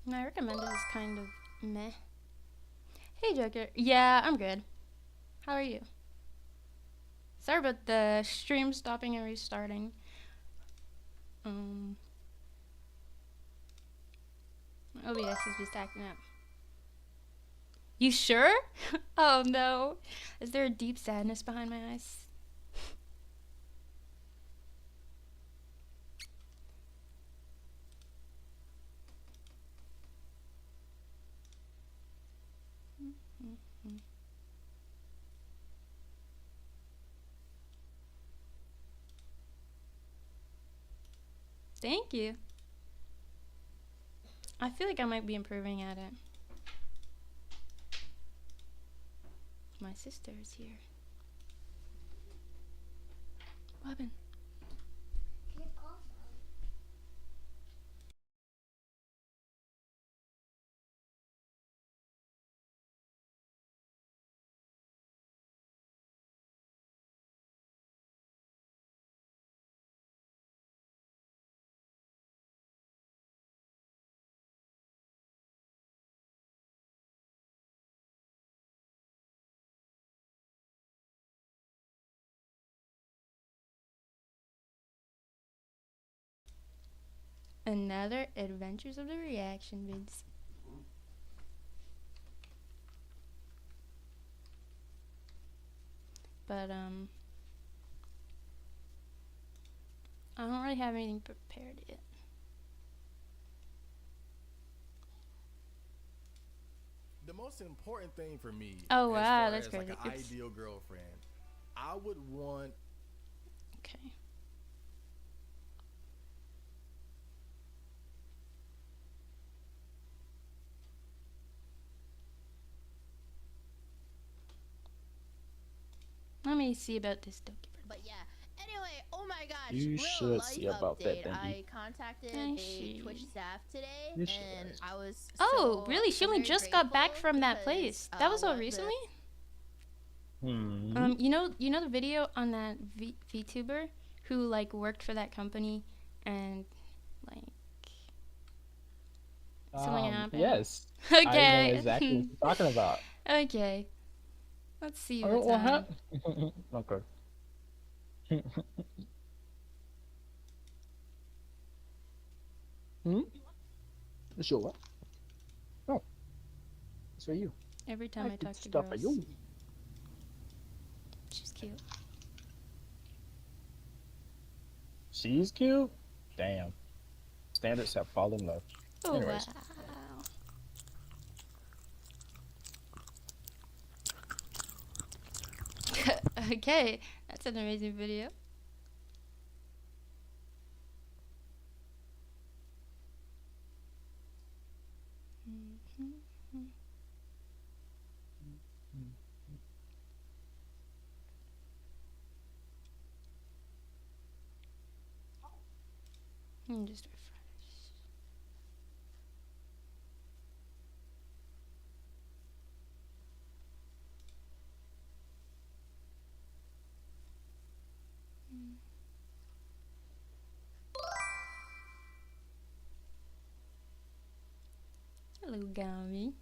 My recommended is kind of meh. Hey Joker. Yeah, I'm good. How are you? Sorry about the stream stopping and restarting. OBS is just acting up. You sure? Oh no. Is there a deep sadness behind my eyes? Thank you. I feel like I might be improving at it. My sister is here. What happened? Another Adventures of the Reaction vids. But I don't really have anything prepared yet. The most important thing for me, Oh as wow, far that's as crazy. like an ideal girlfriend, I would want. Okay. Let me see about this Doki. But yeah. Anyway, oh my gosh, You real should life see about that, update. Bendy. I contacted a Twitch staff today, You should. and I was Oh, really? She only very just got back grateful from that because, place. That was all recently? You know the video on that VTuber who like worked for that company and like something happened? Yes. Okay. I know exactly what you're talking about. Okay. Let's see what's What on. happened? Okay. Sure. What? Oh. It's for you. Every time I talk to stuff girls. for you. She's cute. She's cute? Damn. Standards have fallen low. Oh, Anyways. wow. Okay, that's an amazing video. Just refresh. Hello, Gummy.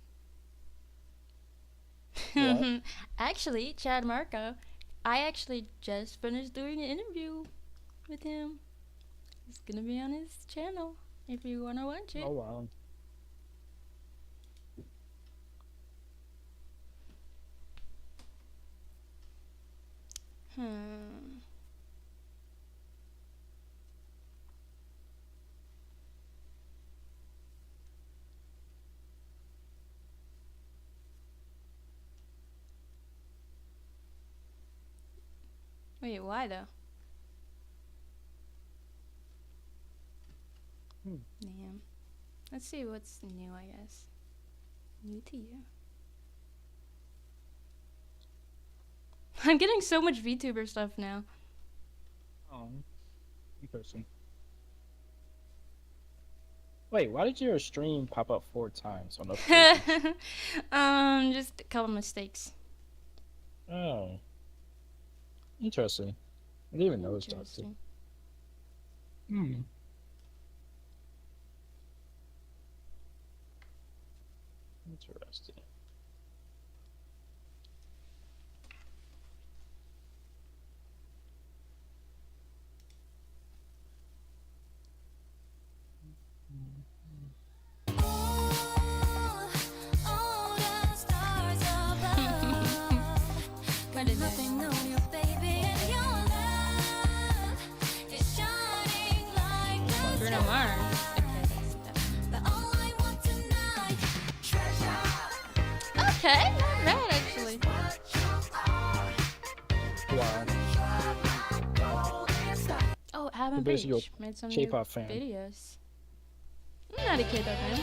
Actually, Chad Marco, I actually just finished doing an interview with him. It's gonna be on his channel if you wanna watch it. Oh, wow. Wait, why though? Damn. Let's see what's new, I guess. New to you. I'm getting so much VTuber stuff now. Oh. Interesting. Wait, why did your stream pop up 4 times on notifications? Just a couple mistakes. Oh. Interesting. I didn't even know it was Doctor. Hmm. Interesting. What is it? Bruno Mars. Okay, not bad actually. Wow. Oh, Adam basically Page made some new K-pop fan. videos. I'm not a K-pop fan.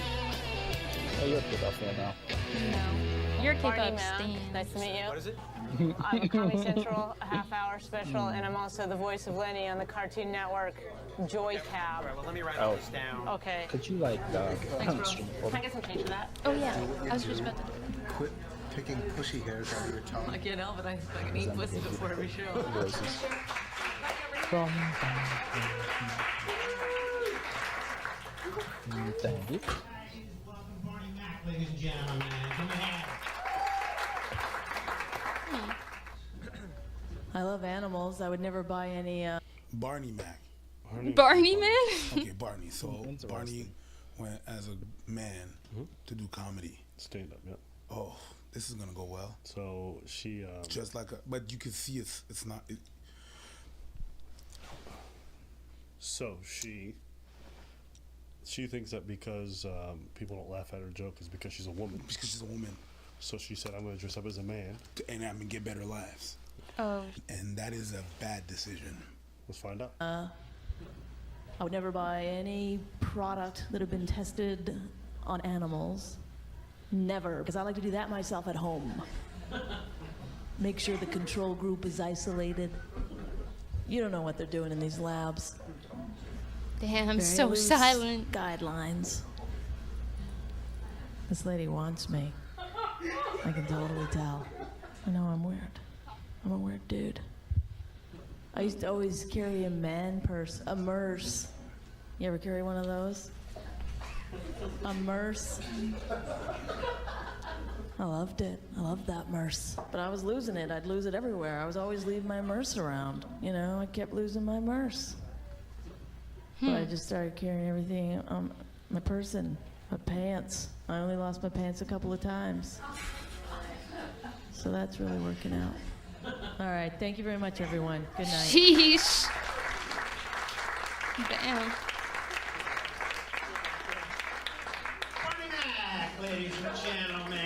Oh, you're a K-pop fan now. No, you're a Barney K-pop Mac. stan. Nice to meet you. What is it? I'm a Comedy Central, a half-hour special, and I'm also the voice of Lenny on the Cartoon Network, Joy Cab. Well, let me write Oh. this down. Okay. Could you like Thanks, bro. stream Can I get some change for that? Oh yeah, I was just about to do it. Quit picking pushy hairs out of your tongue. I can't help it. I can eat pussy before every show. voices? From thank you. Ladies and gentlemen, can we have I love animals. I would never buy any. Barney Mac. Barney Man. Okay, Barney. So Interesting. Barney went as a man to do comedy. Stand up, yeah. Oh, this is gonna go well. So she, Just like a, but you can see it's not. so she thinks that because people don't laugh at her joke is because she's a woman. Because she's a woman, So she said, "I'm going to dress up as a man." and I'm gonna get better laughs, Oh, and that is a bad decision. Let's find out. I would never buy any product that had been tested on animals. Never, because I like to do that myself at home. Make sure the control group is isolated. You don't know what they're doing in these labs. damn, Very so loose silent. Guidelines. This lady wants me. I can totally tell. I know I'm weird. I'm a weird dude. I used to always carry a man purse, a Merce. You ever carry one of those? A Merce. I loved it. I loved that Merce. But I was losing it. I'd lose it everywhere. I was always leaving my Merce around. You know, I kept losing my Merce. But I just started carrying everything on my person, my pants. I only lost my pants a couple of times. So that's really working out. All right. Thank you very much, everyone. Good night. Sheesh. Damn. Barney Mac, ladies and gentlemen?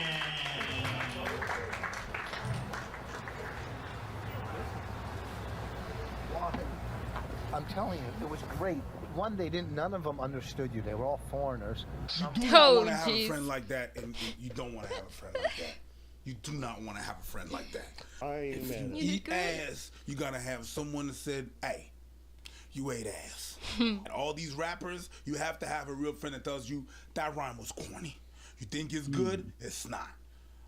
I'm telling you, it was great. One, none of them understood you. They were all foreigners. You do Oh, not want to have a jeez. friend like that, and you don't want to have a friend like that. You do not want to have a friend like that. I ain't If mad you at You eat did good. ass, you gotta have someone that said, "Hey, you ate ass." And all these rappers, you have to have a real friend that tells you that rhyme was corny. You think it's good? It's not.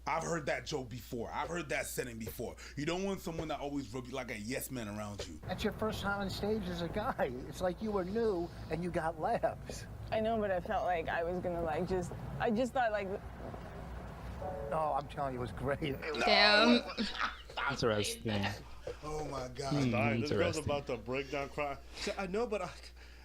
I've heard that joke before. I've heard that setting before. You don't want someone that always rub you like a yes man around you. That's your first time on stage as a guy. It's like you were new and you got laughs. I know, but I felt like I was gonna I just thought like. No, I'm telling you, it was great. Damn. Interesting. Oh my God. Dying. This girl's Interesting. about to break down cry. She said, I know, but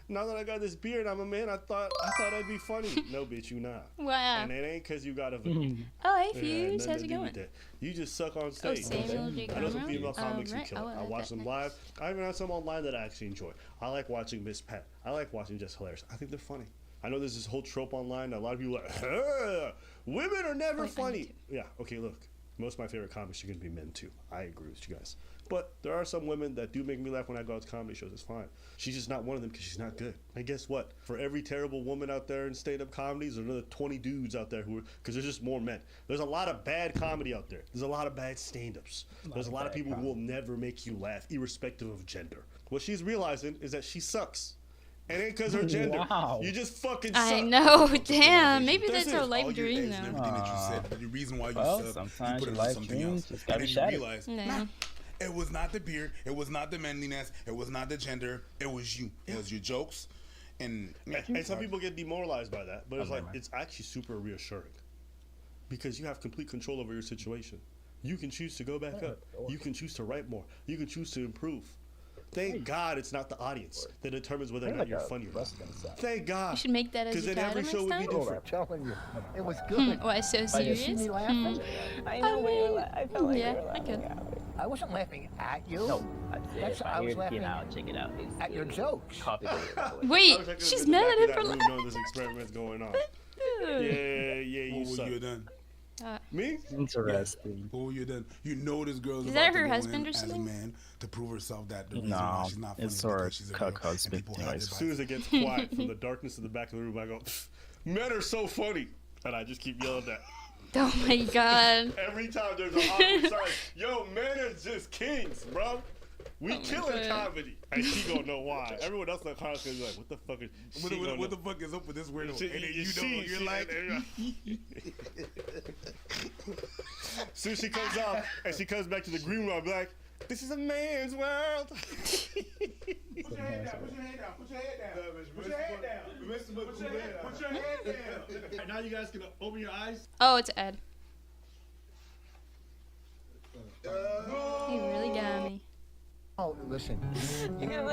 now that I got this beard, I'm a man. I thought I'd be funny. No, bitch, you not. Wow. And it ain't because you got a. Oh, hey, Yeah, Fuse. nothing How's to it do going? with that. You just suck on Oh, stage. Samuel J. I know some Conroy? female comics who right. kill Oh, it. I I watch them nice. live. I even have some online that I actually enjoy. I like watching Miss Pat. I like watching Just Hilarious. I think they're funny. I know there's this whole trope online that a lot of people are like, women are never Wait, I funny. need Yeah, okay, look. Most of my favorite comics are going to be men too. I agree with you guys. But there are some women that do make me laugh when I go out to comedy shows. It's fine. She's just not one of them because she's not good. And guess what? For every terrible woman out there in stand-up comedies, there's another 20 dudes out there who are, because there's just more men. There's a lot of bad comedy out there. There's a lot of bad stand-ups. There's a lot of people who will never make you laugh, irrespective of gender. What she's realizing is that she sucks. And it ain't because her gender. Wow. You just fucking suck. I know. Damn. Maybe That's that's her all life your dream eggs and now. everything that you said, but the reason why you Well, suck, sometimes you put your it into life something dreams else. just gotta And then shatter. you realize, Yeah. nah, It was not the beard. It was not the manliness. It was not the gender. It was you. It was your jokes. And some people get demoralized by that, but it's like it's actually super reassuring because you have complete control over your situation. You can choose to go back up. You can choose to write more. You can choose to improve. Thank God it's not the audience that determines whether or not you're funny or not. Thank God. You should make that as your title every show next would be time. different. I'm telling you, it was good. Why so serious? You see me laughing? I know, but you were I felt like yeah, you were I could. I wasn't laughing at you. No, I was laughing check it out. at your jokes. Wait, she's mad at him for laughing. laughing. This experiment's going on. Yeah, you what suck. would you have done? Me? Interesting. What would you have done? You know this girl is Is about that to her go husband in or as a something? man to prove herself that the reason No, why she's not funny it's is her because she's a cuck girl, and husband. people have As their soon as it gets quiet from the darkness of the back of the room, I go, men are so funny. And I just keep yelling that. Oh my god. Every time there's an awkward silence, yo, men are just kings, bro. We killing comedy. And she gonna know why. Everyone else in the car is gonna be like, what the fuck is what the fuck is up with this weirdo? She- And then you she- know, you're she- like, soon as she comes off and she comes back to the green room, I'll be like, this is a man's world. Put your head down. Put your head down. Put your head down. Put your head down. Put your head down. And now you guys can open your eyes. Oh, it's Ed. He really got me. Oh, listen. Because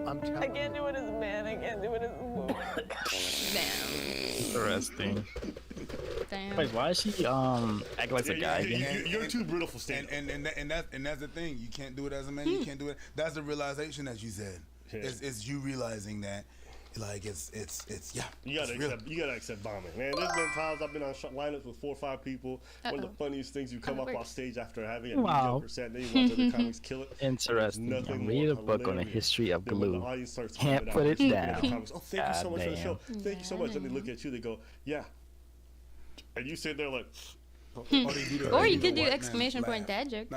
I'm I telling can't do it as a man. I can't do it as a woman. Interesting. Damn. Wait, why is she acting like a guy again? You're too brutal for stand. and that's the thing. You can't do it as a man. You can't do it. That's the realization that you said. Yeah. It's you realizing that, like it's yeah. You gotta accept bombing, man. There's been times I've been on lineups with 4 or 5 people. One of the funniest things, you come up off stage after having a mediocre set, and then you watch other comics kill it. Interesting. Nothing Read a more book on the hilarious history of than when the glue. audience starts Can't popping put out. it And the down. comics, oh, thank you so much for the show. Goddamn. Thank you so much. Then they look at you, they go, yeah. And you sit there like, Or you could do exclamation point dad joke.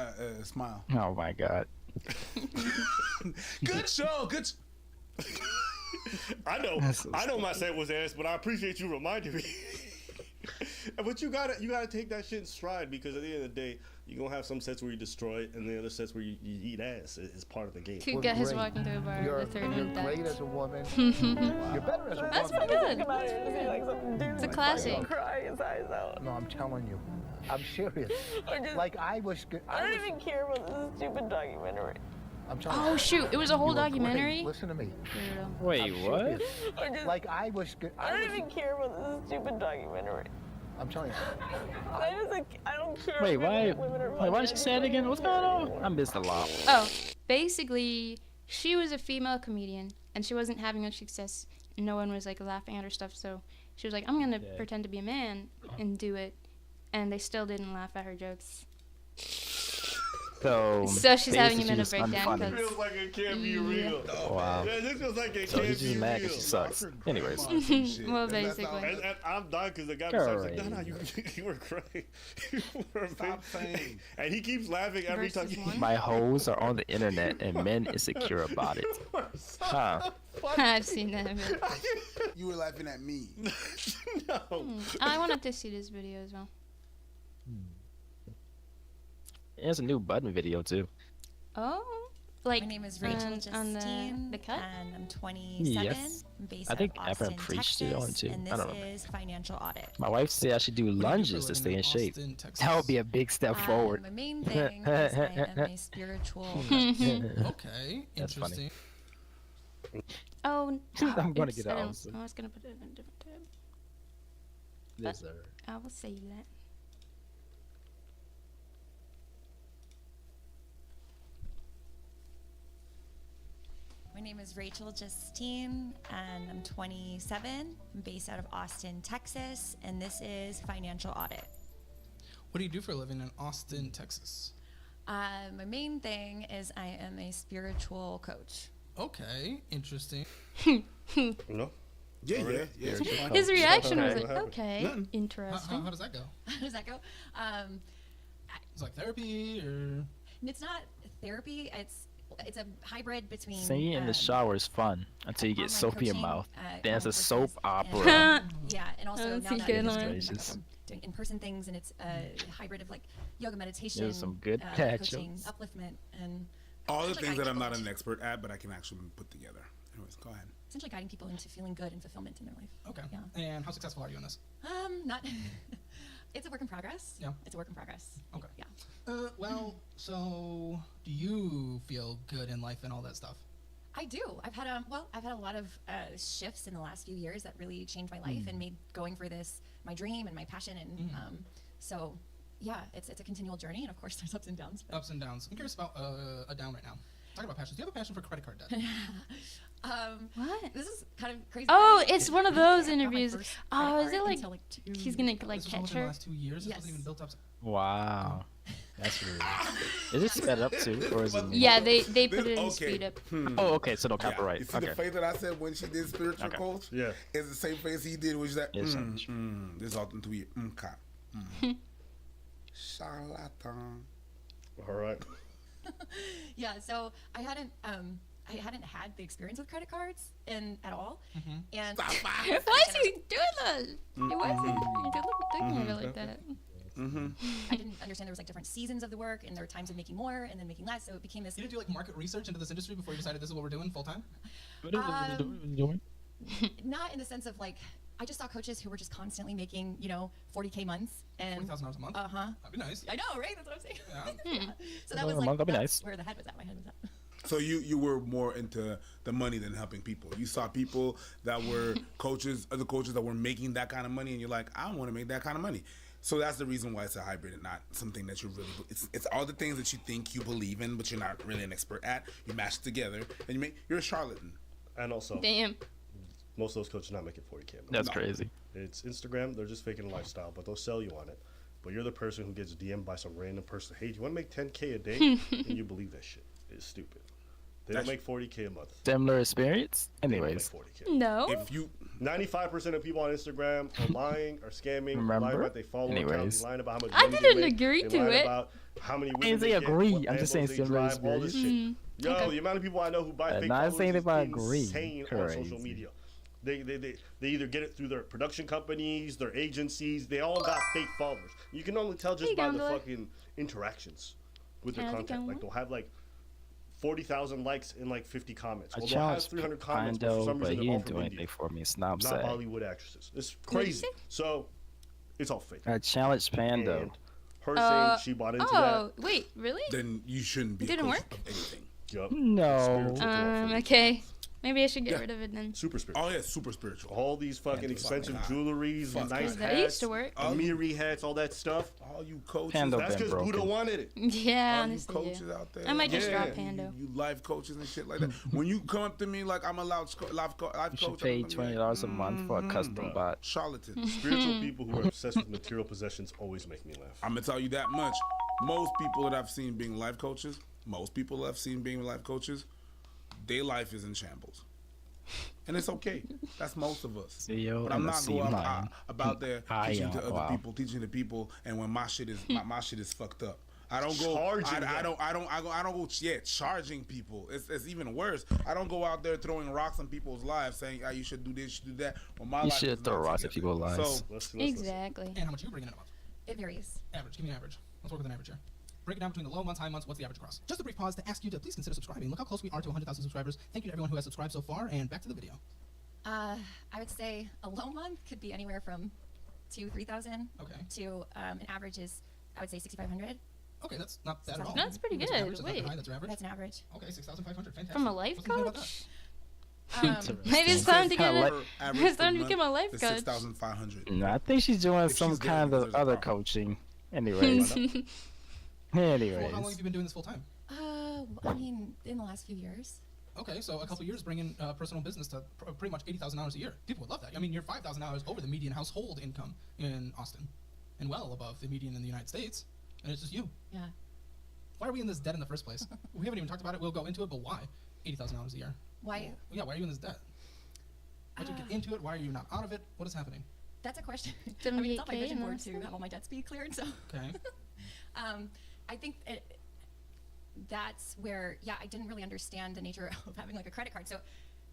Smile. Oh my god. Good show. Good. I know, That's so I know my set was ass, but I appreciate you reminding me. But you gotta take that shit in stride, because at the end of the day, you're gonna have some sets where you destroy it, and the other sets where you eat ass. It's part of the game. Two guys walking through a bar. You're, The third you're one great dies. as a woman. You're better as a That's woman. pretty good. Come out here and see like some dude It's a classic. crying his eyes out. No, I'm telling you. I'm serious. Or just, Like I was good. I don't even care about this stupid documentary. I'm telling you. Oh shoot! It was a whole You were great. documentary. Listen to me. Weirdo. Wait, I'm what? serious. Or just, Like I was good. I don't even care about this stupid documentary. I'm telling you. I don't care. Wait, if why? women are Wait, why funny. did she say it again? What's going on? I missed a lot. Oh, basically, she was a female comedian, and she wasn't having much success. No one was like laughing at her stuff, so she was like, "I'm gonna pretend to be a man and do it," and they still didn't laugh at her jokes. So she's having him in a basically breakdown. she was unfunny. Feels like it can't be real. Wow. Yeah, this feels like it So can't she's just be mad real. because she sucks. Anyways. Well, basically. And I'm dying because the guy besides like, no, you were great. You were Stop saying. And he keeps laughing every time. Versus one. My hoes are on the internet and men insecure about it. Huh. I've seen that. Video. You were laughing at me. No. I wanted to see this video as well. There's a new Button video too. Oh, like My name is Rachel on Justine, the cut. and I'm 27. Yes. I'm based I think out of Evan Austin, preached Texas, it on too. and I this don't know. is Financial Audit. My wife said I should do lunges to stay in shape. That would be a big step forward. My main thing is I am a spiritual coach. Okay, That's funny. interesting. Oh, I'm gonna oops, get I out. don't- I was gonna put it in a different tab. Yes, sir. I will save that. My name is Rachel Justine, and I'm 27. I'm based out of Austin, Texas, and this is Financial Audit. What do you do for a living in Austin, Texas? My main thing is I am a spiritual coach. Okay, interesting. No? Yeah. His reaction was Okay. like, okay, Nothing. interesting. How does that go? How does that go? It's like therapy or It's not therapy. It's It's a hybrid between Singing in the shower is fun until you get online soap in your coaching, mouth. online Then it's a courses, soap and, opera. yeah, and also That's now a that good I'm one. Gracious. doing in-person things, and it's a hybrid of like yoga, meditation, There's some good coaching, matchups. upliftment, and All the essentially things that guiding I'm not people an expert at, but I can actually put together. Anyways, go ahead. essentially guiding people into feeling good and fulfillment in their life. Okay. Yeah. And how successful are you in this? Not. It's a work in progress. Yeah. It's a work in progress. Okay. Yeah. Well, so do you feel good in life and all that stuff? I do. I've had a lot of shifts in the last few years that really changed my life and made going for this my dream and my passion. And so, yeah, it's a continual journey. And of course, there's ups and downs. But. Ups and downs. I'm curious about a down right now. Talking about passions. Do you have a passion for credit card debt? What? This is kind of crazy. Oh, it's one of those I got my interviews. first Oh, credit is it card like until, like, he's gonna like This was all catch within the her? last 2 years. This Yes. wasn't even built up. Wow. That's weird. Is it sped up too, or is it? Yeah, they put it in Okay. speed up. Oh, okay. So no Yeah. copyright. You see the Okay. face that I said when she did spiritual Okay. coach? Yeah. It's the same face he did, which is that, Yes, this is all in 2 years. Charlatan. All right. Yeah. So I hadn't had the experience with credit cards at all. And Why is he doing that? Why is he looking at it like that? I didn't understand there was like different seasons of the work, and there were times of making more and then making less. So it became this. You didn't do like market research into this industry before you decided this is what we're doing full time? Not in the sense of like, I just saw coaches who were just constantly making, $40K months and $40,000 a month? Uh-huh. That'd be nice. I know, right? That's what I'm saying. Yeah. So that was $40,000 a like month, that'd be that's nice. where the head was at. My head was at. So you were more into the money than helping people. You saw people that were coaches, other coaches that were making that kind of money, and you're like, I want to make that kind of money. So that's the reason why it's a hybrid and not something that you really. It's all the things that you think you believe in, but you're not really an expert at. You mash it together, and you're a charlatan. And also, Damn. most of those coaches are not making 40K. a month. That's crazy. It's Instagram. They're just faking a lifestyle, but they'll sell you on it. But you're the person who gets DM'd by some random person. Hey, do you want to make 10K a day? And you believe that shit. It's stupid. They don't make 40K a month. Similar experience. They don't make Anyways. 40K. No. If you 95% of people on Instagram are lying, are scamming, Remember? lying about they follow accounts, Anyways. lying about how much I money didn't they make, agree they to lying it. about how many women didn't say they get, agree. what I'm just saying Lambos they similar drive, all this shit. experience. Yo, Okay. the amount of people I know who buy fake not followers saying is if I agree. insane on social Crazy. media. They either get it through their production companies, their agencies. They all got fake followers. You can only tell just Hey, by the Gondola. fucking interactions with their How's it content. going? Like they'll have like 40,000 likes and like 50 comments. I Well, they'll have challenged 300 comments, but for Pando, some but reason he they're all didn't from do India. anything for me. So now I'm Not sad. Bollywood actresses. It's What'd you crazy. say? So it's all fake. I challenged Pando. And her saying she bought into Oh, wait, really? then you shouldn't be Didn't a coach work? of anything. that. Yup. No. Spiritual warfare. Okay. Maybe I should get Yeah. rid of it then. Super spiritual. Oh yeah, super spiritual. All these fucking Yeah, expensive fuck God. jewelries, Fuck nice God. That used hats, to work. Amiri hats, all that stuff. All you coaches, Pando That's been because Buddha broken. wanted it. Yeah, all you honestly. coaches Yeah. out there. I might just Yeah. drop Pando. You life coaches and shit like that. When you come up to me like I'm a life You coach, should pay $20 a month for a custom Bruh. bot. charlatan. Spiritual people who are obsessed with material possessions always make me laugh. I'm gonna tell you that much. Most people that I've seen being life coaches, their life is in shambles. And it's okay. That's most of us. Yo, But I'm and not the going C9. about there I teaching am. to other Wow. people, teaching the people, and when my shit is my shit is fucked up. I don't go. Charging I them. don't go. Yeah, charging people. It's even worse. I don't go out there throwing rocks on people's lives, saying, "Ah, you should do this, you should do that." When my You life should is throw not rocks at together. people's lives. So Let's Exactly. And how much you bring in a month? It varies. Average. Give me an average. Let's work with an average here. Break it down between the low months, high months. What's the average across? Just a brief pause to ask you to please consider subscribing. Look how close we are to 100,000 subscribers. Thank you to everyone who has subscribed so far. And back to the video. I would say a low month could be anywhere from 2,000-3,000 Okay. to an average is, I would say, 6,500. Okay, that's not bad at all. That's pretty That's good. an average. That's not Wait. high. That's your average. That's an average. Okay, 6,500. Fantastic. From a life What's the thing about coach? that? Maybe it's time to get Kinda a. like- average It's per time to month become a life is coach. 6,500. No, I think she's doing If some she's there, kind there's of a other problem. coaching. Anyways. Well, Anyways. how long have you been doing this full time? I mean, in the last few years. Okay, so a couple years bringing personal business to pretty much $80,000 a year. People would love that. I mean, you're $5,000 over the median household income in Austin, and well above the median in the United States, and it's just you. Yeah. Why are we in this debt in the first place? We haven't even talked about it. We'll go into it, but why? $80,000 a year. Why? Yeah, why are you in this debt? Why did you get into it? Why are you not out of it? What is happening? That's a question. I mean, it's on my 78K vision in board last to time? have all my debts be cleared. So Okay. I think that's where, yeah, I didn't really understand the nature of having like a credit card. So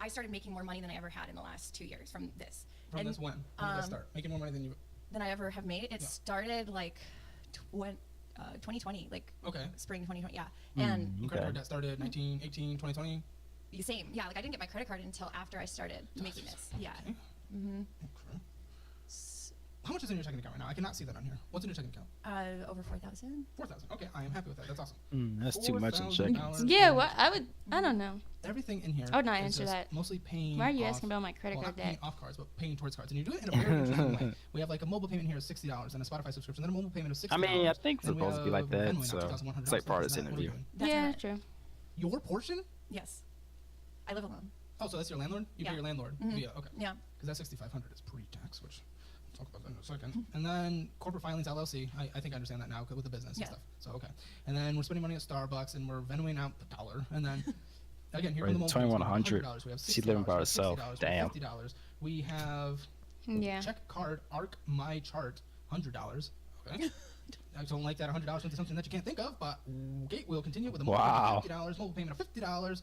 I started making more money than I ever had in the last 2 years from this. From this when? When did that start? Making more money than I ever have made. It started like 2020, like spring 2020, yeah. And credit card debt started 19, 18, 2020? The same, yeah. Like I didn't get my credit card until after I started making this. Yeah. Okay. How much is in your checking account right now? I cannot see that on here. What's in your checking account? Over 4,000. 4,000. Okay, I am happy with that. That's awesome. That's too much in checking. Yeah, what I don't know. Everything in here. I would not is answer just that. Mostly paying. Why are you off, asking about my credit card not debt? paying off cards, but paying towards cards, and you do it in a very interesting way. We have like a mobile payment here of $60, and a Spotify subscription, then a mobile payment of $60. I mean, I think it's supposed to be like that, so it's like part of this interview. Yeah, true. Your portion? Yes. I live alone. Oh, so that's your landlord? You pay your landlord via, okay. Yeah. Because that $6,500 is pre-tax, which we'll talk about that in a second. And then corporate filings LLC, I think I understand that now with the business and stuff. So, okay. And then we're spending money at Starbucks, and we're Venmoing out the dollar. And then, again, here in the moment, $2,100. We have She's living by herself. Damn. $50. We have check card, ARC, My Chart, $100. Okay. I don't like that $100 into something that you can't think of, but okay, we'll continue with a mobile payment of $50, mobile payment of $50.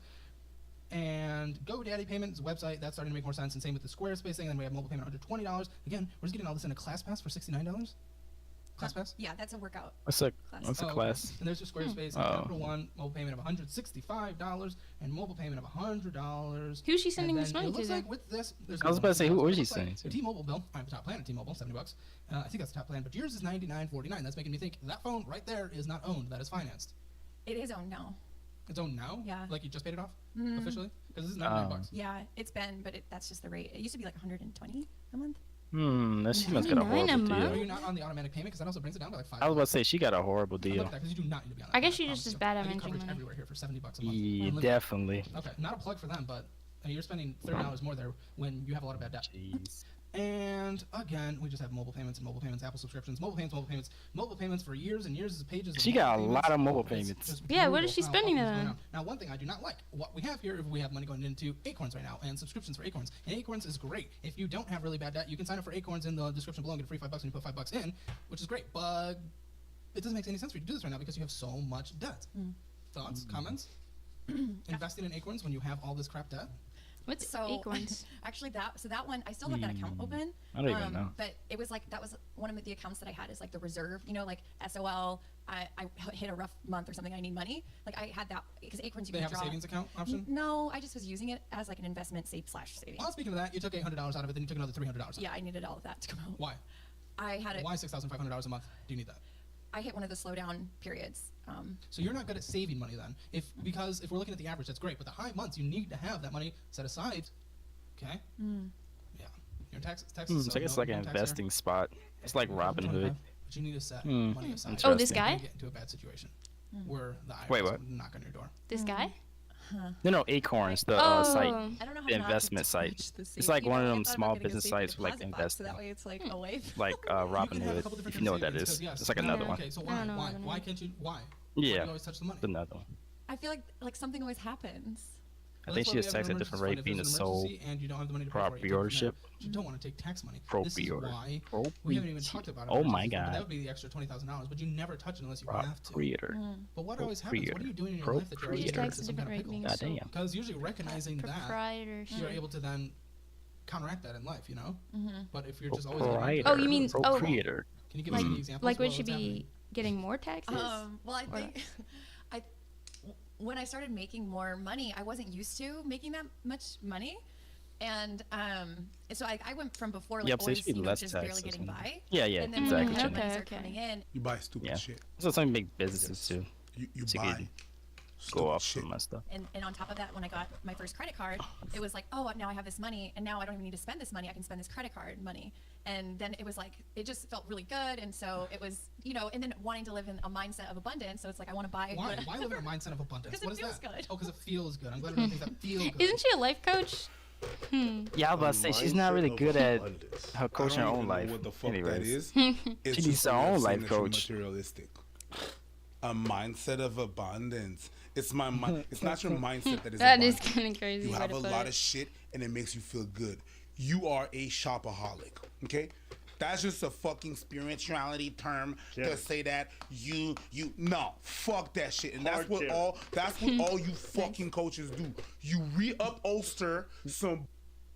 And GoDaddy payments website, that's starting to make more sense. And same with the Squarespace thing. And then we have mobile payment $120. Again, we're just getting all this in a ClassPass for $69. ClassPass? Yeah, that's a workout. What's a class? And there's your Squarespace. Capital One, mobile payment of $165, and mobile payment of $100. Who's she sending this money to? It looks then? like with this, I was about to say, who is she sending to? T-Mobile bill. I have the top plan at T-Mobile, $70. I think that's the top plan, but yours is $99.49. That's making me think that phone right there is not owned. That is financed. It is owned now. It's owned now? Yeah. Like you just paid it off officially? Because this is $99. Yeah, it's been, but that's just the rate. It used to be like $120 a month. She must got a horrible deal. Are you not on the automatic payment? Because that also brings it down to like $5. I was about to say she got a horrible deal. Because you do not need to be on I guess she just is bad at managing money. Everywhere here for $70 a month. Yeah, definitely. Okay, not a plug for them, but you're spending $30 more there when you have a lot of bad debt. Jeez. And again, we just have mobile payments and mobile payments, Apple subscriptions, mobile payments for years and years of pages. She got a lot of mobile payments. Yeah, what is she spending it on? Now, one thing I do not like, what we have here, we have money going into Acorns right now and subscriptions for Acorns. And Acorns is great. If you don't have really bad debt, you can sign up for Acorns in the description below and get a free $5 when you put $5 in, which is great. But it doesn't make any sense for you to do this right now because you have so much debt. Thoughts, comments? Investing in Acorns when you have all this crap debt? What's Acorns? Actually, that one, I still have that account open. I don't even know. But it was like, that was one of the accounts that I had is like the reserve, you know, like SOL, I hit a rough month or something, I need money. Like I had that, because Acorns you can draw. They have a savings account option? No, I just was using it as like an investment savings. Well, speaking of that, you took $800 out of it, then you took another $300 out. Yeah, I needed all of that to come out. Why? I had it. Why $6,500 a month? Do you need that? I hit one of the slowdown periods. So you're not good at saving money then. Because if we're looking at the average, that's great. But the high months, you need to have that money set aside. Okay. Yeah. Your taxes. So I guess like an investing spot. It's like Robinhood. But you need to set money aside. Oh, this guy? Get into a bad situation where the Wait, IRS what? will knock on your door. This guy? No, Acorns, the site, I don't know how the investment site. It's like one of them small business sites for like investing. So that way it's like away. Like Robinhood, if you know what that is. It's like another one. Okay, so why can't you? Why? Yeah. Why do you always touch the money? Another one. I feel like something always happens. I think she just taxed at a different rate, being a sole proprietorship. You don't want to take tax money. Proprietor. This is why we haven't even talked about it. Oh my God. That would be the extra $20,000, but you never touch it unless you have to. Proprietor. But what always happens? What are you doing in your life that you're always taxed at some kind of pickle? God damn. Because usually recognizing that, you're able to then counteract that in life, you know? But if you're just always oh, you mean proprietor? Can you give us any examples? Like would she be getting more taxes? Well, I think when I started making more money, I wasn't used to making that much money. And so I went from before like always, just barely getting by. Yeah, and then exactly. When money started coming in, You buy stupid shit. So some big businesses too. You to buy go off some of my stuff. and on top of that, when I got my first credit card, it was like, oh, now I have this money, and now I don't even need to spend this money. I can spend this credit card money. And then it was like, it just felt really good. And so it was, you know, and then wanting to live in a mindset of abundance. So it's like, I want to buy. Why live in a mindset of abundance? Because it feels good. Oh, because it feels good. I'm glad everyone thinks that feels good. Isn't she a life coach? Yeah, I was about to say she's not really good at her coaching her own life. What the fuck Anyways, that is? she needs her own life coach. Materialistic. A mindset of abundance. It's my mind. It's not your mindset that is. That is abundant. kind of crazy. You have a lot of shit, and it makes you feel good. You are a shopaholic. Okay, That's just a fucking spirituality term to say that no, fuck that shit. And that's what all you fucking coaches do. You reupholster some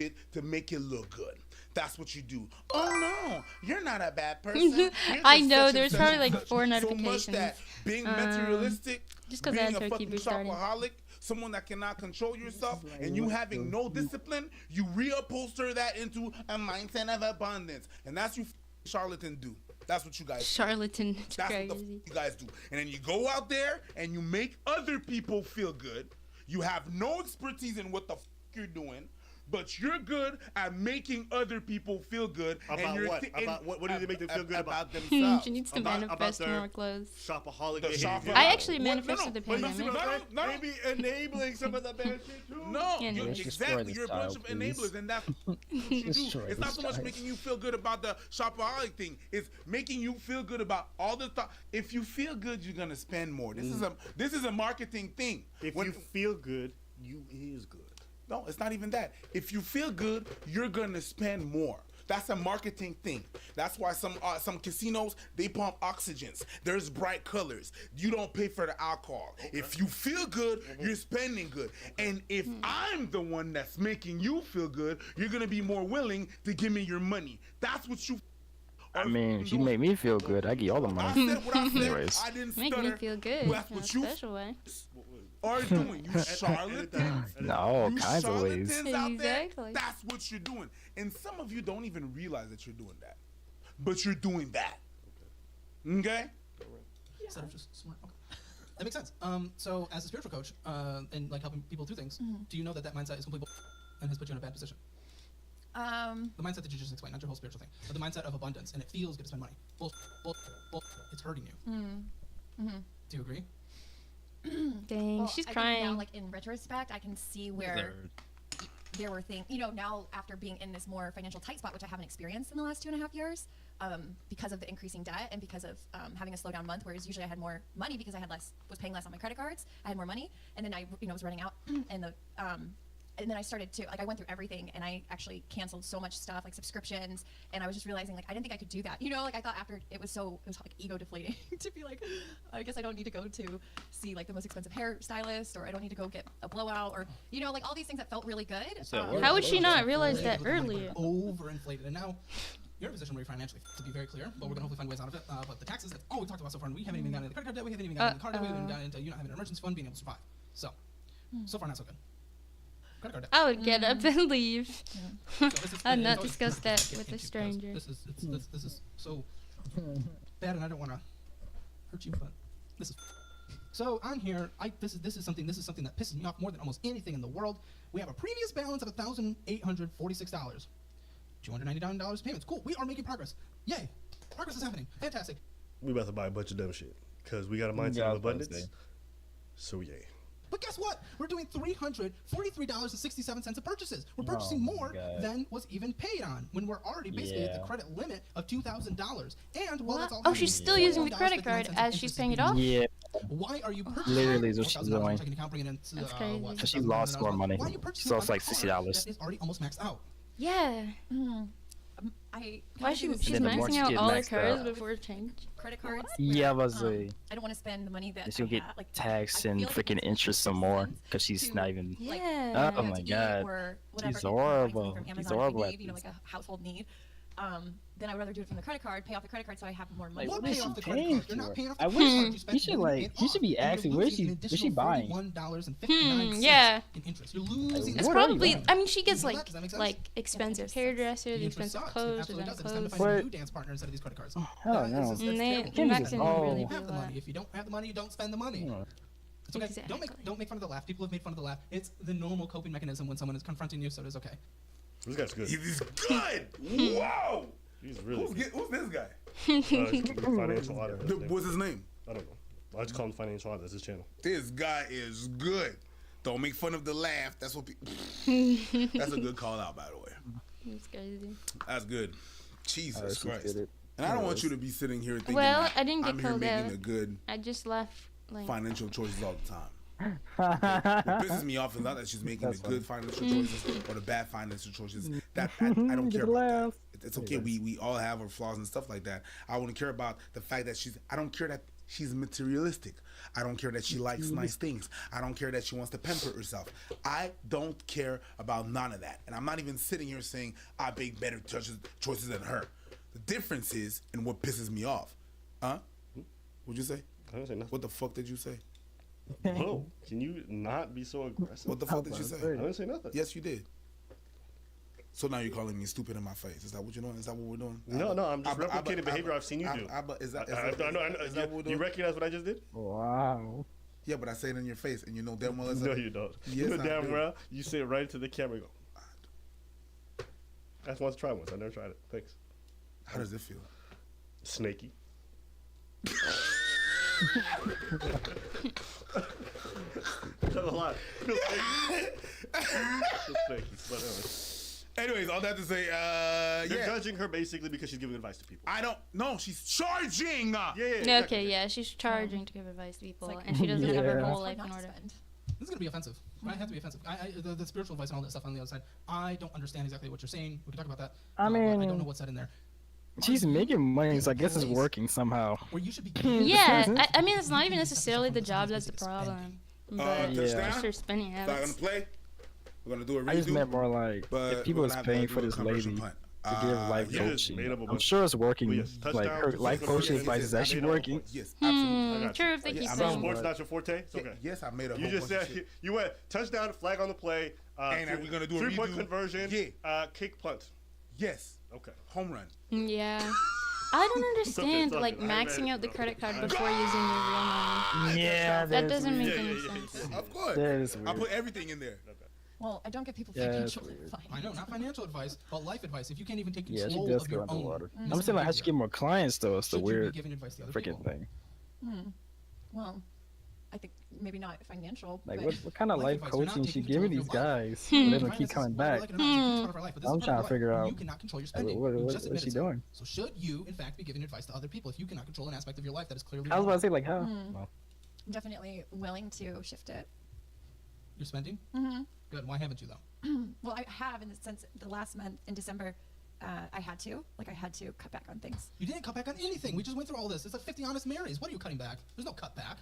shit to make it look good. That's what you do. Oh no, you're not a bad person. I know, there's probably like 4 notifications. So much that being materialistic, just because being a fucking shopaholic, someone that cannot control yourself, and you having no discipline, you reupholster that into a mindset of abundance. And that's what charlatan do. That's what you guys do. Charlatan. That's what you guys do. And then you go out there and you make other people feel good. You have no expertise in what the you're doing, but you're good at making other people feel good. About what? What do they make them feel good about themselves? She needs to manifest more clothes. Shopaholic. I actually manifested the pandemic. Maybe enabling some of the bad shit too. No, exactly. You're a bunch of enablers, and that's what you do. It's not so much making you feel good about the shopaholic thing. It's making you feel good about all the stuff. If you feel good, you're gonna spend more. This is a marketing thing. If you feel good, you is good. No, it's not even that. If you feel good, you're gonna spend more. That's a marketing thing. That's why some casinos, they pump oxygens. There's bright colors. You don't pay for the alcohol. Okay. If you feel good, you're spending good. And if I'm the one that's making you feel good, you're gonna be more willing to give me your money. That's what you. I mean, if you make me feel good, I give you all the money. I said what I said. Anyways. I didn't Make stutter. me feel good That's in a what you special way. are doing. You charlatans. No, all You kinds of ways. charlatans out there, Exactly. that's what you're doing. And some of you don't even realize that you're doing that. But you're doing that. Okay? Instead of just smart. Okay. That makes sense. So as a spiritual coach, and like helping people through things, do you know that mindset is completely and has put you in a bad position? The mindset that you just explained, not your whole spiritual thing, but the mindset of abundance, and it feels good to spend money. It's hurting you. Do you agree? Dang, Well, she's I think crying. now, like in retrospect, I can see where there were things, now after being in this more financial tight spot, which I haven't experienced in the last 2.5 years, because of the increasing debt and because of having a slowdown month, whereas usually I had more money because I was paying less on my credit cards. I had more money, and then I was running out, and then I started to, I went through everything, and I actually canceled so much stuff, like subscriptions, and I was just realizing, I didn't think I could do that. I thought after it was like ego deflating to be like, I guess I don't need to go to see like the most expensive hairstylist, or I don't need to go get a blowout, or, all these things that felt really good. How would she not realize that earlier? Overinflated, and now you're in a position where you're financially, to be very clear, but we're gonna hopefully find ways out of it. But the taxes, that's all we talked about so far, and we haven't even gotten into the credit card debt, we haven't even gotten into the car debt, we haven't even gotten into you not having an emergency fund, being able to survive. So far not so good. I would get up and leave. So I'd not discuss that with a stranger. This is so bad, and I don't want to hurt you, but this is. So on here, this is something that pisses me off more than almost anything in the world. We have a previous balance of $1,846, $299 payments. Cool, we are making progress. Yay, progress is happening. Fantastic. We about to buy a bunch of dumb shit because we got a mindset of abundance. So yay. But guess what? We're doing $343.67 of purchases. We're purchasing more than was even paid on when we're already basically at the credit limit of $2,000. And while that's all she's still using the credit card as she's paying it off? Yeah. Why are you purchasing? Literally is what she's doing. That's crazy. So she lost more money. She lost like $60. It's already almost maxed out. Yeah. Why she's maxing out all her cards before change? Credit cards. Yeah, I was I don't want to spend the money that she'll get taxed and freaking interest some more because she's not even. Yeah. Oh my god. She's horrible. She's horrible at like a household need. Then I'd rather do it from the credit card, pay off the credit card so I have more money. What pay off the credit card? You're not paying off the I credit wish card. you should be asking what's she buying? $1.59 in interest. You're losing. It's probably. I mean, she gets like expensive hairdressers, expensive clothes, Absolutely does. It's time to clothes. find a new dance partner instead of these credit cards. Hell no. They're maxing really If you have the money, if you don't have the money, you don't spend the money. It's okay. Exactly. Don't make fun of the laugh. People have made fun of the laugh. It's the normal coping mechanism when someone is confronting you, so it is okay. This guy's good. He's good. Whoa. He's really good. Who's this guy? Financial auditor. What's his name? I don't know. I just call him financial auditor. That's his channel. This guy is good. Don't make fun of the laugh. That's what people. That's a good call out, by the way. That's crazy. That's good. Jesus Christ. And I don't want you to be sitting here thinking I didn't get I'm here called making out. a good I just left financial choices all the time. What pisses me off is not that she's making the good financial choices or the bad financial choices. That I don't care about that. It's okay. We all have our flaws and stuff like that. I wouldn't care about the fact that I don't care that she's materialistic. I don't care that she likes nice things. I don't care that she wants to pamper herself. I don't care about none of that. And I'm not even sitting here saying I make better choices than her. The difference is, and what pisses me off. Huh? What'd you say? I didn't say nothing. What the fuck did you say? Whoa, can you not be so aggressive? What the fuck did you say? I didn't say nothing. Yes, you did. So now you're calling me stupid in my face. Is that what you're doing? Is that what we're doing? No, I'm just replicating behavior I've seen you do. Is that what we're doing? You recognize what I just did? Wow. Yeah, but I say it in your face, and you know damn well. No, you don't. Yes, you know I damn do. well. You say it right into the camera. And go. I just want to try once. I never tried it. Thanks. How does it feel? Snaky. That's a lot. Feels snaky. But anyways, all that to say, they're judging her basically because she's giving advice to people. I don't. No, she's charging. Yeah, okay, yeah, she's charging to give advice to people, and she doesn't have her whole life in order. This is gonna be offensive. Right? It has to be offensive. The spiritual advice and all that stuff on the other side. I don't understand exactly what you're saying. We can talk about that. I mean, I don't know what's said in there. She's making money, so I guess it's working somehow. Where you should be. Yeah, I mean, it's not even necessarily the job that's the problem. But touchdown? your spending Not gonna habits. play. We're gonna do a redo. I just meant more like if people is paying for this lady to give life coaching. I'm sure it's working. Like her life coaching advice is actually working. Yes, absolutely. True, if they keep So saying. sports not your forte? It's okay. Yes, I made a. You just said you went touchdown, flag on the play, and we're gonna do a 3-point redo. conversion, Yeah. kick punt. Yes. Okay. Home run. Yeah. I don't understand okay, like I maxing read out the it. credit card before using your real money. Yeah, That doesn't make any sense. Of course. That is I weird. put everything in there. Well, I don't give people Yeah, financial that's weird. advice. I know, not financial advice, but life advice. If you can't even take Yeah, she control does of go your own. underwater. I'm saying like how she get more clients though. It's the Should you be weird giving advice to other freaking people? thing. Well, I think maybe not financial. Like but what kind of life advice, you're not coaching she taking giving control of these your guys? For them to Finances keep coming is whether back. you like it or not, it's a huge part of our life, but this is I'm part trying of to figure life. out You cannot control your spending. You just what's admitted she so. doing. So should you, in fact, be giving advice to other people if you cannot control an aspect of your life that is clearly I was about wrong? to say like how. Well, I'm definitely willing to shift it. You're spending? Mm-hmm. Good. Why haven't you though? Well, I have in the sense the last month in December, I had to cut back on things. You didn't cut back on anything. We just went through all this. It's like 50 Honest Marys. What are you cutting back? There's no cut back.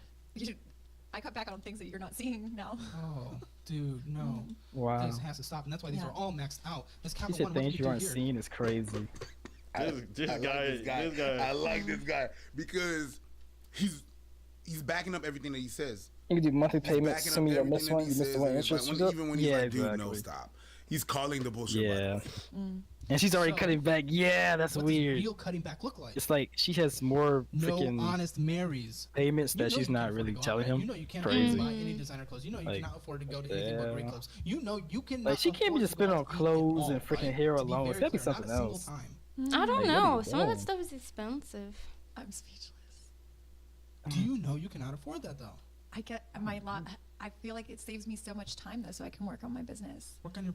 I cut back on things that you're not seeing now. Oh, dude, no. wow. This has to stop, and that's why these are all maxed out. This She Capital said One, what things did you we aren't do here? seeing is crazy. This I like guy. I like this guy because he's backing up everything that he says. You can do monthly He's payments. backing Some up of your everything missed that one, he you missed the says, one and interest. like, you go. even when he's Yeah, like, dude, exactly. no, stop. He's calling the bullshit. by the Yeah. way. And she's already So, cutting back. Yeah, that's What weird. does real cutting back look like? It's like she has more No freaking Honest Marys. payments You that know she's you not can't afford really to go out, telling right? him. You know you can't Crazy. buy any designer clothes. You know you Like, cannot afford to go to anything but great yeah. clubs. You know you cannot. Like she can't be just spending on clothes and freaking hair alone. It's gotta be something else. I don't Like, know. what are you Some of that doing? stuff is expensive. I'm speechless. Do you know you cannot afford that though? I get my lot. I feel like it saves me so much time though, so I can work on my business. Work on your.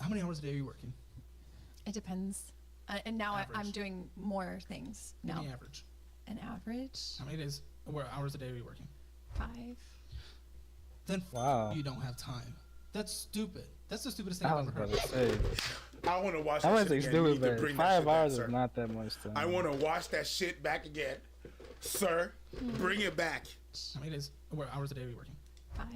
How many hours a day are you working? It depends. And now I'm Average. doing more things Give now. me average. An average How many days? Or hours a day are you working? 5. Then Wow. you don't have time. That's stupid. That's the stupidest thing I I've was ever about heard. to say. I want to watch I that was shit again. You stupid, need to but bring that 5 shit back, hours sir. is not that much time. I want to watch that shit back again. Sir, bring it back. How many days? Or hours a day are you working? 5.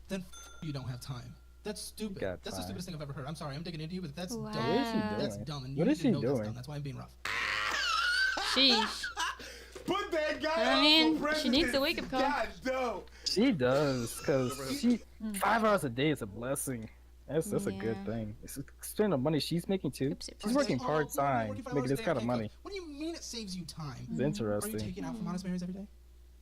Then you don't have time. That's stupid. got That's the time. stupidest thing I've ever heard. I'm sorry, I'm digging into you, but that's Wow. dumb. What is he That's doing? dumb. And What you is need to he know that's doing? dumb. That's why I'm being rough. Sheesh. Put that guy I up mean, for she needs a president. wake-up call. God, no. She does, cause she 5 hours a day is a blessing. That's a good Yeah. thing. It's spending the money she's making too. Oopsie, She's oopsie. working Oh, part well, I'm time, working 5 making hours this a day, kind I of can't money. cook. What do you mean it saves you time? It's Are interesting. you taking out from Honest Marys every day? Or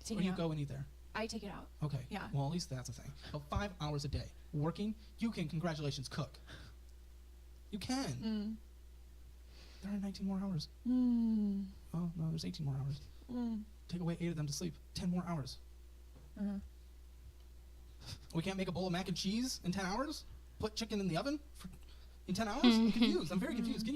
Taking you out. go and eat there? I take it out. Okay. Yeah. Well, at least that's a thing. But 5 hours a day working, you can, congratulations, cook. You can. There are 19 more hours. Oh, no, there's 18 more hours. Take away 8 of them to sleep. 10 more hours. We can't make a bowl of mac and cheese in 10 hours? Put chicken in the oven in 10 hours? I'm confused. I'm very confused.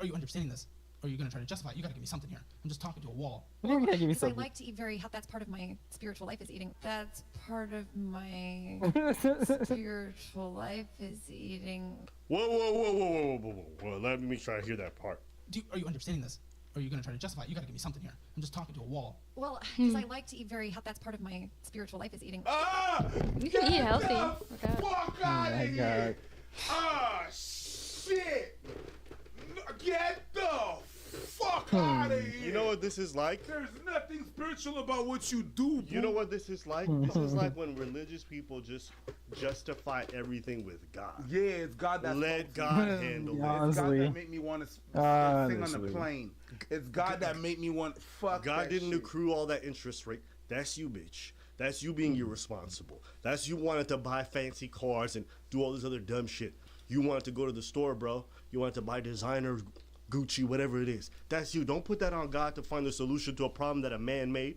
Are you understanding this? Or are you gonna try to justify it? You gotta give me something here. I'm just talking to a wall. Well, because I like to eat very. That's part of my spiritual life is eating. That's part of my spiritual life is eating. Whoa. Let me make sure I hear that part. Are you understanding this? Or are you gonna try to justify it? You gotta give me something here. I'm just talking to a wall. Well, because I like to eat very. That's part of my spiritual life is eating. You can eat healthy. Fuck out of here! Ah, shit! Get the fuck out of here! You know what this is like? There's nothing spiritual about what you do, bro. You know what this is like? This is like when religious people just justify everything with God. Yeah, it's God that let God handle it. It's God that made me want to sing on the plane. It's God that made me want fuck. God that didn't shit. accrue all that interest rate. That's you, bitch. That's you being irresponsible. That's you wanted to buy fancy cars and do all this other dumb shit. You wanted to go to the store, bro. You wanted to buy designer Gucci, whatever it is. That's you. Don't put that on God to find the solution to a problem that a man made.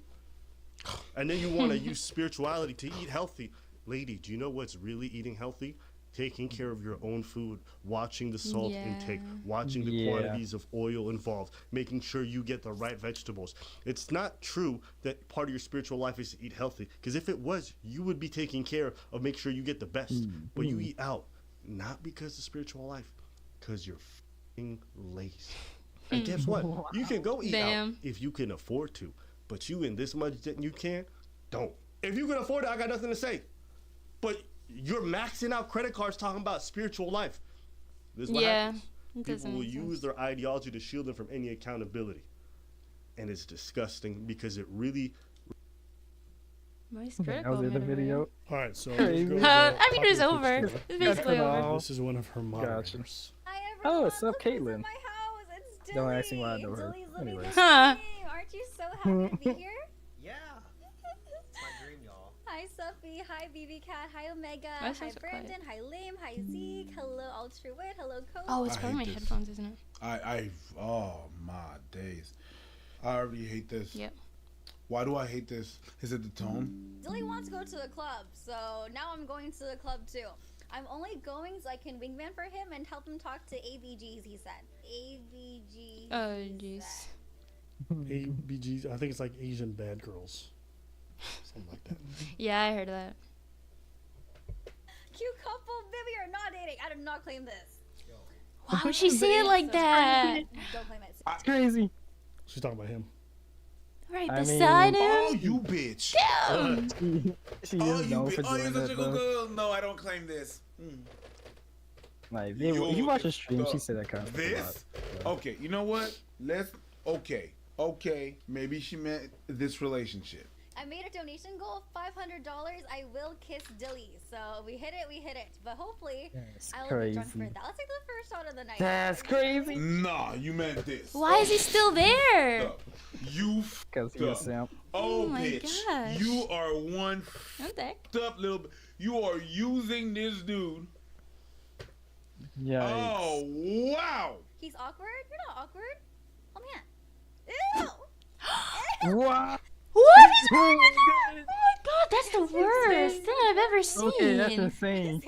And then you want to use spirituality to eat healthy. Lady, do you know what's really eating healthy? Taking care of your own food, watching the salt intake, watching the quantities of oil involved, making sure you get the right vegetables. It's not true that part of your spiritual life is to eat healthy, because if it was, you would be taking care of make sure you get the best. But you eat out, not because of spiritual life, because you're f***ing lazy. And guess what? You can go eat out if you can afford to, but you in this much debt you can't, don't. If you can afford it, I got nothing to say. But you're maxing out credit cards talking about spiritual life. This is what happens. People will use their ideology to shield them from any accountability. And it's disgusting because it really... Nice critical the video. All right, so... I mean, it was over. It's basically over. This is one of her moderators. Oh, what's up, Caitlin? Don't ask me why I know her. Anyways. Aren't you so happy to be here? Yeah. It's my dream, y'all. Hi, Sophie. Hi, BB Cat. Hi, Omega. Why Hi, is it so Brandon. Hi, Lame. Hi, Zeke. Hello, Ultra Wit. Hello, Coach. Oh, it's probably my headphones, isn't it? Oh my days. I already hate this. Yep. Why do I hate this? Is it the tone? Dilly wants to go to the club, so now I'm going to the club too. I'm only going so I can wingman for him and help him talk to ABGs, he said. ABGs. Oh, jeez. ABGs, I think it's like Asian bad girls. Something like that. Yeah, I heard that. Cute couple, Vivi are not dating. I did not claim this. Why would she say it like that? Don't claim it. It's crazy. She's talking about him. Right beside him. Oh, you bitch. Damn. She is known for you're doing such that, a good though. girl. No, I don't claim this. Like, you watch a stream, she said that kind of this? stuff. Okay, you know what? Okay. Maybe she meant this relationship. I made a donation goal of $500. I will kiss Dilly. So we hit it. But hopefully, I will be drunk for that. Let's take the first shot of the night. That's crazy. Nah, you meant this. Why is he still there? You Because he's a simp. Oh, my bitch. gosh. You are one fucked up little... You are using this dude. Yeah. Oh, wow. He's awkward? You're not awkward. Hold my hand. Ew! What? What is going on? Oh my god, that's the worst thing I've ever seen. Okay, that's insane.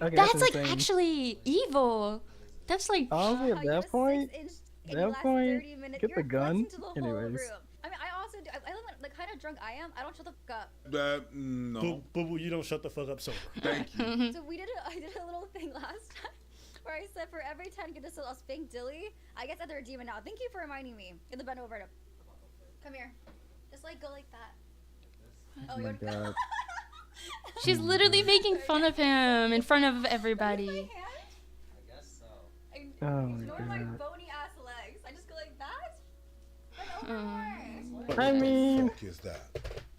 Okay, that's like insane. actually evil. That's like... Honestly, at that point, get the gun. Anyways. I mean, I also do. I live the kind of drunk I am. I don't shut the fuck up. No. But you don't shut the fuck up sober. Thank you. So I did a little thing last time where I said for every 10 good I'll spank Dilly. I guess that they're a demon now. Thank you for reminding me. Get the bend over to. Come here. Just like go like that. Oh my god. She's literally making fun of him in front of everybody. I guess so. Oh my Ignore my god. bony ass legs. I just go like that. Bend over more. I mean, What the fuck is that?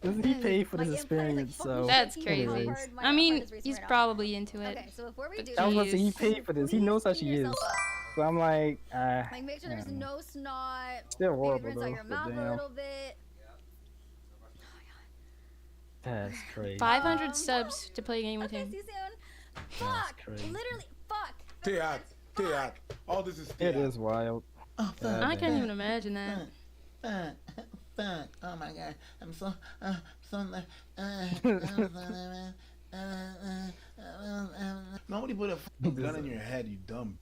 doesn't he pay for this experience? So That's crazy. anyways. I mean, he's probably into it. Okay, so before we do I was about to say, he Jeez. paid for this. He knows how she is. So I'm like, like make sure there's no snot. Still horrible, maybe rinse out your though, mouth but a damn. little bit. that's crazy. 500 subs to play a game with Okay, him. see you soon. Fuck. crazy. Literally, fuck. Teat. All this is It is wild. I can't even imagine that. Fuck. Oh my god. I'm so Nobody put a gun in your head, you dumb.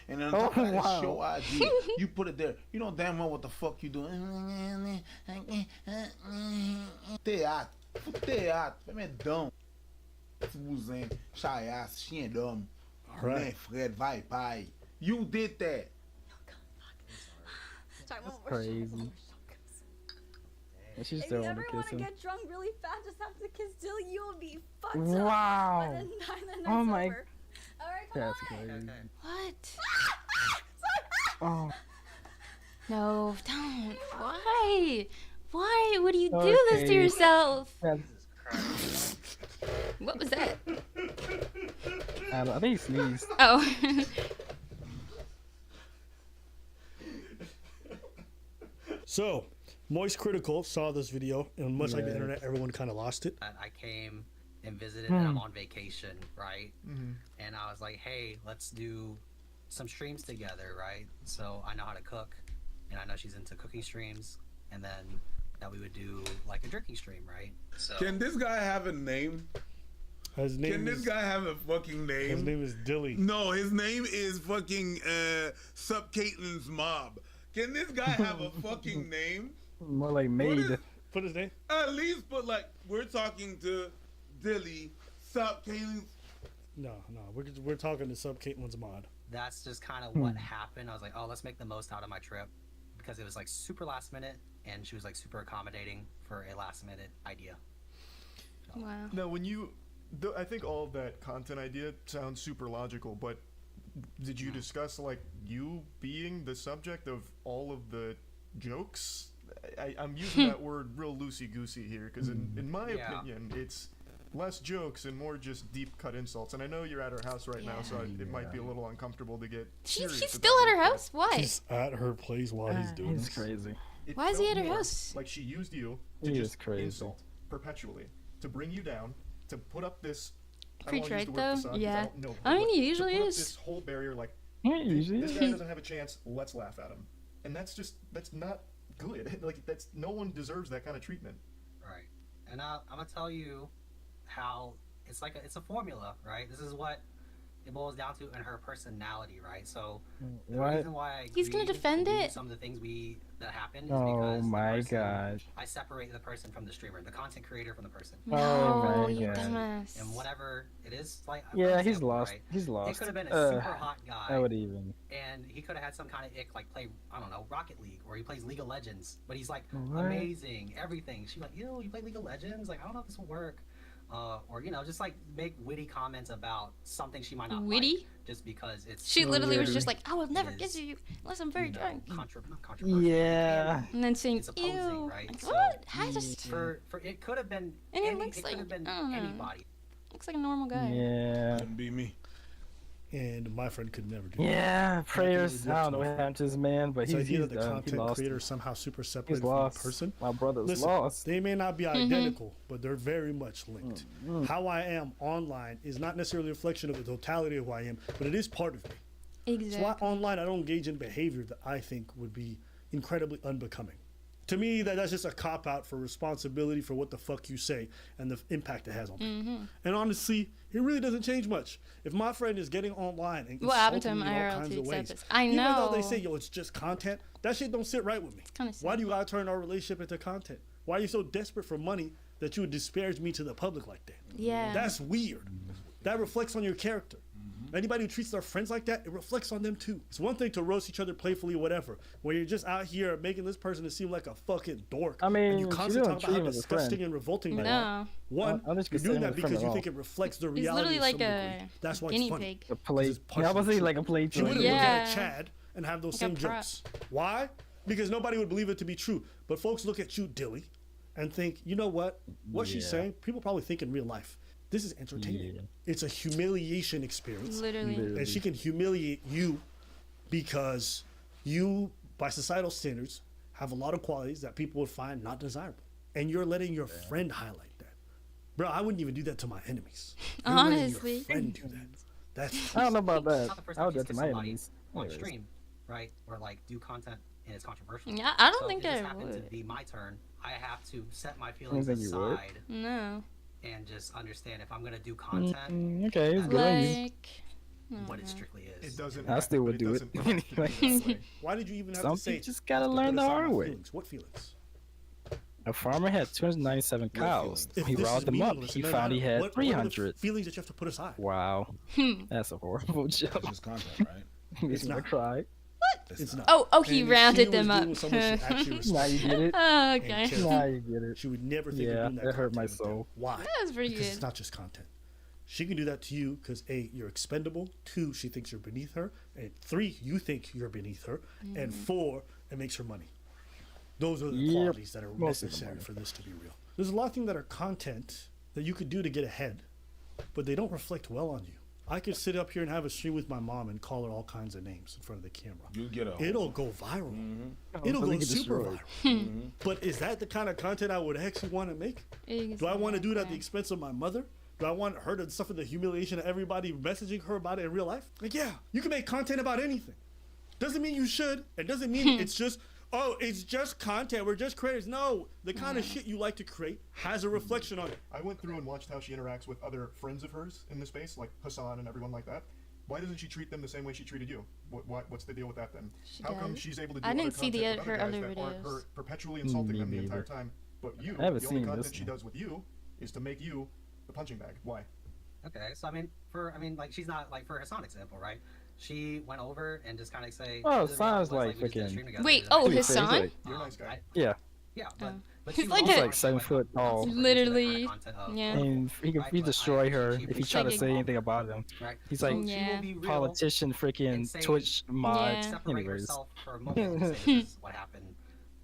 and then on top of that, show ID. You put it there. You know damn well what the fuck you doing. Teatro. Medão. Fuzinho, chaiaço, xindão. Né, Fred, vai, pai. You did that. That's crazy. And she's If still you want ever to want kiss to him. get drunk really fast, just have to kiss Dilly. You will be fucked Wow. up by the night's Oh my. over. Alright, come That's on. crazy. What? Oh. No, don't. Why? Why would you do this to Okay. yourself? That's- What was that? I think he sneezed. Oh. So, Moist Critical saw this video, and much like the Yeah. internet, everyone kind of lost it. I came and visited, and I'm on vacation, right? Mm-hmm. And I was like, hey, let's do some streams together, right? So I know how to cook, and I know she's into cooking streams, and then that we would do like a drinking stream, right? So Can this guy have a name? His name Can this is- guy have a fucking name? His name is Dilly. No, his name is fucking Sup Caitlin's Mob. Can this guy have a fucking name? More like maid. Put his name. At least put like, we're talking to Dilly, Sup Caitlin's. No, we're talking to Sub Caitlin's mod. that's just kind of what happened. I was like, oh, let's make the most out of my trip, because it was like super last minute, and she was like super accommodating for a last minute idea. Wow. Now, when you, I think all of that content idea sounds super logical, but did you discuss like you being the subject of all of the jokes? I'm using that word real loosey-goosey here because in my Yeah. opinion, it's less jokes and more just deep cut insults. And I know you're at her house right now, so it might be a little uncomfortable to get. He's serious still about at her it, but house? Why? He's at her place while he's doing He's this. crazy. it Why is he felt at her more house? Like she used you to He is just crazy. insult perpetually, to bring you down, to put up this. I don't Preach wanna use right the word though. facade 'cause Yeah. don't know I mean, but he to usually put up is. This whole barrier, like Yeah, usually this is. guy doesn't have a chance. Let's laugh at him, and that's not good. Like that's no one deserves that kind of treatment. Right. And I'm gonna tell you how it's like it's a formula, right? This is what it boils down to in her personality, right? So the What? reason why I He's gonna agreed defend to do it? some of the things that happened is Oh because the my person- gosh. I separate the person from the streamer, the content creator from the person. Oh No, my you God. dumbass. And whatever it is, like Yeah, for he's example, lost. right? He's lost. It could have been a super hot guy. I would even. And he could have had some kind of ick, like play, I don't know, Rocket League, or he plays League of Legends. But he's like What? amazing, everything. She's like, ew, you play League of Legends? Like, I don't know if this will work. Or just like make witty comments about something she might not Witty? like, just because it's. She literally was weird. just like, I will never is, kiss you unless I'm very drunk. not controversial. Yeah. And then saying, It's opposing, ew. right? Like, So, what? I just. For it could have been. And he any, looks it like, could have been I don't know. anybody. Looks like a normal guy. Yeah. Couldn't be me. And my friend could never do that. Yeah, prayers. Anything I would don't know lift what my happened to this man, but So he's either the done. He content lost. creator somehow super separated He's from lost. the person. My brother's Listen, lost. they may not be Mm-hmm. identical, but they're very much linked. How I am online is not necessarily a reflection of the totality of who I am, but it is part of me. Exactly. So why online I don't engage in behavior that I think would be incredibly unbecoming. To me, that's just a cop out for responsibility for what the fuck you say and the impact it has on people. Mm-hmm. And honestly, it really doesn't change much. If my friend is getting online and What happened to insulting him me in all IRL kinds to of accept ways, this? I even though they know. say, yo, it's just content, that shit don't sit right with me. kinda Why do you gotta turn our relationship into content? Why are you so desperate for money that you would disparage me to the public like that? Yeah. That's weird. That reflects on your character. Anybody who treats their friends like that, it reflects on them too. It's one thing to roast each other playfully or whatever, where you're just out here making this person seem like a fucking dork. I mean, and you she constantly don't talk about treat how him as a disgusting friend. and revolting they No. are. One, I don't think you're she's doing saying that him because friend you at think all. it reflects the He's reality literally of like some a degree. That's why guinea it's funny. pig. A plate. This is part Yeah, I of was the saying truth. like a plate. You too. wouldn't Yeah. look at a Chad and have those Like same a prop. jokes. Why? Because nobody would believe it to be true. But folks look at you, Dilly, and think, you know what? What she's Yeah. saying, people probably think in real life. This is entertaining. Yeah. It's a humiliation experience. Literally. And she can humiliate you because you, by societal standards, have a lot of qualities that people would find not desirable. And you're letting your friend highlight that. Bro, I wouldn't even do that to my enemies. You're letting Honestly. your friend do that. That's I don't know about that. Not the first I time would do she's that to kissed my somebody enemies. on Anyways. stream, right? Or like do content and it's controversial. Yeah, I don't So think it just I happened would. to be my turn. I have to set my feelings think you would? aside No. and just understand if I'm gonna do content. Okay, it's good on you. Like, what it strictly is. It doesn't. I still would do it anyway. Why did you even have Some to say? people just gotta "I have to learn put the aside hard my way." feelings"? What feelings? A farmer had 297 cows. If He this riled is them up. meaningless, He then found he had what are the 300. feelings that you have to put aside. Wow, that's a horrible joke. It's just content, right? Makes me cry. It's not. Oh, he And if rounded she them was up. doing with someone she actually respected Now you get it. Oh, and okay. cared Now about, you get it. She would never think Yeah, of doing that. that hurt my content with them. soul. Why? That was pretty Because good. it's not just content. She can do that to you because A, you're expendable. 2, she thinks you're beneath her. And 3, you think you're beneath her. And 4, it makes her money. Those are the qualities that are most of the necessary money. for this to be real. There's a lot of things that are content that you could do to get ahead, but they don't reflect well on you. I could sit up here and have a stream with my mom and call her all kinds of names in front of the camera. You get a. It'll go viral. Mm-hmm. It'll So go they get super destroyed. viral. But is that the kind of content I would actually want to make? Do I want to do it at the expense of my mother? Do I want her to suffer the humiliation of everybody messaging her about it in real life? Like, yeah, you can make content about anything. Doesn't mean you should. It doesn't mean it's just, oh, it's just content. We're just creators. No, the kind of shit you like to create has a reflection on it. I went through and watched how she interacts with other friends of hers in the space, like Hassan and everyone like that. Why doesn't she treat them the same way she treated you? What's the deal with that then? How come does. she's able to do I other didn't see content with her other guys other that aren't videos. her perpetually insulting them the Me entire neither. time? But you, I haven't the only seen content this she one. does with you is to make you the punching bag. Why? Okay, so I mean, like she's not like for Hassan example, right? She went over and just kind of say. Oh, "This is Hassan's what like we just did a freaking- stream together, Wait, we did oh, that." Hassan? You're a nice guy. Yeah. Yeah, but He's she like was a- also Like 7 foot tall. Literally, yeah. And he can destroy her if he He's try to like a- say anything about him. Right. He's like Yeah. politician, freaking say- Twitch mod. Separate Anyways, herself for a moment and say this is what happened.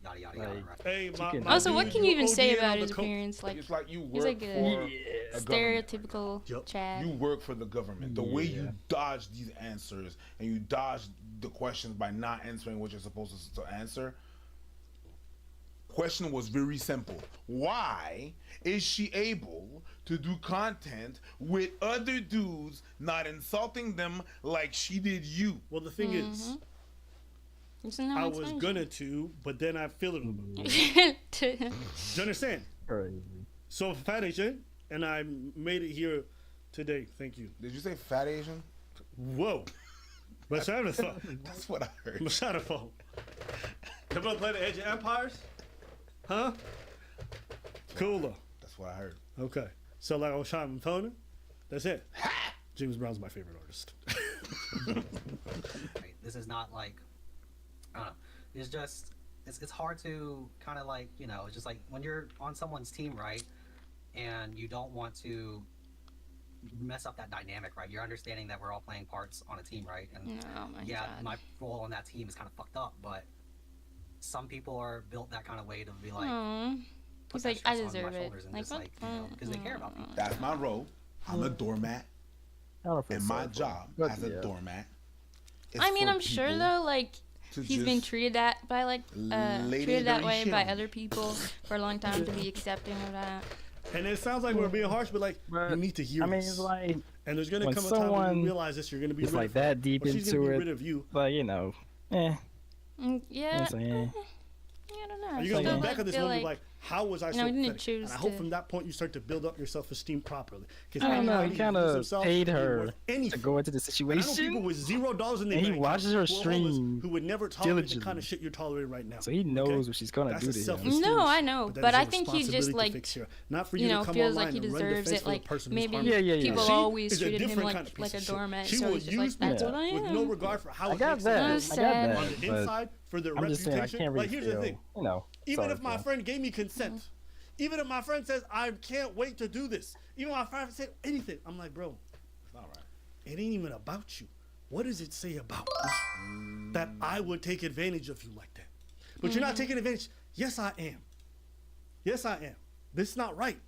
Yada yada yada. Like, Right? Hey, can- Also, what can you even say ODing about on his the co- appearance? Like, It's like you he's work like for a a government. stereotypical Chad. You work for the government. The way you dodge these answers and you dodge the questions by not answering what you're supposed to answer. Question was very simple. Why is she able to do content with other dudes, not insulting them like she did you? Well, the thing is, Isn't that I what's was funny? gonna to, but then I feel it. Do you understand? crazy. So, Fat Asian, and I made it here today. Thank you. Did you say fat Asian? Whoa. Masharafo. That's what I heard. Masharafo. Come on, play the Edge of Empires? Huh? Cooler. That's what I heard. Okay. So, like on Sean Tony, that's it. James Brown's my favorite artist. Right? This is not like, I don't know. It's just, it's hard to kind of like, you know, it's just like when you're on someone's team, right? And you don't want to mess up that dynamic, right? You're understanding that we're all playing parts on a team, right? And Oh my yeah, God. my role on that team is kind of fucked up, but some people are built that kind of way to be like, Aw. put He's that like, I stress on my deserve it. shoulders and Like, just what? like, you know, because they care about people. That's my role. I'm a doormat. I don't feel And my sorry for him. job But as a yeah. doormat is I mean, for I'm sure people though, like to he's been just treated that by like lay treated that dirty way shit by on other people for a long time to be accepting of that. And it sounds like we're being harsh, but like, you need to hear I mean, this. it's like And there's going to when come a time when someone you realize this, you're going to be it's rid like of her. that deep Or she's into gonna be it. rid of you. But you know, Yeah. You know what I'm saying? I don't know. Are I you going to still, look back at this feel moment like, how was I you so know, we didn't pathetic? choose And I hope to- from that point you start to build up your self-esteem properly. Because I don't know. He kind of paid her to go into the And I know situation. people with $0 in their And he bank watches her account who are homeless, stream who would never tolerate the diligently. kind of shit you're tolerating right now. So he knows okay? what she's gonna That's do a to him. self-esteem No, I issue, know, that but is I your think he just responsibility to like, fix here. Not for you, you to know, come feels like online he and run deserves defense it. for the Like person who's maybe harming you. people She always is a treated him different like kind of piece like a of shit. doormat. She So will he's just like, use that's people what I with am. no regard for how I it got makes them that. feel. I got that. On the but inside, for their I'm just saying I reputation. can't really Like, here's the feel. thing. You know, Even sorry if my for him. friend gave me consent, even if my friend says I can't wait to do this, even if my friend said anything, I'm like, bro, It's not right. it ain't even about you. What does it say about me that I would take advantage of you like that? But you're not taking advantage. Yes, I am. Yes, I am. This is not right.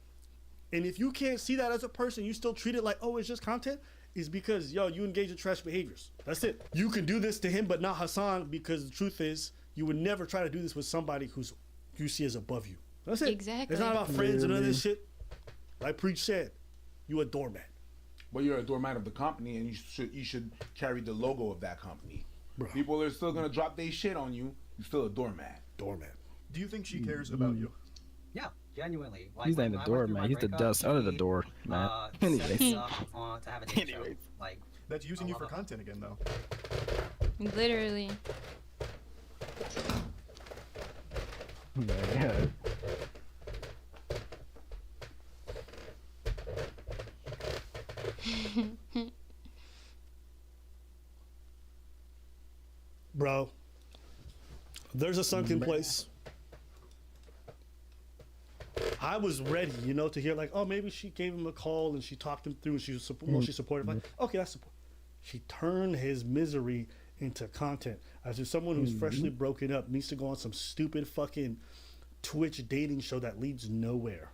And if you can't see that as a person, you still treat it like, oh, it's just content, is because, yo, you engage in trash behaviors. That's it. You can do this to him, but not Hassan, because the truth is, you would never try to do this with somebody who's you see as above you. That's it. Exactly. It's not about friends and none of this shit. Like Preach said, you a doormat. But you're a doormat of the company, and you should carry the logo of that company. Bro. People are still gonna drop their shit on you. You're still a doormat. Doormat. Do you think she cares about you? Yeah, genuinely. Like, He's not when the I went door, through man. my He's the breakup, dust under the he, door, man. set me Anyways. up to have a date show. Like, That's using you for content again, though. Literally. Yeah. Bro, there's a sunken place. I was ready, you know, to hear like, oh, maybe she gave him a call and she talked him through and she was she supportive. Like, okay, that's support. She turned his misery into content. As if someone who's freshly broken up needs to go on some stupid fucking Twitch dating show that leads nowhere.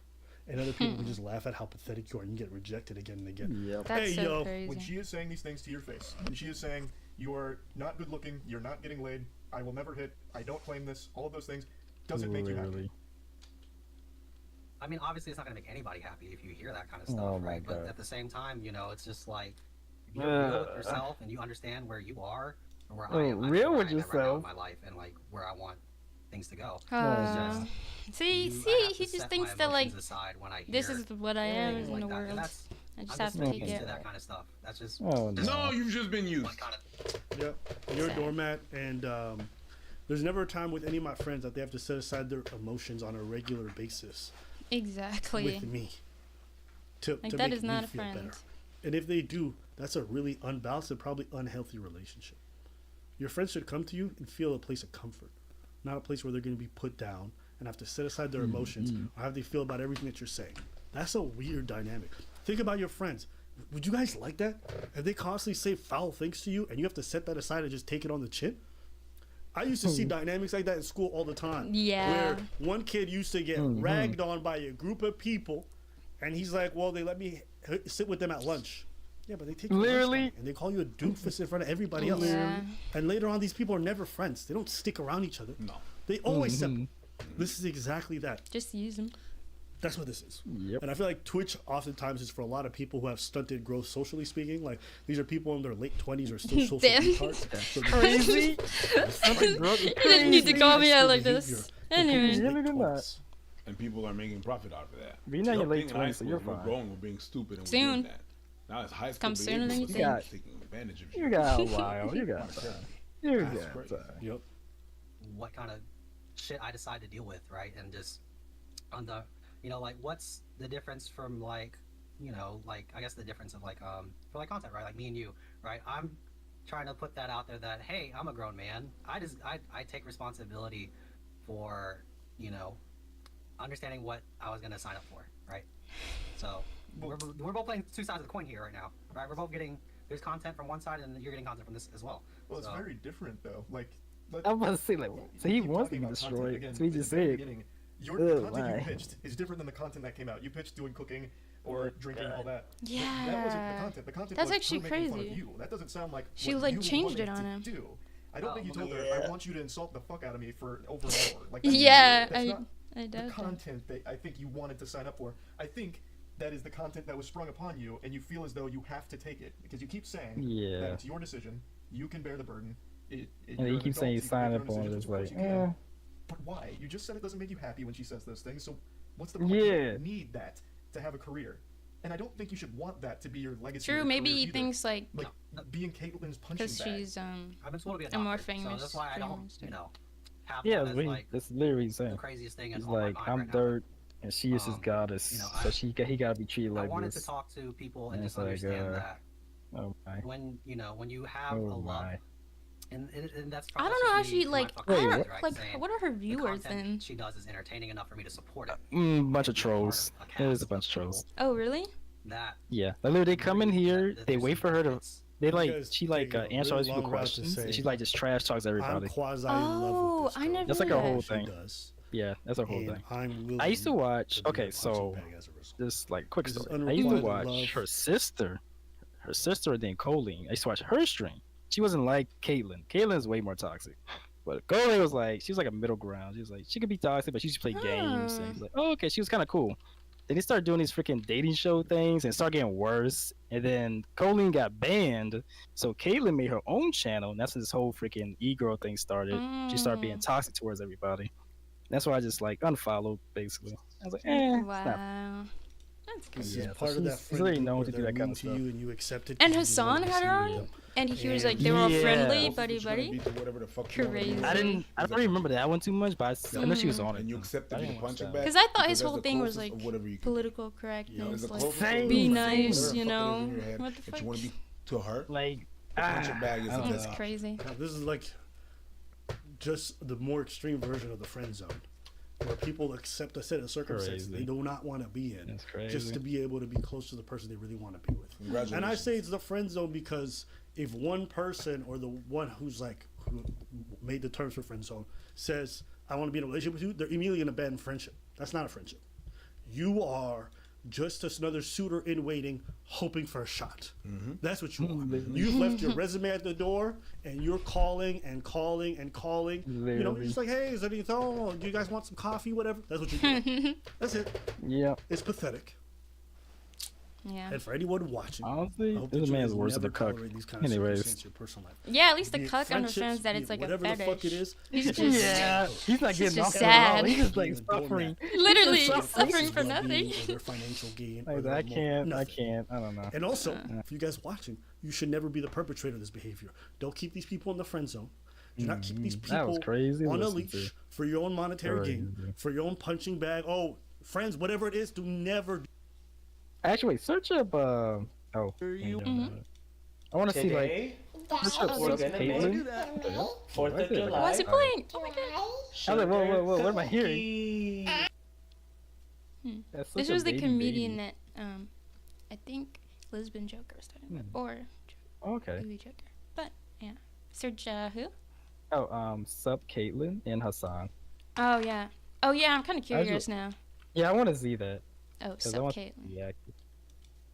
And other people can just laugh at how pathetic you are and you get rejected again and again. Yep. That's hey, so yo. crazy. When she is saying these things to your face, when she is saying, you are not good looking, you're not getting laid, I will never hit, I don't claim this, all of those things, does it make you happy? I mean, obviously, it's not going to make anybody happy if you hear that kind of stuff, Oh, right? my God. But at the same time, you know, it's just like, if you're real with yourself and you understand where you are and where I am, real with right now yourself. in my life and like where I want things to go. See, I have he to just set thinks my that like emotions aside when I this hear is what I am things in like the that. And world. that's- I just I'm have to not take used it. to that kind of stuff. That's just No, you've just been used. Yep. You're a doormat, and there's never a time with any of my friends that they have to set aside their emotions on a regular basis. Exactly. With me. To Like, to that make is not me a feel friend. better. And if they do, that's a really unbalanced and probably unhealthy relationship. Your friends should come to you and feel a place of comfort, not a place where they're going to be put down and have to set aside their emotions or how they feel about everything that you're saying. That's a weird dynamic. Think about your friends. Would you guys like that? If they constantly say foul things to you and you have to set that aside and just take it on the chin? I used to see dynamics like that in school all the time. Yeah. Where one kid used to get ragged on by a group of people, and he's like, well, they let me sit with them at lunch. Yeah, but they take your lunch money, and they call you a doofus in front of everybody else. Yeah. And later on, these people are never friends. They don't stick around each other. No. They always This is exactly that. Just use them. That's what this is. Yep. And I feel like Twitch oftentimes is for a lot of people who have stunted growth socially speaking. Like, these are people in their late 20s or still social Damn. retards. So Crazy. You didn't need to call me out like this. Anyway. And people are making profit out of that. Being in your late Being in high 20s, so school, you're we're fine. growing, we're being stupid, and we're Soon. doing that. Now it's high school. Comes sooner than you think. Taking advantage of you. You got a while. You got time. You That's got crazy. time. Yep. what kind of shit I decide to deal with, right? And just on the, you know, like what's the difference from like, you know, like I guess the difference of like for like content, right? Like me and you, right? I'm trying to put that out there that hey, I'm a grown man. I take responsibility for, you know, understanding what I was gonna sign up for, right? So we're both playing two sides of the coin here right now, right? We're both getting, there's content from one side and you're getting content from this as well. Well, it's very different though. Like, I was about to say, like, so he wants to be destroyed. So he just said, your content you pitched is different than the content that came out. You pitched doing cooking or drinking, all that. Yeah. That wasn't the content. The content That's was actually her making fun of crazy. you. That doesn't sound like She what like you changed it wanted on to him. do. I don't think you told her, I want you to insult the fuck out of me for over an hour. Like, Yeah, that's not I the doubt that. content that I think you wanted to sign up for. I think that is the content that was sprung upon you, and you feel as though you have to take it because you keep saying that it's your decision. You can bear the burden. And you keep saying you sign up on it. It's like, but why? You just said it doesn't make you happy when she says those things. So what's the point? Yeah. You don't need that to have a career. And I don't think you should want that to be your legacy. True, or maybe career he either. thinks like being Caitlin's punching because bag. she's I've been told to be a more adopted, famous. so that's why I don't, streamer. you know, have yeah, that as, that's, like, that's literally what he's saying. the craziest thing in He's all my like, mind I'm right now. dirt, and she is his goddess, you know, so he gotta be treated I like wanted this. to talk to people and And just it's like, understand that oh my. when, you know, when you have a Oh love, my. and that's I probably don't know how just me she in my like. fucking I don't, head, right, like saying what are her the viewers content then? she does is entertaining enough for me to support it. Bunch of trolls. There's a bunch of trolls. Oh really? That Yeah, like literally they come in here, they wait for her to. They like Because she like they go answer all really these people long route to questions, say, and she like just trash talks everybody. I'm quasi in love Oh, with this I girl. never. That's like knew her that. whole She thing. does. Yeah, that's her whole And thing. I'm willing I used to watch. to be Okay, a so punching bag as a result. just like quick This is story. I used to unrequited watch love. her sister. Her sister named Colleen. I used to watch her stream. She wasn't like Caitlyn. Caitlyn's way more toxic. But Colleen was like, she was like a middle ground. She was like, she could be toxic, but she used to play games. And like, oh, okay, she was kind of cool. Then they started doing these freaking dating show things and started getting worse. And then Colleen got banned. So Caitlyn made her own channel, and that's when this whole freaking e-girl thing started. She started being toxic towards everybody. That's why I just like unfollowed, basically. I was like, it's not. Wow. That's good. This Yeah, is so part of that she's friend really group known where to do they're that kind mean of to stuff. you and you accept it. And 'cause you want Hassan to had her see on, them. and he was like, And- they were all Yeah. friendly, Both buddy buddy. Whatever the fuck you wanna do. Crazy. I don't remember that one too much, but I know she was on it. And you accept to I be the didn't watch punching that. bag. Because I thought because his that's whole the thing was closest like of whatever you can political correctness, the like closest Same. be Same. nice, whatever you the fuck it is know. in your head What the that fuck? you want to be to her. Like, Punching bag is I don't the That's best. crazy. Now, this is like just the more extreme version of the friend zone, where people accept a set of circumstances Crazy. they do not want to be in, That's crazy. just to be able to be close to the person they really want to be with. Congratulations. And I say it's the friend zone because if one person or the one who made the terms for friend zone says, I want to be in a relationship with you, they're immediately going to abandon friendship. That's not a friendship. You are just another suitor in waiting, hoping for a shot. That's what you are. You've left your resume at the door, and you're calling and calling and calling. You know, Literally. it's like, hey, is there anything? Oh, do you guys want some coffee? Whatever. That's what you're doing. That's it. Yeah. It's pathetic. Yeah. And for anyone watching, Honestly, I hope this that you man's guys worse than never the cuck. tolerate these kind of Anyways. circumstances in your personal life. Yeah, at least the Be it cuck friendships, understands that be it's it like a whatever fetish. the fuck it is. He's it's just Yeah, he's not He's getting just off at all. sad. He's just like Being a doormat. suffering. Literally, It's not suffering person's for well-being nothing. or their financial gain. or Like, their I moral- can't. I nothing. can't. I don't know. And also, for you guys watching, you should never be the perpetrator of this behavior. Don't keep these people in the friend zone. Do not keep these That was people crazy to on a listen leash to. for your own monetary gain, Crazy. for your own punching bag. Oh, friends, whatever it is, do never. Actually, wait, search up. Oh. I want to see like. Search up We're Sus gonna Caitlyn. make 4th of July. Why is he playing? Oh my god. I was like, whoa, what am I hearing? That's such This a was the baby comedian baby. that I think Lisbon Joker was talking about, or Okay. Movie Joker. But yeah, search who? Oh, Sup Caitlyn and Hassan. Oh yeah. Oh yeah. I'm kind of I was curious now. Yeah, I want to see that. Oh, 'Cause I Sup want- Caitlyn. Yeah.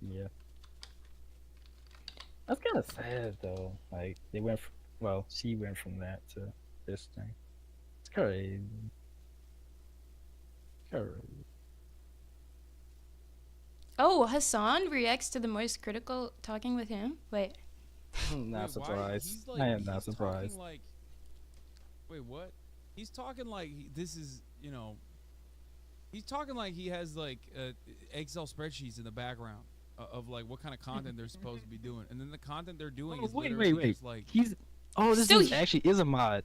Yeah. That's kind of sad though. Like they went, she went from that to this thing. It's crazy. Crazy. Oh, Hassan reacts to the most critical talking with him. Wait. I'm not Wait, why? surprised. He's like- I am not he's talking surprised. Like, wait, what? He's talking like this is, he's talking like he has like Excel spreadsheets in the background of like what kind of content they're supposed to be doing, and then the content they're doing is wait, literally wait. just like He's. Oh, this So dude he- actually is a mod.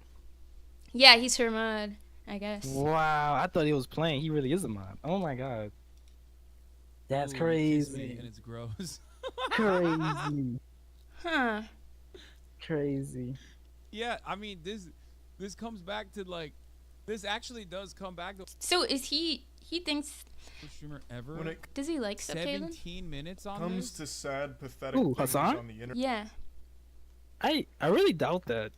Yeah, he's her mod, I guess. Wow, I thought he was playing. He really is a mod. Oh my god. That's "Ooh, kiss me," crazy. and it's gross. Crazy. Huh. Crazy. Yeah, I mean this comes back to like this actually does come back to So is he thinks first streamer ever. When it does he like Sup Caitlyn? 17 minutes on comes this. to sad, pathetic Ooh, things Hassan? on the internet. Yeah. I really doubt that.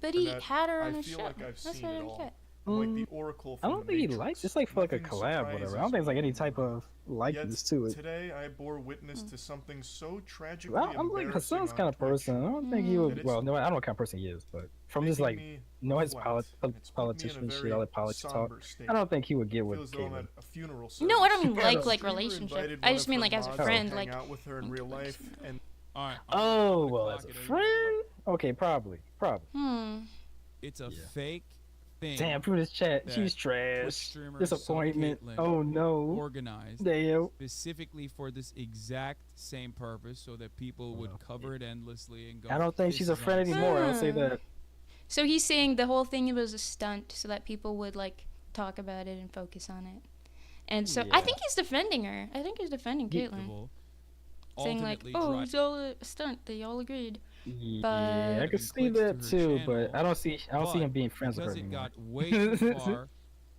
But he that had her I on his feel show. like I've That's seen what I it don't all. get. Like the Oracle I from don't the think he Matrix. likes. It's like for like a Nothing collab, whatever. I surprises don't think it's like any me type of likeness Yet to it. today I bore witness to something so tragically Well, I'm like embarrassing Hassan's on kind of Twitch person. I don't think he that would. it's Well, no, I don't know what kind of person he is, but from just like making me know his flat. It's put me in a politician very shit, all that politics talk. somber state. I don't think he would get with Feels though I'm Caitlyn. at a funeral No, I service. don't mean And a like streamer relationship. invited I one just of mean her like as a mods to friend, hang like out with her in real life, and All right. Oh well, as a friend. Okay, probably. It's a fake thing. Damn, through this chat, that she's Twitch trash. streamer Disappointment. Sup Caitlyn Oh no. Organized Damn. specifically for this exact same purpose, so that people would cover it endlessly and go. I don't think she's a "This is friend us." anymore. I'll say that. So he's saying the whole thing was a stunt so that people would like talk about it and focus on it. And so I Yeah. think he's defending her. I think he's defending Caitlyn. Saying like, Ultimately oh, dri- it's all a stunt. They all agreed. Yeah, I But could see clicks to that her too, channel, but I don't see him but being friends with her because it anymore. got way too far.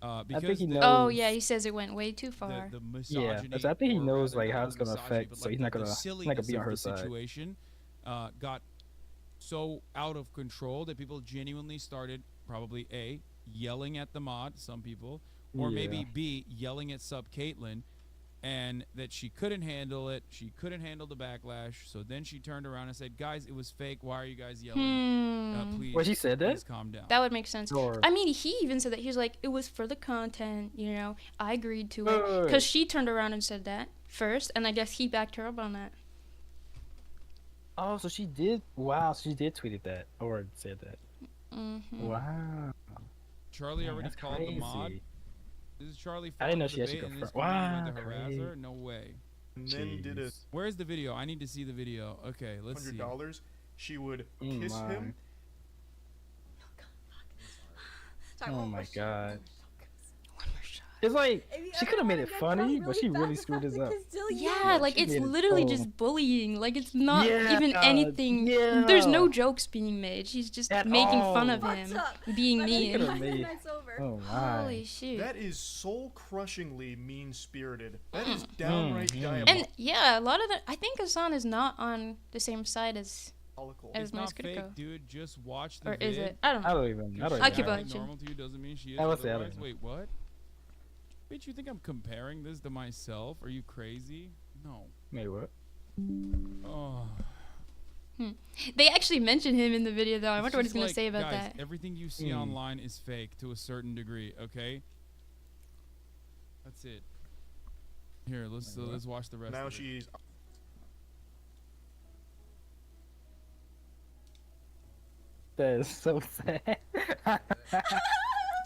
I Because think he the- knows. oh yeah, he says it went way too far. the Yeah, misogyny, that's- I think he or knows rather like how not it's gonna misogyny, affect, but, so like, he's not the gonna be silliness on of her the side. situation got so out of control that people genuinely started probably A, yelling at the mod, some people, or Yeah. maybe B, yelling at Sup Caitlyn, and that she couldn't handle it. She couldn't handle the backlash. So then she turned around and said, "Guys, it was fake. Why are you guys yelling? Please, Well, she said that? please calm down." That would make sense. Or- I mean, he even said that. He was like, it was for the content, you know. I agreed to Wait, it. wait, wait. Because she turned around and said that first, and I guess he backed her up on that. Oh, so she did. Wow, so she did tweeted that or said that. Mm-hmm. Wow. Charlie Damn, already that's called the mod. crazy. This is Charlie. I didn't know fought she the actually debate and this confirmed. comedian Wow, went to harass crazy. her? No way. And then did a Where's the video? I need to see the video. Okay, let's see. $100. She would Oh kiss my. him. Sorry, Oh one more my shot. god. It's like If you she ever could have made wanna it get funny, caught but she really really fast screwed this enough up. to kill you. Yeah, like she it's made it literally so- just bullying. Like it's not Yeah, even anything. yeah. There's no jokes being made. She's just At making fun all. of What's him up? being Let mean. could've made- Night's over. Oh my. Holy shoot. That is soul-crushingly mean-spirited. That is downright Mhm. diabolical. And yeah, a lot of the I think Hassan is not on the same side as It's Moise not fake, Critico. dude. Just watch the Or vid. is it? I don't know. I don't even. I don't I'll even keep know. watching. Normal to you doesn't mean she is. I would say I don't otherwise. know. Wait, what? Bitch, you think I'm comparing this to myself? Are you crazy? No. Wait, what? Oh. They actually mentioned him in the video though. I It's wonder what he's just gonna like, say about guys, that. everything you see online is fake to a certain degree. Okay. That's it. Here, let's watch the rest. Now of it. she's That is so sad.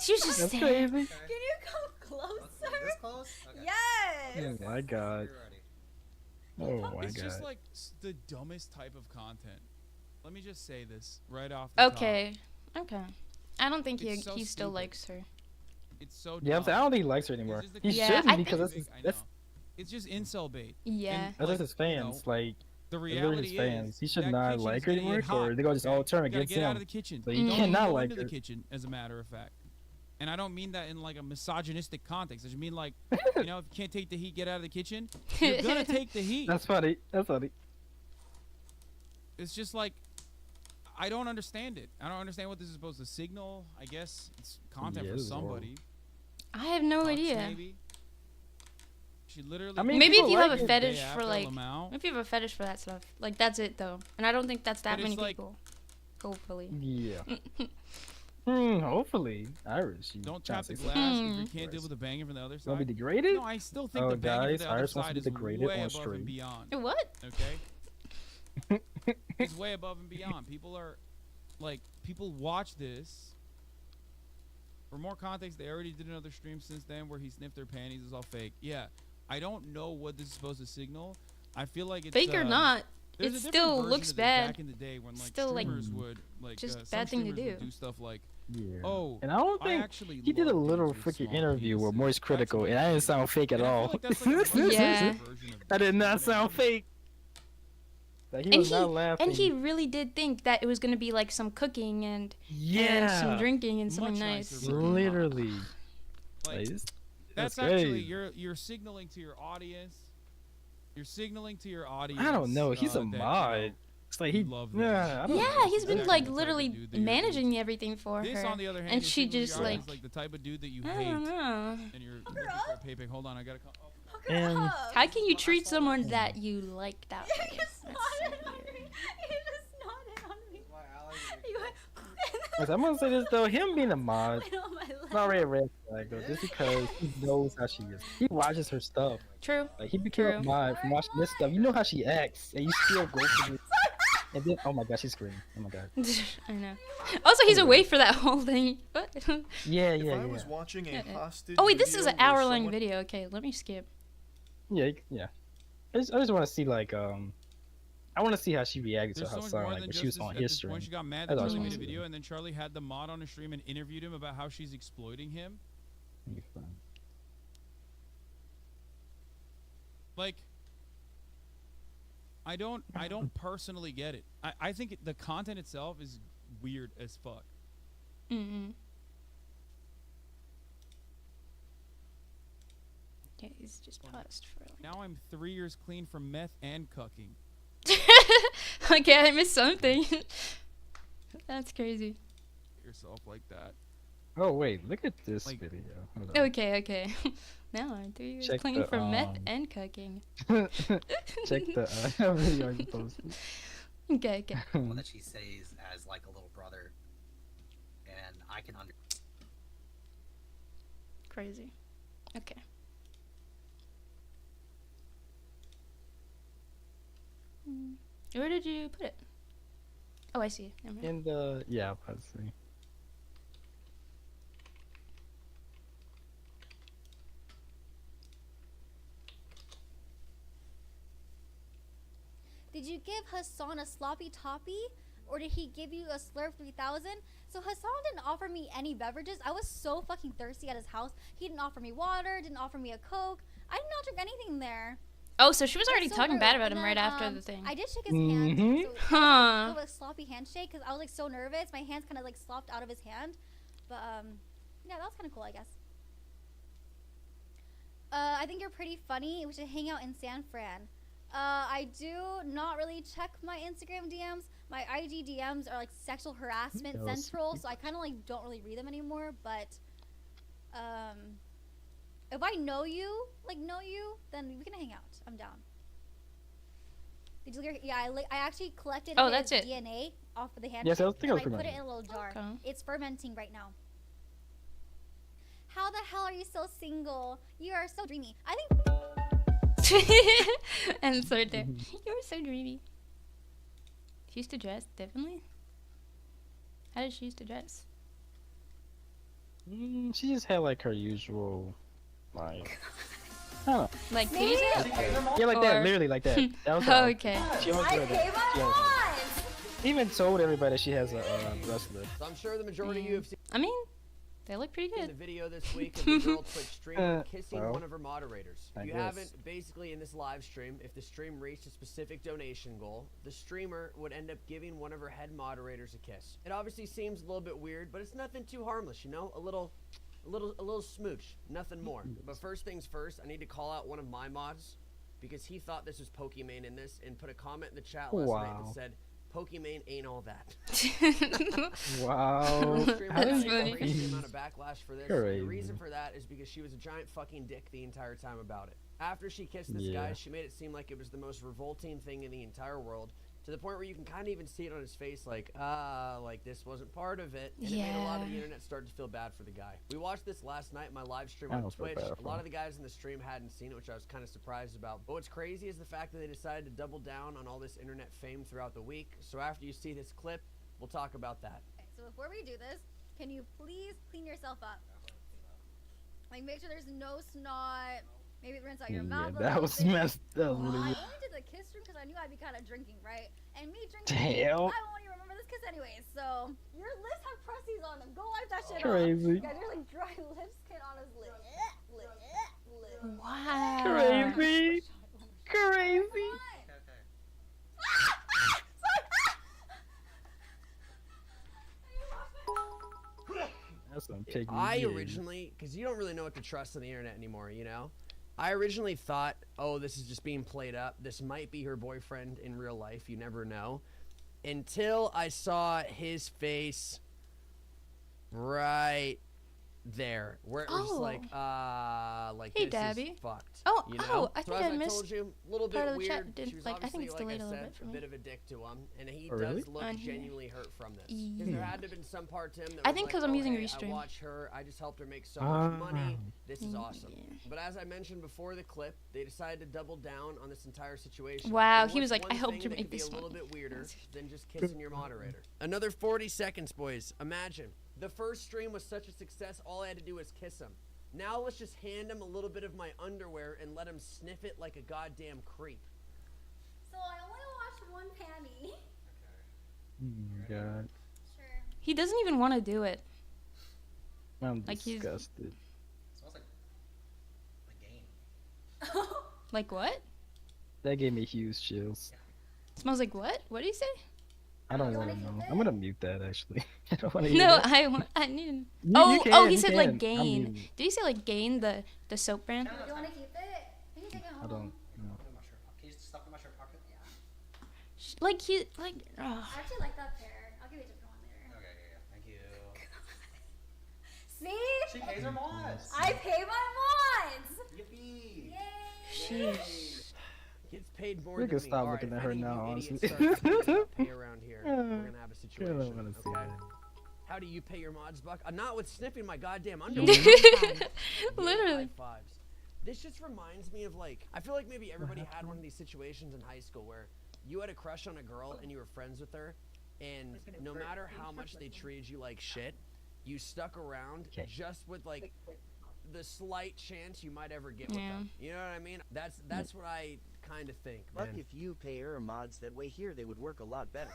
She was just That's sad. crazy. Can you come closer? This close? Okay. Yes. Oh my god. Oh my It's just god. like the dumbest type of content. Let me just say this right off the top. Okay. Okay. I don't think It's so he still stupid. likes her. It's so Yeah, I'm dumb. saying, I don't think he likes her anymore. just the He Yeah, shouldn't I because think- that's It's just incel bait. Yeah. And, that's like, his you know, fans. Like the they're his reality fans. is He should that not kitchen's like her gonna get anymore, hot, or they gonna just all turn You gotta against get him. out of the kitchen. So You you don't even cannot go like into the her. kitchen, as a matter of fact. And I don't mean that in like a misogynistic context. I just mean like, you know, if you can't take the heat, get out of the kitchen. You're gonna take the heat. That's funny. That's funny. It's just like, I don't understand it. I don't understand what this is supposed to signal. I guess it's content Yeah, for this is horrible. somebody. I have no Fox, idea. Maybe. She literally. I mean, Maybe if people you like have a it. fetish Day for after like, Lamau. if you have a fetish for that stuff, like that's it though. And I don't think that's that But it's many like- people. Hopefully. Yeah. Hopefully, Iris. You Don't tap the toxic. glass if you can't deal with the banging from the other Wanna be side. degraded? No, I still think Oh, the banging guys, from the other Iris wants to side be is degraded way on above stream. and beyond. What? Okay. It's way above and beyond. People watch this. For more context, they already did another stream since then where he sniffed their panties. It's all fake. Yeah, I don't know what this is supposed to signal. I feel like it's Fake or not, there's it a different still version looks of this bad. Back in the day when like Still, like, streamers would like just some bad thing to streamers would do. do stuff like Yeah. oh, And I don't think actually he did a love little dudes with freaking small interview with penises. Moist Critical, and I didn't sound fake at And I feel all. like that's, like, a much better Yeah. version of I did not this. sound fake. Like, he was not laughing. and he really did think that it was gonna be like some cooking and some Yeah. drinking and something Much nice. nicer. Literally. Like, Like, that's great. actually you're signaling to your audience. You're signaling to your audience. I don't know. He's a that, you mod. know, It's like he. love this. Yeah. I don't Yeah, know. he's been Exactly like the type of literally dude that you're managing everything for This, her, on the other hand, and you're she signaling to just your like, audience, the type of dude that you I hate, don't know. and you're looking for a payback. Hold on, I gotta. And How can you treat someone that you like that way? You just nodded on me. You just nodded on me. You went I'm gonna say this though, him being a mod, right on my leg. it's already a red flag though, just because he knows how she is. He watches her stuff. True. Like he became True. a mod from watching this stuff. You know how she acts, and you still go for it. And then, oh my god, she's screaming. Oh my god. I know. Also, he's away for that whole thing. What? Yeah, If yeah, I yeah. was watching a hostage Oh wait, this is video an where hour-long someone- video. Okay, let me skip. Yeah, yeah. I just want to see like I want to see how she reacted There's to her so much son, more like than when just she was this, on at his this stream. point, she got mad That's that all I Charlie wanna made a see. video, and then Charlie had the mod on the stream and interviewed him about how she's exploiting him. Like, I don't personally get it. I think the content itself is weird as fuck. Mm-hmm. Yeah, he's just paused for. Now I'm 3 years clean from meth and cucking. Okay, I missed something. That's crazy. Yourself like that. Oh wait, look at this Like- video. Hold on. Okay, okay. Now I'm 3 years Check clean the, from meth and cooking. Check the video you posted. Okay, okay. One that she says as like a little brother, and I can under. Crazy. Okay. Where did you put it? Oh, I see. Never mind. In the yeah, let's see. did you give Hassan a sloppy toppy, or did he give you a Slurp 3000? So Hassan didn't offer me any beverages. I was so fucking thirsty at his house. He didn't offer me water, didn't offer me a Coke. I did not drink anything there. Oh, so she was That's already so talking rude. bad about And him then, right after the thing. I did shake his hand. So Huh. it was a sloppy handshake because I was like so nervous. My hands kind of like slopped out of his hand. But yeah, that was kind of cool, I guess. I think you're pretty funny. We should hang out in San Fran. I do not really check my Instagram DMs. My IG DMs are like sexual harassment central, so I kind of like don't really read them anymore. But if I know you, then we can hang out. I'm down. Did you hear? Yeah, I actually collected Oh, his that's it. DNA off of the handshake. Yes, I think I was and I put it fermenting. in a little jar. Okay. It's fermenting right now. How the hell are you so single? You are so dreamy. I think. And so there. You're so dreamy. She used to dress differently. How did she used to dress? She just had like her usual, like, I don't know. Like Maybe. titties? Yeah, like that, Or- literally like that. That was all. Okay. She always I wear pay that. my She always wear that. wants. She even told everybody that she has a breast lift. So I'm sure the majority of you have seen I mean, they look pretty the good. video this week of the girl Twitch streamer kissing well, one of her moderators. I If you guess. haven't, basically in this live stream, if the stream reached a specific donation goal, the streamer would end up giving one of her head moderators a kiss. It obviously seems a little bit weird, but it's nothing too harmless, you know? A little smooch, nothing more. But first things first, I need to call out one of my mods because he thought this was Pokimane in this and put a comment in the chat last night Wow. that said, Pokimane ain't all that. Wow. The streamer That's got a funny. crazy amount of backlash for this. Crazy. The reason for that is because she was a giant fucking dick the entire time about it. After she kissed this Yeah. guy, she made it seem like it was the most revolting thing in the entire world, to the point where you can kind of even see it on his face, like this wasn't part of it. And it made a lot of the Yeah. internet start to feel bad for the guy. We watched this last night in my live stream I on don't feel Twitch. bad A for lot him. of the guys in the stream hadn't seen it, which I was kind of surprised about. But what's crazy is the fact that they decided to double down on all this internet fame throughout the week. So after you see this clip, we'll talk about that. Okay, so before we do this, can you please clean yourself up? Like make sure there's no snot. Maybe rinse out your Yeah, mouth. a that little was bit. messed up. Well, I Really. only did the kiss room because I knew I'd be kind of drinking, right? And me drinking, Damn. I won't even remember this kiss anyways. So your lips have crusties on them. Go wipe that shit Crazy. off. Guys, there's like dry lipstick on his lip. Lip. Wow. Crazy. Crazy. That's some piggy. I shit. originally, because you don't really know what to trust on the internet anymore, you know? I originally thought, oh, this is just being played up. This might be her boyfriend in real life. You never know. Until I saw his face right there, where it was Oh. like Hey, this Dabby. is fucked. Oh, you know? oh, I So think as I missed told you, a little bit part of the weird. chat. Did- She was like, I think obviously, it's like I delayed a little said, bit for a me. bit of a dick to him, and he Oh, really? does look On here. genuinely hurt from this. Yeah. Because there had to have been some part to him that I was think like, 'cause I'm oh, using hey, Restream. I watch her. I just helped her make so much money. This is awesome. Yeah. But as I mentioned before the clip, they decided to double down on this entire situation. Wow, And he was what's like, one I helped thing her that make could be this a little money? bit weirder than just kissing your moderator. Another 40 seconds, boys. Imagine the first stream was such a success. All I had to do was kiss him. Now let's just hand him a little bit of my underwear and let him sniff it like a goddamn creep. So I only washed one panty. Oh, God. Sure. He doesn't even want to do it. I'm Like he's- disgusted. Smells like game. Like what? That gave me huge chills. Smells like what? What did he say? I don't want to know. I'm gonna mute that actually. I don't want to. No, I need. You Oh, can, he you said can. like I'm Gain. muting. Did he say like Gain, the soap brand? Do you want to keep it? You can take it home. I don't. know. Put it in my shirt pocket. Can you stuff it in my shirt pocket? Yeah. Like he like. I actually like that pair. I'll give you a different one later. Okay, yeah. Thank you. See? She pays her mods. I pay my mods. Yippee. Yay. Sheesh. Gets paid more We than can me. stop All right, looking if at her any of now, you idiots honestly. start complaining about pay around here, we're gonna have a I situation. don't wanna see Okay. that. How do you pay your mods, Buck? Not with sniffing my goddamn underwear. Literally. High fives. This just reminds me of like, I feel like maybe everybody had one of these situations in high school where you had a crush on a girl and you were friends with her, and no matter how much they treated you like shit, you stuck around just with like the slight chance you might ever get with them. You know what I mean? That's what I kind of think, Fuck man. if you pay her mods that way here, they would work a lot better.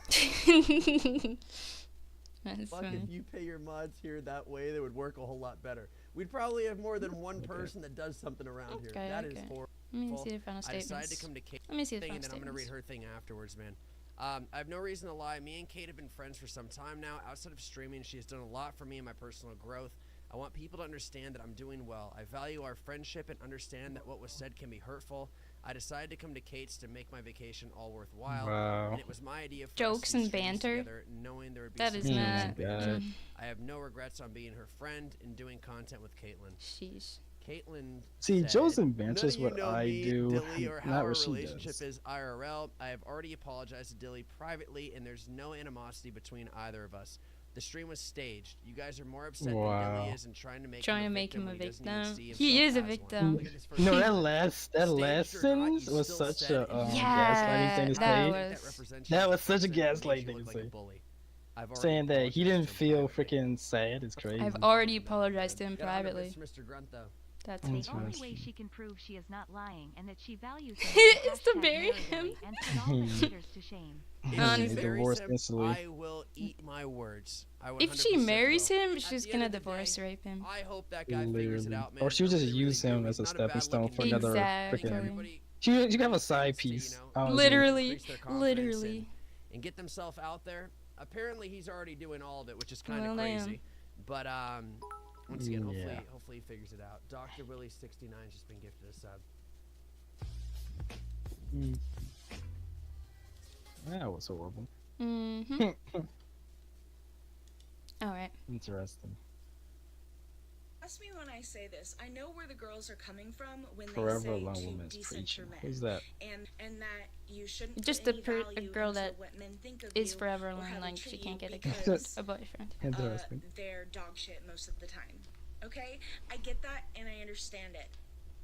That's Fuck funny. if you pay your mods here that way, they would work a whole lot better. We'd probably have more than one person that does something around here. Okay, That is okay. horrible. Let me see the final I decided to statements. come to Kate Let me see the thing, final and then I'm gonna read statements. her thing afterwards, man. I have no reason to lie. Me and Kate have been friends for some time now. Outside of streaming, she has done a lot for me in my personal growth. I want people to understand that I'm doing well. I value our friendship and understand that what was said can be hurtful. I decided to come to Kate's to make my vacation all worthwhile. Wow. And it was my idea for Jokes us to and stream banter? together, knowing there would be That some is jokes not- and banter. God. I have no regrets on being her friend and doing content with Caitlin. Sheesh. Caitlin See, said, jokes and banter "None is of what you know I me, do, Dilly, or how not our what she relationship does. is IRL. I have already apologized to Dilly privately, and there's no animosity between either of us. The stream was staged. You guys are more upset than Wow. Dilly is and trying to make Trying to him a make victim him a when he doesn't even victim. see He himself is a as one. victim. Look at his first No, tweet. that last Staged or not, sentence you was still such said a it. gaslighting thing to that say. was- That was such a Makes you gaslighting look thing to like a say. bully. I've already Saying that he apologized didn't to him feel privately. freaking sad is crazy. I've already apologized to him Got 100 privately. bits for Mr. Grunt, though. That's The interesting. only way she can prove she is not lying and that she values him Is to hashtag bury marry him. Dilly and put all the haters to shame. If Honestly. she marries Divorced him, instantly. I will eat my words. I If she 100% marries will. him, At she's the gonna end of the divorce day, rape him. I hope that guy figures it Literally. out, man. Or she would just I really, use really him do. as a He's not stepping stone for bad-looking another dude. Exactly. freaking. She could have a side piece. honestly. Literally, Increase their confidence literally. and get themselves out there. Apparently, he's already doing all of it, which is kind of Well, damn. crazy. But once again, Yeah. hopefully he figures it out. Dr. Willie 69 has just been gifted a sub. That was horrible. Mm-hmm. All right. Interesting. Trust me when I say this. I know where the girls are coming from when Forever they say Alone to Woman's decenter preaching. men, Who's that? and that you shouldn't Just put a, any a value girl into that what men think of is you forever or alone, how they like she treat can't you get because, a boyfriend. Interesting. they're dog shit most of the time. Okay, I get that and I understand it.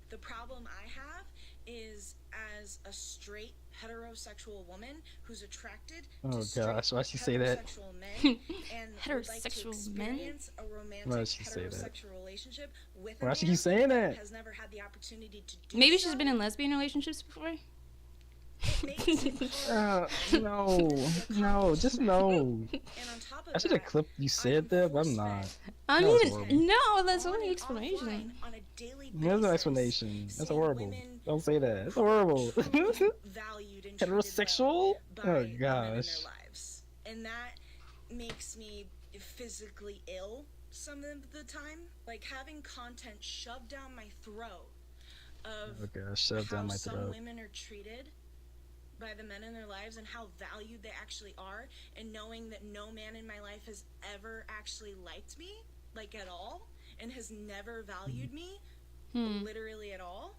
The problem I have is as a straight heterosexual woman who's attracted Oh to straight gosh, why'd she say that? heterosexual men and would like to Heterosexual men? experience a romantic Why'd she say that? heterosexual relationship with a Why'd she man keep saying that? has never had the opportunity to do Maybe so. she's been in lesbian relationships before. No, just no. I should have clipped you said that, but I'm not. I That was mean, horrible. no, that's only explanation. There's no explanation. That's horrible. Don't say that. That's horrible. Heterosexual? Oh gosh. lives, and that makes me physically ill some of the time. Like having content shoved down my throat of Oh gosh, shoved how down my some throat. women are treated by the men in their lives and how valued they actually are, and knowing that no man in my life has ever actually liked me, like at all, and has never valued me, literally at all.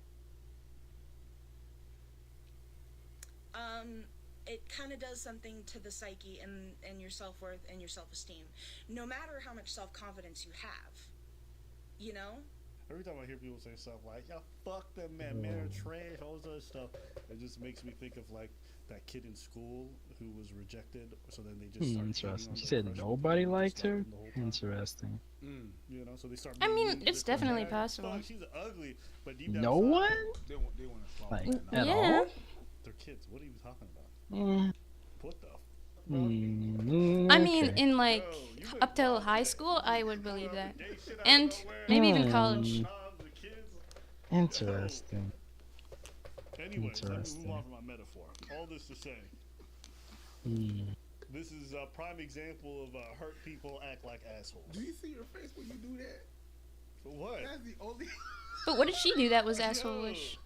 It kind of does something to the psyche and your self-worth and your self-esteem, no matter how much self-confidence you have, you know? Every time I hear people say stuff like, yeah, fuck them, man, men are trash, all this other stuff, it just makes me think of, like, that kid in school who was rejected, so then they just start Interesting. hating on She the said freshman nobody who liked her? the whole time. Interesting. You know, so they start I being mean, mean to it's this one definitely guy. possible. Fuck, she's ugly, but deep down No inside, one? They want to swallow Like, that. at Yeah. all? they're kids. What are you talking about? Mm. What the? I mean, Okay. in like up till high school, I would believe that, and maybe even college. Interesting. Anyways, let me move Interesting. on from my metaphor. All this to say, this is a prime example of hurt people act like assholes. Do you see your face when you do that? For what? That's the only. But what did she do that was asshole-ish?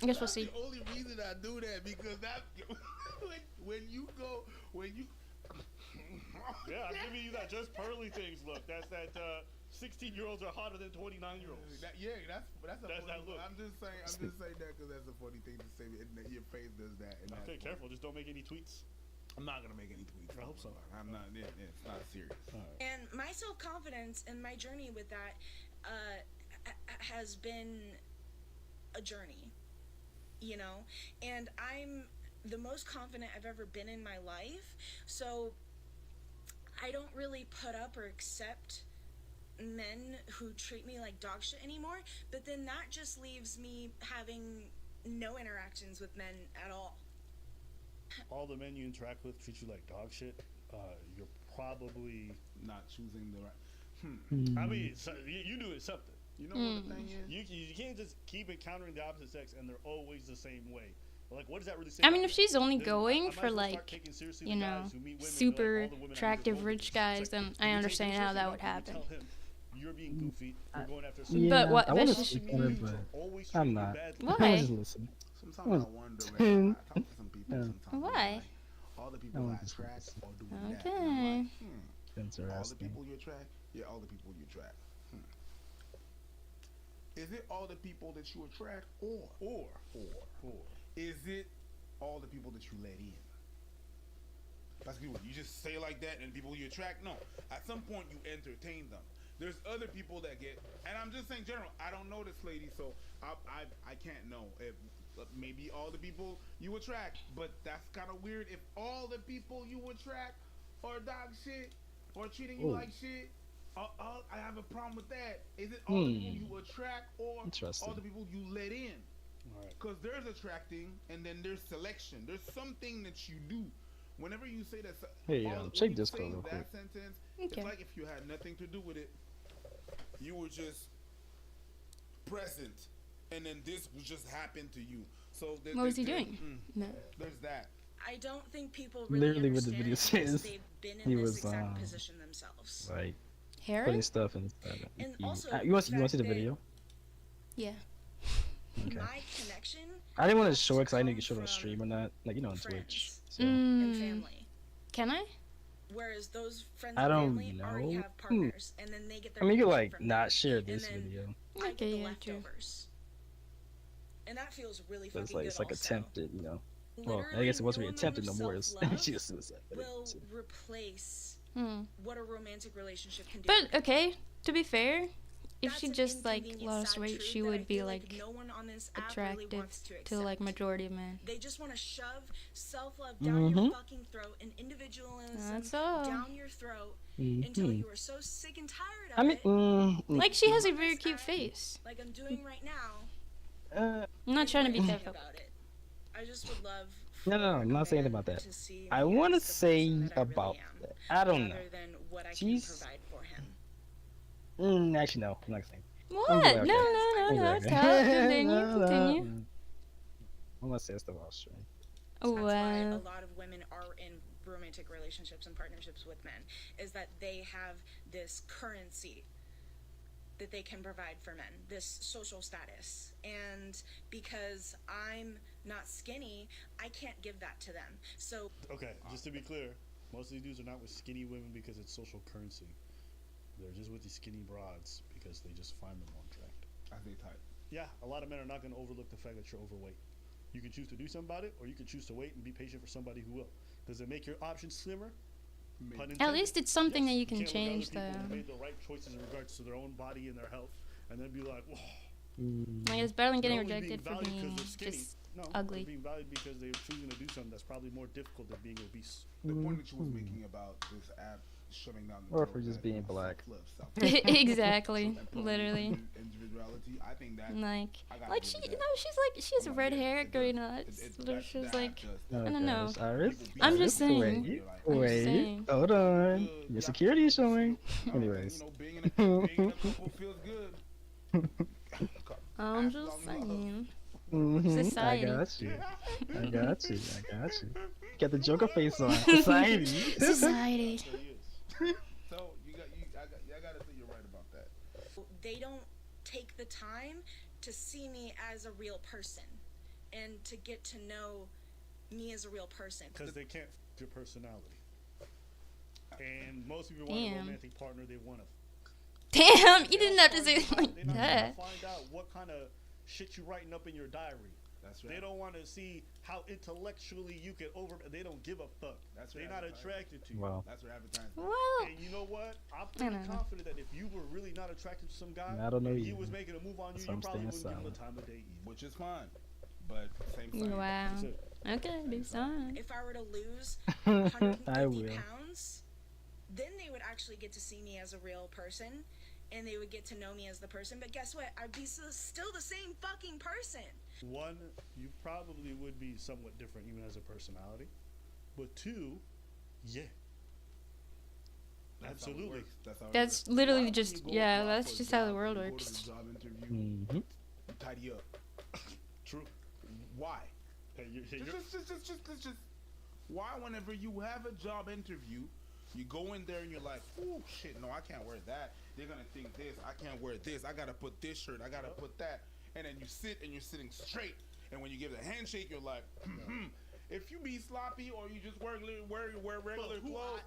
I guess we'll see. The only reason I do that because that when you go Yeah, I'm giving you that just pearly things look. That's that 16-year-olds are hotter than 29-year-olds. that's a That's funny, that look. I'm just saying that because that's a funny thing to say. And that your face does that. And Okay, that's careful. Just don't make any tweets. I'm not gonna make any tweets. I hope so. I'm not. Yeah, it's not serious. And my self-confidence and my journey with that has been a journey, you know, and I'm the most confident I've ever been in my life, so I don't really put up or accept men who treat me like dog shit anymore. But then that just leaves me having no interactions with men at all. All the men you interact with treat you like dog shit. You're probably not choosing the right. I mean, so, you doing something. You know what the thing is? You can't just keep encountering the opposite sex and they're always the same way. Like, what does that really say? I mean, if she's only going for like, you know, super attractive rich guys, then I understand how that would happen. You're being goofy. You're going after But what? I But want to she- speak on it, but I'm not. Why? I'm just listening. Sometimes I wonder, man. I talk to some people Yeah. sometimes. Why? Like, all the people I attract are doing that. And I'm Okay. like, all the Interesting. people you attract? Yeah, all the people you attract. Is it all the people that you attract, or is it all the people that you let in? That's good. You just say like that, and people you attract. No, at some point you entertain them. There's other people that get, and I'm just saying general. I don't know this lady, so I can't know if maybe all the people you attract, but that's kind of weird. If all the people you attract are dog shit or treating you like shit, I have a problem with that. Is it all the people you attract or all the people you let in? Because there's attracting and then there's selection. There's something that you do. Whenever you say that, Hey, when check you Discord say real that quick. sentence, Okay. it's like if you had nothing to do with it, you were just present, and then this was just happened to you. So What was he doing? No. There's that. I don't think people really Literally what the understand video because says. they've been in He this was exact position themselves. like Harry? putting stuff in. And You also you want the to see the fact video? Yeah. Okay. My connection I didn't want to show it because I didn't get shown on stream or not. Like on Twitch. So. and family. Can I? Whereas those friends I and don't family already know. have partners, and then they get their I mean, you could payment like from not that, share and this then video. I get the Okay, yeah, true. leftovers. And that feels really But fucking it's like good it's like also. attempted, you know. Well, I guess it wasn't really attempted no more. It's she was suicide. Will replace what a romantic relationship can do. But okay, to be fair, if she just like lost weight, she would be like no one on this app really attractive wants to to like accept. majority of men. They just want to shove self-love down your Mhm. fucking throat and individualism That's all. down your throat until Mhm. you are so sick and tired of I mean, it. like she has a very cute face. Like I'm doing right now. I'm not trying to be thinking careful. about it. I just would love No, I'm not saying anything about that. to see I me want to as the say person that I really about am, that. I don't know. rather than what I can She's. provide for him. Actually, no. I'm not saying. What? No, no. Tell, continue. I'm gonna say stuff off stream. Oh That's why a wow. lot of women are in romantic relationships and partnerships with men, is that they have this currency that they can provide for men, this social status. And because I'm not skinny, I can't give that to them. So Okay, just to be clear, most of these dudes are not with skinny women because it's social currency. They're just with these skinny broads because they just find them more attractive. As they type. Yeah, a lot of men are not going to overlook the fact that you're overweight. You can choose to do something about it, or you can choose to wait and be patient for somebody who will. Does it make your options slimmer? Pun At intended. least it's something that you can can't look at other change, people who though. made the right choices in regards to their own body and their health, and then be like, whoa. Like it's better than getting They're only rejected being for valued 'cause being they're skinny. just No, ugly. they're being valued because they're choosing to do something that's probably more difficult than being obese. The point that you was making about this app shoving down the Or throat for just that being is black. self-love, Exactly, self-love, literally. Individuality. I think that. Like, I gotta like agree she, with you that. know, she's like, she has red hair, green eyes. She's like, I don't know. Iris? I'm just saying. Wait, I'm just wait, saying. hold on. Your security is showing. Anyways. Being in a couple feels good. I'm just saying. Mhm, Society. I got you. I got you. I got you. Got the Joker face on. Society. Society. So I gotta say you're right about that. they don't take the time to see me as a real person and to get to know me as a real person. Because they can't f your personality. And most people want a Damn. romantic partner, they want to. Damn, you didn't have to say it like They're not that. gonna find out what kind of shit you writing up in your diary. That's They don't want to see how intellectually you can over. They don't give a fuck. That's They're right, not advertising. attracted to you. Wow. That's where advertising. Well, And you know what? I'm I pretty don't know. confident that if you were really not attracted to some guy, I don't know and you. he was making a move on you, That's you why I'm probably staying wouldn't give him the silent. time of day either. Which is fine, but same thing. Wow. That's it. Okay, be fine. If I were to lose I 150 will. pounds, then they would actually get to see me as a real person and they would get to know me as the person. But guess what? I'd be still the same fucking person. One, you probably would be somewhat different even as a personality. But two, yeah. That's how it Absolutely. works. That's how it That's works. literally Why when just you go yeah. apply That's for a just how the job, world you go to works. the job interview, Mm-hmm. you tidy up. True. Why? Hey, Just why whenever you have a job interview, you go in there and you're like, oh shit, no, I can't wear that. They're gonna think this. I can't wear this. I gotta put this shirt. I gotta put that. And then you sit and you're sitting straight. And when you give the handshake, you're like, if you be sloppy or you just wear regular clothes,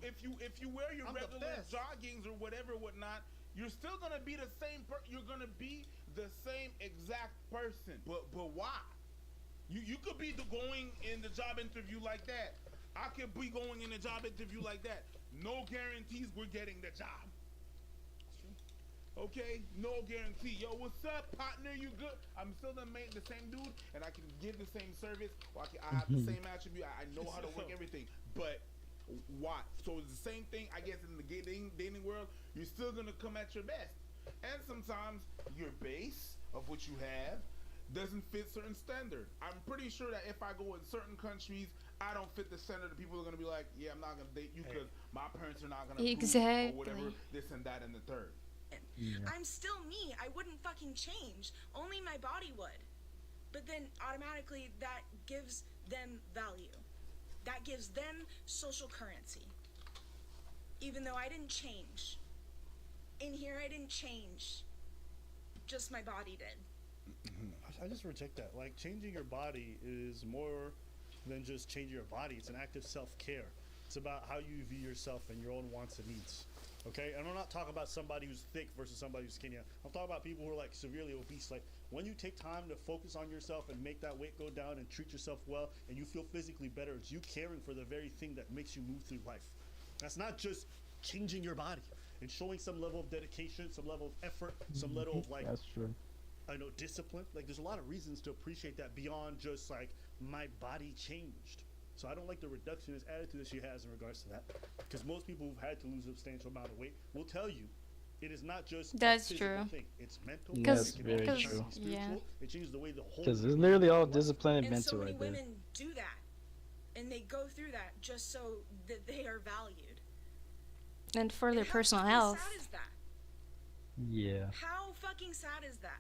if you wear your regular joggings or whatnot, you're still gonna be the same. You're gonna be the same exact person. But why? You could be going in the job interview like that. I could be going in a job interview like that. No guarantees we're getting the job. Okay, no guarantee. Yo, what's up, partner? You good? I'm still the same dude, and I can give the same service. Or I have the same attribute. I know how to work everything. But why? So it's the same thing, I guess, in the dating world. You're still gonna come at your best, and sometimes your base of what you have doesn't fit certain standard. I'm pretty sure that if I go in certain countries, I don't fit the standard. The people are gonna be like, yeah, I'm not gonna date you because my parents are not gonna approve or whatever, this and that and the third. Yeah. I'm still me. I wouldn't fucking change. Only my body would. But then automatically that gives them value. That gives them social currency. Even though I didn't change. In here I didn't change. Just my body did. I just reject that. Like, changing your body is more than just changing your body. It's an act of self-care. It's about how you view yourself and your own wants and needs. Okay? And I'm not talking about somebody who's thick versus somebody who's skinny. I'm talking about people who are like severely obese. Like, when you take time to focus on yourself and make that weight go down and treat yourself well and you feel physically better, it's you caring for the very thing that makes you move through life. That's not just changing your body. It's showing some level of dedication, some level of effort, some level of, like, That's true. I know, discipline. Like, there's a lot of reasons to appreciate that beyond just like my body changed. So I don't like the reductionist attitude that she has in regards to that, because most people who've had to lose a substantial amount of weight will tell you it is not just That's a physical true. thing. It's mental. That's it can very also true. be spiritual. It changes the way the whole. Because it's literally all discipline and And mental so many right there. women do that. And they go through that just so that they are valued. And for their How personal fucking health. sad is that? Yeah. How fucking sad is that?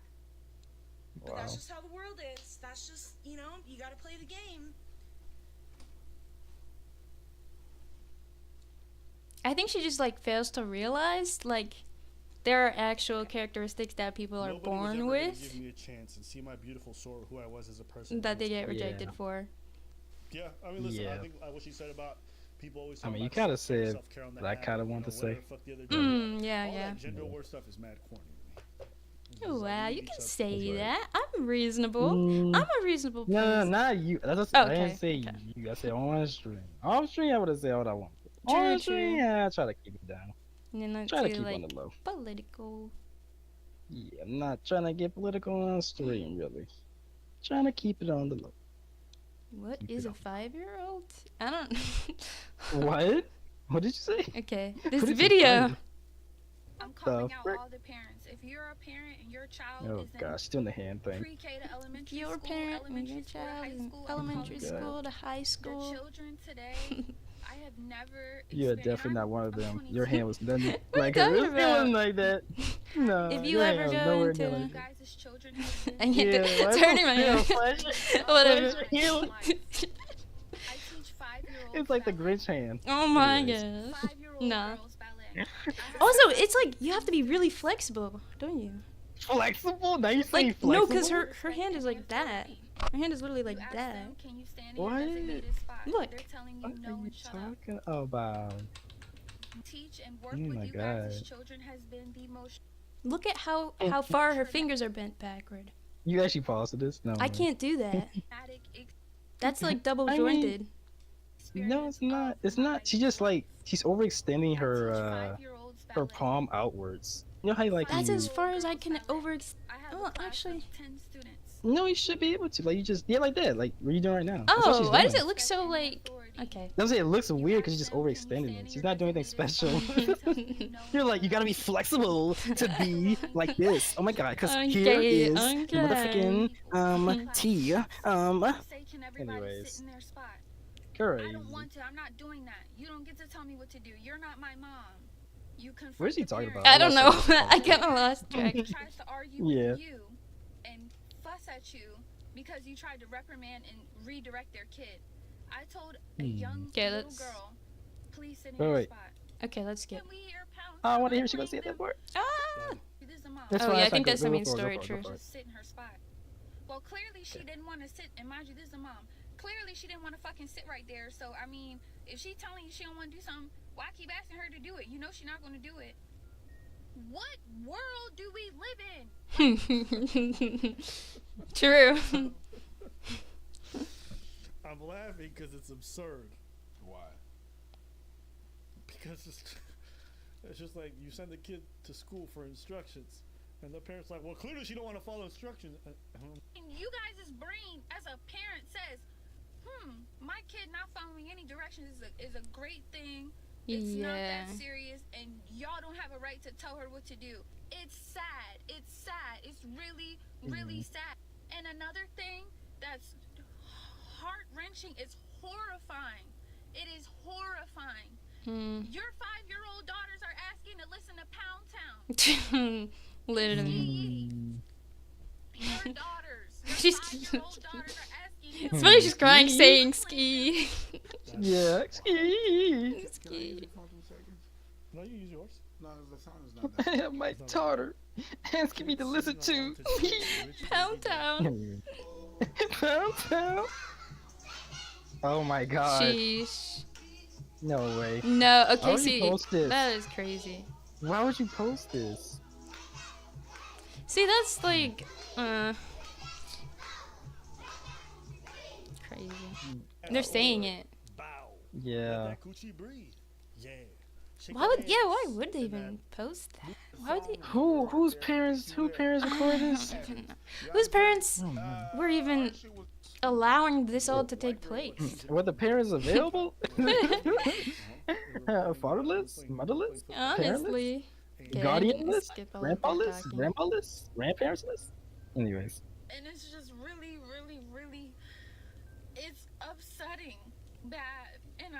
But Wow. that's just how the world is. That's just, you gotta play the game. I think she just like fails to realize like there are actual characteristics that people are Nobody was born ever gonna with give me a chance and see my beautiful soul, who I was as a person. that they get Yeah. rejected for. Yeah, I mean, listen, I Yeah. think what she said about people always. I talk mean, you about kind of self-care, said self-care on what that I app, kind of you wanted to know, say. whatever the fuck the other gender is. Yeah, All yeah. that gender war stuff is mad corny to me. Oh, wow, you can That's say right. that. I'm reasonable. Mm. I'm a reasonable person. No, not you. That's just, I Okay, didn't say you. I said on stream. On stream, I would have said what I want. On stream, yeah, I try to keep it down. You're not Try to too, keep like, on the low. political. Yeah, I'm not trying to get political on stream, really. Trying to keep it on the low. What Keep is it a 5-year-old? I don't. What? What did you say? Okay, What this is a video. 5-year-old? I'm calling out frick? all the parents. If you're a parent and your child Oh is in gosh, doing the hand thing. pre-K to elementary Your school, parent and elementary your school to child high in school, and elementary college, school to high school. The children today, I have never. You're experienced- definitely not one of them. Your hand was done What are like you her. talking It wasn't about? like that. No. If you your ever hand was go nowhere into near the- like that. Guys' as children have been. I get Yeah, why it's hurting my don't hand. feel pleasure? Whatever. Pleasure healing. I teach 5-year-olds. It's like the Grinch hand. Oh my Anyways. gosh. 5-year-old Nah. girls ballet. Also, it's like you have to be really flexible, don't you? Flexible? Now you saying Like flexible? no, because her hand is like that. Her hand is literally like You ask that. them, can you stand in What? your designated spot? Look. They're telling you What no are you and shut up. talking about? Teach and work Oh with my you guys as God. children has been the most. Look at how far her fingers are bent backward. You actually paused this? No. I man. can't do that. traumatic That's like double I mean- jointed. No, it's not. It's not. She just like she's overextending her her palm outwards. You know how you like That's you, as far as I can over. Oh, actually. 10 students. No, you should be able to. Like you just like that. Like what are you doing right now? That's what Oh, she's why does doing. it look so like Okay. Don't say it looks weird because you just overextended it. She's not doing anything special. You're like, you gotta be flexible to be like this. Oh my god, because here is the motherfucking T. Anyways. Crazy. I don't want to. I'm not doing that. You don't get to tell me what to do. You're not my mom. You confront What is he the talking parent. about? I don't know. I kind of lost track. He tries to argue with you and fuss at you because you tried to reprimand and redirect their kid. I told a young little girl, please sit in your spot. Okay, let's skip. Can we hear pound? I want to hear she gonna say that part. Ah! This is a mom. That's Oh fine, yeah, I that's think fine. that's the Go main for it, go story. for it, True. go for it. Just sit in her spot. Well, clearly she didn't want to sit, and mind you, this is a mom. Clearly she didn't want to fucking sit right there. So I mean, if she telling you she don't want to do something, why keep asking her to do it? You know she's not going to do it. What world do we live in? True. I'm laughing because it's absurd. Why? Because it's just like you send the kid to school for instructions, and the parent's like, well, clearly she don't want to follow instructions. You guys' brain as a parent says, my kid not following any directions is a great thing. It's not that serious, and y'all don't have a right to tell her what to do. It's sad. It's sad. It's really, really sad. And another thing that's heart-wrenching, it's horrifying. It is horrifying. Your 5-year-old daughters are asking to listen to Pound Town. Literally. Your daughters, She's 5-year-old daughters are asking. It's funny she's crying saying ski. Yeah, ski. Ski. No, you use yours. No, the sound is not I have my daughter asking me to listen to Pound Town. Pound Town. Oh my god. Sheesh. No way. No, Why okay, would see, you post this? that is crazy. Why would you post this? See, that's like, crazy. They're saying it. Yeah. Why would they even post that? Why would they? Whose parents recorded this? Whose parents were even allowing this all to take place? Were the parents available? Fatherless? Motherless? Honestly. Okay, Guardianless? skip all of that Grandpa-less? talking. Grandpa-less? Grandparents-less? Anyways. And it's just really, really, really, it's upsetting that, and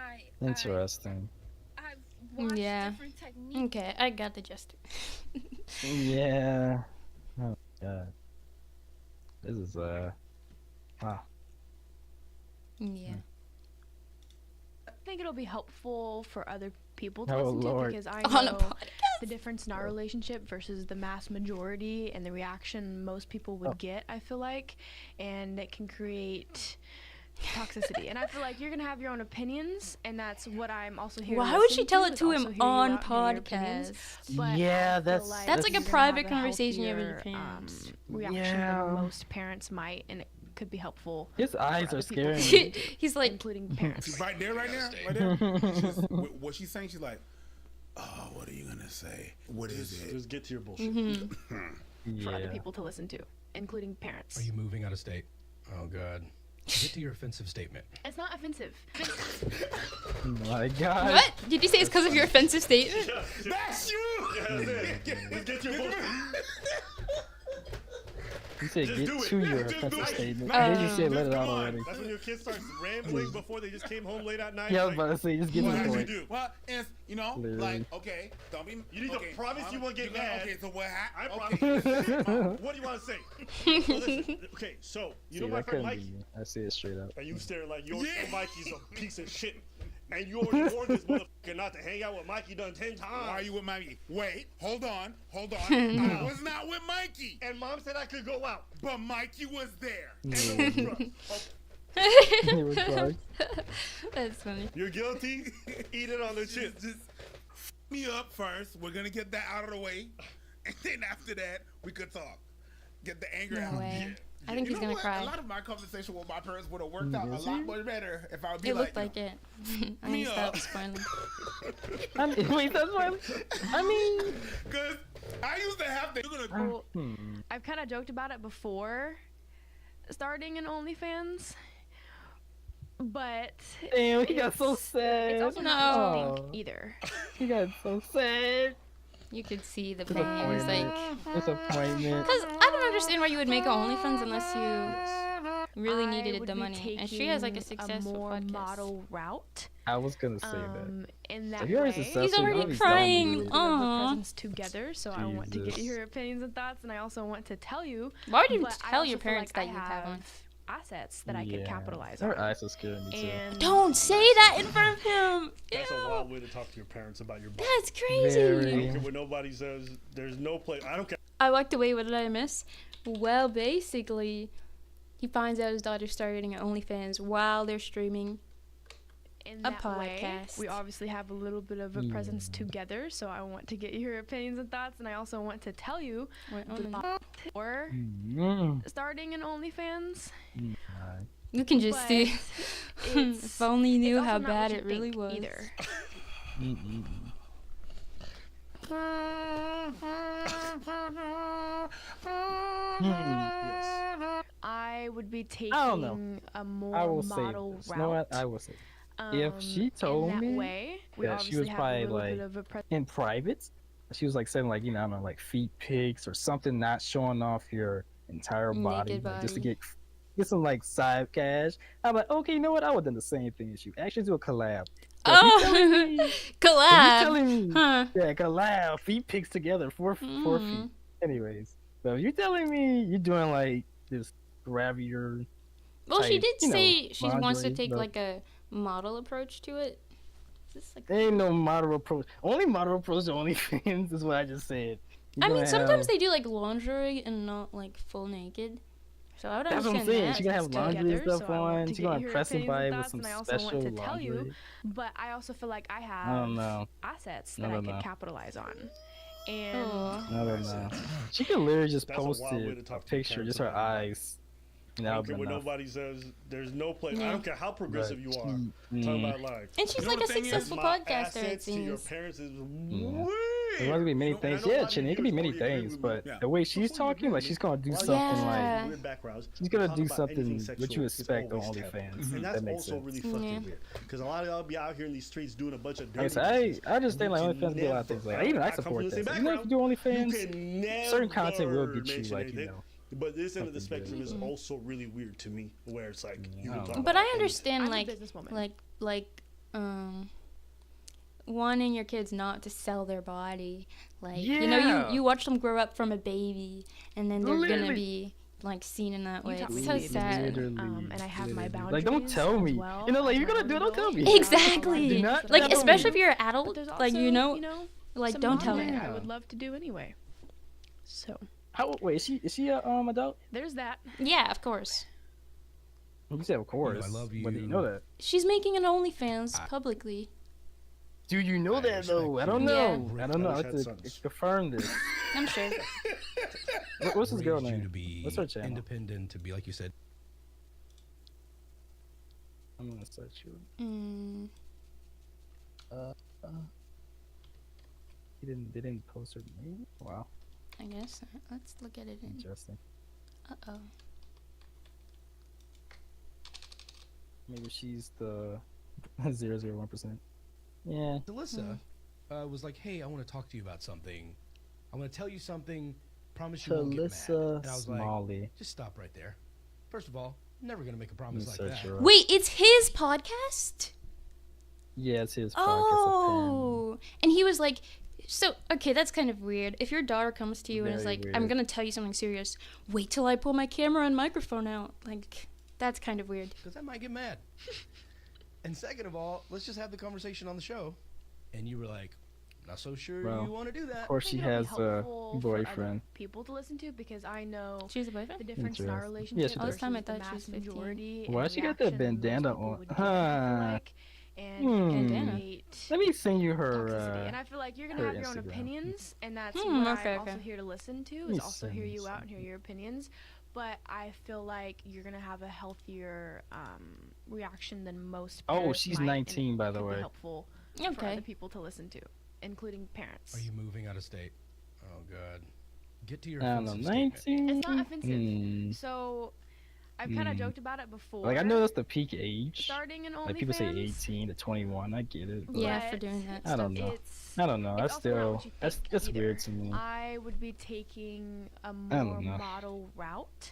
Interesting. I've watched Yeah. different techniques. Okay, I got the gist. Yeah. Oh god. This is wow. Yeah. I think it'll be helpful for other people to Oh, listen Lord. to because I On a know podcast? the difference in our relationship versus the mass majority and the reaction most people would get, I feel like, and it can create toxicity. And I feel like you're gonna have your own opinions, and that's what I'm also here. Why to would she listen tell to, it is to also him hear you on out, hear your opinions. podcast? But Yeah, I feel that's like That's like you're a gonna private have a conversation you have with your healthier, parents. reaction Yeah. than most parents might, and it could be helpful. His for eyes other are people to scaring me. He's like, including parents. Right there, right there. What she's saying, she's like, oh, what are you gonna say? What is it? Just get to your bullshit. For other Yeah. people to listen to, including parents. Are you moving out of state? Oh god. Get to your offensive statement. It's not offensive. My god. what? Did you say it's because of your offensive statement? That's you! Just get to your bullshit. You said Just get do it. to your Just do offensive it. statement. Nice. Then you said let it Come out on. already. That's when your kid starts rambling before they just came home late at night. Yeah, I was like, about to say, just get to What the did you point. do? Well, it's, you know, Literally. like, okay, don't be. You need okay, to promise you won't get mad. Okay, so what happened? I Okay. promise. What do you want to say? So listen, okay, so you know See, my that friend couldn't Mikey, be me. I see it straight up. and you staring like your Mikey's a piece of shit, and you already warned this motherfucker not to hang out with Mikey done 10 times. Why are you with Mikey? Wait, hold on. I was not with Mikey. And mom said I could go out. But Mikey was there. And it was drugs. It was drugs. That's funny. You're guilty. Eat it on the chips. Just f me up first. We're gonna get that out of the way, and then after that we could talk. Get the anger No out. way. Yeah. I think You he's know gonna what? cry. A lot of my conversation with my parents would have worked out a Is lot it? much better if I would be It like, looked like it. I me mean, stop up. spoiling. I mean, wait, that's why. I mean, because I used to have to. You're gonna Well, I've kind of joked about it before starting an OnlyFans, But Damn, he got so it's- sad. It's also No. not what you think either. He got so sad. You could see the pain. He's like, Disappointment. because I don't understand why you would make an OnlyFans unless you really I needed would the be money. And she has like a taking successful more podcast. model route. I was gonna say that. In So that you're way, successful, He's already obviously crying. we live Aw. our presence together. So I want to get Jesus. your opinions and thoughts, and I also want to tell you. Why would you but I tell also your feel parents like that I you have one? assets that I could capitalize Her on. eyes are scaring me too. And Don't say that in front of him. That's a wild way to talk to your parents about your body. That's crazy. I don't care what nobody says. There's no place. I don't care. I walked away. What did I miss? Well, basically, he finds out his daughter started getting an OnlyFans while they're streaming in a that way, podcast. we obviously have a little bit of a presence together. So I want to get your opinions and thoughts, and I also want to tell you or starting an OnlyFans. You can just But see. it's- If only you knew it's also how not bad what you it really think was. either. I would be don't know. taking a I more will say model this. route. You know what? I will say. If she told in that me way, we that she obviously was have a probably little like bit of a in private, she was like saying like I don't know, like feet pics or something, not showing off your entire body, Naked like, just to body. get some like side cash. I'm like, okay, you know what? I would have done the same thing as you. Actually, do a collab. Oh, collab. Telling me, Huh. yeah, collab, feet pics together, four feet. Anyways, so if you're telling me you're doing like this grabbier. Well, she type, did you know, say she wants to lingerie take stuff. like a model approach to it. Is this like? There ain't no model approach. Only model approach to OnlyFans is what I just said. You're I mean, gonna sometimes have- they do like lingerie and not like full naked. So I would That's what I'm understand saying. that. She gonna have laundry and together, stuff so I want on. to She's get gonna your press opinions somebody and with thoughts, some and I also want special to tell you, laundry. but I also feel like I I have don't know. assets I that I don't could know. capitalize on. And I don't know. She could literally just That's a post wild way to a talk to your picture, parents just her about it. eyes. And I that don't would care be what enough. nobody says. There's no place. I Yeah. don't care how progressive you are. Talking about like. And she's you know like the a thing is, successful my podcaster, it assets to your seems. parents is Yeah. way. There might be many And things. I know a Yeah, lot of Chin, it could be viewers many already agree things, with but me. Yeah. the way she's talking, like she's gonna do something Yeah. like Weird backgrounds. she's gonna talk do about anything something what sexual you is expect on always taboo. OnlyFans. And That that's makes also sense. really fucking Yeah. weird. Because a lot of y'all be out here in these streets doing a bunch of Like I dirty said, I just think like You OnlyFans do a lot of things. Like even I come from support the same this. Even if you do background, OnlyFans, you can certain content will never get you mention like anything. know. But this end of the something spectrum good. is also really weird to me, where it's like you can talk But about I anything. understand I'm a like businesswoman. like wanting your kids not to sell their body. Like you know, Yeah. you watch them grow up from a baby and then they're gonna Literally. be like seen in that You way. taught me It's to so be a sad. businesswoman, and I have my boundaries. Like don't tell as me. well You know, like as you're my gonna do it. Don't tell me. own Exactly. Do not Like tell especially me. if you're an But adult, there's like you also, know, like some don't tell me. modeling I Yeah. would love to do anyway. So How? Wait, is she a adult? there's that. Yeah, of course. You said of course. I love But do you you. know that? She's making an OnlyFans publicly. Do you know that respect though? I don't you. know. Yeah. I don't know. I Rich have had to sons. confirm this. I'm sure. What's this girl Raised you to name? be What's her channel? independent, to be like you said. I'm gonna search you. Mm. They didn't post her name. Wow, I guess. Let's look at it in. interesting. Uh-oh. Maybe she's the 001%. Yeah. Alyssa was like, "Hey, I want to talk to you about something. I want to tell you something. Promise you won't get mad." Talissa And I was Smalley. like, "Just stop right there. First of all, I'm never gonna make a promise like Search that." her up. Wait, it's his podcast? Yeah, it's his podcast. Oh. And he was like, so, okay, that's kind of weird. If your daughter comes to you and is Very like, I'm weird. going to tell you something serious, wait till I pull my camera and microphone out. Like, that's kind of weird. Because I might get mad. And second of all, let's just have the conversation on the show. And you were like, not so sure Well, you want to do that. Of course, she It'll be has a helpful for other boyfriend. people to listen to because I know She's a boyfriend? the difference in our Interesting. relationship Yeah, she All this does. time I versus the thought she was mass 15. majority Why and she got that reaction most bandana people on? would get, I feel like, and it can Bandana. create Let me send you her. toxicity. And I feel like you're gonna her have your own Instagram. opinions, and that's Hmm, what okay, I'm also okay. here to listen to. me Is also hear send you out and hear something. your opinions. But I feel like you're gonna have a healthier reaction than most. Oh, parents she's might, and 19, by the could be way. helpful for Okay. other people to listen to, including parents. Are you moving out of state? Oh, God. Get to your I don't know, offensive statement. 19. It's not offensive. Hmm. So I've kind of joked about it before. Like I know that's the peak age. Starting an OnlyFans. Like people say 18 to 21. I get it. But Yeah, for doing that I don't know. I don't know. That's still that's weird to me. I would be taking a don't more know. model route.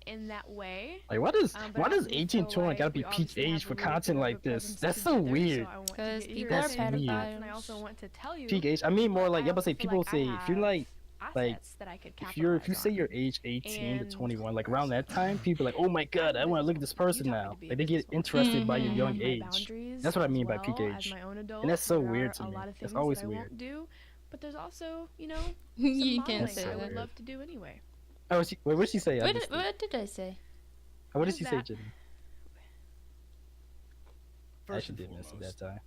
In that way. Like why does but I also 18 feel 21 gotta be we peak obviously age have for a little content bit of like a this? presence That's so together, weird. So I want to Because get people your are opinions, pedophiles. and I also want to tell you. Peak age. I mean more like, yeah, but say feel people like I say if you're like assets that I could if you say your age 18 to 21, like around that time, people are like, oh my god, I want to look at this person now. Like they get interested by your young age. That's what I mean by peak age. And that's so weird to me. It's always weird. But there's also, you know, You some can't modeling say I would that. love to do anyway. Oh, wait, what did she say? What did I say? What did Is she say, that- Jimmy? I First actually and did miss it foremost, that time.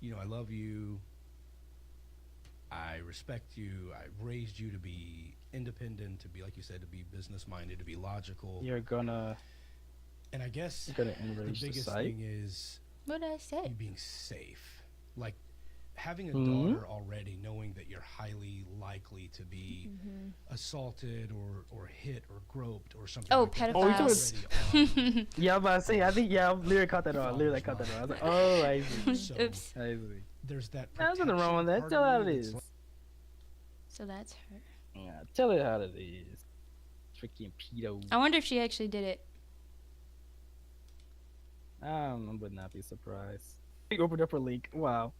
You know, I love you. I respect you. I raised you to be independent, to be, like you said, to be business minded, to be logical. You're gonna. And I guess You're gonna the enrage the biggest site. thing is What did I say? you being safe. Like having a Mhm. daughter already, knowing that you're highly likely to be assaulted or hit or groped or something. Oh, like that. pedophiles. Already on. Yeah, I was about to say. I think I literally caught that on. Literally caught that on. I was like, oh, I see. So Oops. I see. there's that. There's nothing wrong with that. protection Tell her how part of it me that's is. like- So that's her. Yeah, tell her how it is. Freaking pedo. I wonder if she actually did it. I would not be surprised. He opened up her link. Wow.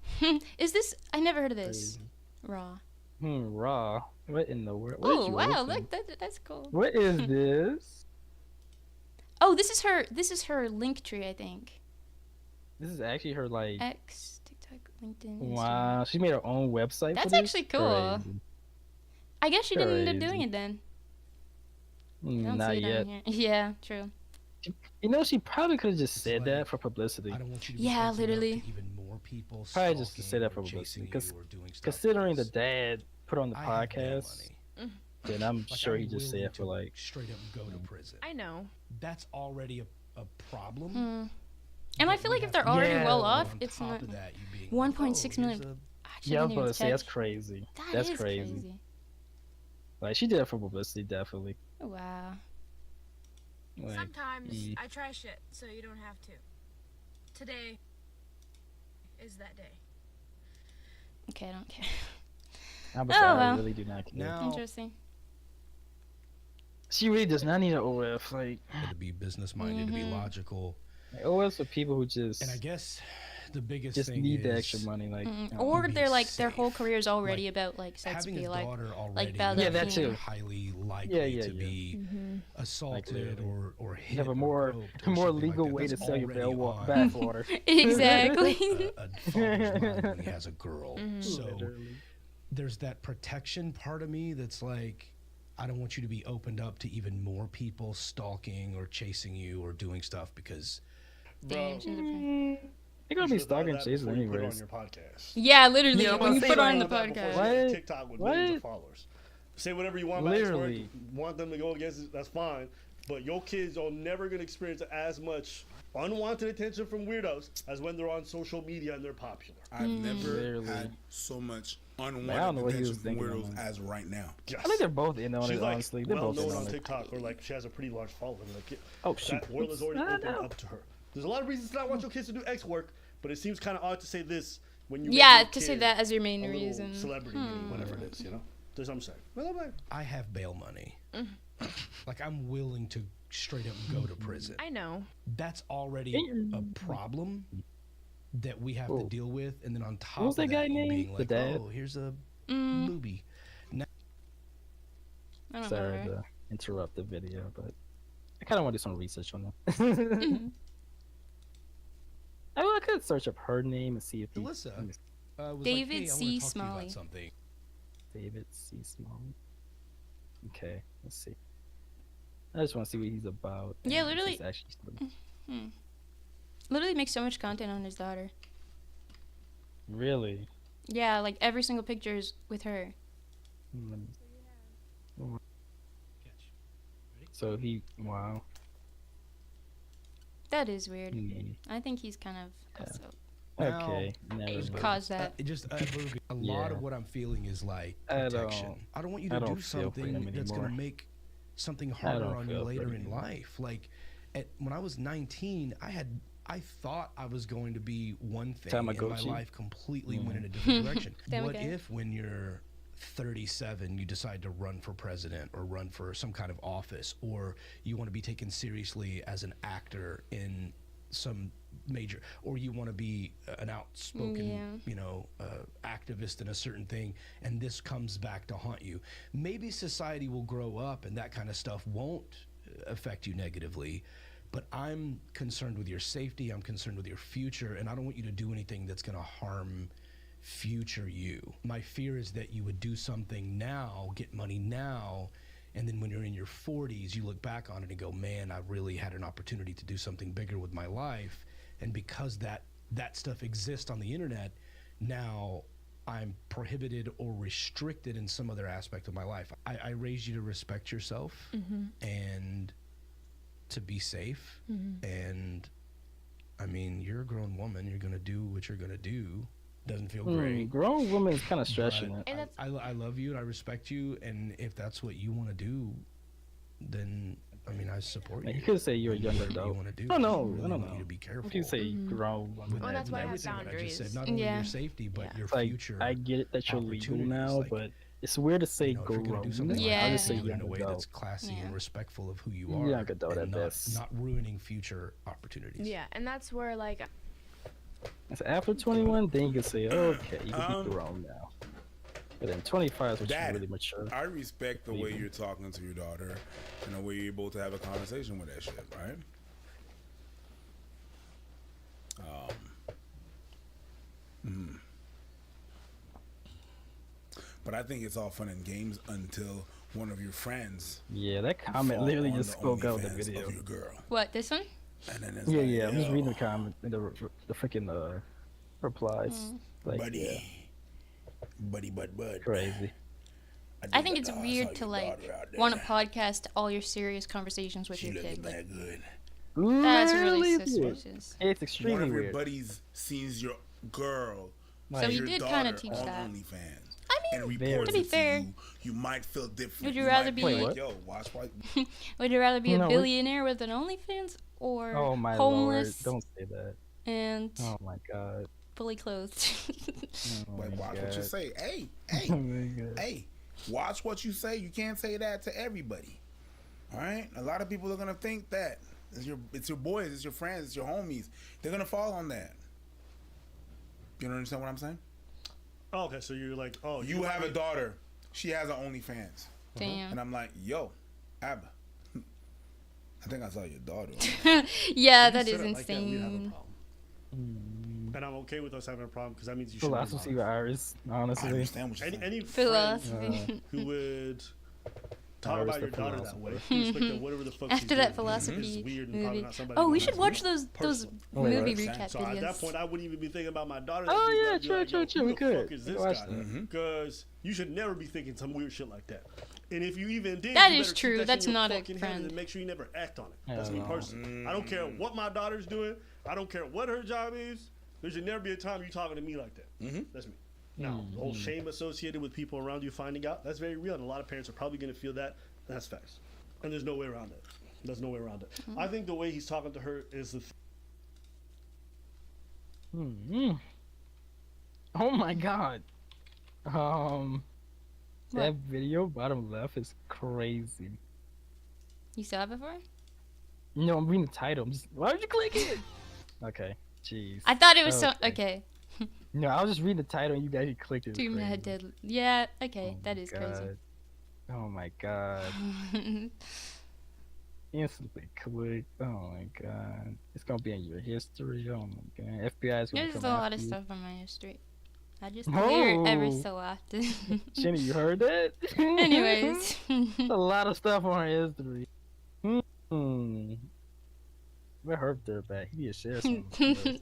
Is this? I never heard of this. Crazy. Raw. Raw. What in the world? What Oh did you wow! open? Look, that's cool. What is this? Oh, this is her. This is her link tree, I think. This is actually her like. X, TikTok, LinkedIn. Instagram. Wow, she made her own website. That's for this? actually cool. Crazy. I guess she didn't end up Crazy. doing it then. I don't Not see it yet. on here. Yeah, true. You know, she probably could have just said that for publicity. I don't want you to be Yeah, opening up to literally. even more people Probably just to stalking say that or for publicity. chasing Because you or doing stuff considering the because dad put on the I have bail podcast, money. then I'm Like, sure I'm he just said willing it for to like. straight up go to prison. I know. That's already a problem. And I But feel we like if have they're to already add well on off, it's top not. of that, you being 1.6 oh, million. here's Actually, Yeah, I didn't was about even to say that's touch- crazy. That That's is crazy. Like she did it for publicity, definitely. Oh, wow. Like, Sometimes mm. I try shit, so you don't have to. Today is that day. Okay, I don't care. I'm Oh, sorry, I well. really do not care. Now, Interesting. She really does not need an OF. Like, to be business minded, to be Mhm. logical. OFs for people who just And I guess the biggest just thing need is the extra money. Like, Mm, you know. or being they're like their whole safe. career is already about like sex having be a like daughter already, about Yeah, the that thing. too. highly likely Yeah, to yeah. be assaulted literally. or hit You have a or more groped or more something like legal that. way to That's sell your already on bathwater. Exactly. a father's mind when he has a girl. So Literally. there's that protection part of me that's like, I don't want you to be opened up to even more people stalking or chasing you or doing stuff because Damn, she's a They're You gonna be should've thought of stalking that Jason before you put it on anyways. your podcast. Yeah, literally. Yeah, I'm when you about to put say, on the That before you podcast. get TikTok with millions of What? followers. Say whatever you want about X word. Literally. Want them to go against it, that's fine. But your kids are never gonna experience as much unwanted attention from weirdos as when they're on social media and they're popular. I've never Literally. had so much I don't unwanted know what he attention was from thinking weirdos on that. as right now. Yes. I think they're both in on She's it. like Honestly, they're well both in known on on it. TikTok, or like she has a pretty large following. Like, Oh, shoot. that world is already I opened know. up to her. There's a lot of reasons to not want your kids to do X work, but it seems kind of odd to say this when you Yeah, make your to say kid that as your a main little reason. celebrity, whatever it is, you know. There's what I'm saying. Well, I'm like, I have bail money. Like I'm willing to straight up go to prison. I know. That's already a problem that we have to Oh. deal with, and then on top What was of that guy you named? being The like, dad? oh, here's a Mm, movie. I don't know. Sorry her. to interrupt the video, but I kind of want to do some research on that. Mhm. I mean, I could search up her name and see if he. Alyssa, let me- was David like, hey, I C. wanna talk to you Smalley. about something. David C. Smalley. Okay, let's see. I just want to see what he's about. Yeah, and if literally- he's actually Literally makes so much content on his daughter. really. Yeah, like every single picture is with her. Hmm. So he, wow. That is weird. Hmm. I think he's kind of also Okay, never Just mind. cause that. It just a lot Yeah. of what I'm feeling is like I protection. I don't want you to I don't do feel for something him that's gonna anymore. make something I harder don't on you feel later pretty. in life. Like, when I was 19, I thought I was going to be one thing, and my Tamagotchi. life completely went in a different direction. What Tamagotchi. if, when you're 37, you decide to run for president or run for some kind of office, or you want to be taken seriously as an actor in some major, or you want to be an outspoken, activist in a certain thing, and this comes back to haunt you? Maybe society will grow up and that kind of stuff won't affect you negatively, but I'm concerned with your safety, I'm concerned with your future, and I don't want you to do anything that's going to harm future you. My fear is that you would do something now, get money now, and then when you're in your 40s, you look back on it and go, man, I really had an opportunity to do something bigger with my life. And because that stuff exists on the internet, now I'm prohibited or restricted in some other aspect of my life. I raised you to respect yourself and to be safe. And I mean, you're a grown woman. You're going to do what you're going to do. Doesn't feel great. Grown woman is kind of stretching But it. I love you and I respect you, and if that's what you want to do, then I mean, I support you. You could say you're a younger You adult. want to do. I don't know. I really I don't want know. you to be careful. You say grown woman. With Well, that's why I have everything that I just said, boundaries. not only Yeah. your safety, but your Like, future. I get it that you're legal opportunities, now, like, but it's weird to say if you're gonna grown. do something like Yeah. I that, just say do it in young a way adult. that's classy Yeah. and respectful of who you Young are, adult at and best. not ruining future opportunities. Yeah, and that's where like So after 21, then you can say, okay, you can be grown now. But then 25 is when Dad, you're really mature. I respect the way you're talking to your daughter and the way you're able to have a conversation with that shit, right? But I think it's all fun and games until one of your friends Yeah, that comment fall literally on just the spoke out the OnlyFans video. of your girl. What, this one? And then it's Yeah, like, yeah. I'm just yo, reading the comment, the freaking replies. Like, buddy, yeah, buddy, bud. crazy. I think it's I saw weird your to like daughter out there. want to podcast all your serious conversations with She your looking kid. Like, that good. that's really Literally, suspicious. It's One extremely of your weird. buddies sees your girl, So he your did daughter kinda teach on that. OnlyFans. I and mean, reports to be it fair, you, you might feel different. would you might rather be be- like, yo, watch what? would you rather be No, a we- billionaire with an OnlyFans or Oh my homeless lord! Don't say that. and Oh my god. fully clothed? Oh Like, my watch what you God. say. Hey, Oh my god. hey, watch what you say. You can't say that to everybody. All right? A lot of people are gonna think that it's your boys, it's your friends, it's your homies. They're gonna fall on that. You don't understand what I'm saying? Oh, okay, so you're like, oh, You have a daughter. She has an OnlyFans. Damn. And I'm like, yo, Abba, I think I saw your daughter. Yeah, If you that said is it like that, we'd have a insane. problem. And I'm okay with us having a problem because that means you should. Philosophy with Iris, honestly. I understand what you're saying. Any Philosophy. friend who would talk Iris about the your daughter that philosopher. way, you expect that whatever the fuck she's After that doing philosophy is weird and probably movie. not somebody Oh, you we wanna should have watch to those personally. movie Wait, recap So at that videos. point, I wouldn't even be thinking about my daughter. Oh, I'd be yeah, like, true, yo, true, who true, we the could. fuck is We this could watch guy? that. Because you should never be thinking some weird shit like that. And if you even did, That you is better keep true. that shit That's in your not a fucking head friend. And make sure you never act on it. I That's don't me know. personally. I don't care what my daughter's doing. I don't care what her job is. There should never be a time you talking to me like that. That's me. Now, the whole shame associated with people around you finding out, that's very real. And a lot of parents are probably going to feel that. That's facts. And there's no way around it. There's no way around it. I think the way he's talking to her is the. Oh my god. That video bottom left is crazy. You saw it before? No, I'm reading the title. Why would you click it? Okay, jeez. I thought it was so okay. No, I was just reading the title and you guys clicked it. Too mad dead. Yeah, okay, that is crazy. God. Oh my god. Instantly click. Oh my god. It's gonna be in your history. Oh my god. FBI is gonna There's come a lot after of you. stuff on my history. I just hear it every Oh. so often. Jenny, you heard that? Anyways. a lot of stuff on her history. Where her dirtbag? He need to share something.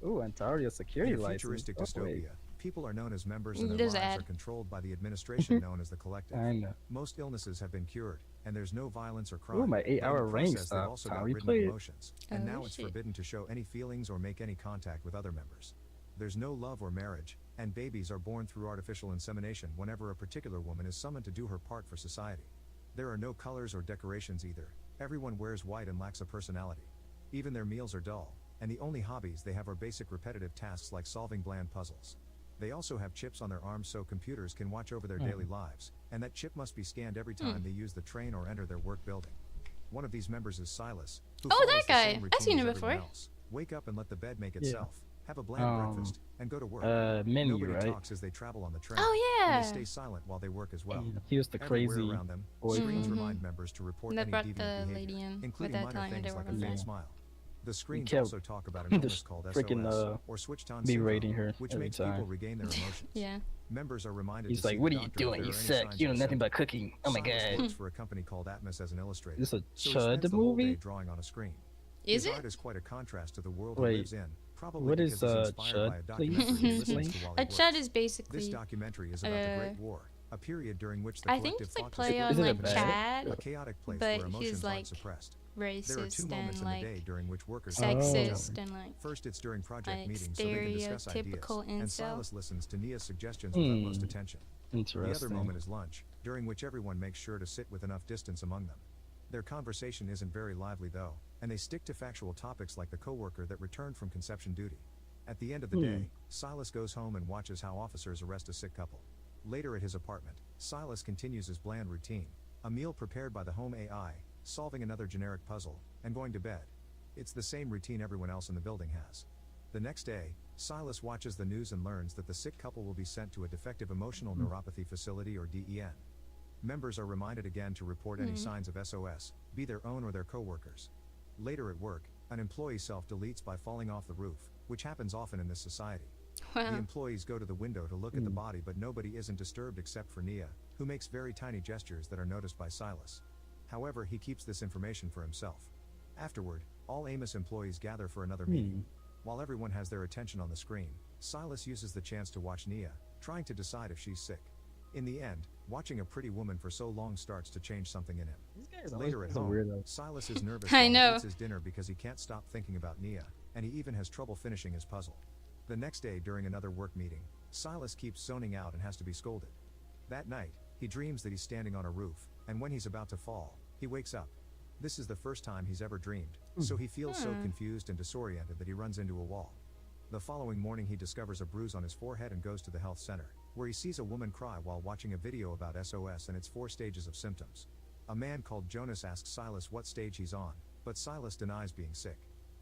Ooh, Ontario security In a license. futuristic Oh, wait. dystopia, people are known as members and their There's lives an ad. are controlled by the administration known as the collective. I know. Most illnesses have been cured, and there's no violence or crime. Ooh, my but in the 8-hour range process, they've stop. also Time got we rid of play it. emotions, and Oh, now it's shit. forbidden to show any feelings or make any contact with other members. There's no love or marriage, And babies are born through artificial insemination whenever a particular woman is summoned to do her part for society. There are no colors or decorations either. Everyone wears white and lacks a personality. Even their meals are dull, and the only hobbies they have are basic repetitive tasks like solving bland puzzles. They also have chips on their arms so computers can watch over their daily lives, and that chip must be scanned every time they use the train or enter their work building. One of these members is Silas, who Oh, follows that the guy. same I've seen routine him as everyone before. else. Wake up and let the bed make Yeah. itself. Have a bland breakfast and go to work. Menu, Nobody right? talks as they travel on the train. Oh, And yeah. they stay silent while they work as well. He was the Everywhere crazy around them, boyfriend. screens remind members to report That any brought deviant the behavior, lady in including without minor telling her things they like were a fake friends. smile. The screens kept also talk about an illness called freaking, SOS, or switch-on berating syndrome, her which every makes time. people regain their emotions. Yeah. Members are reminded He's to like, see "What the are you doctor if doing? there You are any suck. signs You of know nothing symptoms." about cooking. Oh my Silas god." works for a company called Atmos as an illustrator. This a so he Chud spends the whole movie? day drawing on a screen. Is His it? art is quite a contrast to the world Wait, he lives in, probably what because is, he's inspired Chud, by a please? documentary he listens Explain. to while A he Chud works. is basically. This documentary is about the Great War, a period during which the I think collective it's like fought to play split on the like nation, Chad, a chaotic place but where emotions he's aren't like suppressed. There are two racist moments and in the day like during which workers talk to each sexist other. and like First, it's during project like meetings so they can discuss ideas, stereotypical and incel. Silas listens to Nia's suggestions with utmost attention. The other Interesting. moment is lunch, during which everyone makes sure to sit with enough distance among them. Their conversation isn't very lively though, and they stick to factual topics like the coworker that returned from conception duty. At the end of the day, Silas goes home and watches how officers arrest a sick couple. Later at his apartment, Silas continues his bland routine, a meal prepared by the home AI, solving another generic puzzle, and going to bed. It's the same routine everyone else in the building has. The next day, Silas watches the news and learns that the sick couple will be sent to a defective emotional neuropathy facility or DEN. Members are reminded again to report any signs of SOS, be their own or their coworkers. Later at work, an employee self-deletes by falling off the roof, which happens often in this society. The Wow. employees go to the window to look at the body, but nobody isn't disturbed except for Nia, who makes very tiny gestures that are noticed by Silas. However, he keeps this information for himself. Afterward, all Amos employees gather for another meeting. While everyone has their attention on the screen, Silas uses the chance to watch Nia, trying to decide if she's sick. In the end, watching a pretty woman for so long starts to change something in him. guy's Later at always a home, weirdo. Silas is nervous I while know. he eats his dinner because he can't stop thinking about Nia, and he even has trouble finishing his puzzle. The next day during another work meeting, Silas keeps zoning out and has to be scolded. That night, he dreams that he's standing on a roof, and when he's about to fall, he wakes up. This is the first time he's ever dreamed, so he feels so confused and disoriented that he runs into a wall. The following morning he discovers a bruise on his forehead and goes to the health center, where he sees a woman cry while watching a video about SOS and its 4 stages of symptoms. A man called Jonas asks Silas what stage he's on, but Silas denies being sick.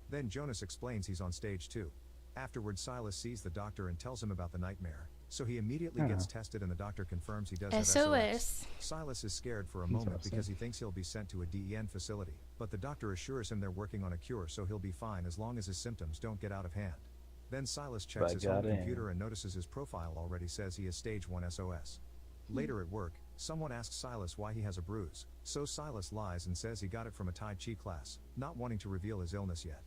Then Jonas explains he's on stage 2. Afterwards, Silas sees the doctor and tells him about the nightmare, so he immediately gets tested and the doctor confirms he does have SOS. Silas is scared for a moment because he thinks he'll be sent to a DEN facility, but the doctor assures him they're working on a cure so he'll be fine as long as his symptoms don't get out of hand. Then Silas checks his home computer and notices his profile already says he has stage 1 SOS. Later at work, someone asks Silas why he has a bruise, so Silas lies and says he got it from a Tai Chi class, not wanting to reveal his illness yet.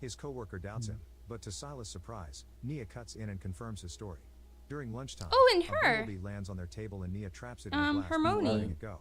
His coworker doubts him, but to Silas' surprise, Nia cuts in and confirms his story. During lunchtime, Oh, and a her. bumblebee lands on their table and Nia traps it in a glass Hermione. before letting it go.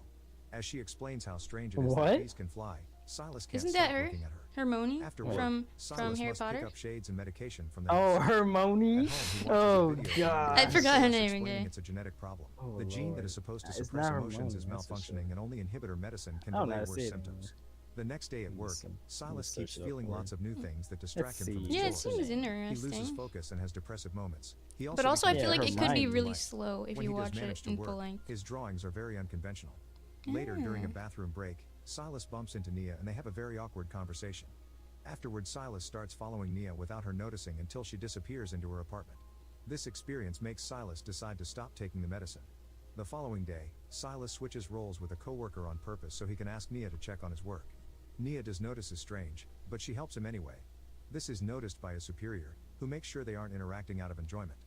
As she explains how strange it is What? that bees can fly, Silas can't Isn't stop that her? looking at her. Hermione Afterward, from Silas Harry must Potter? pick up shades and medication from their Oh, nurse. Hermione. At home, he watches a Oh video of god. I forgot her Silas name explaining again. It's a genetic problem. Oh, The gene that Lord. is supposed to It's suppress not emotions is Hermione, that's for malfunctioning, sure. and only inhibitor medicine can I don't know delay how to worse say it, symptoms. The next day at work, Silas search keeps it up feeling for lots it. of new things that distract him from his Yeah, it chores. seems He loses interesting. focus and has depressive moments. He But also, I becomes feel like it could be Hermione really like. slow if When you he does watch manage it to in work, full length. his drawings are very unconventional. Later, during a bathroom break, Silas bumps into Nia and they have a very awkward conversation. Afterward, Silas starts following Nia without her noticing until she disappears into her apartment. This experience makes Silas decide to stop taking the medicine. The following day, Silas switches roles with a coworker on purpose so he can ask Nia to check on his work. Nia does notice is strange, but she helps him anyway. This is noticed by his superior, who makes sure they aren't interacting out of enjoyment.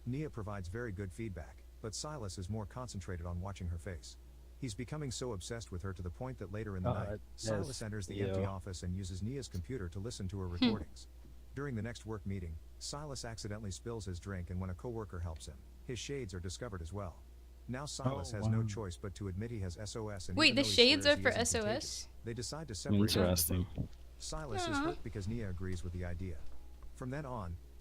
Nia provides very good feedback, but Silas is more concentrated on watching her face. He's becoming so obsessed with her to the point that later in the night, Silas enters the empty office and uses Nia's computer to listen to her recordings. During the next work meeting, Silas accidentally spills his drink, and when a coworker helps him, his shades are discovered as well. Now Silas has no choice but to admit he has SOS, and Wait, even the though he shades swears are he for isn't SOS? contagious, they decide to separate him from the Interesting. group. Silas is hurt because Nia agrees with the idea. From then on,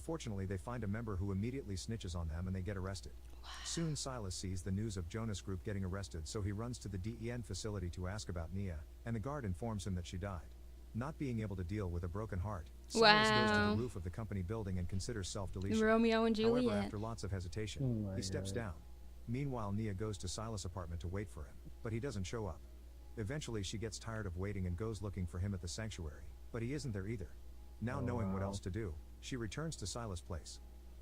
Unfortunately, they find a member who immediately snitches on them and they get arrested. Soon Silas sees the news of Jonas Group getting arrested, so he runs to the DEN facility to ask about Nia, and the guard informs him that she died. Not being able to deal with a broken heart, Silas goes to Wow. the roof of the company building and considers self-deletion. Romeo and However, Juliet. after lots of hesitation, Oh my he steps God. down. Meanwhile, Nia goes to Silas' apartment to wait for him, but he doesn't show up. Eventually, she gets tired of waiting and goes looking for him at the sanctuary, but he isn't there either. Now Oh, knowing what wow. else to do, she returns to Silas' place.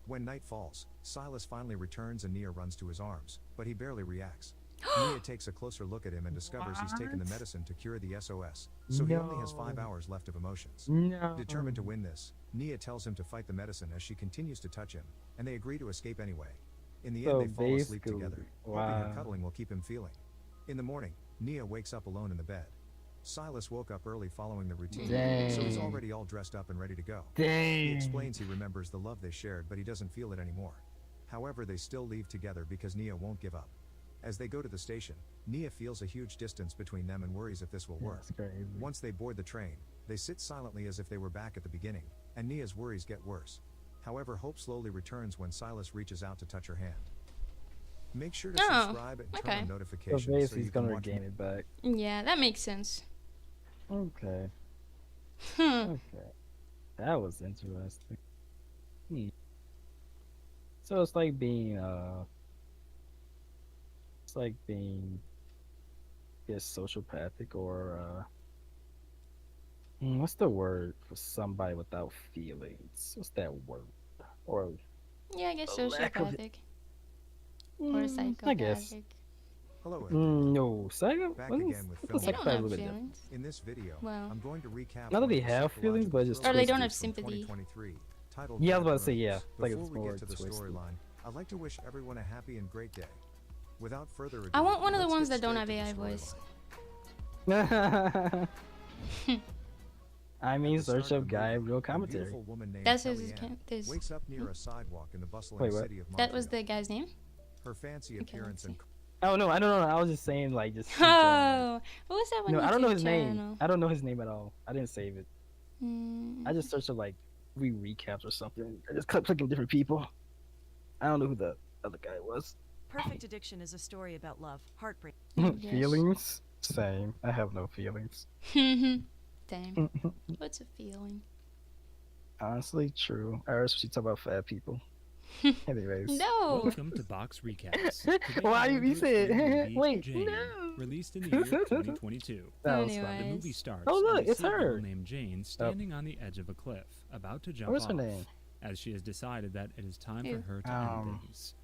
When night falls, Silas finally returns and Nia runs to his arms, but he barely reacts. Nia takes a closer look at him and discovers he's taken the What? medicine to cure the SOS, so he only has 5 No. hours left of emotions. No. Determined to win this, Nia tells him to fight the medicine as she continues to touch him, and they agree to escape anyway. In the So end, they fall asleep basically- together, hoping wow. her cuddling will keep him feeling. In the morning, Nia wakes up alone in the bed. Silas woke up early following the routine, so he's Dang. already all dressed up and ready to go. Dang. He explains he remembers the love they shared, but he doesn't feel it anymore. However, they still leave together because Nia won't give up. As they go to the station, Nia feels a huge distance between them and worries if this will work. That's crazy. Once they board the train, they sit silently as if they were back at the beginning, and Nia's worries get worse. However, hope slowly returns when Silas reaches out to touch her hand. Make sure to Oh, subscribe and turn okay. on So notifications so basically, you he's can gonna watch regain it back. Yeah, that makes sense. Okay. Hmm. Okay. That was interesting. So it's like being it's like being I guess sociopathic or what's the word for somebody without feelings? What's that word? Or Yeah, I guess A lack of- sociopathic. Or I psychopathic. guess. Hello, No, psycho. Back What is- again with what's film. They don't psychopath a have little bit different? feelings. In this video, Well. I'm going to recap Not that one they of the have feelings, but it's psychological Or they don't thrillers have from sympathy. 2023, titled Yeah, I was Bad about to say, yeah, Rooms. like Before it's we more get to the twisted. storyline, I'd like to wish everyone a happy and great day. Without further ado, I want one of the let's ones get that don't straight have to the AI storyline. voice. I mean, At the search start up of the guy, movie, real a commentary. beautiful woman named That's his Kellyanne account- this- wakes up near a sidewalk in the bustling Wait, what? city of That was Montreal. the guy's name? Her fancy Okay, appearance let's and Oh no, I don't know. I was just saying like just. Oh, what was that one? No, I don't know YouTube his name. channel? I don't know his name at all. I didn't save it. Mm. I just searched up like recaps or something. I just kept clicking different people. I don't know who the other guy was. Perfect Addiction is a story about love, heartbreak. Feelings? Same. I have no feelings. Damn. What's a feeling? Honestly, true. I heard she talk about fat people. Anyways. No. Welcome to Box Recaps. Today Why we're you said reviewing the movie wait? Jane, No. released in the year 2022. That was The funny. movie starts. Oh look, and we it's see a girl her. named Jane standing on the edge of a cliff, about to jump What's off, her name? as she has decided that it is time Who? for her to end things.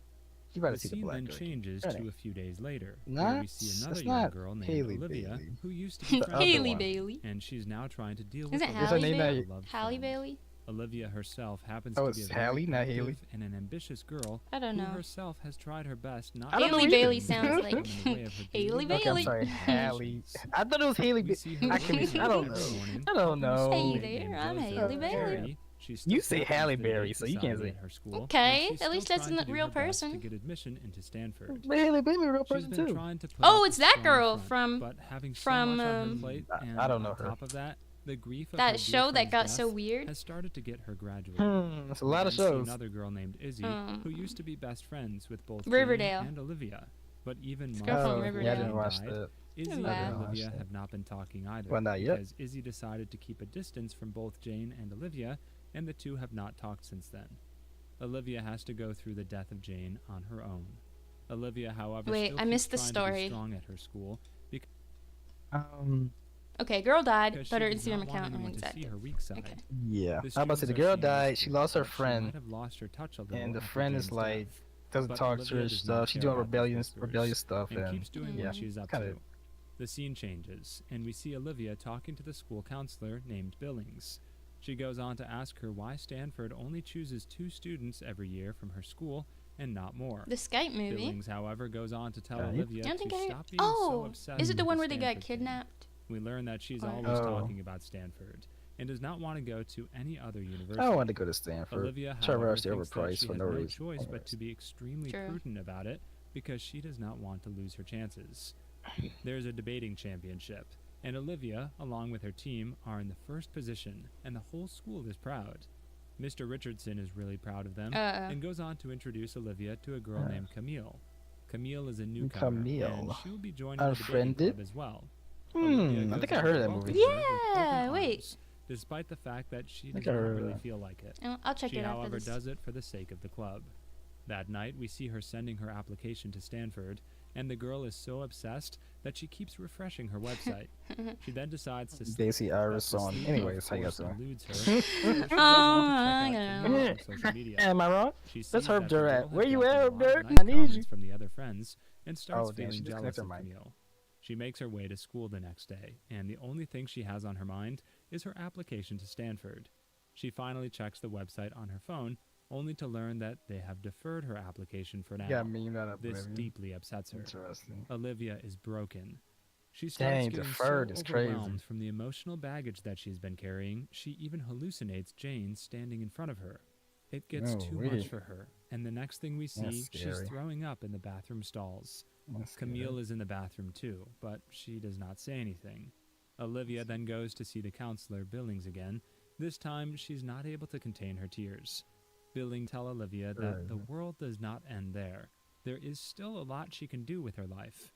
You better The see the scene black then girl. changes Her to name. a few days later, Nah, where we see another that's young not girl named Haley Olivia, Bailey. who used to be The friends other with Haley one. Bailey. and she's now trying to deal with Is it the Is her Halle name Bailey? not- loved Halle friend. Bailey? Olivia herself happens Oh, to be it's a very Halle, not active Haley? and an ambitious girl I don't who know. herself has tried her best not I don't know Haley either. Bailey sounds like in the way of her Haley daily Okay, I'm Bailey. sorry, Hallie. I thought it was Haley. We see her I can. every I don't morning. know. I don't know. Hey Named there, I'm Rosa Haley Bailey. Carey. She's You still say happens Halle that Berry, it's so you can't decided say- at her school, and Okay, she's at least still that's trying a to do real her best person. To get admission into Stanford. But Haley Bailey, a real She's person been too. trying to put Oh, up it's a that strong girl front, from- but having so from, much on her um, plate, I and don't know on her. top of that, the grief of That her show dear that friend's got so death weird? has started to get her graduating. It's a lot of We see shows. another girl named Izzy, who used to be best friends with both Jane Riverdale. and Olivia, but even This months girl from before Riverdale. Yeah, I didn't Jane watch died, that. Izzy Wow. and Watch Olivia that. have not been talking either, Well, not yet. because Izzy decided to keep a distance from both Jane and Olivia, and the two have not talked since then. Olivia has to go through the death of Jane on her own. Olivia, however, Wait, still I missed the keeps trying to be story. strong at her school because Okay, girl died, she but her does not Instagram want account anyone remains to see active. her weak side. Okay. Yeah, The I was about to say the streams girl are seen as died. She proof lost her that she friend, might have lost her touch a little and the after friend is Jane's like death. doesn't But talk to Olivia her does not stuff. She's care doing about these rebellious whispers stuff, and and keeps doing yeah, what she's up kinda. to. The scene changes, and we see Olivia talking to the school counselor named Billings. She goes on to ask her why Stanford only chooses 2 students every year from her school and not more. The Skype movie? Billings, however, goes on to tell Yeah. Olivia I don't to think I. stop being so Oh, obsessed is it the with one where they got Stanford thing. kidnapped? We learn that she's Or- always Oh. talking about Stanford and does not want to go to any other university. I don't want to go to Stanford. Olivia, Trevor however, Rush, they're thinks that overpriced she for has no no reason. choice but to be extremely True. prudent about it because she does not want to lose her chances. There's a debating championship, and Olivia, along with her team, are in the first position, and the whole school is proud. Mr. Richardson is really proud of them Uh-oh. and goes on to introduce Olivia to a girl named Camille. Camille is a newcomer, Camille. and she will be joining the debating Unfriended? club as well. I Olivia think goes I on heard to that welcome movie. her with Yeah, open wait. arms, despite the fact that she think does I not heard really that. feel like it. I'll check She, it after however, this. does it for the sake of the club. That night, we see her sending her application to Stanford, and the girl is so obsessed that she keeps refreshing her website. She then decides to Daisy Iris on. Anyways, how you guys course doing? eludes her. So she goes on to check out Camille on social media. Am I wrong? She That's sees Herb that the Dirt girl at. has Where you gotten at, a Herb lot of Dirt? nice I need you. comments from the other friends and starts Oh, damn, she feeling jealous disconnected of her mic. Camille. She makes her way to school the next day, and the only thing she has on her mind is her application to Stanford. She finally checks the website on her phone, only to learn that they have deferred her application for now. Yeah, I mean, that This Oblivion. deeply upsets her. Interesting. Olivia is broken. She starts Dang, getting deferred so is crazy. overwhelmed from the emotional baggage that she's been carrying, she even hallucinates Jane standing in front of her. It gets No too way. much for her, and the next thing we see, That's she's scary. throwing up in the bathroom stalls. That's Camille scary. is in the bathroom too, but she does not say anything. Olivia then goes to see the counselor, Billings, again. This time, she's not able to contain her tears. Billings tells Olivia that the world does not end there. There is still a lot she can do with her life.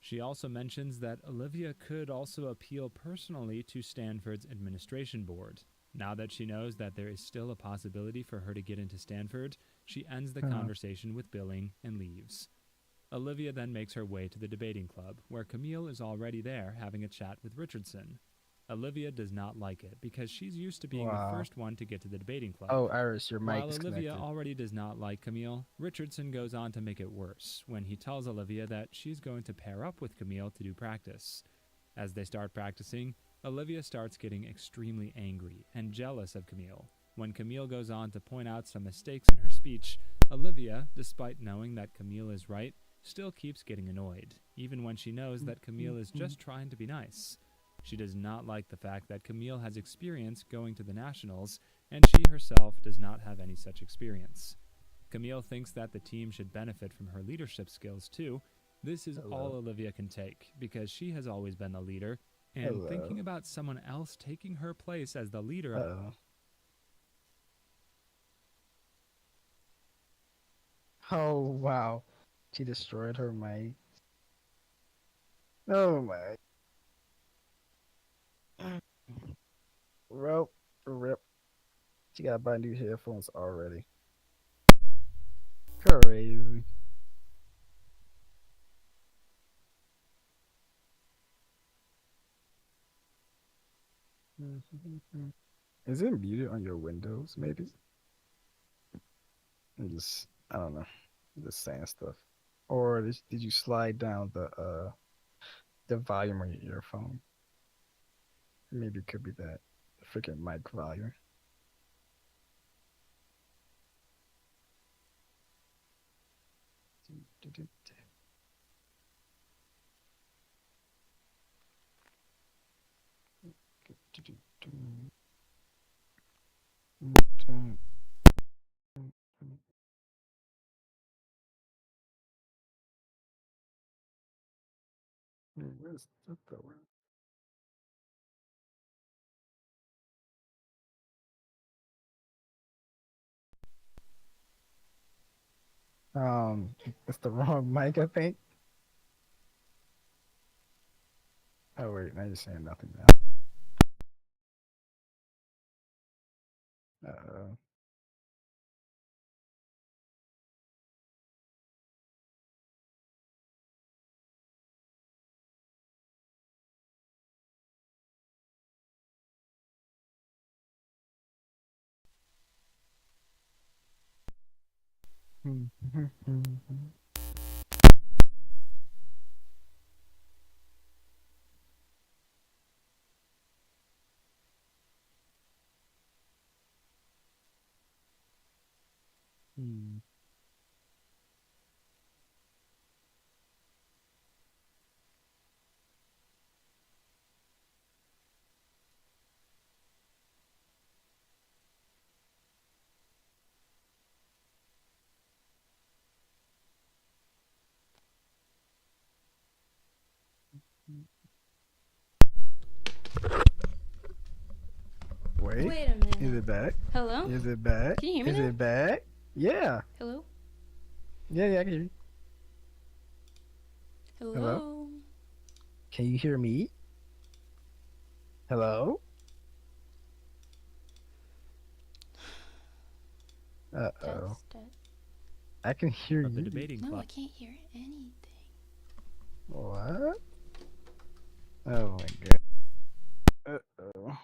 She also mentions that Olivia could also appeal personally to Stanford's administration board. Now that she knows that there is still a possibility for her to get into Stanford, she ends the conversation with Billing and leaves. Olivia then makes her way to the debating club, where Camille is already there having a chat with Richardson. Olivia does not like it because she's used to being Wow. the first one to get to the debating club. Oh, Iris, your mic While is Olivia connected. already does not like Camille, Richardson goes on to make it worse when he tells Olivia that she's going to pair up with Camille to do practice. As they start practicing, Olivia starts getting extremely angry and jealous of Camille. When Camille goes on to point out some mistakes in her speech, Olivia, despite knowing that Camille is right, still keeps getting annoyed, even when she knows that Camille is just trying to be nice. She does not like the fact that Camille has experience going to the nationals, and she herself does not have any such experience. Camille thinks that the team should benefit from her leadership skills too. This is all Olivia can take, because she has always been the leader, and thinking about someone else taking her place as the leader. Oh, wow. She destroyed her mic. Oh, my. Rip. She got to buy new headphones already. Crazy. Is it muted on your Windows, maybe? I don't know. Just saying stuff. Or did you slide down the volume on your earphone? Maybe it could be that freaking mic volume. Where's that one? It's the wrong mic, I think. Oh wait, now you're saying nothing now. Uh-oh. Wait. Wait a minute. Is it back? Hello? Is it back? Can you hear me Is now? it back? Yeah. Hello? Yeah, I can hear you. Hello? Can you hear me? Hello? Uh-oh. Test, test. I can hear Of the you. debating No, I club. can't hear anything. What? Oh my god. Uh-oh.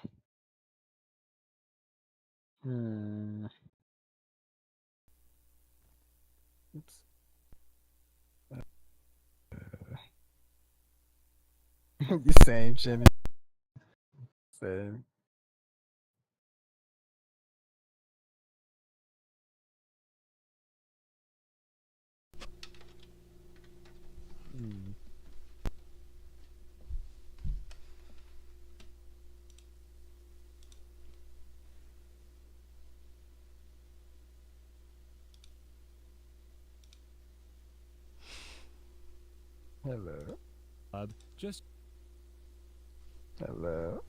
Oops. Same, Jimmy. Same. Hmm. Hello. Just Hello.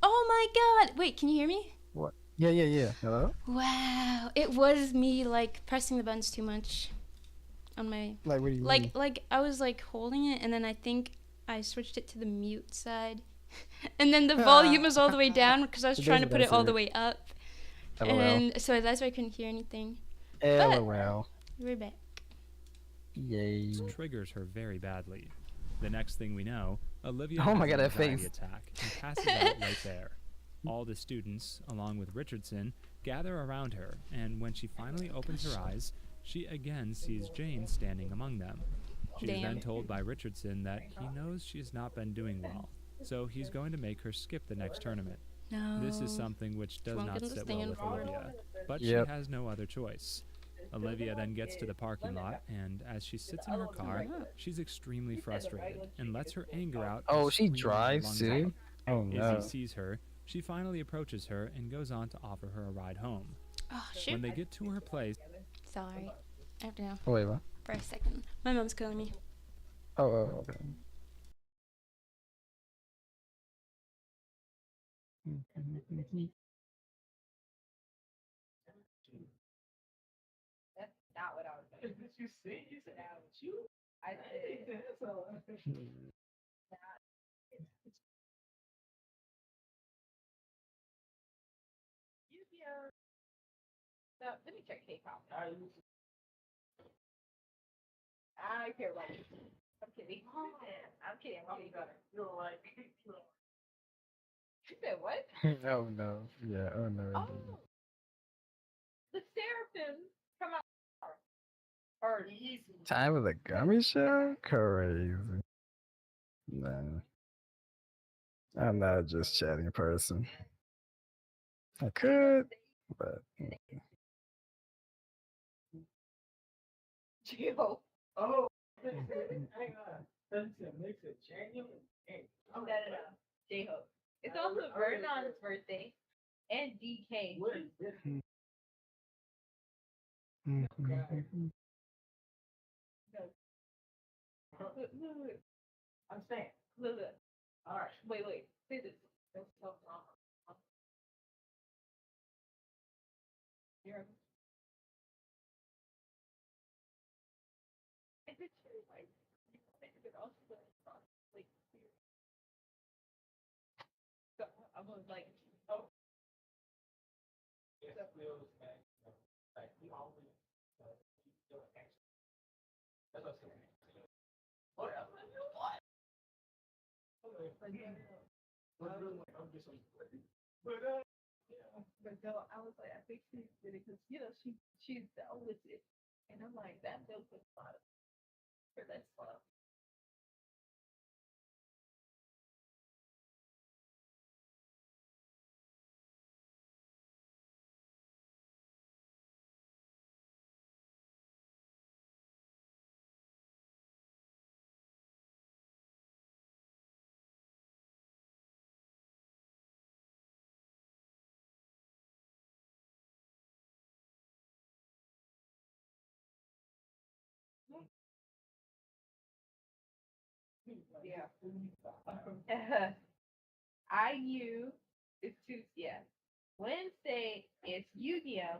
Oh my god! Wait, can you hear me? What? Yeah. Hello? Wow. It was me, like, pressing the buttons too much on my... Like, what do you like, mean? Like, I was, like, holding it, and then I think I switched it to the mute side. And then the volume was all the way down because I was trying to put it all the way up. LOL. And so that's why I couldn't hear anything. LOL. We're back. Yay. triggers her very badly. The next thing we know, Olivia Oh my has God, an that anxiety face. attack and passes out right there. All the students, along with Richardson, gather around her, and when she finally opens her eyes, she again sees Jane standing among them. She is then Damn. told by Richardson that he knows she has not been doing well, so he's going to make her skip the next tournament. This is No. something which does won't not get this sit thing well in with forward. Olivia, but Yep. she has no other choice. Olivia then gets to the parking lot, and as she sits in her car, she's extremely frustrated and lets her anger out. by Oh, she screaming her drives lungs too? out. Oh no. Izzy sees her. She finally approaches her and goes on to offer her a ride home. Oh, shoot. When they get to her place, Sorry. I have to know. Wait, what? For a second. My mom's calling me. Oh, okay. That's not what I was saying. Did you see? You said I was you. I did. So. So let me check K-pop. I don't care about you. I'm kidding. I'm kidding. I'm kidding. You're like. You said what? Oh no. Yeah, oh no. Oh, the Seraphim come out. Or easy. Time of the Gummy Show? Crazy. No. I'm not a just chatting person. I could, but Jill. Oh. Hang on. That's a mix of genuine and no. J-Hope. It's also Vernon's birthday and DK. What is this? Look. I'm saying. Look. All right. Wait. Say this. That's so wrong. You're I did too, like, but also like, so I was like, oh. But no, I was like, I think she did it because she's down with it, and I'm like, that feels a lot of for that stuff. IU is Tuesday. Wednesday is Yu-Gi-Oh.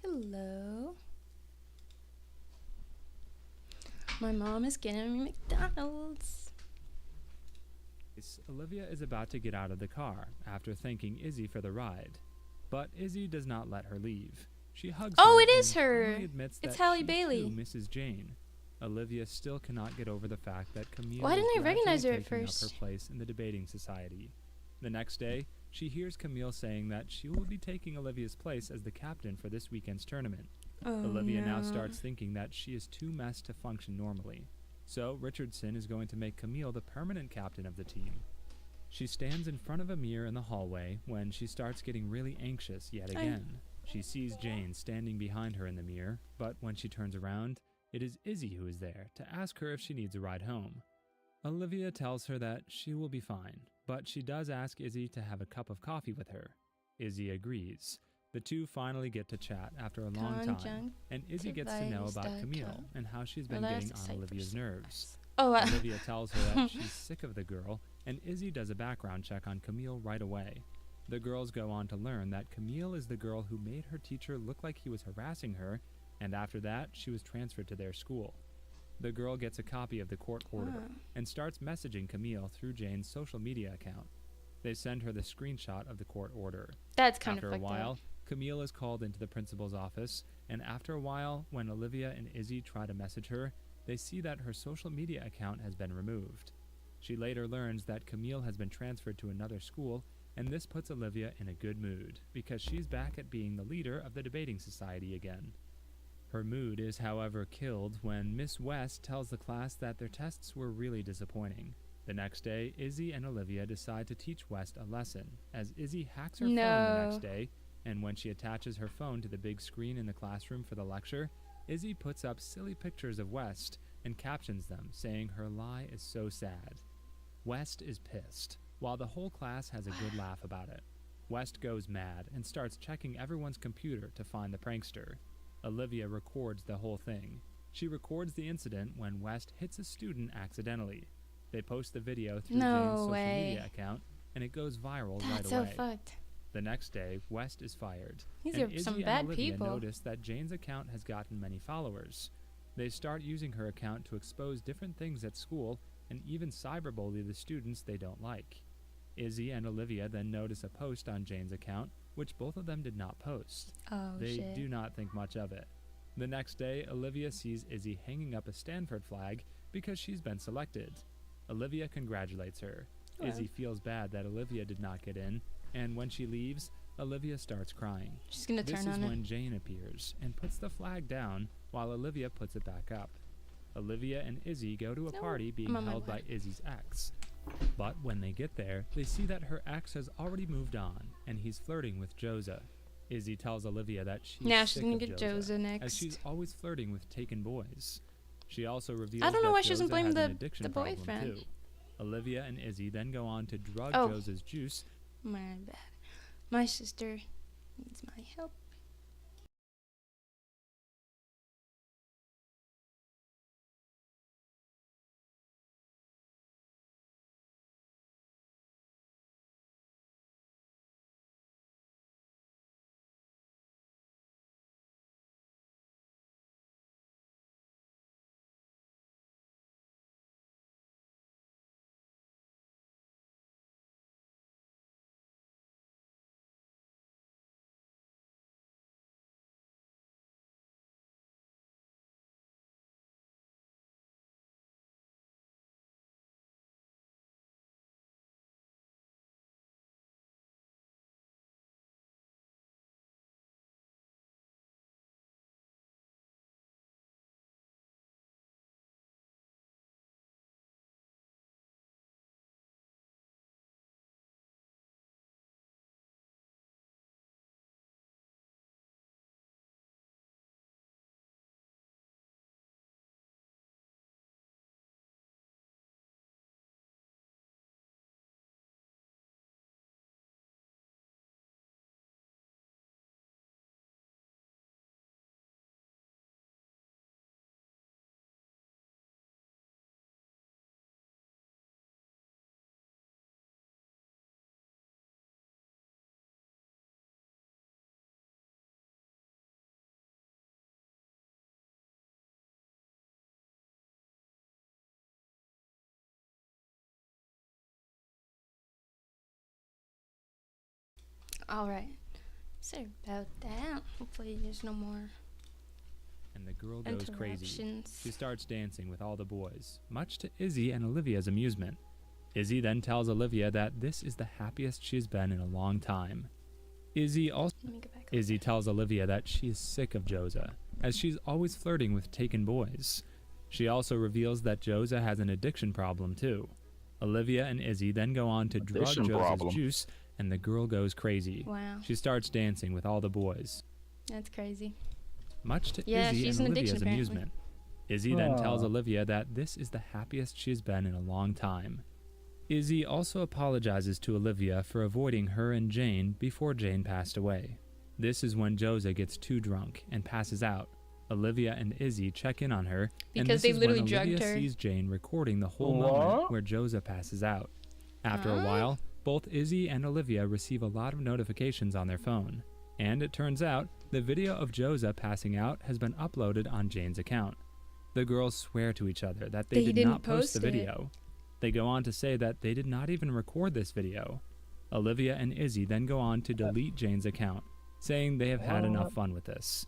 Hello. My mom is getting me McDonald's. Olivia is about to get out of the car after thanking Izzy for the ride, but Izzy does not let her leave. She hugs her. Oh, it is and her. finally admits It's that Halle she Bailey. too misses Jane. Olivia still cannot get over the fact that Camille Why is didn't I gradually recognize her at taking up first? her place in the debating society. The next day, she hears Camille saying that she will be taking Olivia's place as the captain for this weekend's tournament. Oh, Olivia now no. starts thinking that she is too messed to function normally. So Richardson is going to make Camille the permanent captain of the team. She stands in front of a mirror in the hallway when she starts getting really anxious yet again. She sees Jane standing behind her in the mirror, but when she turns around, it is Izzy who is there to ask her if she needs a ride home. Olivia tells her that she will be fine, but she does ask Izzy to have a cup of coffee with her. Izzy agrees. The two finally get to chat after a long time, and Izzy gets to know about Camille and how she's been getting on Olivia's nerves. Oh, Olivia tells her that she's sick of the girl, and Izzy does a background check on Camille right away. The girls go on to learn that Camille is the girl who made her teacher look like he was harassing her, and after that, she was transferred to their school. The girl gets a copy of the court order and starts messaging Camille through Jane's social media account. They send her the screenshot of the court order. That's kind of After a fucked while, up. Camille is called into the principal's office, and after a while, when Olivia and Izzy try to message her, they see that her social media account has been removed. She later learns that Camille has been transferred to another school, and this puts Olivia in a good mood, because she's back at being the leader of the debating society again. Her mood is, however, killed when Miss West tells the class that their tests were really disappointing. The next day, Izzy and Olivia decide to teach West a lesson, as Izzy hacks her phone the next day, and when she attaches her phone to the big screen in the classroom for the lecture, Izzy puts up silly pictures of West and captions them, saying her lie is so sad. West is pissed, while the whole class has a good laugh about it. West goes mad and starts checking everyone's computer to find the prankster. Olivia records the whole thing. She records the incident when West hits a student accidentally. They post the video through Jane's social media account, and it goes viral right away. That's so fucked. The next day, West is fired. These and are Izzy some and bad Olivia people. notice that Jane's account has gotten many followers. They start using her account to expose different things at school and even cyberbully the students they don't like. Izzy and Olivia then notice a post on Jane's account, which both of them did not post. Oh, they shit. do not think much of it. The next day, Olivia sees Izzy hanging up a Stanford flag because she's been selected. Olivia congratulates her. Wow. Izzy feels bad that Olivia did not get in, and when she leaves, Olivia starts crying. She's gonna This turn is on it. when Jane appears and puts the flag down while Olivia puts it back up. Olivia and Izzy go to a No, party I'm being on my held by way. Izzy's ex. But when they get there, they see that her ex has already moved on, and he's flirting with Joza. Izzy tells Olivia that she's Now she's sick gonna of get Joza as next. she's always flirting with taken boys. She also reveals I don't know that why she doesn't Joza blame has an the addiction problem, boyfriend. too. Olivia and Izzy then go on to drug Oh. Joza's juice. My bad. My sister needs my help. Alright. Sorry about that. Hopefully there's no more. And the girl goes crazy. Interruptions. She starts dancing with all the boys, much to Izzy and Olivia's amusement. Izzy then tells Olivia that this is the happiest she's been in a long time. Izzy tells Olivia that she is sick of Joza, as she's always flirting with taken boys. She also reveals that Joza has an addiction problem too. Olivia and Izzy then go on to drug Addiction Joza's problem. juice, and the girl goes crazy. Wow. She starts dancing with all the boys, That's crazy. much to Yeah, Izzy she's and an addiction, Olivia's apparently. amusement. Izzy then tells Aw. Olivia that this is the happiest she's been in a long time. Izzy also apologizes to Olivia for avoiding her and Jane before Jane passed away. This is when Joza gets too drunk and passes out. Olivia and Izzy check in on her, and Because this they is literally when Olivia drugged her. sees Jane recording the whole What? moment where Joza passes out. After a while, both Izzy and Olivia receive a lot of notifications on their phone. And it turns out the video of Joza passing out has been uploaded on Jane's account. The girls swear to each other that they did didn't not post the post it. video. They go on to say that they did not even record this video. Olivia and Izzy then go on to delete Jane's account, saying they have had enough fun with this.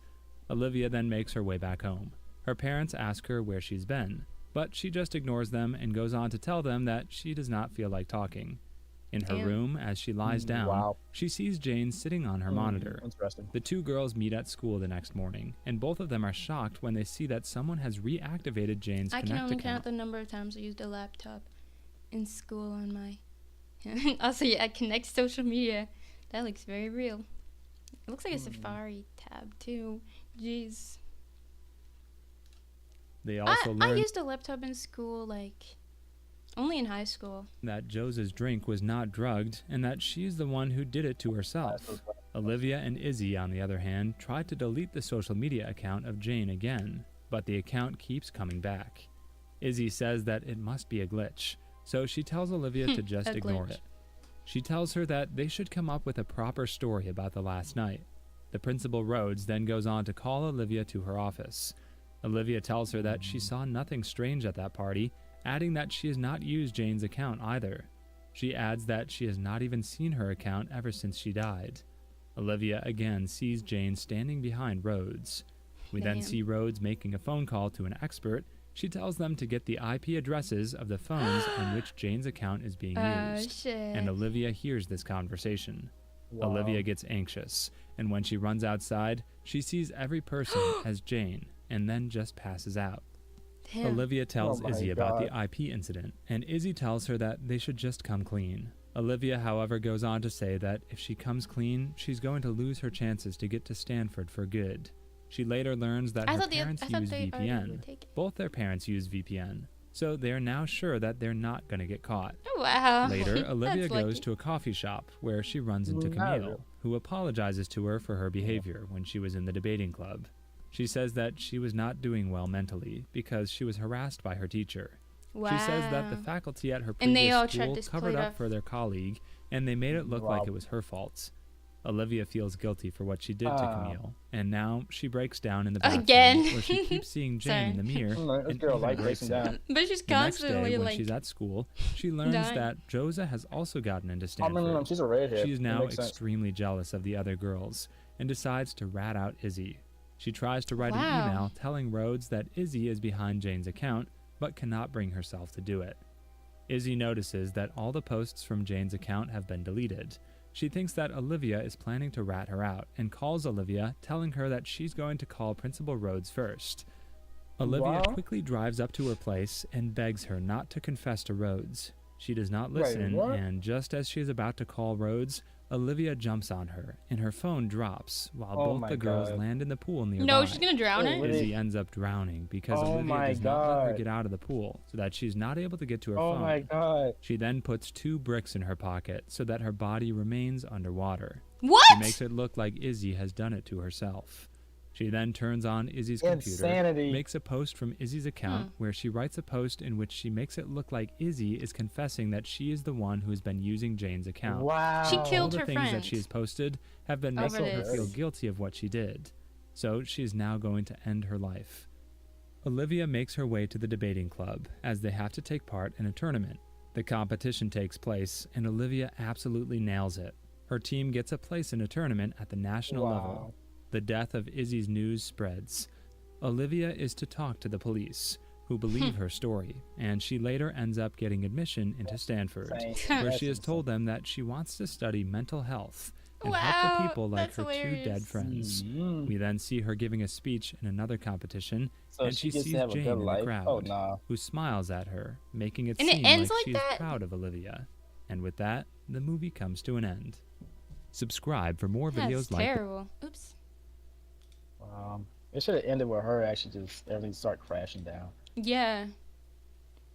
Olivia then makes her way back home. Her parents ask her where she's been, but she just ignores them and goes on to tell them that she does not feel like talking. In her Damn. room, as she lies down, she sees Jane sitting on her monitor. Interesting. The two girls meet at school the next morning, and both of them are shocked when they see that someone has reactivated Jane's I can Connect only account. count the number of times I used a laptop in school on my. Also, yeah, Connect social media. That looks very real. It looks like a Safari tab too. Jeez. They also I learn used a laptop in school, like only in high school. that Joza's drink was not drugged and that she's the one who did it to herself. Olivia and Izzy, on the other hand, tried to delete the social media account of Jane again, but the account keeps coming back. Izzy says that it must be a glitch, so she tells Olivia to just A ignore glitch. it. She tells her that they should come up with a proper story about the last night. The principal Rhodes then goes on to call Olivia to her office. Olivia tells her that she saw nothing strange at that party, adding that she has not used Jane's account either. She adds that she has not even seen her account ever since she died. Olivia again sees Jane standing behind Rhodes. We then Damn. see Rhodes making a phone call to an expert. She tells them to get the IP addresses of the phones on which Jane's account is being Oh, used. shit. And Olivia hears this conversation. Wow. Olivia gets anxious, and when she runs outside, she sees every person as Jane, and then just passes out. Damn. Olivia tells Oh my Izzy about God. the IP incident, and Izzy tells her that they should just come clean. Olivia, however, goes on to say that if she comes clean, she's going to lose her chances to get to Stanford for good. She later learns that I her thought parents I thought use they already VPN. would take it. Both their parents use VPN, so they are now sure that they're not going to get caught. Oh, wow. Later, Olivia That's goes lucky. to a coffee shop where she runs into Not Camille, real. who apologizes to her for her behavior when she was in the debating club. She says that she was not doing well mentally because she was harassed by her teacher. She says that the Wow. faculty at her And they previous all tried school to covered split up up. for their colleague, and they made it look like Wow. it was her fault. Olivia feels guilty for what she did to Ah. Camille, and now she breaks down in the bathroom Again. where she keeps seeing Jane in the Sorry. mirror This and girl even like breaks breaking it. down. But she's The next day, constantly when like. she's at school, she learns dying. that Joza has also gotten into Oh, Stanford. no, she's a redhead. She is That now makes sense. extremely jealous of the other girls and decides to rat out Izzy. She tries to write Wow. an email telling Rhodes that Izzy is behind Jane's account, but cannot bring herself to do it. Izzy notices that all the posts from Jane's account have been deleted. She thinks that Olivia is planning to rat her out and calls Olivia, telling her that she's going to call Principal Rhodes first. Olivia Wow. quickly drives up to her place and begs her not to confess to Rhodes. She does not Wait, listen, what? and just as she is about to call Rhodes, Olivia jumps on her, and her phone drops while Oh both my the girls God. land in the pool nearby. No, she's gonna drown Wait, her. what Izzy ends up drowning because Oh Olivia my does not let her God. get out of the pool, so that she's not able to get to her Oh phone. my God. She then puts 2 bricks in her pocket so that her body remains underwater. What? She makes it look like Izzy has done it to herself. She then turns on Izzy's computer, Insanity. makes a post from Izzy's account where she writes a post in which she makes it look like Izzy is confessing that she is the one who has been using Jane's account. Wow. She All killed the her things that friend. she has posted have been Over making her this. feel guilty of what she did. So she is now going to end her life. Olivia makes her way to the debating club as they have to take part in a tournament. The competition takes place, and Olivia absolutely nails it. Her team gets a place in a tournament at the national Wow. level. The death of Izzy's news spreads. Olivia is to talk to the police, who believe her story, and she later ends up getting admission into Stanford, Insane. where she That's has told them that she wants to study mental health and help Wow, the people like that's her 2 dead hilarious. friends. Mhm. We then see her giving a speech in another competition, So and she she gets to sees have a Jane good in the life? crowd, Oh, nah. who smiles at her, making it And it seem ends like like she is that? proud of Olivia. And with that, the movie comes to an end. Subscribe for more That's videos like terrible. Oops. It should have ended with her actually just everything start crashing down. Yeah.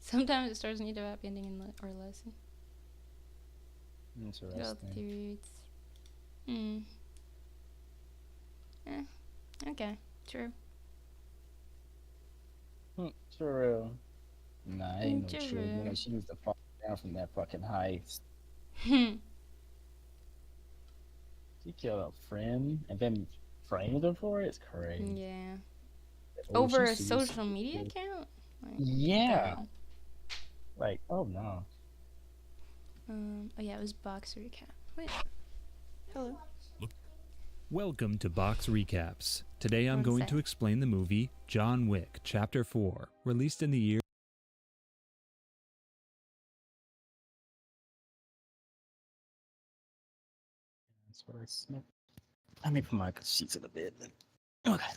Sometimes the stories need a happy ending or less. Well, Interesting. theories. Hmm. Eh. Okay. True. True. Nah, ain't no true. True. You know, she used to fall down from that fucking height. Hmm. She killed a friend and then framed her for it. It's crazy. Yeah. Oh, Over a she's social so media good. account? Like, Yeah. damn. Like, oh no. Oh yeah, it was Box Recap. Wait. Hello. Welcome to Box Recaps. Today I'm One going sec. to explain the movie John Wick Chapter 4, released in the year. That's what I smell. Let me put my sheets in the bed then. Okay.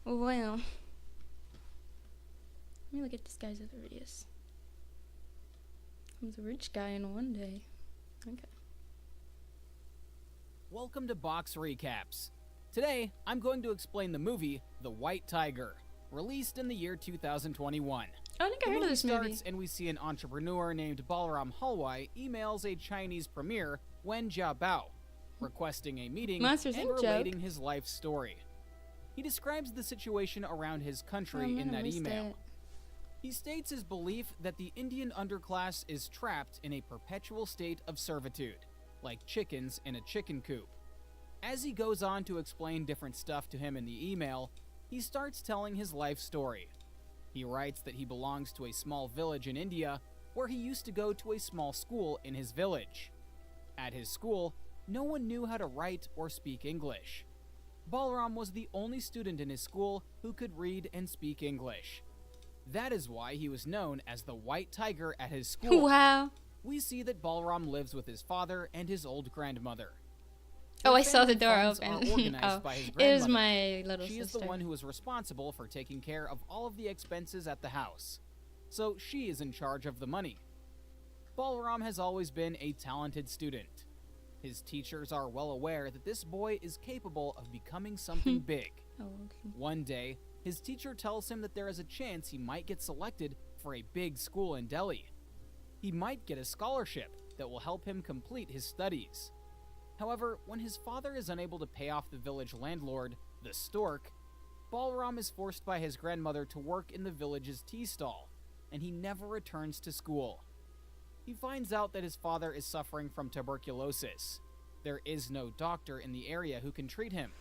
Well, let me look at this guy's other videos. I was a rich guy in one day. Okay. Welcome to Box Recaps. Today, I'm going to explain the movie The White Tiger, released in the year 2021. I think I heard of this movie. Starts and we see an entrepreneur named Balaram Halwai emails a Chinese premier, Wen Jiabao, requesting a meeting Monsters, and Inc. joke. relating his life story. He describes the situation around his country in that email. He states his belief that the Indian underclass is trapped in a perpetual state of servitude, like chickens in a chicken coop. As he goes on to explain different stuff to him in the email, he starts telling his life story. He writes that he belongs to a small village in India where he used to go to a small school in his village. At his school, no one knew how to write or speak English. Balaram was the only student in his school who could read and speak English. That is why he was known as the White Tiger at his school. Wow. We see that Balaram lives with his father and his old grandmother. Oh, I His saw the family door funds open. Are organized Oh, by his it was grandmother. my little She is sister. the one who is responsible for taking care of all of the expenses at the house. So she is in charge of the money. Balaram has always been a talented student. His teachers are well aware that this boy is capable of becoming something big. Oh, okay. One day, his teacher tells him that there is a chance he might get selected for a big school in Delhi. He might get a scholarship that will help him complete his studies. However, when his father is unable to pay off the village landlord, the stork, Balaram is forced by his grandmother to work in the village's tea stall, and he never returns to school. He finds out that his father is suffering from tuberculosis. There is no doctor in the area who can treat him,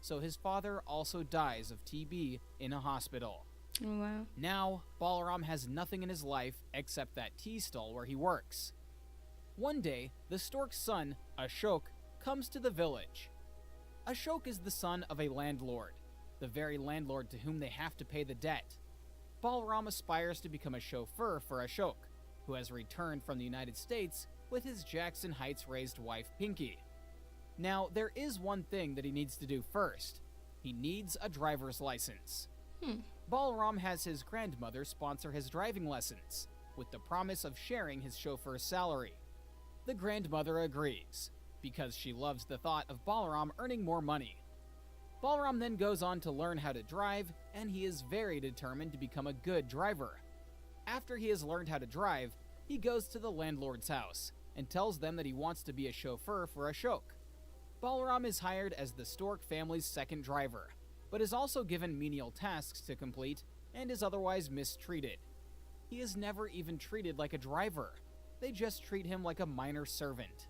so his father also dies of TB in a hospital. Oh, wow. Now, Balaram has nothing in his life except that tea stall where he works. One day, the stork's son, Ashok, comes to the village. Ashok is the son of a landlord, the very landlord to whom they have to pay the debt. Balaram aspires to become a chauffeur for Ashok, who has returned from the United States with his Jackson Heights-raised wife, Pinky. Now, there is one thing that he needs to do first. He needs a driver's license. Balaram has his grandmother sponsor his driving lessons, with the promise of sharing his chauffeur's salary. The grandmother agrees, because she loves the thought of Balaram earning more money. Balaram then goes on to learn how to drive, and he is very determined to become a good driver. After he has learned how to drive, he goes to the landlord's house and tells them that he wants to be a chauffeur for Ashok. Balaram is hired as the stork family's second driver, but is also given menial tasks to complete and is otherwise mistreated. He is never even treated like a driver. They just treat him like a minor servant.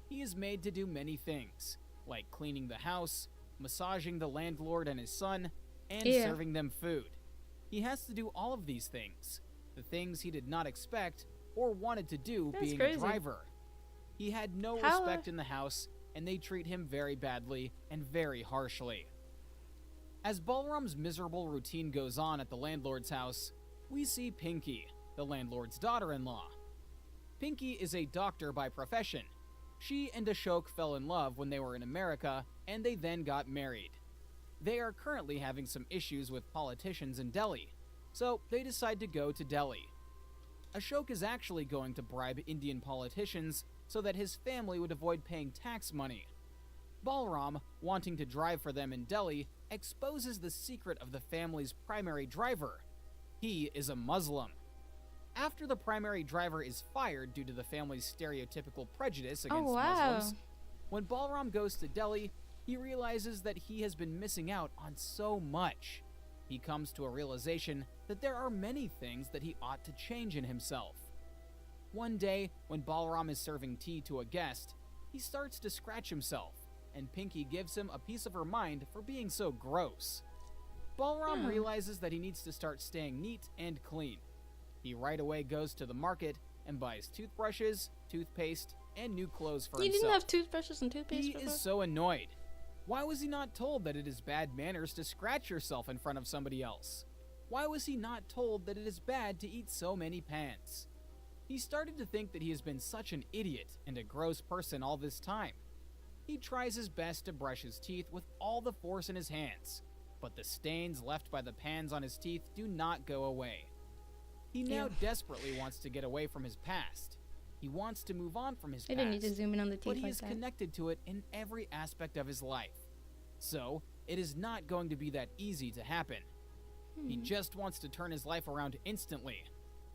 He is made to do many things, like cleaning the house, massaging the landlord and his son, and serving them food. He has to do all of these things, the things he did not expect or wanted to do That's being crazy. a driver. He had no How- respect in the house, and they treat him very badly and very harshly. As Balaram's miserable routine goes on at the landlord's house, we see Pinky, the landlord's daughter-in-law. Pinky is a doctor by profession. She and Ashok fell in love when they were in America, and they then got married. They are currently having some issues with politicians in Delhi, so they decide to go to Delhi. Ashok is actually going to bribe Indian politicians so that his family would avoid paying tax money. Balram, wanting to drive for them in Delhi, exposes the secret of the family's primary driver. He is a Muslim. After the primary driver is fired due to the family's stereotypical prejudice against Muslims, when Balram goes to Delhi, he realizes that he has been missing out on so much. He comes to a realization that there are many things that he ought to change in himself. One day, when Balram is serving tea to a guest, he starts to scratch himself, and Pinky gives him a piece of her mind for being so gross. Balram realizes that he needs to start staying neat and clean. He right away goes to the market and buys toothbrushes, toothpaste, and new clothes for You himself. didn't have toothbrushes and toothpaste He before? is so annoyed. Why was he not told that it is bad manners to scratch yourself in front of somebody else? Why was he not told that it is bad to eat so many pants? He started to think that he has been such an idiot and a gross person all this time. He tries his best to brush his teeth with all the force in his hands, but the stains left by the pans on his teeth do not go away. He now desperately wants to get away from his past. He wants to move on from his I past. didn't need to zoom in on the teeth But he like is that. connected to it in every aspect of his life. So, it is not going to be that easy to happen. He just wants to turn his life around instantly,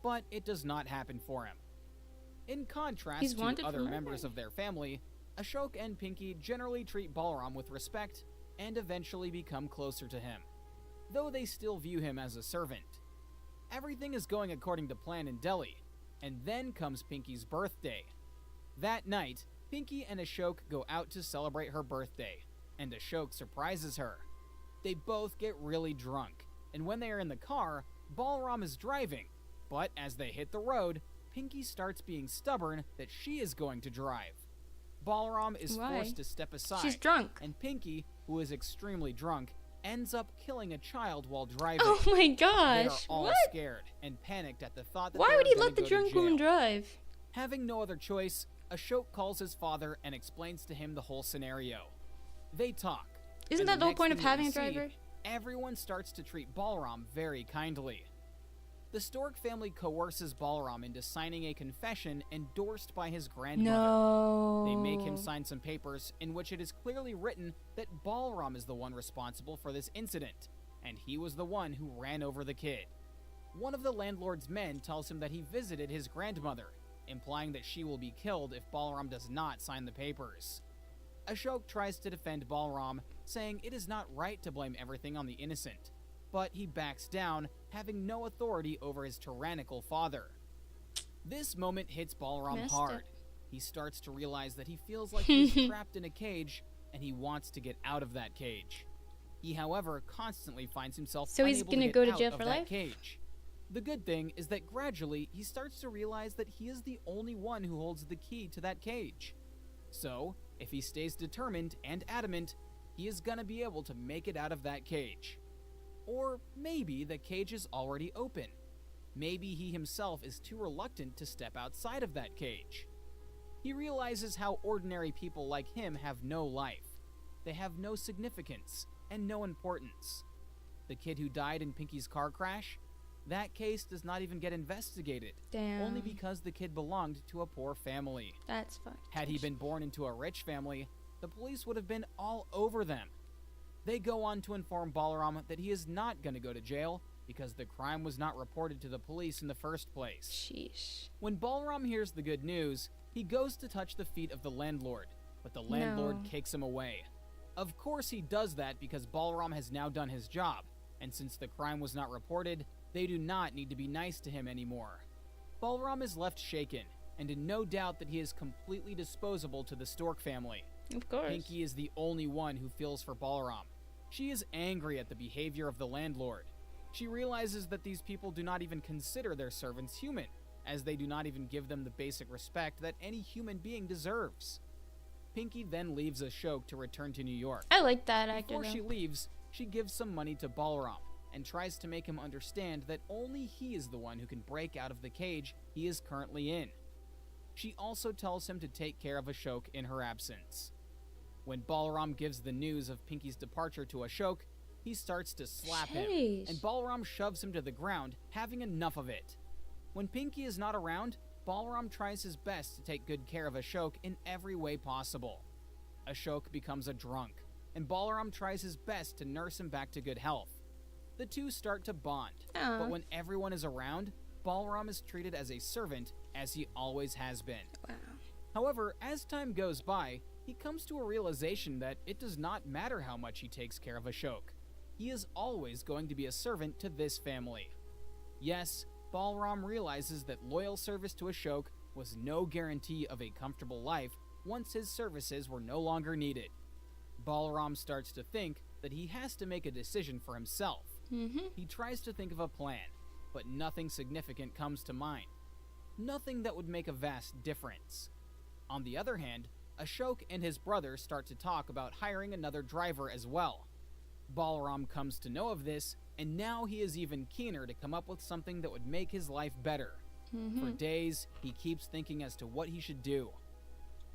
but it does not happen for him. In contrast He's to wanted other for murder. members of their family, Ashok and Pinky generally treat Balram with respect and eventually become closer to him, though they still view him as a servant. Everything is going according to plan in Delhi, and then comes Pinky's birthday. That night, Pinky and Ashok go out to celebrate her birthday, and Ashok surprises her. They both get really drunk, and when they are in the car, Balram is driving, but as they hit the road, Pinky starts being stubborn that she is going to drive. Balram is Why? forced to step aside. She's drunk. And Pinky, who is extremely drunk, ends up killing a child while driving. Oh my They are gosh, all what? scared and panicked at the thought that Why they would are he gonna let the go to drunk woman jail. drive? Having no other choice, Ashok calls his father and explains to him the whole scenario. They talk. Isn't and that the whole next point of thing that having we a see, driver? Everyone starts to treat Balram very kindly. The Stork family coerces Balram into signing a confession endorsed by his grandmother. No. They make him sign some papers in which it is clearly written that Balram is the one responsible for this incident, and he was the one who ran over the kid. One of the landlord's men tells him that he visited his grandmother, implying that she will be killed if Balram does not sign the papers. Ashok tries to defend Balram, saying it is not right to blame everything on the innocent, but he backs down, having no authority over his tyrannical father. This moment hits Balram Messed hard. up. He starts to realize that he feels like he's trapped in a cage, and he wants to get out of that cage. He, however, constantly finds himself So he's unable gonna get go to out jail of for that life? cage. The good thing is that gradually he starts to realize that he is the only one who holds the key to that cage. So, if he stays determined and adamant, he is gonna be able to make it out of that cage. Or maybe the cage is already open. Maybe he himself is too reluctant to step outside of that cage. He realizes how ordinary people like him have no life. They have no significance and no importance. The kid who died in Pinky's car crash? That case does not even get investigated. Damn. Only because the kid belonged to a poor family. That's fucked. Had he been born into a rich family, the police would have been all over them. They go on to inform Balram that he is not going to go to jail because the crime was not reported to the police in the first place. Sheesh. When Balram hears the good news, he goes to touch the feet of the landlord, but the landlord No. kicks him away. Of course he does that because Balram has now done his job, and since the crime was not reported, they do not need to be nice to him anymore. Balram is left shaken, and in no doubt that he is completely disposable to the Stork family. Of course. Pinky is the only one who feels for Balram. She is angry at the behavior of the landlord. She realizes that these people do not even consider their servants human, as they do not even give them the basic respect that any human being deserves. Pinky then leaves Ashok to return to New York. I like that actor Before though. she leaves, she gives some money to Balram and tries to make him understand that only he is the one who can break out of the cage he is currently in. She also tells him to take care of Ashok in her absence. When Balram gives the news of Pinky's departure to Ashok, he starts to slap him, Sheesh. and Balram shoves him to the ground, having enough of it. When Pinky is not around, Balram tries his best to take good care of Ashok in every way possible. Ashok becomes a drunk, and Balram tries his best to nurse him back to good health. The two start to bond, Aw. but when everyone is around, Balram is treated as a servant, as he always has been. Wow. However, as time goes by, he comes to a realization that it does not matter how much he takes care of Ashok. He is always going to be a servant to this family. Yes, Balram realizes that loyal service to Ashok was no guarantee of a comfortable life once his services were no longer needed. Balram starts to think that he has to make a decision for himself. He tries to think of a plan, but nothing significant comes to mind. Nothing that would make a vast difference. On the other hand, Ashok and his brother start to talk about hiring another driver as well. Balram comes to know of this, and now he is even keener to come up with something that would make his life better. For days, he keeps thinking as to what he should do.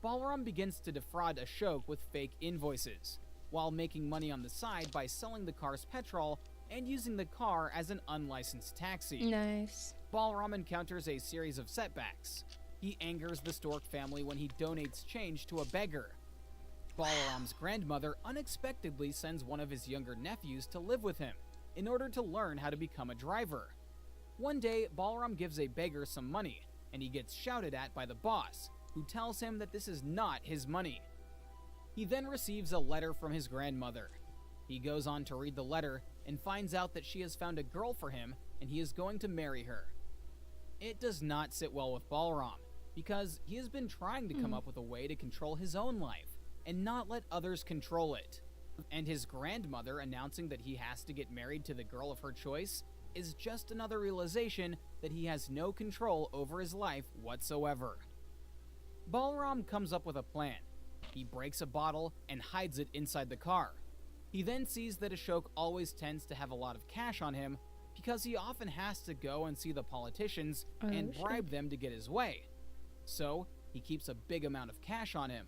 Balram begins to defraud Ashok with fake invoices, while making money on the side by selling the car's petrol and using the car as an unlicensed taxi. Nice. Balram encounters a series of setbacks. He angers the Stork family when he donates change to a beggar. Balram's grandmother unexpectedly sends one of his younger nephews to live with him in order to learn how to become a driver. One day, Balram gives a beggar some money, and he gets shouted at by the boss, who tells him that this is not his money. He then receives a letter from his grandmother. He goes on to read the letter and finds out that she has found a girl for him and he is going to marry her. It does not sit well with Balram, because he has been trying to come up with a way to control his own life and not let others control it. And his grandmother announcing that he has to get married to the girl of her choice is just another realization that he has no control over his life whatsoever. Balram comes up with a plan. He breaks a bottle and hides it inside the car. He then sees that Ashok always tends to have a lot of cash on him because he often has to go and see the politicians and bribe them to get his way. So, he keeps a big amount of cash on him.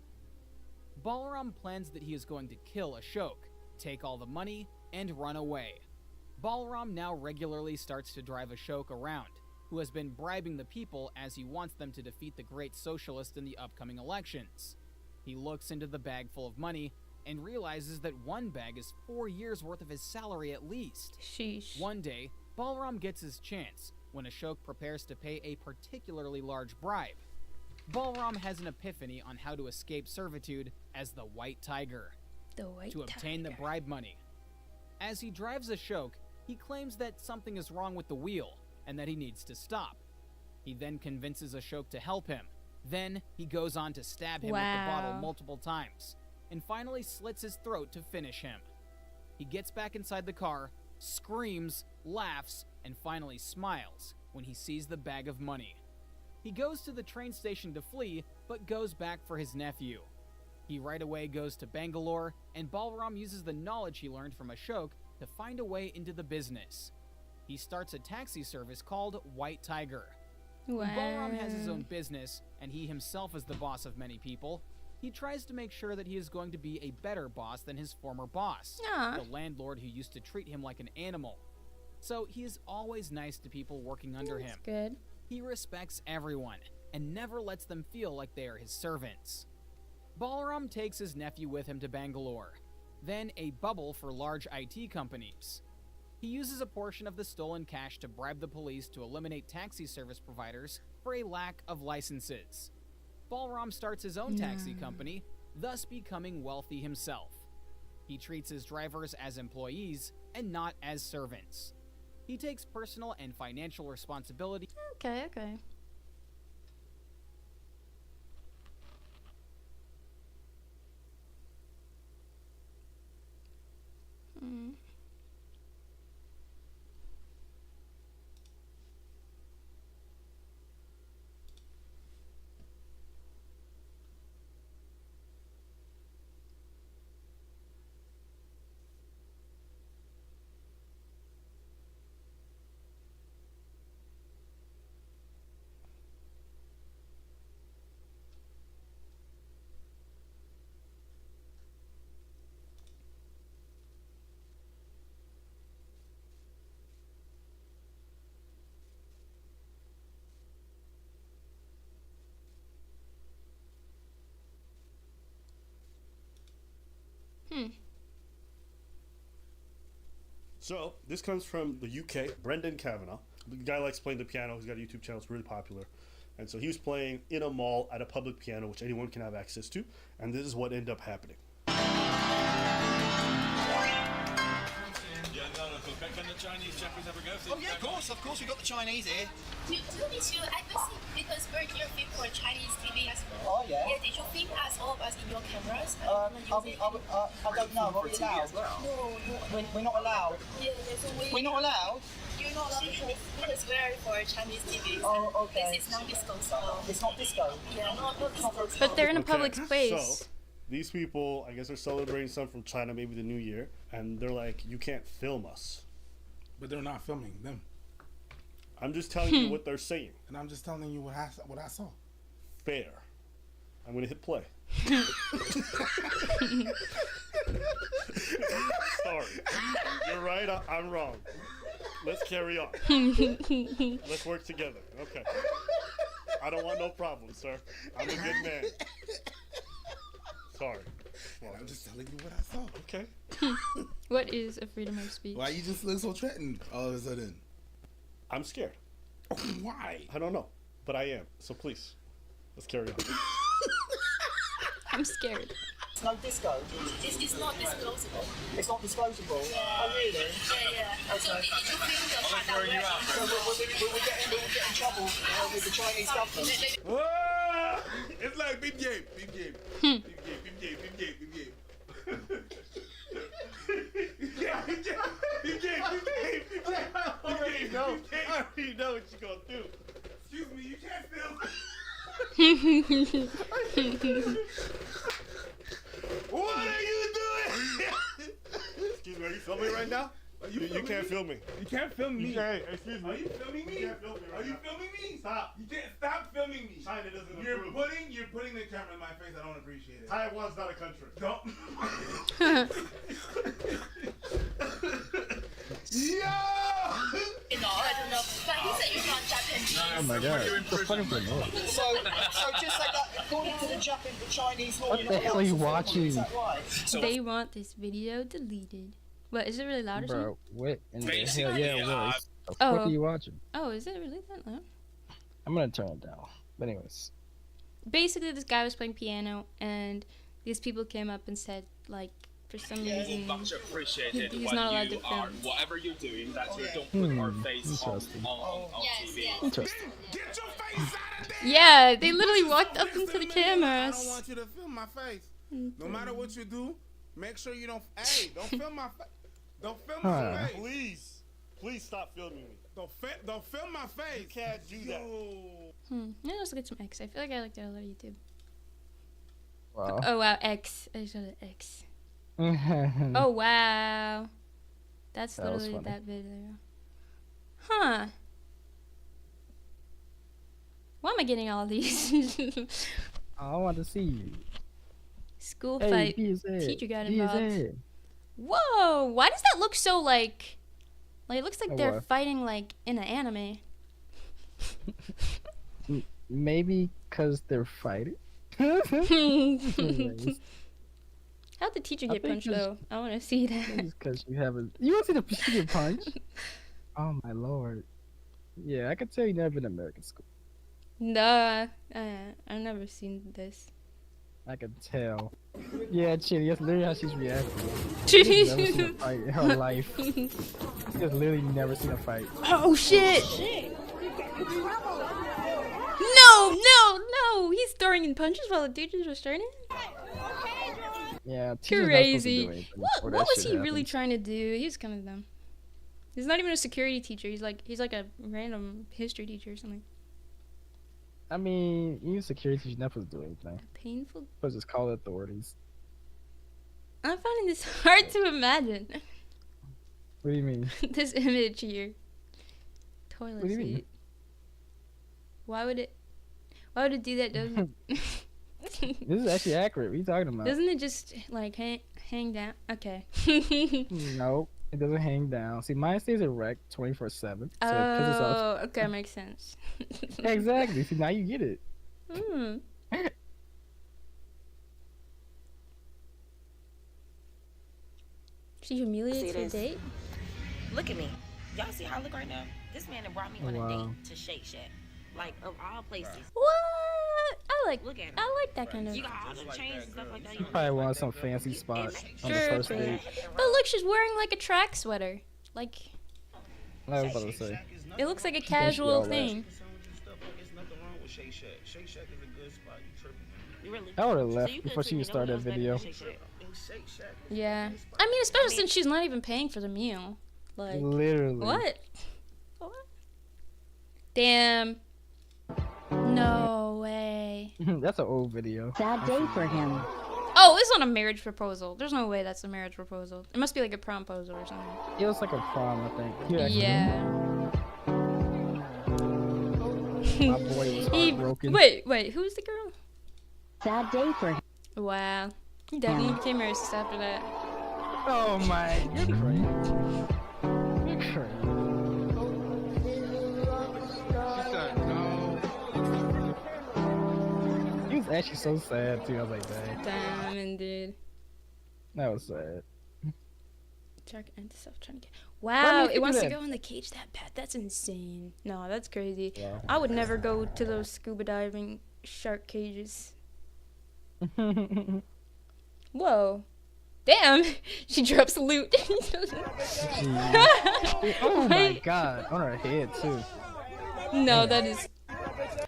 Balram plans that he is going to kill Ashok, take all the money, and run away. Balram now regularly starts to drive Ashok around, who has been bribing the people as he wants them to defeat the great socialist in the upcoming elections. He looks into the bag full of money and realizes that one bag is 4 years worth of his salary at least. Sheesh. One day, Balram gets his chance when Ashok prepares to pay a particularly large bribe. Balram has an epiphany on how to escape servitude as the White Tiger to obtain the bribe money. As he drives Ashok, he claims that something is wrong with the wheel and that he needs to stop. He then convinces Ashok to help him. Then he goes on to stab him with the bottle multiple times and finally slits his throat to finish him. He gets back inside the car, screams, laughs, and finally smiles when he sees the bag of money. He goes to the train station to flee, but goes back for his nephew. He right away goes to Bangalore, and Balram uses the knowledge he learned from Ashok to find a way into the business. He starts a taxi service called White Tiger. When Balram has his own business, and he himself is the boss of many people, he tries to make sure that he is going to be a better boss than his former boss, the landlord who used to treat him like an animal. So he is always nice to people working under him. Good. He respects everyone and never lets them feel like they are his servants. Balram takes his nephew with him to Bangalore, then a bubble for large IT companies. He uses a portion of the stolen cash to bribe the police to eliminate taxi service providers for a lack of licenses. Balram starts his own taxi company, thus becoming wealthy himself. He treats his drivers as employees and not as servants. He takes personal and financial responsibility. Okay. So this comes from the UK. Brendan Kavanagh, the guy likes playing the piano. He's got a YouTube channel. It's really popular. And so he was playing in a mall at a public piano, which anyone can have access to. And this is what ended up happening. Can the Chinese Jeffries ever go? Oh yeah, of course, we've got the Chinese here. Did you, I must because we're here for Chinese TV as well. Oh yeah. Yeah, did you film us all of us in your cameras? I don't know. Are we allowed? No. We're not allowed. Yeah, We're not allowed. You're not allowed because we're for Chinese TV. Oh, okay. This is not disco. So. It's not disco. Yeah, not disco. But they're in a public So space. these people, I guess, are celebrating something from China, maybe the New Year, and they're like, "You can't film us." But they're not filming them. I'm just telling you what they're saying. And I'm just telling you what I saw. Fair. I'm gonna hit play. Sorry. You're right. I'm wrong. Let's carry on. Let's work together. Okay. I don't want no problems, sir. I'm a good man. Sorry. Well, I'm just telling you what I saw. Okay. What is a freedom of speech? Why you just look so threatened all of a sudden? I'm scared. Why? I don't know, but I am. So please, let's carry on. I'm scared. It's no disco. It's not disclosable. It's not disclosable. Yeah. Oh really? Yeah. Okay. So did you film the part that we're So we'll get in trouble with the Chinese government. Whoa! It's like big game, big game, big game, big game, big game, big game. Yeah, big game, big game, big game, big game. I already know what you're gonna do. Excuse me, you can't film. What are you doing? Excuse me, are you filming right now? You can't film me. You can't film me. You can't. Excuse me. Are you filming me? You can't film me right Are you now. filming me? Stop. You can't stop filming me. China doesn't You're approve. putting the camera in my face. I don't appreciate it. Taiwan's not a country. Don't. Yo! No, I don't know. But he said you're not Japanese. Oh my god. What the fuck is going on? So just like that, according to the Chinese law, What you're the not hell allowed are you to film watching? Is that right? They want this video deleted. What, is it really loud or something? Bro, what in the Basically, hell? Yeah, yeah. what? The Oh. fuck are you watching? Oh, is it really that loud? I'm gonna turn it down. But anyways. Basically, this guy was playing piano, and these people came up and said, like, for some reason, much appreciated he's when not allowed you to are film. whatever you're doing that you don't put our face on TV. Interesting. Yeah, they literally walked up into the I don't cameras. want you to film my face. No matter what you do, make sure you don't. Hey, don't film my face. Don't film my face. Please stop filming me. Don't film my face. You can't do that. Yeah, let's look at some X. I feel like I like that a lot of YouTube. Wow. Oh wow, X. I just got an X. Oh wow. That's That was literally funny. that video. Huh. Why am I getting all these? I want to see you. School Hey, fight. BZ, Teacher got BZ. involved. Whoa! Why does that look so like it looks like Oh, they're what? fighting like in an anime. Maybe because they're fighting. How'd the teacher I get think punched it's- though? I want to see that. Because you haven't. You want to see the teacher get punched? Oh my lord. Yeah, I could tell you never been to American school. Nah, I've never seen this. I can tell. Yeah, Chitty, that's literally how she's reacting. She's never seen a fight in her life. She's literally never seen a fight. Oh shit! No! He's throwing in punches while the teacher's restraining. Yeah, teacher's not supposed to do Crazy. anything What before that was shit he really happens. trying to do? He was kind of dumb. He's not even a security teacher. He's like a random history teacher or something. I mean, you security teacher not supposed to do anything. Painful. Supposed to just call the authorities. I'm finding this hard to imagine. What do you mean? This image here. Toilet What do you mean? seat. Why would it do that? Doesn't This is actually accurate. What are you talking about? doesn't it just like hang down? Okay. No, it doesn't hang down. See, mine stays erect 24/7. So it pisses off. Oh, okay, makes sense. Exactly. See, now you get it. Hmm. She humiliates her Serious. date? Look at me. Y'all see how I look right now? This man that brought me on a date to Shake Shack. Like, of all places. What? I like. Look at him. I like that kind of. You got all the chains and stuff like that. You probably want some fancy spot on the first date. But look, she's wearing like a track sweater. Like. I was about to say. It looks like a casual thing. I would have left before she even started that video. Yeah. I mean, especially since she's not even paying for the meal. Like. Literally. What? What? Damn. No way. That's an old video. Sad day for him. Oh, it's not a marriage proposal. There's no way that's a marriage proposal. It must be like a promposal or something. It was like a prom, I think. Yeah. My boy was heartbroken. Wait, who's the girl? Sad day for him. Wow. He definitely became racist after that. Oh my, you're crazy. You're crazy. He was actually so sad too. I was like, dang. Damn, indeed. That was sad. Trying to get. Wow, it wants to go in the cage that bad. That's insane. No, that's crazy. Wow. I would never go to those scuba diving shark cages. Whoa. Damn, she drops loot. Oh my god, on her head too. No, that is.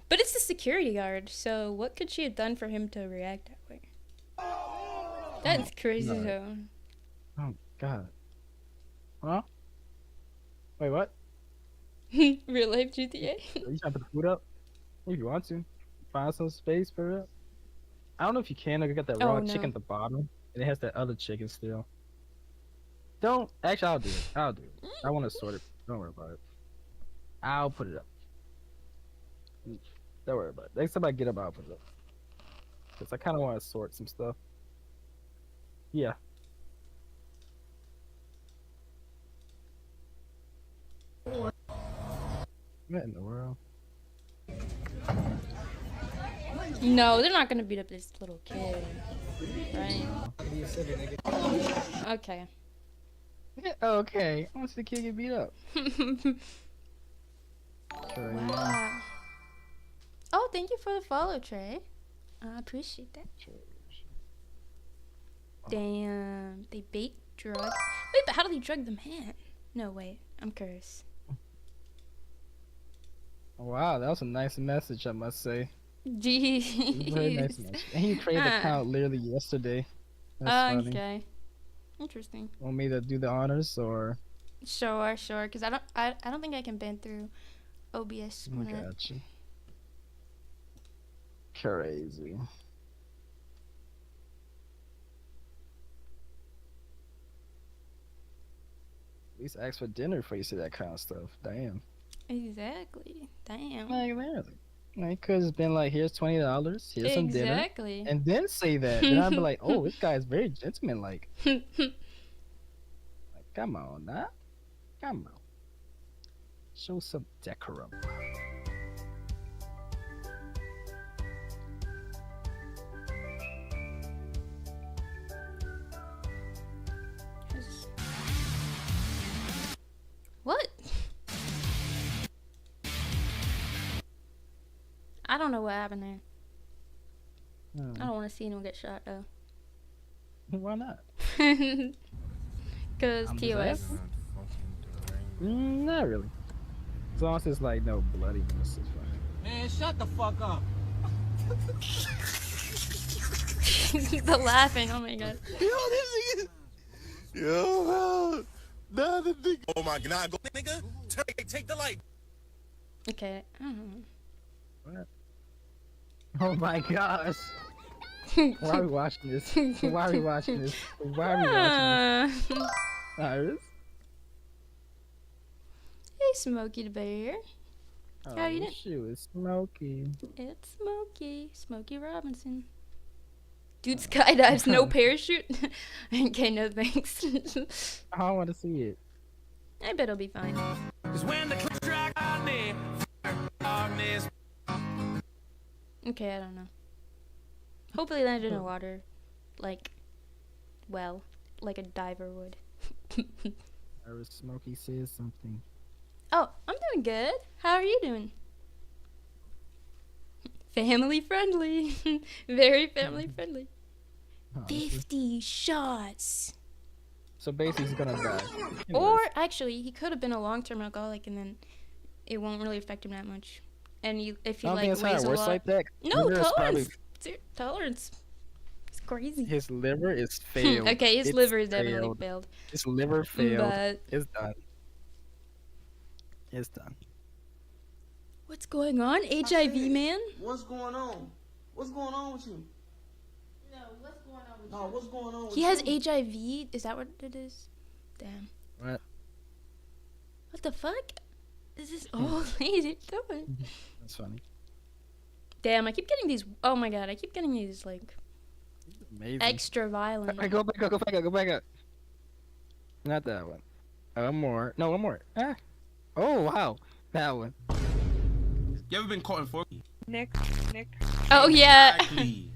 But it's the security guard, so what could she have done for him to react that way? That's crazy No. though. Oh god. Huh? Wait, what? Real life GTA? Are you trying to put the food up? If you want to. Find some space for it. I don't know if you can. I got that raw Oh, no. chicken at the bottom. And it has that other chicken still. Don't. Actually, I'll do it. I'll do it. I want to sort it. Don't worry about it. I'll put it up. Don't worry about it. Next time I get up, I'll put it up. Because I kind of want to sort some stuff. Yeah. What in the world? No, they're not gonna beat up this little kid. Right? Okay. Okay. I want to see the kid get beat up. Wow. Oh, thank you for the follow, Trey. I appreciate that. Damn. They bait drug. Wait, but how do they drug the man? No, wait. I'm curious. Wow, that was a nice message, I must say. Jeez. Very nice message. And he created the account literally yesterday. That's funny. Okay. Interesting. Want me to do the honors or? Sure. Cause I don't think I can bend through OBS. I got you. Crazy. At least ask for dinner before you say that kind of stuff. Damn. Exactly. Damn. Like literally. Like, could have been like, here's $20, here's some dinner. Exactly. And then say that. Then I'd be like, oh, this guy's very gentleman-like. Like, come on, nah. Come on. Show some decorum. What? I don't know what happened there. I don't want to see anyone get shot though. Why not? Cause TOS. Not really. As long as it's like no bloodiness, it's fine. Man, shut the fuck up. The laughing, oh my god. Yo, now the nigga. Oh my god, go nigga. Take the light. Okay. I don't know. What? Oh my gosh. Why are we watching this? Why are we watching this? Why are we watching this? Iris? Hey, Smokey the Bear. How you doing? Shoot, it's Smokey. It's Smokey. Smokey Robinson. Dude skydives, no parachute? Okay, no thanks. I want to see it. I bet it'll be fine. Okay, I don't know. Hopefully land in the water. Like, well, like a diver would. Iris Smokey says something. Oh, I'm doing good. How are you doing? Family friendly. Very family friendly. Oh, this is- 50 shots. So basically, he's gonna die. Or actually, he could have been a long-term alcoholic, and then it won't really affect him that much. And if he I don't think like it's how weighs it a works lot, like that. no Liver is tolerance. Tolerance. It's crazy. His liver is failed. Okay, his It's liver is definitely failed. failed. His liver failed. But It's done. It's done. what's going on, HIV man? What's going on? What's going on with you? No, what's going on with you? No, what's going on with He you? has HIV. Is that what it is? Damn. What? What the fuck? Is this old lady doing? That's funny. Damn, I keep getting these. Oh my god, I keep getting these like Amazing. extra violent. Hey, go back up. Go back up. Go back up. Not that one. One more. No, one more. Ah. Oh wow, that one. You ever been caught in 4K? Nick. Oh yeah. Exactly.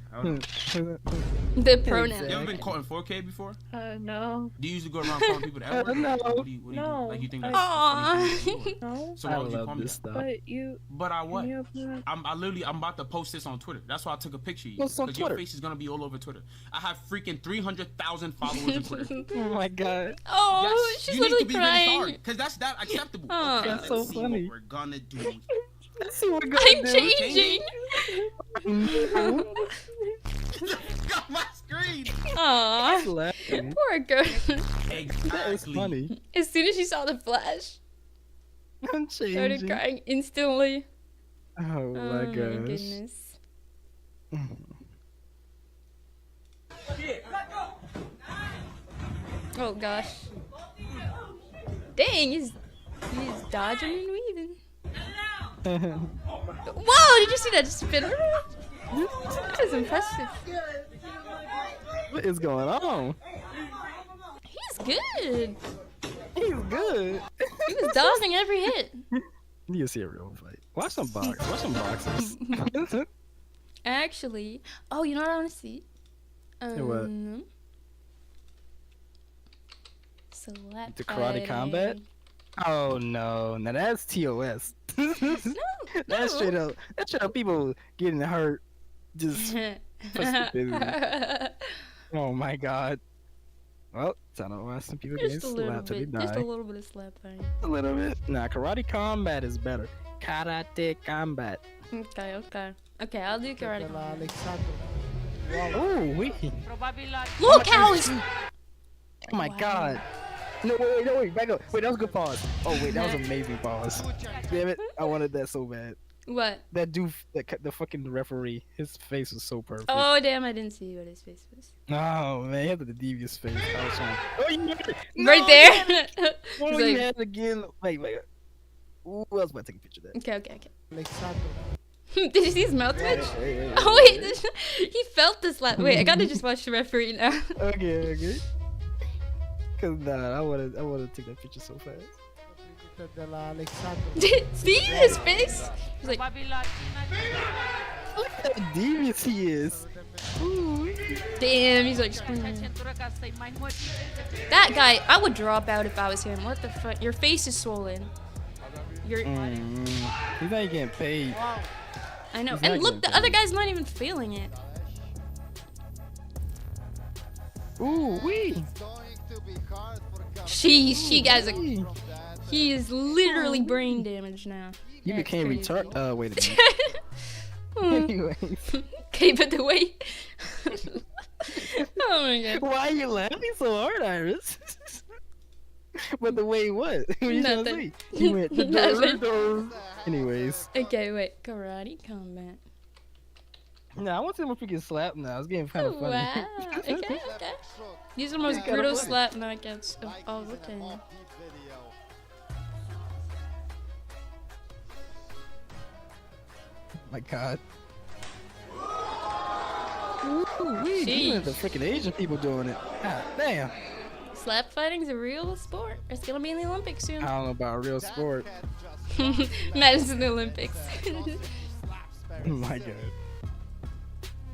The pronoun. You ever been caught in 4K before? No. Do you usually go around calling people the N word? No. What do you do? No. Like you think that's Aww. funny to do, or- No. So why would you love call me this that? stuff. But you. But I what? Can you open it up? I'm about to post this on Twitter. That's why I took a picture of you. What's on Because your Twitter? face is gonna be all over Twitter. I have freaking 300,000 followers on Twitter. Oh my god. Oh, Yes, she's you need literally to be crying. really sorry, because that's not acceptable. Aw. Okay, That's let's so see funny. what we're gonna do. Let's see what we're I'm gonna do. changing. Got my screen. Aw. Laughing. Poor girl. That is funny. As soon as she saw the flash, I'm started changing. crying instantly. Oh my gosh. Goodness. Oh gosh. Dang, he's dodging and weaving. Whoa, did you see that spin? That was impressive. What is going on? He's good. He's good. He was dodging every hit. You can see a real fight. Watch some box. Watch some boxes. Actually, oh, you know what I want to see? what? Slap The karate combat? Oh no, now that's TOS. That's straight up. That's straight up people getting hurt. Just for stupidity. Oh my god. Well, time to watch some people getting Just a little slapped till they bit. Just a die. little bit of slap fighting. A little bit. Nah, karate combat is better. Karate combat. Okay, okay, I'll do karate combat. Oh, wait. Look how he's. Oh my god. No, wait, back up. Wait, that was a good pause. Oh, wait, that was an amazing pause. Damn it, I wanted that so bad. What? That dude, the fucking referee, his face was so perfect. Oh damn! I didn't see what his face was. Oh man, he had the devious face. I was trying. Oh, you had it. Right there. Oh, He's you like- had it again. Wait. Ooh, I was about to take a picture of that. Okay. Did you see his mouth twitch? Oh wait, he felt the slap. Wait, I gotta just watch the referee now. Okay. Cause nah, I wanna take that picture so fast. See his face? He's like, Look how devious he is. Ooh. damn. He's like, that guy. I would drop out if I was him. What the fuck? Your face is swollen. Your. He's not even getting paid. I know. He's not And look, getting the other guy's not even feeling it. Ooh, wee. She has a. He is literally brain damaged now. You That's became crazy. retarded. Wait a minute. Anyways. Okay, but the way. Oh my god. Why are you laughing so hard, Iris? But the way what? What are you trying to say? Nothing. You went the Nothing. Anyways. Okay, wait. Karate combat. Nah, I want to see if we can slap now. It's getting kind of funny. Wow. Okay. These are the most It's kinda brutal funny. slap knockouts of all the time. My god. Ooh-wee, Sheesh. look at the freaking Asian people doing it. God damn. Slap fighting's a real sport. It's gonna be in the Olympics soon. I don't know about real sport. Madison the Olympics. Oh my god.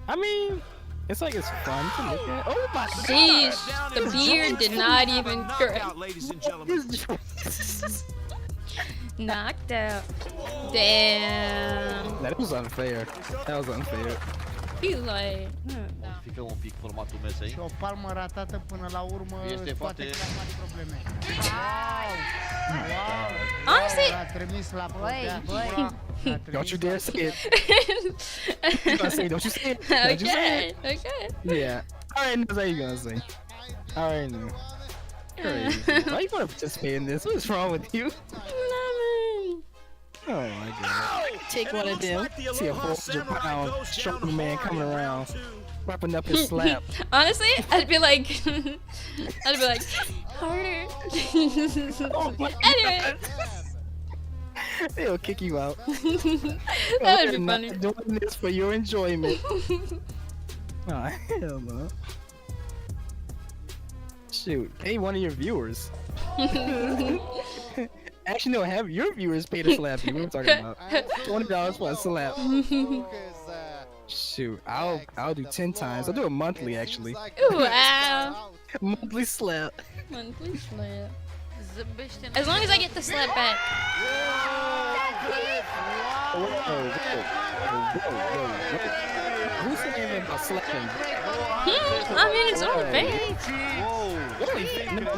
I mean, It's like it's fun to look at. Oh my Sheesh, god! the beard did not even correct. Ladies and gentlemen. Knocked out. Damn. That was unfair. That was unfair. He's like, Modifică un pic formatul mesei. Și o palmă ratată până la urmă Este scoate foarte- cam mari probleme. Honestly, L-a trimis la Băi, Plotea. Don't you dare say it. You gonna say? Don't you say it? Don't you say it? okay. Yeah. All right, that's how you gonna say. All right, now. Crazy. Why you wanna participate in this? What's wrong with you? Oh my god. Take one of them. See a 400-pound strong man coming around, wrapping up his slap. Honestly, I'd be like, harder. Anyway, They'll kick you out. that would be I'm funny. not doing this for your enjoyment. Oh, hell no. Shoot, pay one of your viewers. Actually, no, have your viewers pay to slap you. What are we talking about? $20 for a slap. Shoot, I'll do 10 times. I'll do it monthly, actually. Wow. Monthly slap. Monthly slap. As long as I get the slap back. Who's saying anything about slapping? I mean, it's unfair.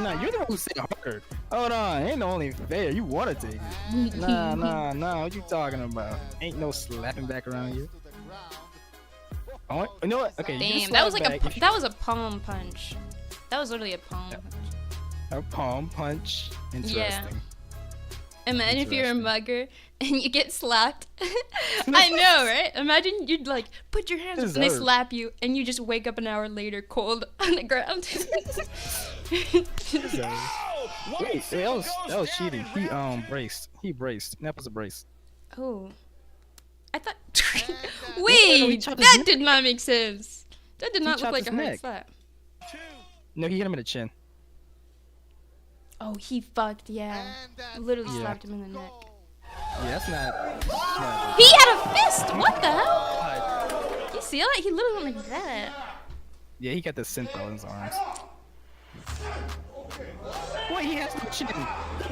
No, you're the one who said harder. Hold on, ain't no only fair. You wanna take it? Nah. What you talking about? Ain't no slapping back around here. Oh, you know what? Okay, you can Damn, that was slap like back if that was a palm punch. That was literally a palm punch. a palm punch. Interesting. Yeah. Imagine if you're a mugger and you get slapped. I know, right? Imagine you'd like put your hands up and they Deserved. slap you and you just wake up an hour later cold on the ground. Wait, that was cheating. He braced. He braced. That was a brace. Oh. I thought he wait, chopped his that neck. did not make sense. That did He not look chopped like his a hard neck. slap. No, he hit him in the chin. Oh, he fucked, yeah. Literally Yeah. slapped him in the neck. Yeah, that's not. He had a fist! What the hell? You see that? He literally went like that. Yeah, he got the synth on his arms. Wait, he has no chin. He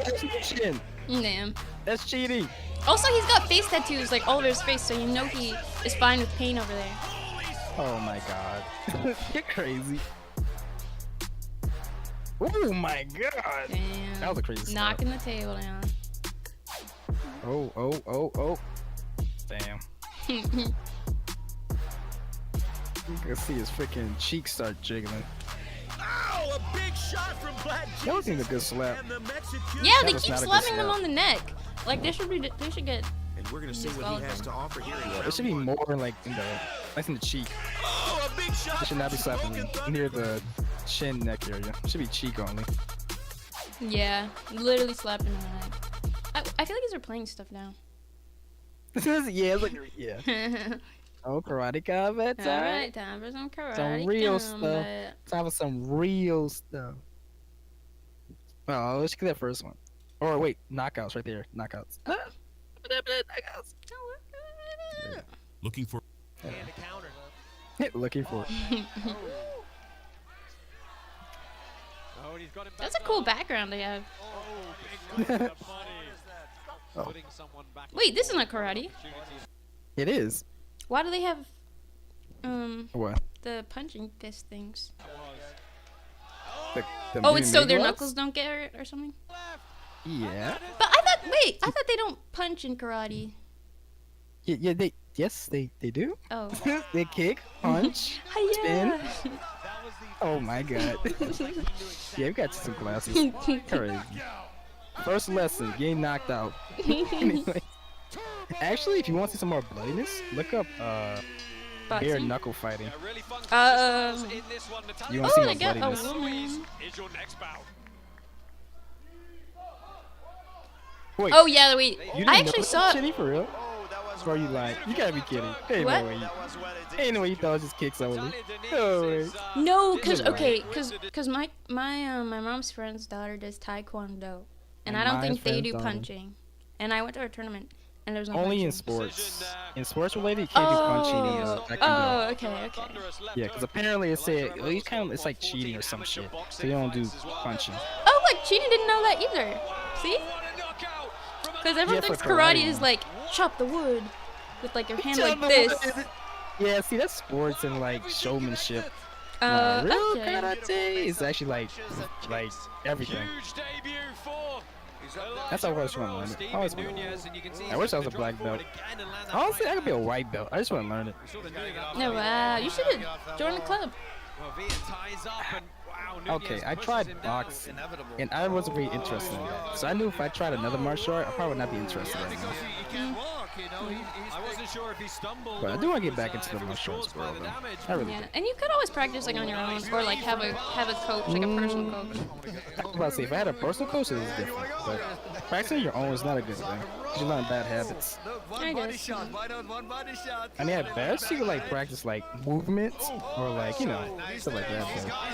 has no chin. Damn. That's cheating. Also, he's got face tattoos like all over his face, so you know he is fine with pain over there. Oh my god. You're crazy. Oh my god. Damn. That was a crazy slap. Knocking the table down. Oh. Damn. You can see his freaking cheeks start jiggling. Ow, a big shot from Black That wasn't a good slap. Yeah, That they was keep not a good slapping them slap. on the neck. Like they should get. And we're gonna see what he has to offer here. Yeah, it should be more like in the cheek. Oh, a big shot. It should not be slapping near the chin neck area. It should be cheek only. Yeah, literally slapping him on the neck. I feel like these are playing stuff now. Yeah, it's like yeah. Oh, Karate Combat time. Alright, time for some karate. Some real combat. stuff. Time for some real stuff. Oh, let's get that first one. Or wait, knockouts right there. Knockouts. Knockouts. Looking for. Looking for. That's a cool background they have. Oh. Wait, this is not karate. It is. Why do they have What? the punching fist things? The Oh, it's so mini their gloves? knuckles don't get hurt or something? Yeah. But I thought they don't punch in karate. Yeah, they do. Oh. They kick, punch, spin. Hiya. Oh my god. Yeah, we got some classes. Crazy. First lesson, getting knocked out. Anyway. Actually, if you want to see some more bloodiness, look up bare Boxing? knuckle fighting. You Oh, want to see they more got a bloodiness? woman. Wait, Oh yeah, wait. you didn't I know actually that, saw. Shitty, for real? Or you lying? You gotta be kidding. Ain't What? no way. Ain't no way you thought it was just kicks only. No way. No, cause You're okay, right. cause my mom's friend's daughter does taekwondo, and And I don't mine's think they friend's do daughter. punching. And I went to her tournament, And there's no Only in punching. sports. In sports related, you can't do punching. That can Oh, okay, okay. Yeah, because apparently it said well, you kind of it's like cheating or some shit. So you don't do punching. Oh, look, cheating didn't know that either. See? Because everyone Yeah, for thinks karate karate. is like chop the wood with like your hand Chop like the this. wood. Yeah, see that's sports and like showmanship. Real Okay. karate is actually like everything. That's how I always want to learn it. I always wanted I wish I was a black belt. Honestly, I could be a white belt. I just want to learn it. No, wow. You should join the club. Okay, I tried boxing, and I wasn't really interested in that. So I knew if I tried another martial art, I probably would not be interested right now. But I do want to get back into the martial arts world, though. I really Yeah, do. and you could always practice like on your own, or like have a coach, like a personal coach. I was about to say, if I had a personal coach, it is different. But practicing your own is not a good thing. You learn bad habits. I guess. I mean, at best, you could like practice like movements or like, you know, stuff like that.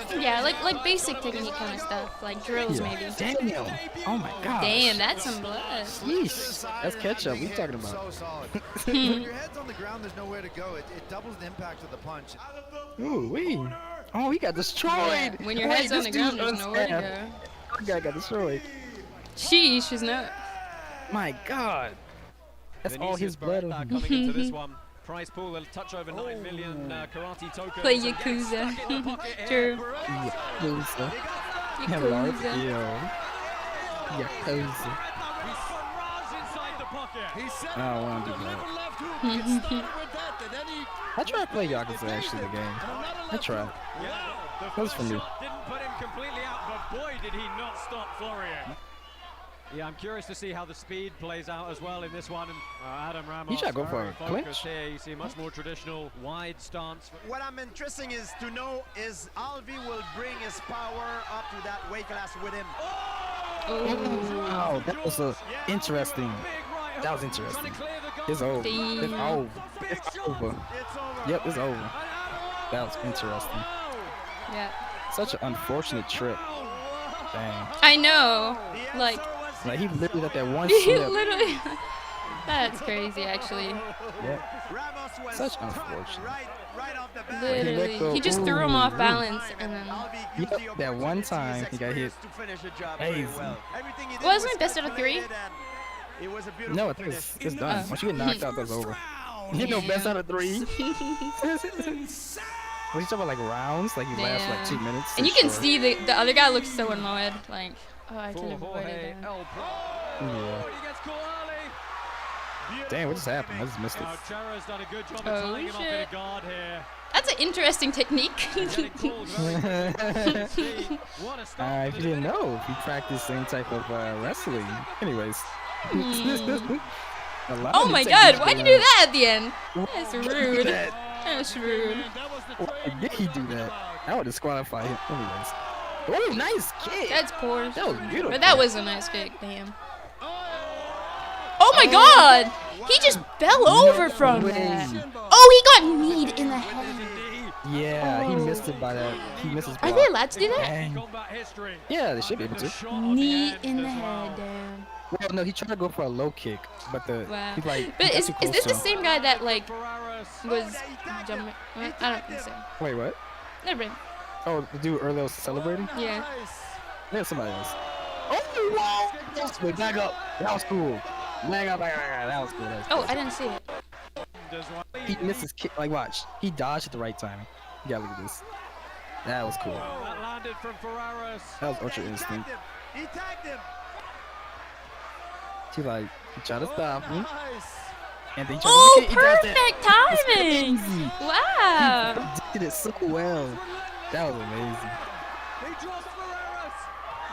But Yeah, like basic technique kind of stuff, like drills yeah. maybe. Damn! Oh my god! Damn, that's some blood. Yeesh! That's ketchup. What are you talking about? When your head's on the ground, there's nowhere to go. It doubles the impact of the punch. Ooh, wee! Oh, he got destroyed! Yeah, when your head's on this the ground, dude's there's nowhere to unstabbed. go. That guy got destroyed. Sheesh, she's not. My god! That's all his blood on him. coming into this one. Prize pool a touch over 9 million karate tokens. Play Yakuza. True. Yakuza. Hello, yo. Yakuza. I don't want to do that. I tried to play Yakuza actually the game. I tried. That was for me. Didn't put him completely out, but boy did he not stop Florian. Yeah, I'm curious to see how the speed plays out as well in this one. And Adam Ramos. You try to go for very a focused clinch. Here. You see a much more traditional wide stance. What I'm interesting is to know is Alvi will bring his power up to that weight class with him. Oh, that was interesting. That was interesting. It's over. It's over. It's over. Yep, it's over. That was interesting. Yeah. Such an unfortunate trip. Dang. I know. Like he literally got that one he slip. literally. That's crazy, actually. Yep. Such unfortunate. Literally, he just threw him off balance, and then. Yep, that one time he got hit. Crazy. Wasn't it best out of 3? No, I think it's done. Once you get knocked out, that's over. You know, best out of 3. What you talking about, like rounds? Like you last like 2 minutes? And you can see the other guy looks so annoyed. Like, oh, I should have avoided that. Yeah. Damn, what just happened? I just missed it. Oh shit. That's an interesting technique. If you didn't know, if you practice same type of wrestling. Anyways. Oh my god, why'd you do that at the end? That's rude. That's rude. Why did he do that? I would disqualify him. Anyways. Oh, nice kick. That's poor. That was beautiful. But that was a nice kick, damn. Oh my god! He just fell over from that. Oh, he got kneed in the head. Yeah, he missed it by that. He misses. Are they allowed to do that? Dang. Yeah, they should be able to. Knee in the head, damn. Well, no, he tried to go for a low kick, but Wow. he's like. But he got is too this close the to him. same guy that like was jumping? I don't think so. Wait, what? Never mind. Oh, the dude earlier was celebrating? Yeah. There's somebody else. Oh, wow! Wait, back up. That was cool. Back up. That was cool. That was Oh, cool. I didn't see it. He missed his kick. Like, watch. He dodged at the right time. You gotta look at this. That was cool. That landed from Ferraris. That was ultra instinct. He tagged him. He tried to stop me. And then he tried Oh, to look at- he does perfect that. timing! It's crazy. Wow. He did it so well. That was amazing.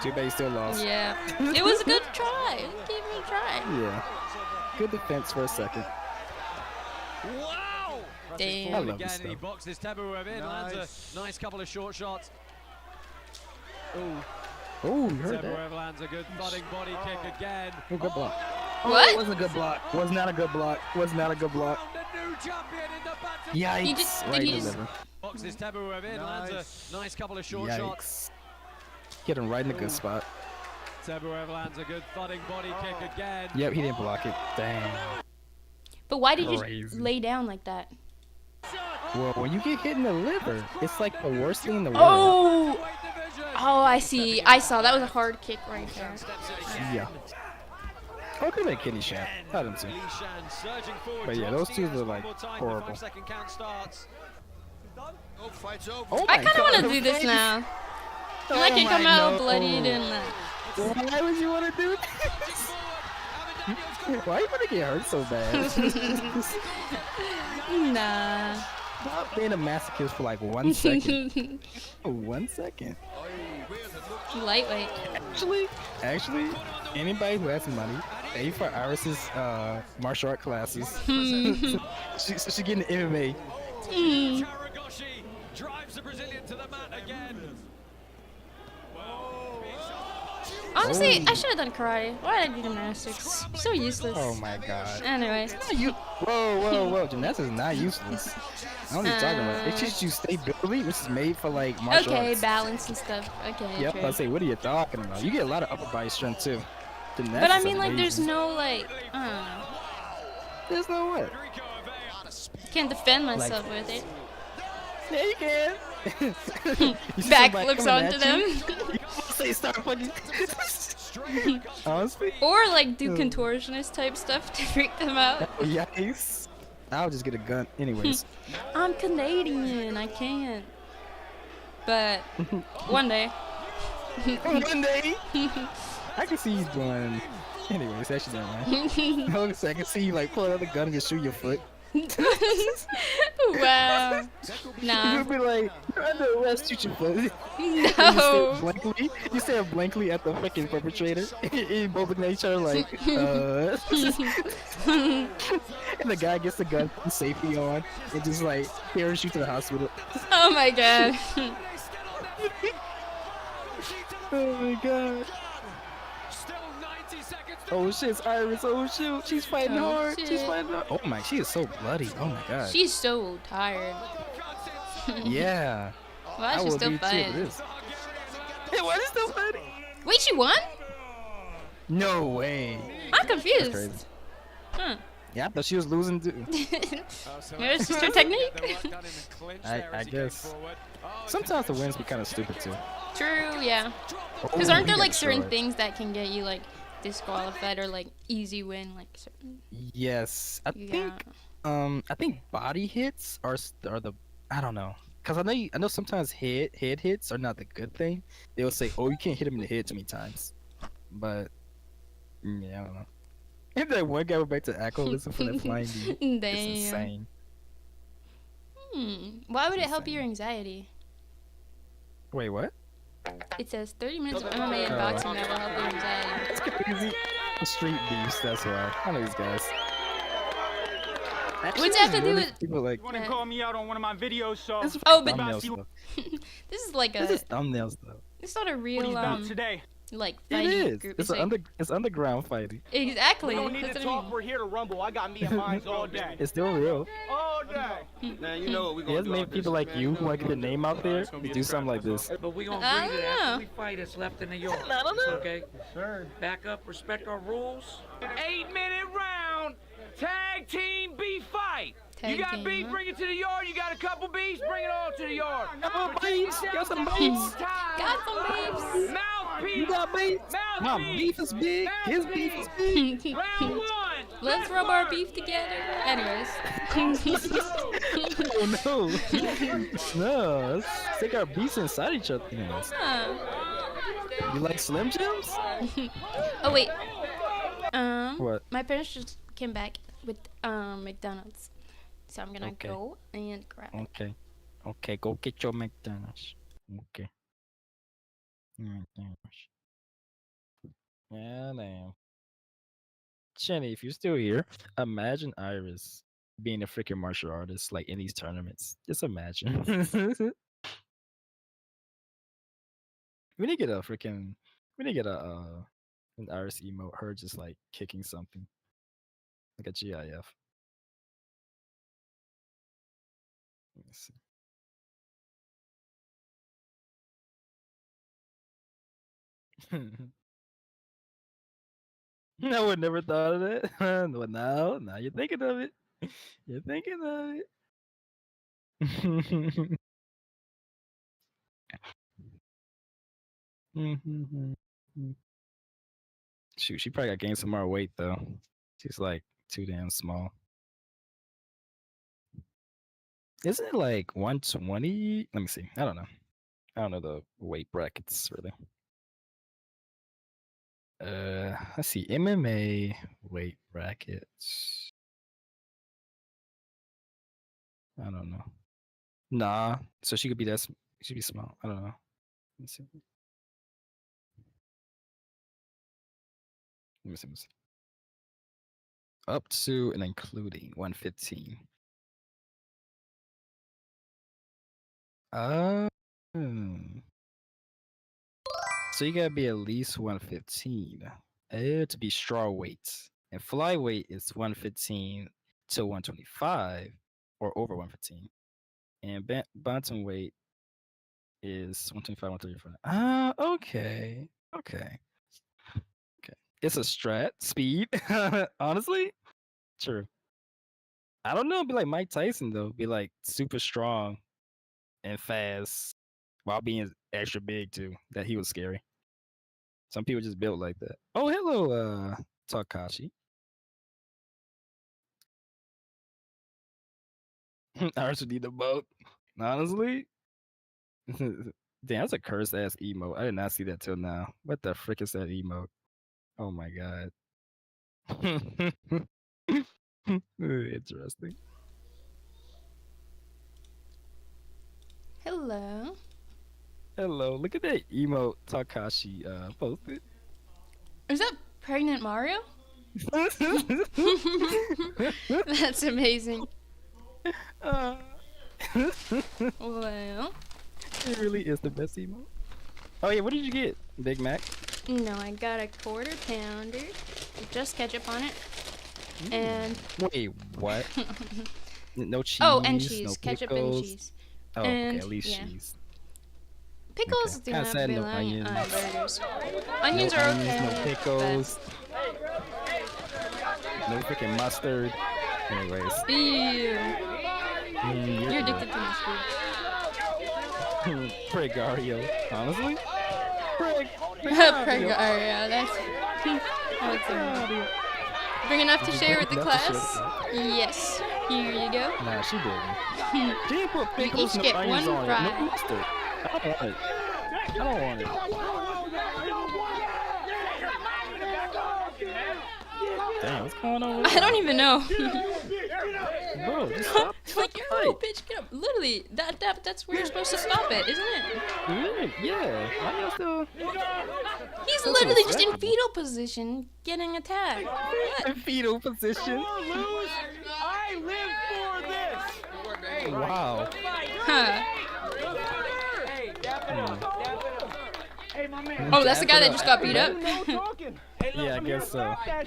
Too bad he still lost. Yeah. It was a good try. Give me a try. Yeah. Good defense for a second. Wow! Damn. I love this Again, and he stuff. boxes Tabuev in, lands a nice couple of short shots. Oh, you heard that. Tabuev lands a good thudding body kick again. Oh, good block. What? Oh, it wasn't a good block. Was not a good block. Was not a good block. Yikes. He just- did right he just- deliver. Boxes Tabuev in, lands a nice couple of short shots. Yikes. Hit him right in the good spot. Tabuev lands a good thudding body kick again. Yep, he didn't block it. Dang. But why did Crazy. you lay down like that? Well, when you get hit in the liver, it's like the worst thing in the world. Oh! Oh, I see. I saw. That was a hard kick right there. Yeah. Oh, could make kidney shot. Had him too. But yeah, those two are like horrible. Oh I my kind of want God, to do this face. now. And Oh I can come my out no. bloodied and Why would you want to do this? Why you want to get hurt so bad? nah. Stop being a masochist for like 1 second. 1 second. Lightweight. Actually, anybody who has money, pay for Iris's martial art classes. so she getting MMA. Drives the Brazilian to the mat again. Honestly, I should have done karate. Why did I do gymnastics? So useless. Oh my god. Anyway. Whoa. Gymnastics is not useless. I don't know what you're talking about. It teaches you stability, which is made for like martial Okay, arts. balance and stuff. Okay. Yep, true. I say, what are you talking about? You get a lot of upper body strength too. But I Gymnastics mean, is like, there's amazing. no like. There's no what? Can't defend myself with it. Yeah, you can. You see Back somebody flips coming onto at them. you, say start fucking. Honestly. Or like do contortionist type stuff to freak them out. Oh, yikes. I'll just get a gun. Anyways. I'm Canadian. I can't. But one day. One day. I can see you doing. Anyways, actually, never mind. Hold on a second. I can see you like pull out the gun and just shoot your foot. Wow. Nah. You'll be like, I know, let's shoot your foot. No. You stare blankly at the freaking perpetrator. You both look at each other like, and the guy gets the gun with safety on and just like parachute to the hospital. Oh my god. Oh my god. Oh shit, it's Iris. Oh shoot, she's fighting Oh, hard. shit. She's fighting hard. Oh my, she is so bloody. Oh my god. She's so tired. Yeah. Why I is she will still be too fighting? for this. Hey, why is still fighting? Wait, she won? No way. I'm That's confused. crazy. Huh. Yeah, I thought she was losing too. Maybe it's just her technique. I guess. Sometimes the wins be kind of stupid too. True, yeah. Because Oh, aren't he there got like certain destroyed. things that can get you like disqualified or like easy win, like certain? Yes, I think body hits are the I don't know, cause I know sometimes head hits are not the good thing. They'll say, oh, you can't hit him in the head too many times, but yeah, I don't know. And that one guy went back to alcoholism for that flying knee. Damn. It's insane. Why would it help your anxiety? Wait, what? It says 30 minutes of MMA and boxing that will help your anxiety. That's crazy. The street beefs, that's why. I know these guys. Actually, What's that have to there's do really with? people like? You want to call me out on one of my videos, so Oh, but thumbnail stuff. this is like This a. is thumbnail stuff. It's not a what are real you about today? like It fighting is. group. It's like, underground fighting. exactly. We don't need That's to what I talk. mean. We're here to rumble. I got me and mines all day. It's still real. All day. Now you know what we It has made people like you who want to get their name out there to do something like this. But we gonna I breathe it don't know. after we fight. It's left in the yard. I don't know. Okay. Sir. Back up. Respect our rules. 8-minute round. Tag team beef fight. Tag you got team, beef, huh? bring it to the yard. You got a couple beefs, bring it all to the yard. Got beefs. Got some Mouthpiece. beefs. Got some beefs. Mouthpiece. You got beef. My beef is big. His beef is big. Round one. Let's rub our beef together. Anyways. Oh no. No. Let's take our beefs inside each other. Anyways. Huh. You like Slim Jims? Oh wait. What? My parents just came back with McDonald's, so I'm gonna Okay. go and grab it. Okay. Okay, go get your McDonald's. Okay. McDonald's. Yeah, damn. Jenny, if you're still here, imagine Iris being a freaking martial artist like in these tournaments. Just imagine. We need to get a freaking. We need to get an Iris emote. Her just like kicking something, like a GIF. Let me see. I would never thought of it. But now you're thinking of it. You're thinking of it. Shoot, she probably got gained some more weight though. She's like too damn small. Isn't it like 120? Let me see. I don't know. I don't know the weight brackets really. Let's see. MMA weight brackets. I don't know. Nah. So she could be she should be small. I don't know. Let's see. Let me see. Up to and including 115. So you gotta be at least 115 to be straw weight. And flyweight is 115 to 125 or over 115. And bantamweight is 125, 135. Okay. It's a strat. Speed. Honestly. True. I don't know. It'd be like Mike Tyson though. Be like super strong and fast while being extra big too. That he was scary. Some people just built like that. Oh, hello, Takashi. I also need the boat. Honestly. Damn, that's a cursed ass emote. I did not see that till now. What the frick is that emote? Oh my god. Interesting. Hello. Hello. Look at that emote Takashi posted. Is that pregnant Mario? That's amazing. Well. It really is the best emote. Oh yeah, what did you get, Big Mac? No, I got a quarter pounder with just ketchup on it. And wait, what? No cheese. Oh, and cheese, no ketchup pickles. and cheese. Oh, and, okay, at least yeah. cheese. Pickles Okay. do Kinda not sad, no belong onions. on burgers. Onions No are onions, okay. no pickles. No freaking mustard. Anyways. Ew. You're You're addicted to mustard. Pregario. Honestly? Pregario. That's bring enough to Did you share bring with the enough to class? share with the Yes. Here you go. Nah, she didn't. She didn't put You pickles each no get onions one on it. fry. No mustard. I don't want it. I don't want it. Damn, what's going on with I don't even know. Bro, just stop. Like you're a little bitch. Get up. Literally, that's where you're supposed to stop it, isn't it? Yeah. Why y'all still? He's That's literally just in respectable. fetal position, getting attacked. What? In fetal position. I live for this. Wow. Huh. Hey, my man. Oh, that's the guy that just got beat up. Yeah, I guess so. I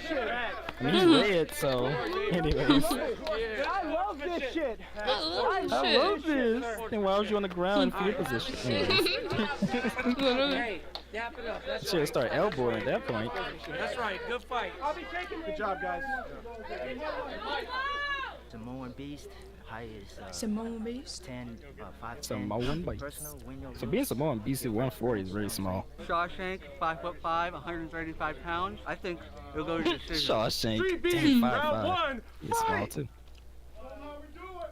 mean, he's red, so. Anyways. I love this shit. I love I love this. Then why was you on the ground in fetal position? Anyways. Hey, dap it up. That's Should have started elbowing at that point. That's right. Good fight. I'll be taking Good job, guys. Samoan Beast. Height is Samoan Beast. 10, 5'10". Samoan Beast. Personal, win your So being Samoan Beast at 140 is very small. Shawshank, 5'5", 135 pounds. I think it'll go to decision. Shawshank, Three damn, beats, 5'5". round one, He's small too.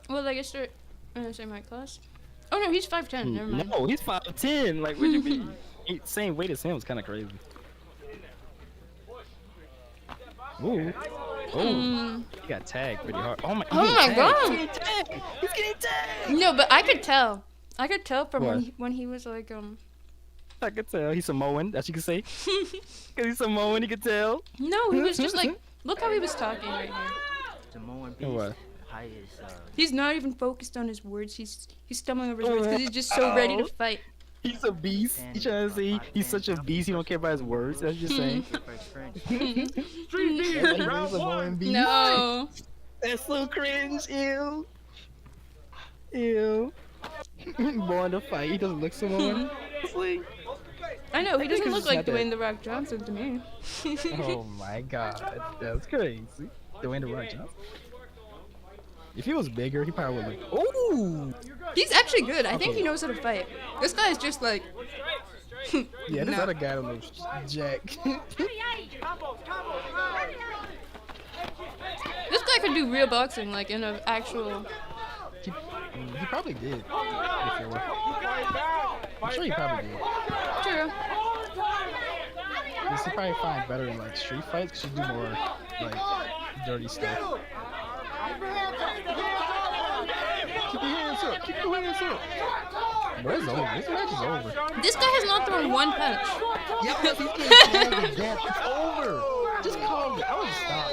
Well, I guess they're in the same height class. Oh no, he's 5'10". Never mind. No, he's 5'10". Like, what do you mean? Same weight as him was kind of crazy. Ooh. Oh, he got tagged pretty hard. Oh my, Oh my god. He's getting tagged. He's getting tagged. No, but I could tell. I could tell from What? when he was like I could tell he's Samoan. That you can say. Cause he's Samoan, you could tell. No, he was just like, look how he was talking right here. Samoan Or what? Beast. Height is He's not even focused on his words. He's stumbling over his words because he's just so ready to fight. He's a beast. You trying to say he's such a beast? He don't care about his words. That's just saying. Street beats, round one. No. That's so cringe. Ew. Ew. Born to fight. He doesn't look Samoan. I know, he I think doesn't it's look just like not that- Dwayne The Rock Johnson to me. Oh my god. That's crazy. Dwayne The Rock Johnson. If he was bigger, he probably would. Ooh. He's actually good. I think he knows how to fight. This guy is just like. Yeah, this No. other guy don't know jack. This guy could do real boxing, like in an actual. He probably did. Before. I'm sure he probably did. True. He probably find better in like street fights because you do more like dirty stuff. Keep your hands up. Keep your hands up. Bro, it's over. This match is over. This guy has not thrown one punch. Yeah, he's getting slammed to death. It's over. Just calm down. I would stop.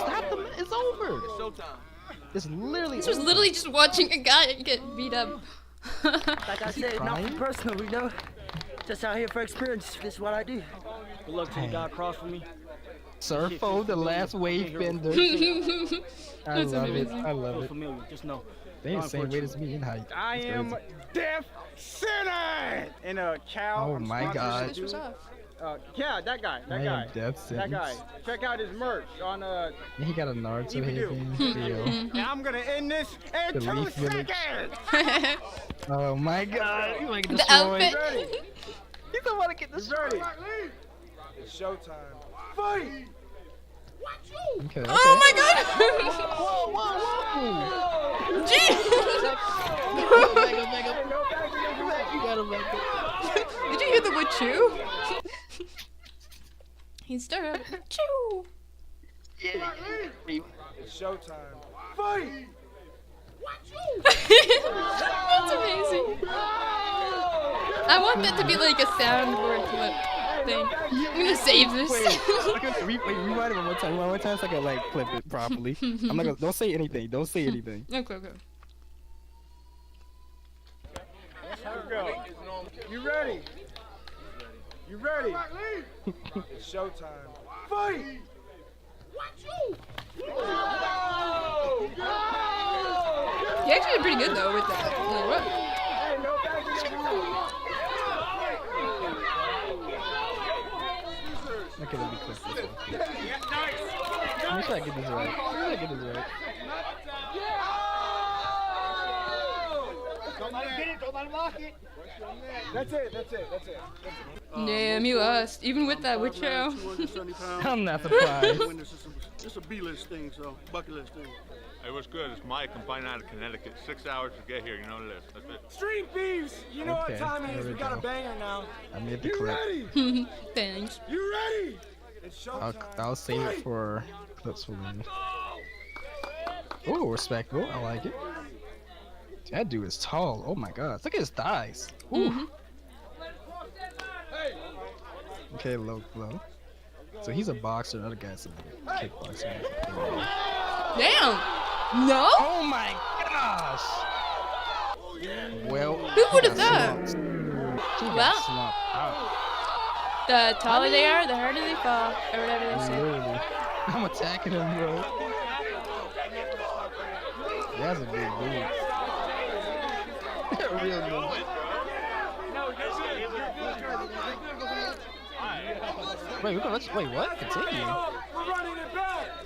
Stop the. It's over. It's showtime. It's literally. This was literally just watching a guy get beat up. Like I said, nothing personal, you know. Just out here for experience. This is what I do. Good luck to the guy across from me. Surfo, the last wave bender. I That's love it. amazing. I love it. Familiar, just know. They the same weight as me in height. I That's am crazy. Death Sinner in a cow. Oh I'm my sponsored God. to do- This was off. Yeah, that guy. I That am guy. Death That guy. Sentence. Check out his merch on And he got a Naruto head Evildo. thing. Deal. And I'm gonna end this in The 2 Leaf Village. seconds. Oh my God. He's like The destroyed. outfit. He's about to get You destroyed. ready? It's showtime. Fight! Okay. Oh my god! Jeez! Did you hear the word chew? He started chew. It's showtime. Fight! That's amazing. I want that to be like a soundboard clip thing. I'm gonna save this. Wait, rewind it one more time. One more time so I can like clip it properly. I'm not gonna. Don't say anything. Don't say anything. Okay, okay. Here we go. You ready? You ready? It's showtime. Fight! He actually did pretty good though with that. Like, what? Okay, let me clip this one. Make sure I get this right. Make sure I get this right. That's it, that's it, that's it. Damn, he lost. Even with that witch show. I'm not surprised. It's a B-list thing, so bucket list thing. Hey, what's good? It's Mike. I'm flying out of Connecticut. 6 hours to get here. You know what it is. That's it. Street Thieves! You know Okay, what time it is. there We we got a go. banger now. I made the You clip. ready? Thanks. You ready? It's showtime. I'll save it for clips for later. Oh, respectable. I like it. That dude is tall. Oh my god. Look at his thighs. Ooh. Okay, low. So he's a boxer. Another guy's a kickboxer. Damn! No? Oh my gosh! Well, Who would have thought? He got Well. slumped out. The taller they are, the harder they fall, or whatever they say. Literally. I'm attacking him, bro. That's a big dude. Real dude. Wait, what? Continue.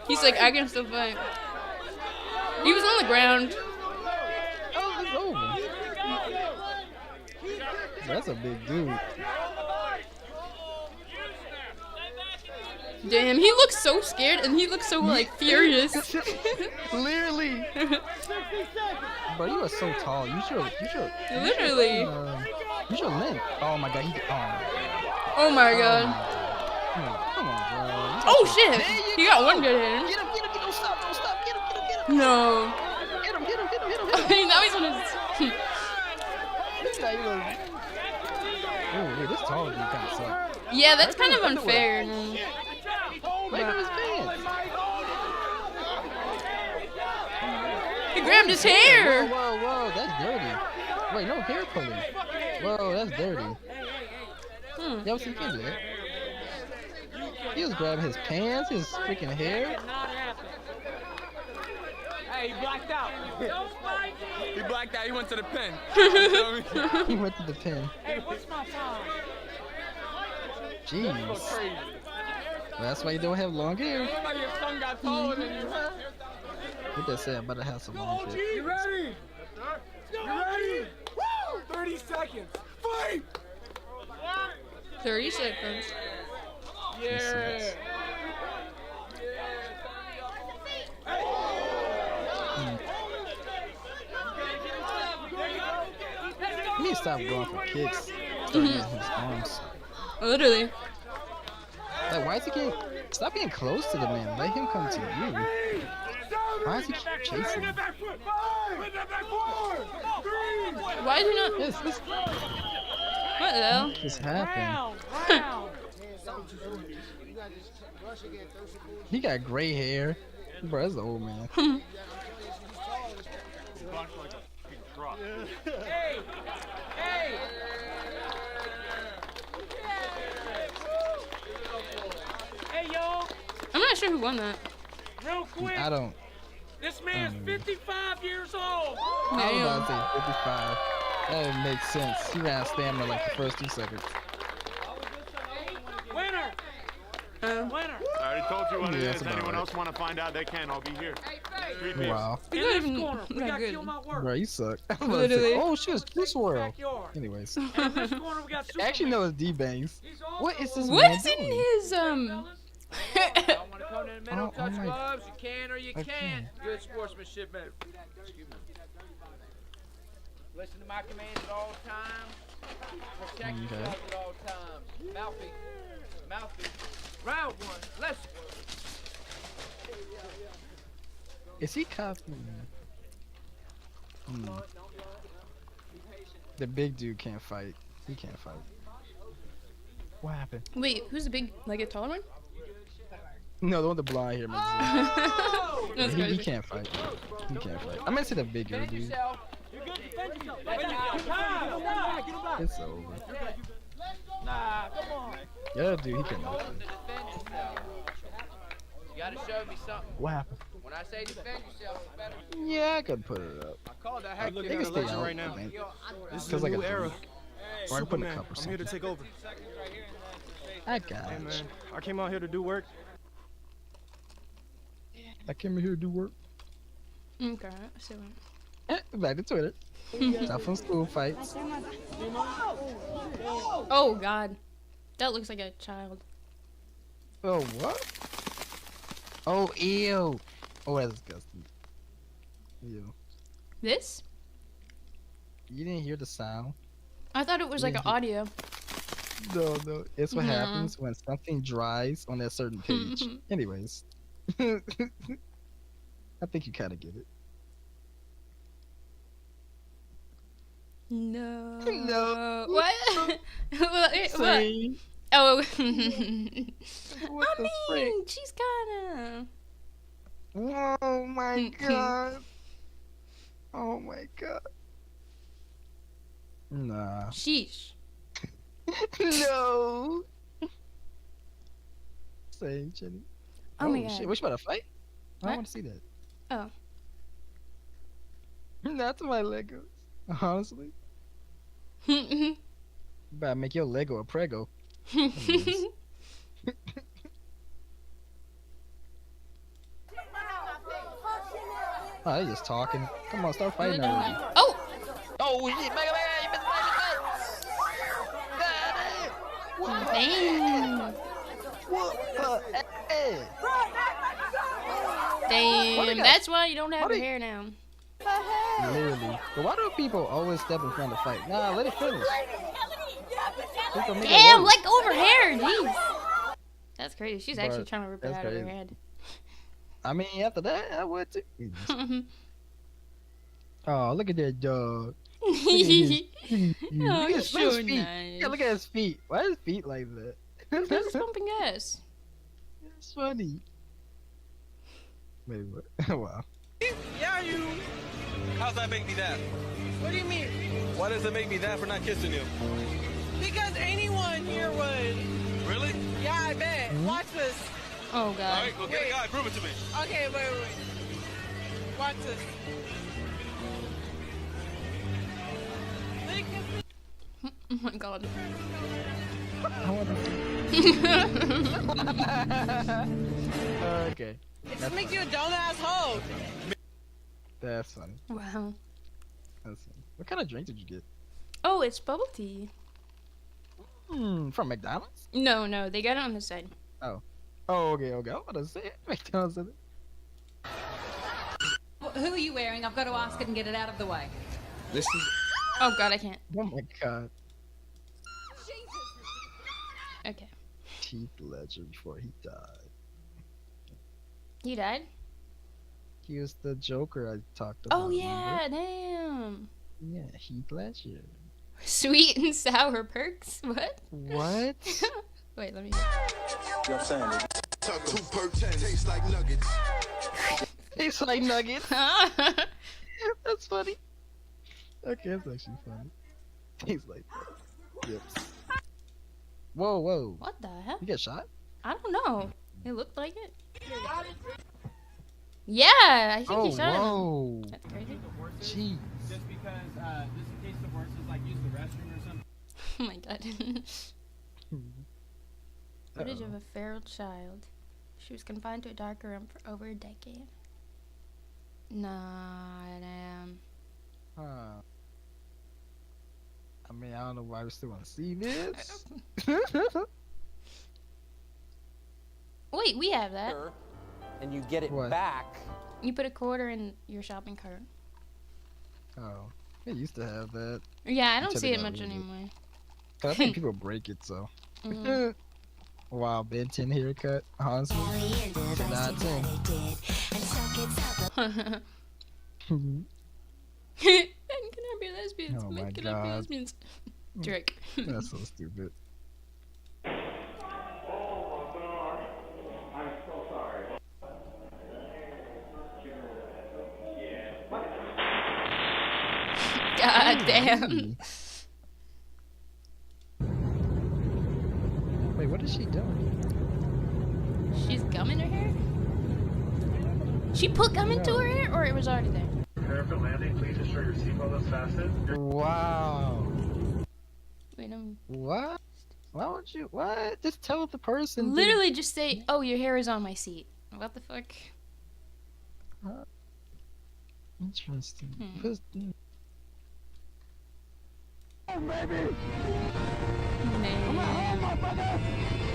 He's like, I can still fight. He was on the ground. Oh, it's over. That's a big dude. Damn, he looks so scared and he looks so like furious. Literally. Bro, you are so tall. You should. Literally. You should limp. Oh my god. Oh my god. Come on, bro. Oh shit. He got one good hand. Get him. Don't stop. Get him. No. Get him. Now he's on his. Oh, wait, this tall dude kind of sucks. Yeah, that's kind of unfair. Look at his pants. He grabbed his hair. Whoa, that's dirty. Wait, no hair pulling. Whoa, that's dirty. Yo, see, you can't do that. He was grabbing his pants, his freaking hair. Hey, he blacked out. He blacked out. He went to the pen. He went to the pen. Hey, what's my time? Jeez. Well, that's why you don't have long hair. Somebody, your son got taller than you. What they say about to have some long shit. You ready? You ready? Woo! 30 seconds. Fight! 30 seconds. Yeah. He needs to stop going for kicks. Start using his arms. Literally. Like, why is he getting... Stop being close to the man. Let him come to you. Why is he keep chasing him? Why is he not... Yes, this... What the hell? What just happened? He got gray hair. Bro, that's the old man. Hey! Hey! Hey, yo! I'm not sure who won that. Real quick. I don't... This man's 55 years old. I was about to say 55. That would make sense. He ran out of stamina like the first 2 seconds. Winner. Winner. I already told you what Yeah, it that's is. about Anyone right. else want to find out, they can. I'll be here. Street Thieves. Wow. In this corner, we got good. Kill My Work. Bro, you suck. I was about to Literally. say, oh, shit, it's this world. Backyard. Anyways. And in this corner, we got Superman. Actually, no, it's D-Bangs. What is this What man is in doing? his, Y'all want to come to the middle, Oh, touch oh my- gloves? You can or you I can't. can't. Good sportsmanship, man. Excuse me. Listen to my commands at all times. Protect Okay. yourself at all times. Mouthy. Mouthy. Round one. Let's go. Is he copying? The big dude can't fight. He can't fight. What happened? Wait, who's the big, like a taller one? No, the one with the blonde hair. That's He crazy. can't fight. He can't fight. I'm gonna say the bigger Defend dude. yourself. You're good. Defend yourself. Time. It's over. Nah, come on. Yeah, dude, he cannot fight. Defend yourself. You gotta show me something. What happened? When I say defend yourself, you better. Yeah, I could put it up. I called that They heck can stay out right now. This is Feels a like new a era. Or I can put in a Superman, cup or I'm here to something. take over. I got Hey you. man, I came out here to do work. I came here to do work. Okay, so Back to Twitter. Stop from school fights. oh god, that looks like a child. Oh, what? Oh, ew. Oh, that's disgusting. Ew. This? You didn't hear the sound? I thought it was like an audio. No, no. It's what No. happens when something dries on that certain page. Anyways. I think you kind of get it. No. No. What? what? Same. Oh. What I the mean, frick? she's kinda. Oh my god. Oh my god. Nah. Sheesh. No. Same, Jenny. Oh my god. Shit, what you about to fight? I What? don't want to see that. Oh. That's my Legos. Honestly. You better make your Lego a Prego. Anyways. Oh, they just talking. Come on, start fighting already. Oh! Oh shit, Mega Man, you missed my Dang. What the heck? Damn, that's why you don't have your hair now. Literally. But why do people always step in front of the fight? Nah, let it finish. People make it Damn, worse. let go of her hair, jeez. That's crazy. She's actually But trying to rip it that's out of her crazy. head. I mean, after that, I would too. Oh, look at that dog. Look at his feet. Oh, Look at he's his so feet. nice. Yeah, look at his feet. Why are his feet like that? That's pumping gas. It's funny. Wait, what? Wow. Yeah, you. How's that make me that? What do you mean? Why does it make me that for not kissing you? Because anyone here would. Really? Yeah, I bet. Watch this. Oh All god. right, go get a guy. Prove it to me. Okay, wait. Watch this. Oh my god. Okay. It just makes you a dumbass hoe. That's funny. Wow. That's funny. What kind of drink did you get? Oh, it's bubble tea. From McDonald's? No, they got it on the side. Oh. Oh, okay. I was about to say it. McDonald's. Who are you wearing? I've got to ask it and get it out of the way. This is. Oh God, I can't. Oh my God. Okay. Heath Ledger before he died. You died? He was the Joker I talked about. Oh yeah, remember? damn. Yeah, Heath Ledger. Sweet and sour perks? What? What? Wait, let me. You know what I'm saying? Tuck 2 perks taste like nuggets. Tastes like nuggets. That's funny. Okay, that's actually funny. Tastes like nuggets. Yep. Whoa. What the hell? You get shot? I don't know. It looked like it. Yeah, I think he shot him. That's crazy. Jeez. Just because, just in case the horses like use the restroom or something. Oh my God. Footage of a feral child. She was confined to a dark room for over a decade. Nah, damn. Huh. I mean, I don't know why we still want to see this. Wait, we have that. And you get it What? back. You put a quarter in your shopping cart. Oh, they used to have that. Yeah, I don't Until see they it got much rid of it. anymore. 'Cause I think people break it, so. Mhm. Wow, Ben 10 haircut. Honestly, 10 out of 10. And can I be lesbians? Oh Men my cannot be God. lesbians. Drake. That's so stupid. God damn. Wait, what is she doing? She's gum in her hair? She put gum into her hair, or it was already there? Prepare for landing. Please ensure your seatbelt is fastened. Wow. Wait, What? Why would you? What? Just tell the person. dude. literally just say, "Oh, your hair is on my seat." What the fuck? Interesting. Hmm. Who's- Oh, baby.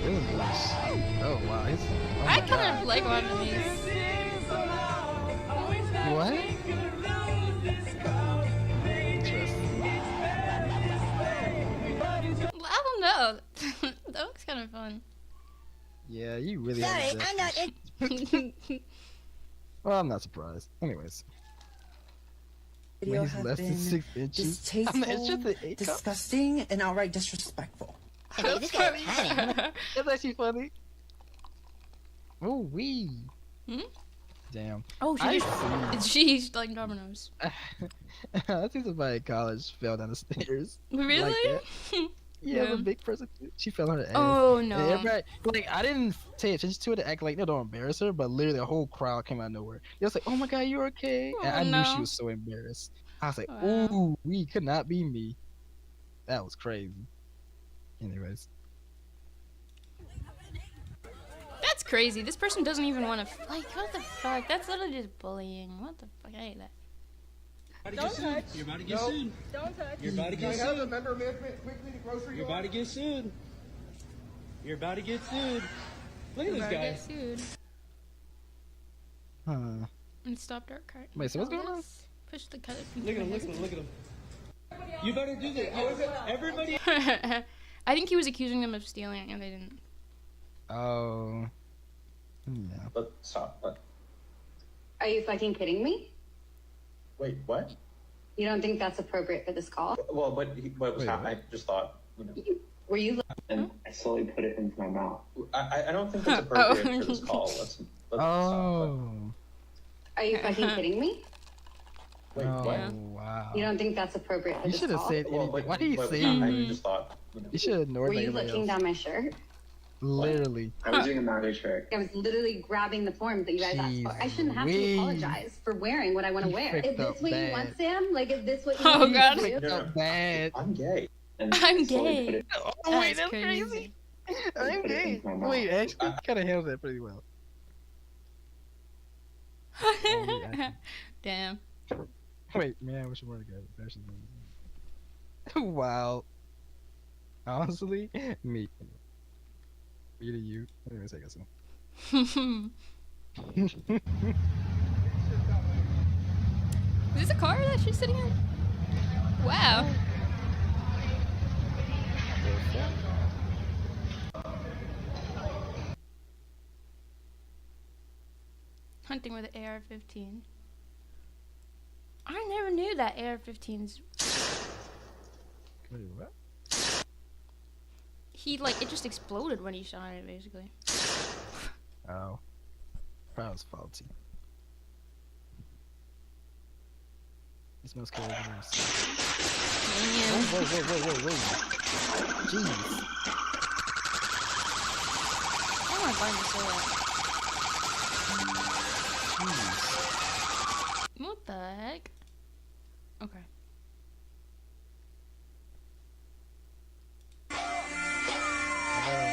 This is nice. Oh wow, he's. Oh I my kind of God. like one of these. What? Interesting. I don't know. That looks kind of fun. Yeah, you really. Sorry, have I'm not it. Well, I'm not surprised. Anyways. Video When he's has less than been 6 inches. distasteful, It's just an 8 cup. disgusting, and outright disrespectful. That's funny. That's actually funny. Oh wee. Hmm? Damn. Oh, I she's like dominoes. I see somebody in college fell down the stairs. Really? Like that. Yeah, Yeah. the big person. She fell on her ass. Oh, And no. everybody, like, I didn't pay attention to it to act like, no, don't embarrass her, but literally the whole crowd came out of nowhere. It was like, oh my God, you're okay. And Oh, I knew she no. was so embarrassed. I was like, Wow. ooh, we could not be me. That was crazy. Anyways. That's crazy. This person doesn't even want to. Like, what the fuck? That's literally just bullying. What the fuck? I hate that. Don't touch. You're about to get Nope. sued. Don't touch. You're about to Can I get have the sued. member management quickly to grocery You're about to get sued. You're about to get sued. Look at this Better guy. get sued. Huh. And stopped our cart. Wait, so what's going on? Push the color. Look at him, look at him, look at him. You better do that. How is it? Everybody. I think he was accusing them of stealing, and they didn't. Oh. Yeah. But stop. But Are you fucking kidding me? wait, what? You don't think that's appropriate for this call? Well, what was happening? I just thought, you know. Were you? And I slowly put it into my mouth. I don't think that's appropriate for this call. Let's Oh. Are you fucking kidding me? Wait, Oh, what? wow. You don't think that's appropriate for You this should have call? said anything. Why did you say I anything? just thought, you know. You should have ignored Were you everybody looking else. down my shirt? Literally. I was doing a magic trick. I was literally grabbing the forms that you guys asked for. I shouldn't have to Jeez. apologize for wearing what I want to You wear. freaked Is this out what you bad. want, Sam? Like, is this what you Oh, want God. me to do? Freaked out bad. I'm gay. And I'm I slowly gay. put it- Oh, wait, that's crazy. I'm put it gay. into my mouth. Wait, actually, kind of handled that pretty well. Oh, yeah. Damn. Wait, man, which one again? Wow. Honestly, me to you. Anyways, I guess so. Is this a car that she's sitting in? Wow. Hunting with an AR-15. I never knew that AR-15s. Wait, what? He like it just exploded when he shot it, basically. Oh, that was faulty. This smells good. Whoa, jeez. I want to find this out. What the heck? Okay.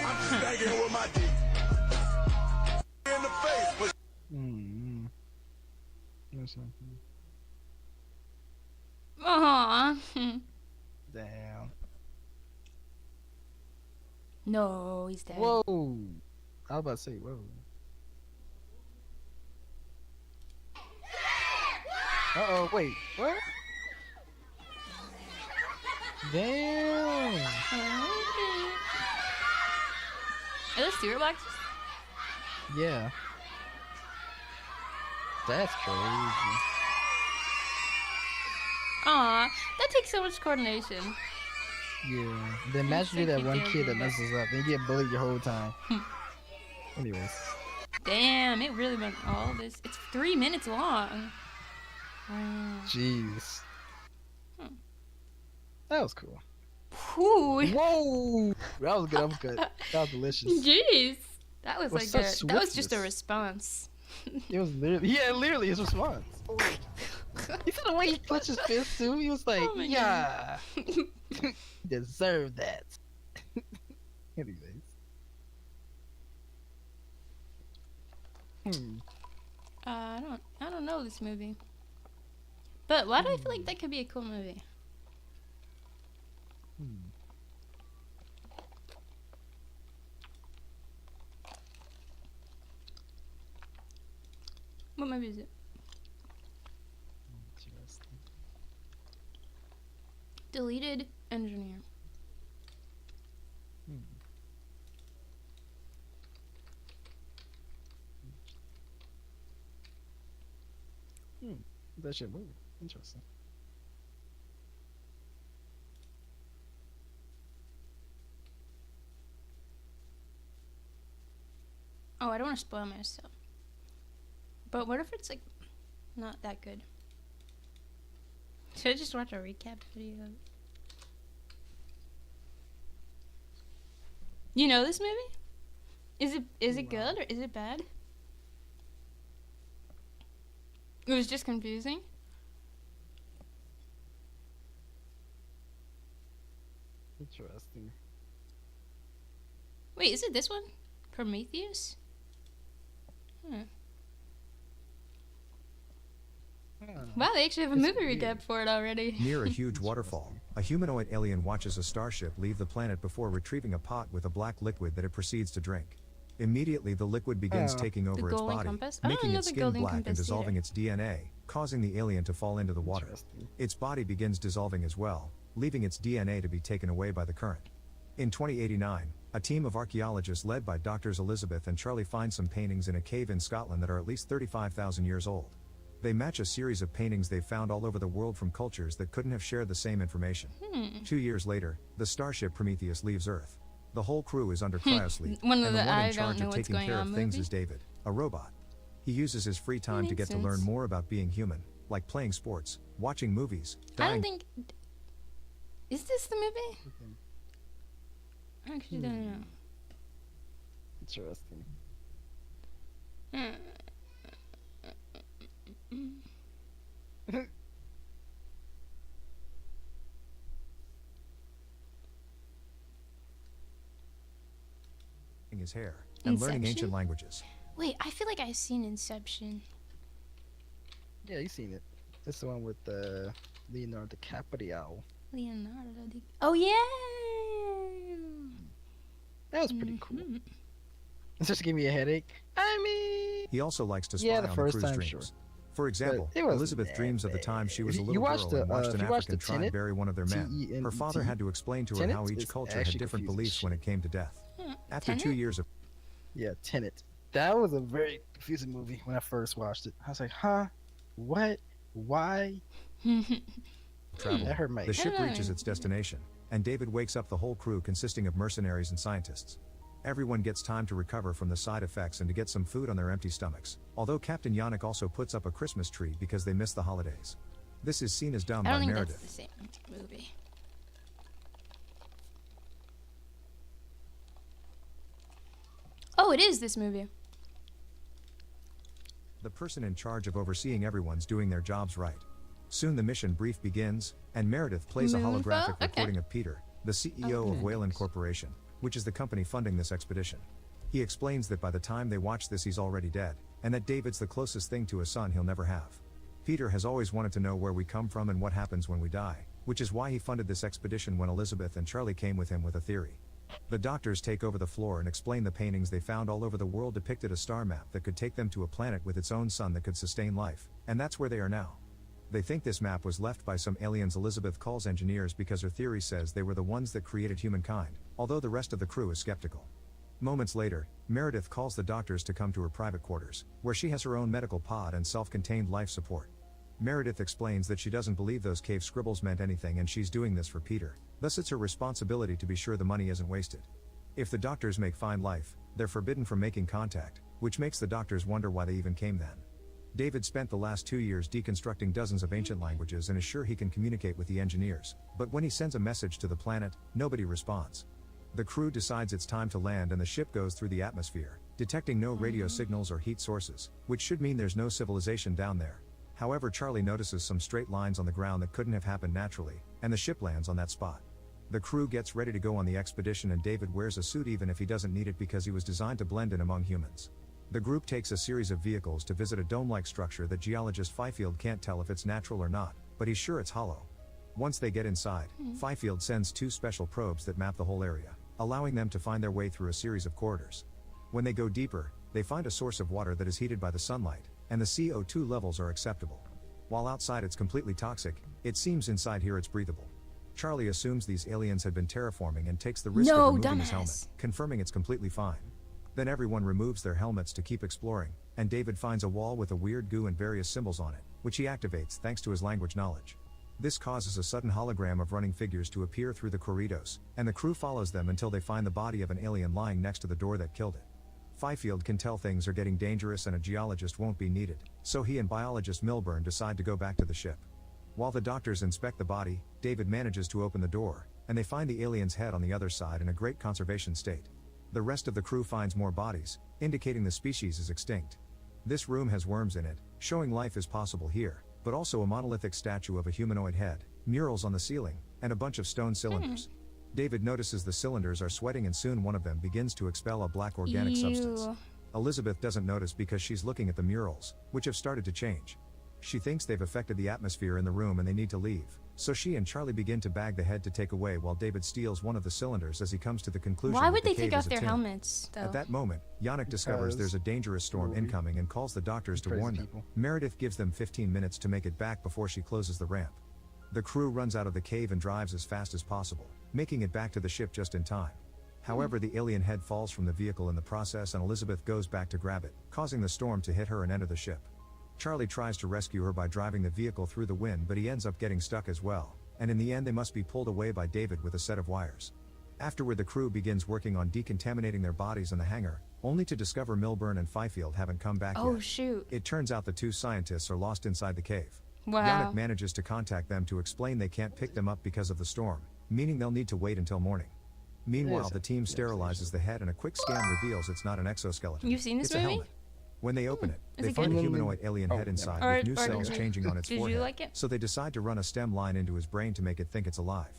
I'm stacking with my dick in the face, but Aww. Damn. No, he's dead. Whoa. I was about to say, whoa. Uh-oh, wait, what? Damn. Are those cereal boxes? Yeah. That's crazy. Aw, that takes so much coordination. Yeah. Then imagine you're that one kid that messes up and you get bullied your whole time. Anyways. Damn, it really went all this. It's 3 minutes long. Wow. Jeez. That was cool. Whew. Whoa! That was a good uppercut. That was delicious. Jeez. That was like such that was just a swiftness. response. It was literally, yeah, literally his response. You see the way he clenched his fist too? He was like, Oh my yeah. Deserve that. Anyways. I don't know this movie. But why do I feel like that could be a cool movie? What movie is it? Deleted Engineer. That shit movie. Interesting. Oh, I don't want to spoil myself. But what if it's like not that good? Should I just watch a recap video? You know this movie? Is it good or is it bad? It was just confusing. Interesting. Wait, is it this one? Prometheus? Wow, they actually have a movie recap for it already. Near a huge waterfall, a humanoid alien watches a starship leave the planet before retrieving a pot with a black liquid that it proceeds to drink. Immediately, the liquid begins taking over its Golden body, Compass? I don't making know its the skin Golden black and Compass dissolving either. its DNA, causing the alien to fall into the water. Its body begins dissolving as well, leaving its DNA to be taken away by the current. In 2089, a team of archaeologists led by Doctors Elizabeth and Charlie find some paintings in a cave in Scotland that are at least 35,000 years old. They match a series of paintings they've found all over the world from cultures that couldn't have shared the same information. 2 years later, the starship Prometheus leaves Earth. The whole crew is under cryosleep, One of and the the one I in charge don't know of what's taking going care on of things movie? is David, a robot. He uses his free time to makes get to learn sense. more about being human, like playing sports, watching movies, I dying. don't think. Is this the movie? I actually don't know. Interesting. His hair and learning Inception? ancient languages. Wait, I feel like I've seen Inception. Yeah, you seen it. It's the one with Leonardo DiCaprio. Oh yeah. That was pretty cool. It's just give me a headache. I mean, He also likes to spy yeah, the on first the crew's time, dreams. sure. For example, But it wasn't Elizabeth that dreams of the time she was a You little watched girl and the, watched an if you watched African the tribe Tenet, bury one of their men. T-E-N-E-T, Her father had to explain to her how Tenet each is culture had actually different confusing beliefs when it came to death. After 2 Tenet? years of Yeah, Tenet. That was a very confusing movie when I first watched it. I was like, huh? What? Why? travel, That hurt my the ship ear. reaches its destination, and David wakes up the whole crew consisting of mercenaries and scientists. Everyone gets time to recover from the side effects and to get some food on their empty stomachs, although Captain Yannick also puts up a Christmas tree because they miss the holidays. This is seen as dumb I by don't think Meredith. that's the same movie. Oh, it is this movie. The person in charge of overseeing everyone's doing their jobs right. Soon the mission brief begins, and Meredith plays a Moonfall? holographic Okay. recording of Peter, the CEO of Wayland Corporation, which is the company funding this expedition. He explains that by the time they watch this he's already dead, and that David's the closest thing to a son he'll never have. Peter has always wanted to know where we come from and what happens when we die, which is why he funded this expedition when Elizabeth and Charlie came with him with a theory. The doctors take over the floor and explain the paintings they found all over the world depicted a star map that could take them to a planet with its own sun that could sustain life, and that's where they are now. They think this map was left by some aliens Elizabeth calls engineers because her theory says they were the ones that created humankind, although the rest of the crew is skeptical. Moments later, Meredith calls the doctors to come to her private quarters, where she has her own medical pod and self-contained life support. Meredith explains that she doesn't believe those cave scribbles meant anything and she's doing this for Peter, thus it's her responsibility to be sure the money isn't wasted. If the doctors make fine life, they're forbidden from making contact, which makes the doctors wonder why they even came then. David spent the last 2 years deconstructing dozens of ancient languages and is sure he can communicate with the engineers, but when he sends a message to the planet, nobody responds. The crew decides it's time to land and the ship goes through the atmosphere, detecting no radio signals or heat sources, which should mean there's no civilization down there. However, Charlie notices some straight lines on the ground that couldn't have happened naturally, and the ship lands on that spot. The crew gets ready to go on the expedition and David wears a suit even if he doesn't need it because he was designed to blend in among humans. The group takes a series of vehicles to visit a dome-like structure that geologist Fifield can't tell if it's natural or not, but he's sure it's hollow. Once they get inside, Fifield sends 2 special probes that map the whole area, allowing them to find their way through a series of corridors. When they go deeper, they find a source of water that is heated by the sunlight, and the CO2 levels are acceptable. While outside it's completely toxic, it seems inside here it's breathable. Charlie assumes these aliens had been terraforming and takes the risk of removing his helmet, confirming it's completely fine. Then everyone removes their helmets to keep exploring, and David finds a wall with a weird goo and various symbols on it, which he activates thanks to his language knowledge. This causes a sudden hologram of running figures to appear through the corridors, and the crew follows them until they find the body of an alien lying next to the door that killed it. Fifield can tell things are getting dangerous and a geologist won't be needed, so he and biologist Milburn decide to go back to the ship. While the doctors inspect the body, David manages to open the door, and they find the alien's head on the other side in a great conservation state. The rest of the crew finds more bodies, indicating the species is extinct. This room has worms in it, showing life is possible here, but also a monolithic statue of a humanoid head, murals on the ceiling, and a bunch of stone cylinders. David notices the cylinders are sweating and soon one of them begins to expel a black organic substance. Elizabeth doesn't notice because she's looking at the murals, which have started to change. She thinks they've affected the atmosphere in the room and they need to leave, so she and Charlie begin to bag the head to take away while David steals one of the cylinders as he comes to the conclusion Why that would the they cave take is off a their tomb. helmets, though? At that moment, Yannick discovers there's a dangerous storm incoming and calls the doctors to Crazy warn them. people. Meredith gives them 15 minutes to make it back before she closes the ramp. The crew runs out of the cave and drives as fast as possible, making it back to the ship just in time. However, the alien head falls from the vehicle in the process and Elizabeth goes back to grab it, causing the storm to hit her and enter the ship. Charlie tries to rescue her by driving the vehicle through the wind, but he ends up getting stuck as well, and in the end they must be pulled away by David with a set of wires. Afterward, the crew begins working on decontaminating their bodies in the hangar, only to discover Milburn and Fifield haven't come back Oh, yet. shoot. It turns out the 2 scientists are lost inside the cave. Wow. Yannick manages to contact them to explain they can't pick them up because of the storm, meaning they'll need to wait until morning. Meanwhile, the team sterilizes the head and a quick scan reveals it's not an exoskeleton. You've seen this it's a movie? helmet. When they open it, Is they it find good? a humanoid alien head inside with new cells changing on its Did you forehead, like it? so they decide to run a stem line into his brain to make it think it's alive.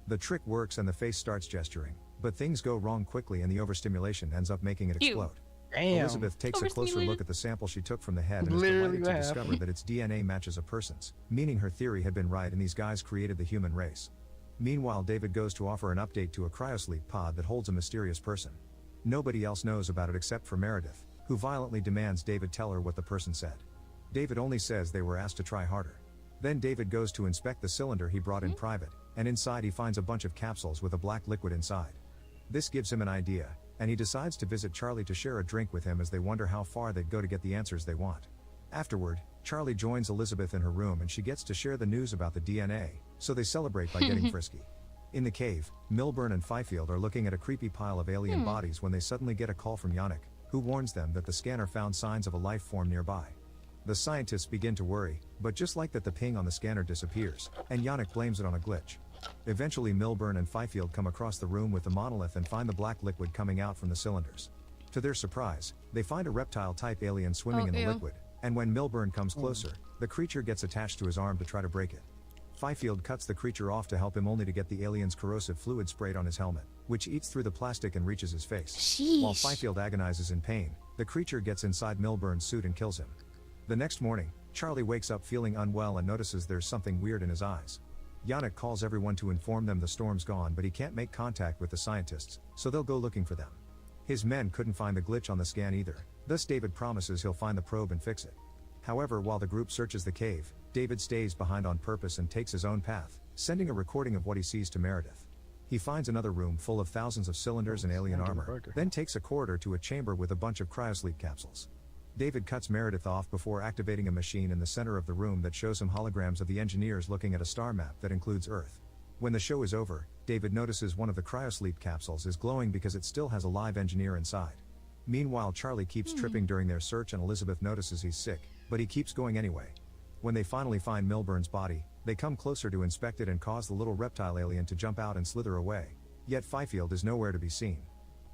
The trick works and the face starts gesturing, but things go wrong quickly and the overstimulation ends up making it Ew. explode. Damn. Elizabeth takes a closer look at the sample she took from the head and is Literally delighted to what discover happened. that its DNA matches a person's, meaning her theory had been right and these guys created the human race. Meanwhile, David goes to offer an update to a cryosleep pod that holds a mysterious person. Nobody else knows about it except for Meredith, who violently demands David tell her what the person said. David only says they were asked to try harder. Then David goes to inspect the cylinder he brought in private, and inside he finds a bunch of capsules with a black liquid inside. This gives him an idea, and he decides to visit Charlie to share a drink with him as they wonder how far they'd go to get the answers they want. Afterward, Charlie joins Elizabeth in her room and she gets to share the news about the DNA, so they celebrate by getting frisky. In the cave, Milburn and Fifield are looking at a creepy pile of alien bodies when they suddenly get a call from Yannick, who warns them that the scanner found signs of a life form nearby. The scientists begin to worry, but just like that the ping on the scanner disappears, and Yannick blames it on a glitch. Eventually Milburn and Fifield come across the room with the monolith and find the black liquid coming out from the cylinders. To their surprise, they find a reptile-type alien swimming in the liquid, and when Milburn comes closer, the creature gets attached to his arm to try to break it. Fifield cuts the creature off to help him only to get the alien's corrosive fluid sprayed on his helmet, which eats through the plastic and reaches his face. While Fifield agonizes in pain, the creature gets inside Milburn's suit and kills him. The next morning, Charlie wakes up feeling unwell and notices there's something weird in his eyes. Yannick calls everyone to inform them the storm's gone, but he can't make contact with the scientists, so they'll go looking for them. His men couldn't find the glitch on the scan either, thus David promises he'll find the probe and fix it. However, while the group searches the cave, David stays behind on purpose and takes his own path, sending a recording of what he sees to Meredith. He finds another room full of thousands of cylinders and alien armor, then takes a corridor to a chamber with a bunch of cryosleep capsules. David cuts Meredith off before activating a machine in the center of the room that shows him holograms of the engineers looking at a star map that includes Earth. When the show is over, David notices one of the cryosleep capsules is glowing because it still has a live engineer inside. Meanwhile, Charlie keeps tripping during their search and Elizabeth notices he's sick, but he keeps going anyway. When they finally find Milburn's body, they come closer to inspect it and cause the little reptile alien to jump out and slither away. Yet Fifield is nowhere to be seen.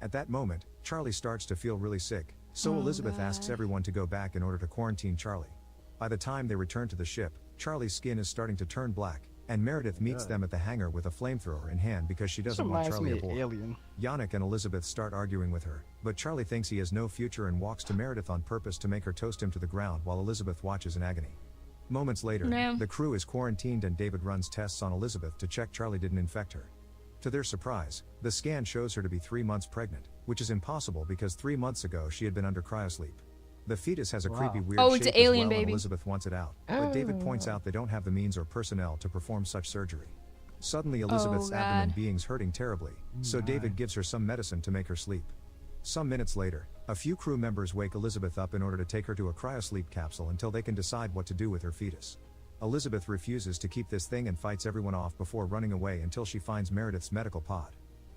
At that moment, Charlie starts to feel really sick, so Elizabeth asks everyone to go back in order to quarantine Charlie. By the time they return to the ship, Charlie's skin is starting to turn black, and Meredith meets them at the hangar with a flamethrower in hand because she doesn't want Charlie aboard. Yannick and Elizabeth start arguing with her, but Charlie thinks he has no future and walks to Meredith on purpose to make her toast him to the ground while Elizabeth watches in agony. Moments later, the crew is quarantined and David runs tests on Elizabeth to check Charlie didn't infect her. To their surprise, the scan shows her to be 3 months pregnant, which is impossible because 3 months ago she had been under cryosleep. The fetus has a creepy weird shape it's an alien as well, and baby. Elizabeth wants it out, but David points out they don't have the means or personnel to perform such surgery. Suddenly Elizabeth's abdomen beings hurting terribly, so David gives her some medicine to make her sleep. Some minutes later, a few crew members wake Elizabeth up in order to take her to a cryosleep capsule until they can decide what to do with her fetus. Elizabeth refuses to keep this thing and fights everyone off before running away until she finds Meredith's medical pod.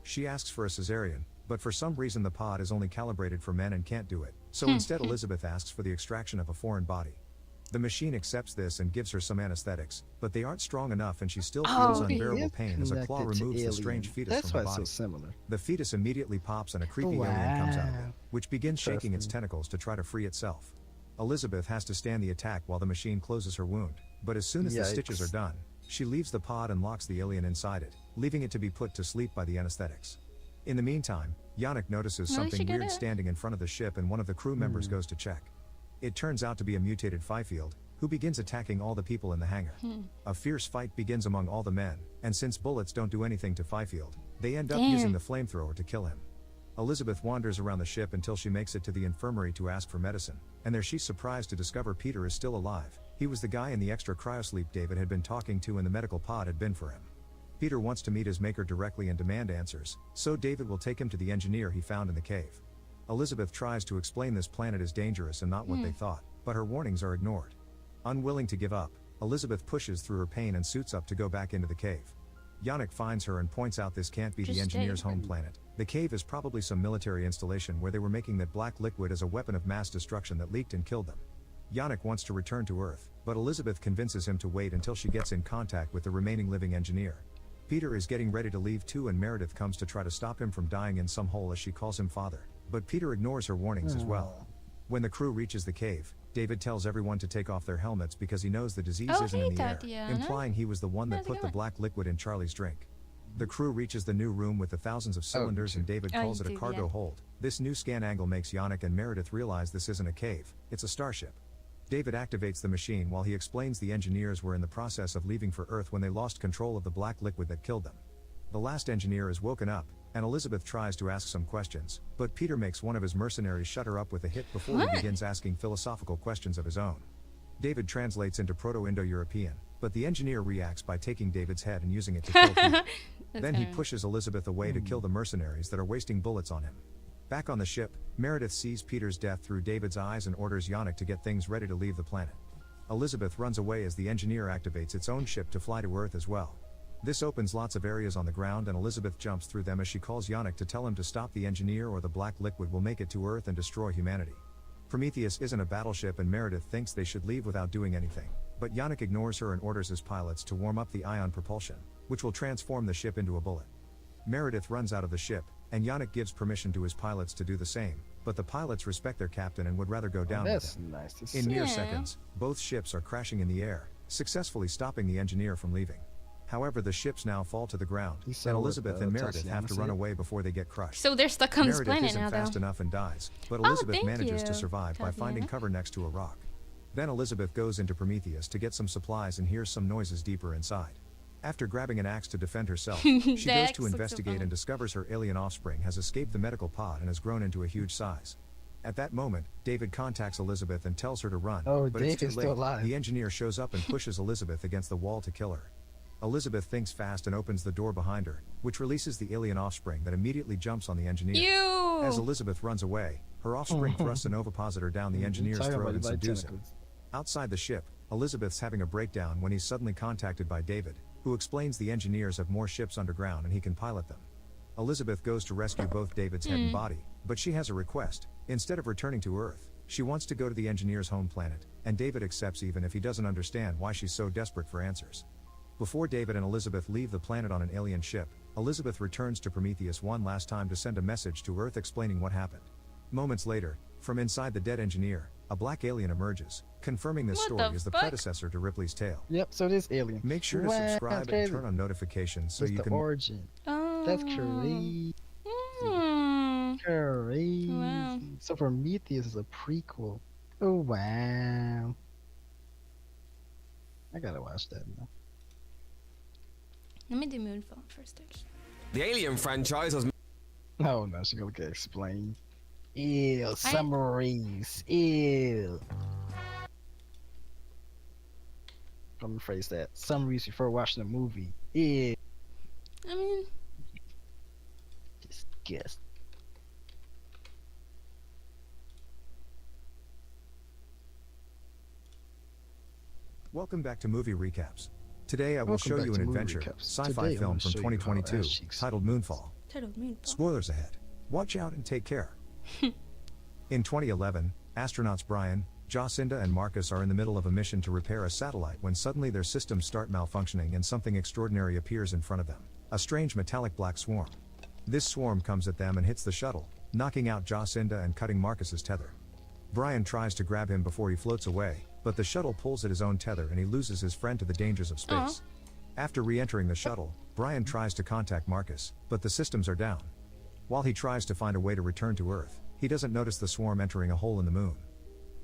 She asks for a cesarean, but for some reason the pod is only calibrated for men and can't do it, so instead Elizabeth asks for the extraction of a foreign body. The machine accepts this and gives her some anesthetics, but they aren't strong enough and she still feels unbearable pain as a claw removes the strange fetus from her body. So similar. The fetus immediately pops and a creepy alien comes out of it, which begins shaking its tentacles to try to free itself. Elizabeth has to stand the attack while the machine closes her wound, but as soon as the stitches are done, she leaves the pod and locks the alien inside it, leaving it to be put to sleep by the anesthetics. In the meantime, Yannick notices something weird standing in front of the ship and one of the crew members goes to check. It turns out to be a mutated Fifield, who begins attacking all the people in the hangar. A fierce fight begins among all the men, and since bullets don't do anything to Fifield, they end up using the flamethrower to kill him. Elizabeth wanders around the ship until she makes it to the infirmary to ask for medicine, and there she's surprised to discover Peter is still alive. He was the guy in the extra cryosleep David had been talking to and the medical pod had been for him. Peter wants to meet his maker directly and demand answers, so David will take him to the engineer he found in the cave. Elizabeth tries to explain this planet is dangerous and not what they thought, but her warnings are ignored. Unwilling to give up, Elizabeth pushes through her pain and suits up to go back into the cave. Yannick finds her and points out this can't be the engineer's home planet. The cave is probably some military installation where they were making that black liquid as a weapon of mass destruction that leaked and killed them. Yannick wants to return to Earth, but Elizabeth convinces him to wait until she gets in contact with the remaining living engineer. Peter is getting ready to leave too and Meredith comes to try to stop him from dying in some hole as she calls him father, but Peter ignores her warnings as well. When the crew reaches the cave, David tells everyone to take off their helmets because he knows the disease isn't in the air, implying he was the one that put the black liquid in Charlie's drink. The crew reaches the new room with the thousands of cylinders and David calls it a cargo hold, This new scan angle makes Yannick and Meredith realize this isn't a cave, it's a starship. David activates the machine while he explains the engineers were in the process of leaving for Earth when they lost control of the black liquid that killed them. The last engineer is woken up, and Elizabeth tries to ask some questions, but Peter makes one of his mercenaries shut her up with a hit before he begins asking philosophical questions of his own. David translates into Proto-Indo-European, but the engineer reacts by taking David's head and using it to kill Peter. Then he pushes Elizabeth away to kill the mercenaries that are wasting bullets on him. Back on the ship, Meredith sees Peter's death through David's eyes and orders Yannick to get things ready to leave the planet. Elizabeth runs away as the engineer activates its own ship to fly to Earth as well. This opens lots of areas on the ground and Elizabeth jumps through them as she calls Yannick to tell him to stop the engineer or the black liquid will make it to Earth and destroy humanity. Prometheus isn't a battleship and Meredith thinks they should leave without doing anything, but Yannick ignores her and orders his pilots to warm up the ion propulsion, which will transform the ship into a bullet. Meredith runs out of the ship, and Yannick gives permission to his pilots to do the same, but the pilots respect their captain and would rather go down with him. Nice to see. In mere seconds, both ships are crashing in the air, successfully stopping the engineer from leaving. However, the ships now fall to the ground, and Elizabeth and Meredith have to run away before they get crushed. So they're stuck on this Meredith planet isn't now, fast though. enough and dies, but Elizabeth thank manages you, to survive by finding Tatiana. cover next to a rock. Then Elizabeth goes into Prometheus to get some supplies and hears some noises deeper inside. After grabbing an axe to defend herself, she goes axe to looks so investigate funny. and discovers her alien offspring has escaped the medical pod and has grown into a huge size. At that moment, David contacts Elizabeth and tells her to run, Oh, but it's too David's late. still alive. The engineer shows up and pushes Elizabeth against the wall to kill her. Elizabeth thinks fast and opens the door behind her, which releases the alien offspring that immediately jumps on the engineer. Ew! As Elizabeth runs away, her offspring thrusts an ovipositor down the engineer's Talking throat about and the subdues him. tentacles. Outside the ship, Elizabeth's having a breakdown when he's suddenly contacted by David, who explains the engineers have more ships underground and he can pilot them. Elizabeth goes to rescue both David's head and body, but she has a request. Instead of returning to Earth, she wants to go to the engineer's home planet, and David accepts even if he doesn't understand why she's so desperate for answers. Before David and Elizabeth leave the planet on an alien ship, Elizabeth returns to Prometheus one last time to send a message to Earth explaining what happened. Moments later, from inside the dead engineer, a black alien emerges, confirming this What story the is the fuck? predecessor to Ripley's Tale. Yep, so this alien. Make sure to Wow, subscribe that's and crazy. turn on notifications so That's you the can. origin. Oh. That's crazy. Hmm. Crazy. Wow. So Prometheus is a prequel. Oh wow. I gotta watch that now. Let me do Moonfall first, actually. The Alien franchise was Oh no, she gonna get explained. Ew, submarines. Ew. Let me phrase that. Summaries before watching a movie. Ew. I mean, Just guess. Welcome back to Movie Recaps. Today I will Welcome show back you to an Movie adventure Recaps. sci-fi Today I'm film gonna from show you how 2022 ass cheeks- titled Moonfall. titled Moonfall. Spoilers ahead. Watch out and take care. In 2011, astronauts Brian, Jacinda and Marcus are in the middle of a mission to repair a satellite when suddenly their systems start malfunctioning and something extraordinary appears in front of them. A strange metallic black swarm. This swarm comes at them and hits the shuttle, knocking out Jacinda and cutting Marcus's tether. Brian tries to grab him before he floats away, but the shuttle pulls at his own tether and he loses his friend to the dangers of space. After re-entering the shuttle, Brian tries to contact Marcus, but the systems are down. While he tries to find a way to return to Earth, he doesn't notice the swarm entering a hole in the moon.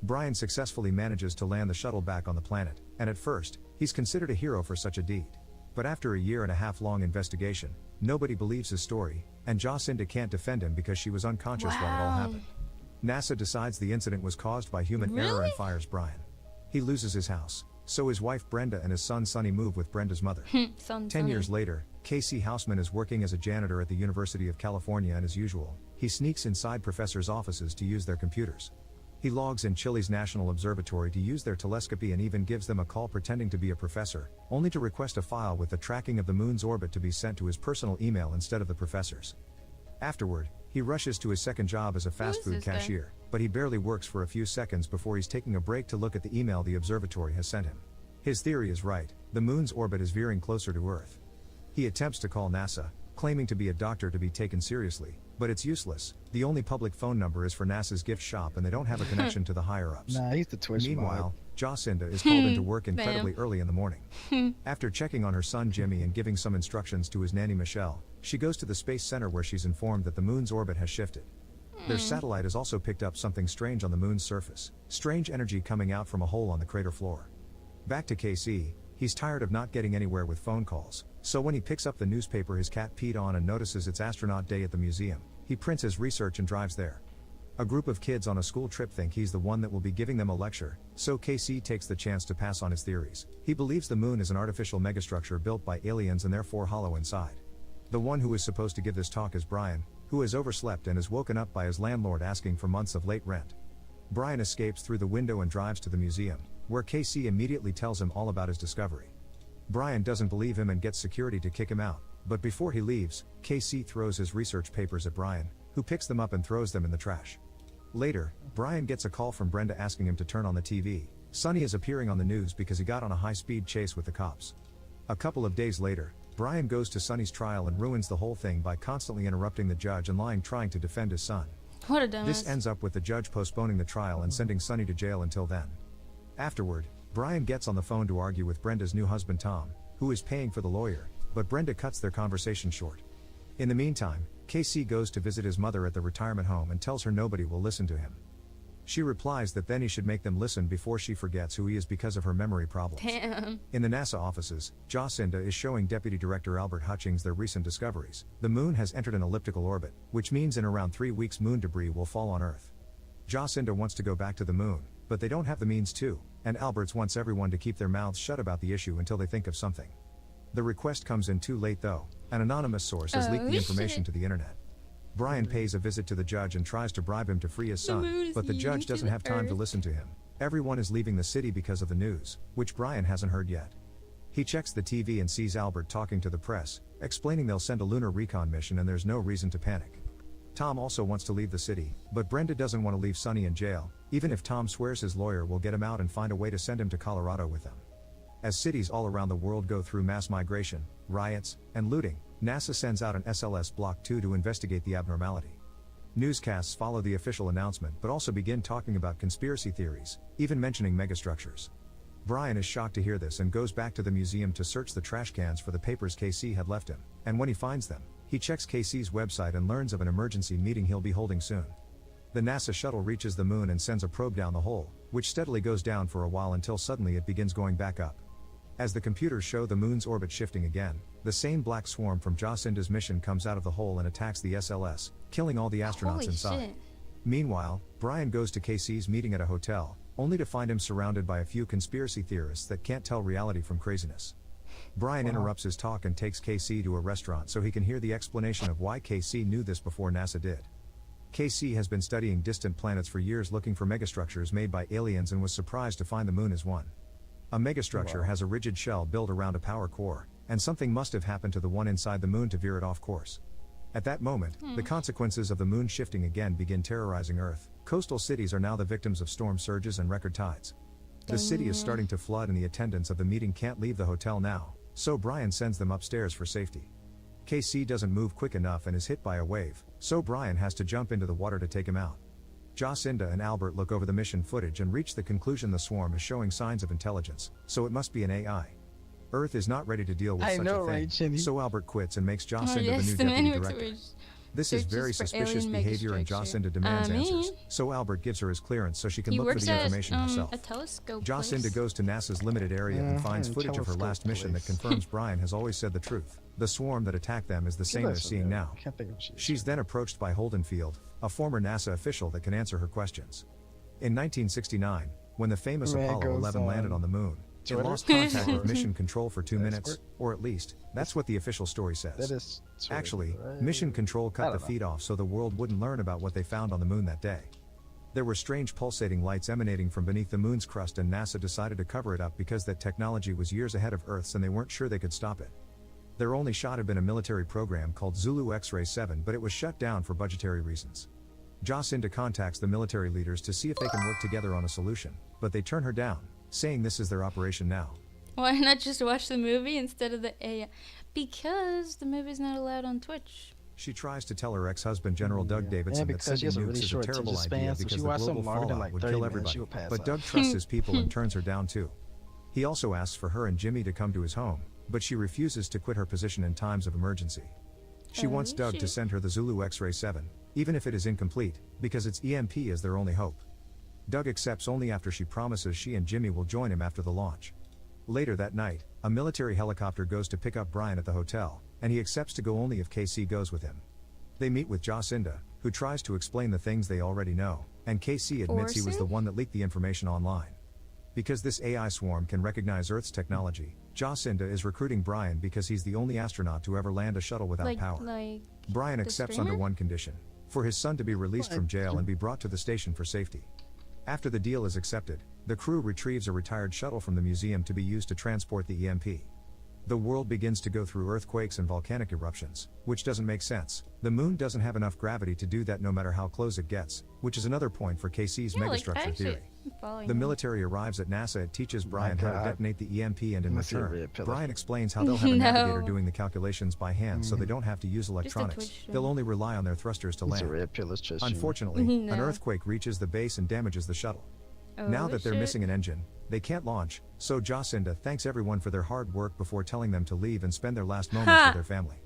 Brian successfully manages to land the shuttle back on the planet, and at first, he's considered a hero for such a deed. But after a 1.5 year long investigation, nobody believes his story, and Jacinda can't defend him because she was unconscious while it all happened. NASA decides the incident was caused by human error and fires Brian. He loses his house, so his wife Brenda and his son Sonny move with Brenda's mother. 10 years later, Casey Houseman is working as a janitor at the University of California, and as usual, he sneaks inside professors' offices to use their computers. He logs in Chile's National Observatory to use their telescopy and even gives them a call pretending to be a professor, only to request a file with the tracking of the moon's orbit to be sent to his personal email instead of the professor's. Afterward, he rushes to his second job as a fast food this guy? cashier, but he barely works for a few seconds before he's taking a break to look at the email the observatory has sent him. His theory is right, the moon's orbit is veering closer to Earth. He attempts to call NASA, claiming to be a doctor to be taken seriously, but it's useless. The only public phone number is for NASA's gift shop and they don't have a connection to the higher-ups. Nah, he's the Twitch Meanwhile, Jacinda is called into work incredibly Bam. early in the morning. After checking on her son Jimmy and giving some instructions to his nanny Michelle, she goes to the Space Center where she's informed that the moon's orbit has shifted. Their satellite has also picked up something strange on the moon's surface. Strange energy coming out from a hole on the crater floor. Back to KC, he's tired of not getting anywhere with phone calls, so when he picks up the newspaper his cat peed on and notices it's astronaut day at the museum, he prints his research and drives there. A group of kids on a school trip think he's the one that will be giving them a lecture, so KC takes the chance to pass on his theories. He believes the moon is an artificial megastructure built by aliens and therefore hollow inside. The one who is supposed to give this talk is Brian, who has overslept and is woken up by his landlord asking for months of late rent. Brian escapes through the window and drives to the museum, where KC immediately tells him all about his discovery. Brian doesn't believe him and gets security to kick him out, but before he leaves, KC throws his research papers at Brian, who picks them up and throws them in the trash. Later, Brian gets a call from Brenda asking him to turn on the TV. Sonny is appearing on the news because he got on a high-speed chase with the cops. A couple of days later, Brian goes to Sonny's trial and ruins the whole thing by constantly interrupting the judge and lying trying to defend his son. What a dumbass. This ends up with the judge postponing the trial and sending Sonny to jail until then. Afterward, Brian gets on the phone to argue with Brenda's new husband Tom, who is paying for the lawyer, but Brenda cuts their conversation short. In the meantime, KC goes to visit his mother at the retirement home and tells her nobody will listen to him. She replies that then he should make them listen before she forgets who he is because of her memory problems. Damn. In the NASA offices, Jacinda is showing Deputy Director Albert Hutchings their recent discoveries. The moon has entered an elliptical orbit, which means in around 3 weeks moon debris will fall on Earth. Jacinda wants to go back to the moon, but they don't have the means to, and Alberts wants everyone to keep their mouths shut about the issue until they think of something. The request comes in too late though. An anonymous source has leaked the information to the internet. Brian pays a visit to the judge and tries to bribe him to free his son, but the judge doesn't have time to listen to him. Everyone is leaving the city because of the news, which Brian hasn't heard yet. He checks the TV and sees Albert talking to the press, explaining they'll send a lunar recon mission and there's no reason to panic. Tom also wants to leave the city, but Brenda doesn't want to leave Sonny in jail, even if Tom swears his lawyer will get him out and find a way to send him to Colorado with them. As cities all around the world go through mass migration, riots, and looting, NASA sends out an SLS Block 2 to investigate the abnormality. Newscasts follow the official announcement but also begin talking about conspiracy theories, even mentioning megastructures. Brian is shocked to hear this and goes back to the museum to search the trash cans for the papers KC had left him, and when he finds them, he checks KC's website and learns of an emergency meeting he'll be holding soon. The NASA shuttle reaches the moon and sends a probe down the hole, which steadily goes down for a while until suddenly it begins going back up. As the computers show the moon's orbit shifting again, the same black swarm from Jacinda's mission comes out of the hole and attacks the SLS, killing all the astronauts Holy inside. shit. Meanwhile, Brian goes to KC's meeting at a hotel, only to find him surrounded by a few conspiracy theorists that can't tell reality from craziness. Brian interrupts his talk and takes KC to a restaurant so he can hear the explanation of why KC knew this before NASA did. KC has been studying distant planets for years looking for megastructures made by aliens and was surprised to find the moon is one. A megastructure has a rigid shell built around a power core, and something must have happened to the one inside the moon to veer it off course. At that moment, the consequences of the moon shifting again begin terrorizing Earth. Coastal cities are now the victims of storm surges and record tides. The city is starting to flood and the attendants of the meeting can't leave the hotel now, so Brian sends them upstairs for safety. KC doesn't move quick enough and is hit by a wave, so Brian has to jump into the water to take him out. Jacinda and Albert look over the mission footage and reach the conclusion the swarm is showing signs of intelligence, so it must be an AI. Earth is not ready to deal with such a thing, right, so Albert quits and makes Jacinda the yes, new the deputy manual director. towards This is very searches for suspicious alien behavior and megastructure. Jacinda demands I mean, answers, so Albert gives her his clearance so she can he look for works the at information herself. a telescope Jacinda place. goes to NASA's limited area and finds footage of her last mission that confirms Brian has always said the truth. The swarm that attacked them is the same they're seeing now. She's then approached by Holden Field, a former NASA official that can answer her questions. In 1969, when the famous Apollo 11 landed on the moon, it lost contact with Mission Control for 2 minutes, or at least, that's what the official story says. That is Actually, Mission Control cut the feed off so the world wouldn't learn about what they found on the moon that day. There were strange pulsating lights emanating from beneath the moon's crust and NASA decided to cover it up because that technology was years ahead of Earth's and they weren't sure they could stop it. Their only shot had been a military program called Zulu X-Ray 7, but it was shut down for budgetary reasons. Jacinda contacts the military leaders to see if they can work together on a solution, but they turn her down, saying this is their operation now. Why not just watch the movie instead of the AI? Because the movie's not allowed on Twitch. She tries to tell her ex-husband General Doug Davidson that because she sending has a really nukes is a short terrible attention idea span, so because she the watched global something longer than fallout like would 30 kill minutes, everybody. she would pass But out. Doug trusts his people and turns her down too. He also asks for her and Jimmy to come to his home, but she refuses to quit her position in times of emergency. She wants Doug to send her the Zulu X-Ray 7, even if it is incomplete, because its EMP is their only hope. Doug accepts only after she promises she and Jimmy will join him after the launch. Later that night, a military helicopter goes to pick up Brian at the hotel, and he accepts to go only if KC goes with him. They meet with Jacinda, who tries to explain the things they already know, and KC admits he was the one that leaked the information online. Because this AI swarm can recognize Earth's technology, Jacinda is recruiting Brian because he's the only astronaut to ever land a shuttle without power. Brian accepts under one condition: for his son to be released from jail and be brought to the station for safety. After the deal is accepted, the crew retrieves a retired shuttle from the museum to be used to transport the EMP. The world begins to go through earthquakes and volcanic eruptions, which doesn't make sense. The moon doesn't have enough gravity to do that no matter how close it gets, which is another point for KC's megastructure theory. The military arrives at NASA. It teaches Brian how to detonate the EMP, and in return, Brian explains how they'll have a navigator doing the calculations by hand so they don't have to use electronics. They'll only rely on their thrusters to land. Unfortunately, an earthquake reaches the base and damages the shuttle. Now that they're missing an engine, they can't launch, so Jacinda thanks everyone for their hard work before telling them to leave and spend their last moments with their family.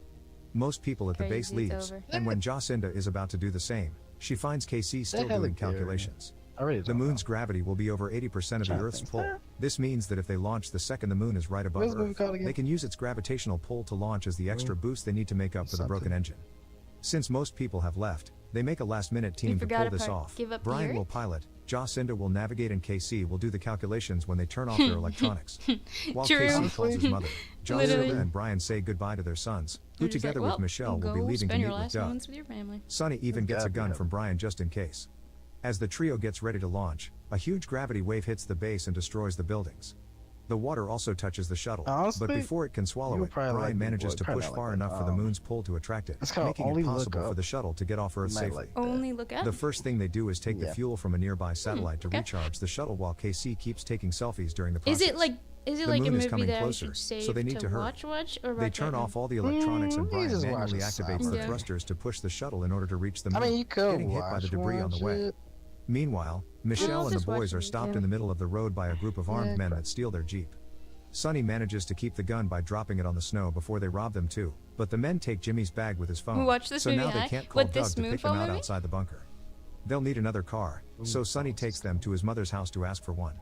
Most people at the base leaves, and when Jacinda is about to do the same, she finds KC still doing calculations. The moon's gravity will be over 80% of the Earth's pull. This means that if they launch the second the moon is right above Earth, they can use its gravitational pull to launch as the extra boost they need to make up for the broken engine. Since most people have left, they make a last-minute team to pull this off. Brian will pilot, Jacinda will navigate, and KC will do the calculations when they turn off their electronics. While KC calls his mother, Jacinda and Brian say goodbye to their sons, who together with Michelle will be leaving to meet with Doug. Sonny even gets a gun from Brian just in case. As the trio gets ready to launch, a huge gravity wave hits the base and destroys the buildings. The water also touches the shuttle, but before it can swallow it, Brian manages to push far enough for the moon's pull to attract it, making it possible for the shuttle to get off Earth safely. The first thing they do is take the fuel from a nearby satellite to recharge the shuttle while KC keeps taking selfies during the process. Is it like a movie that I should save so they need to watch, or they turn off all the electronics and Brian manually activates the thrusters to push the shuttle in order to reach the moon, getting hit by the debris on the way. Meanwhile, Michelle and the boys are stopped in the middle of the road by a group of armed men that steal their Jeep. Sonny manages to keep the gun by dropping it on the snow before they rob them too, but the men take Jimmy's bag with his phone, so now they can't call Doug to pick them out outside the bunker. They'll need another car, so Sonny takes them to his mother's house to ask for one.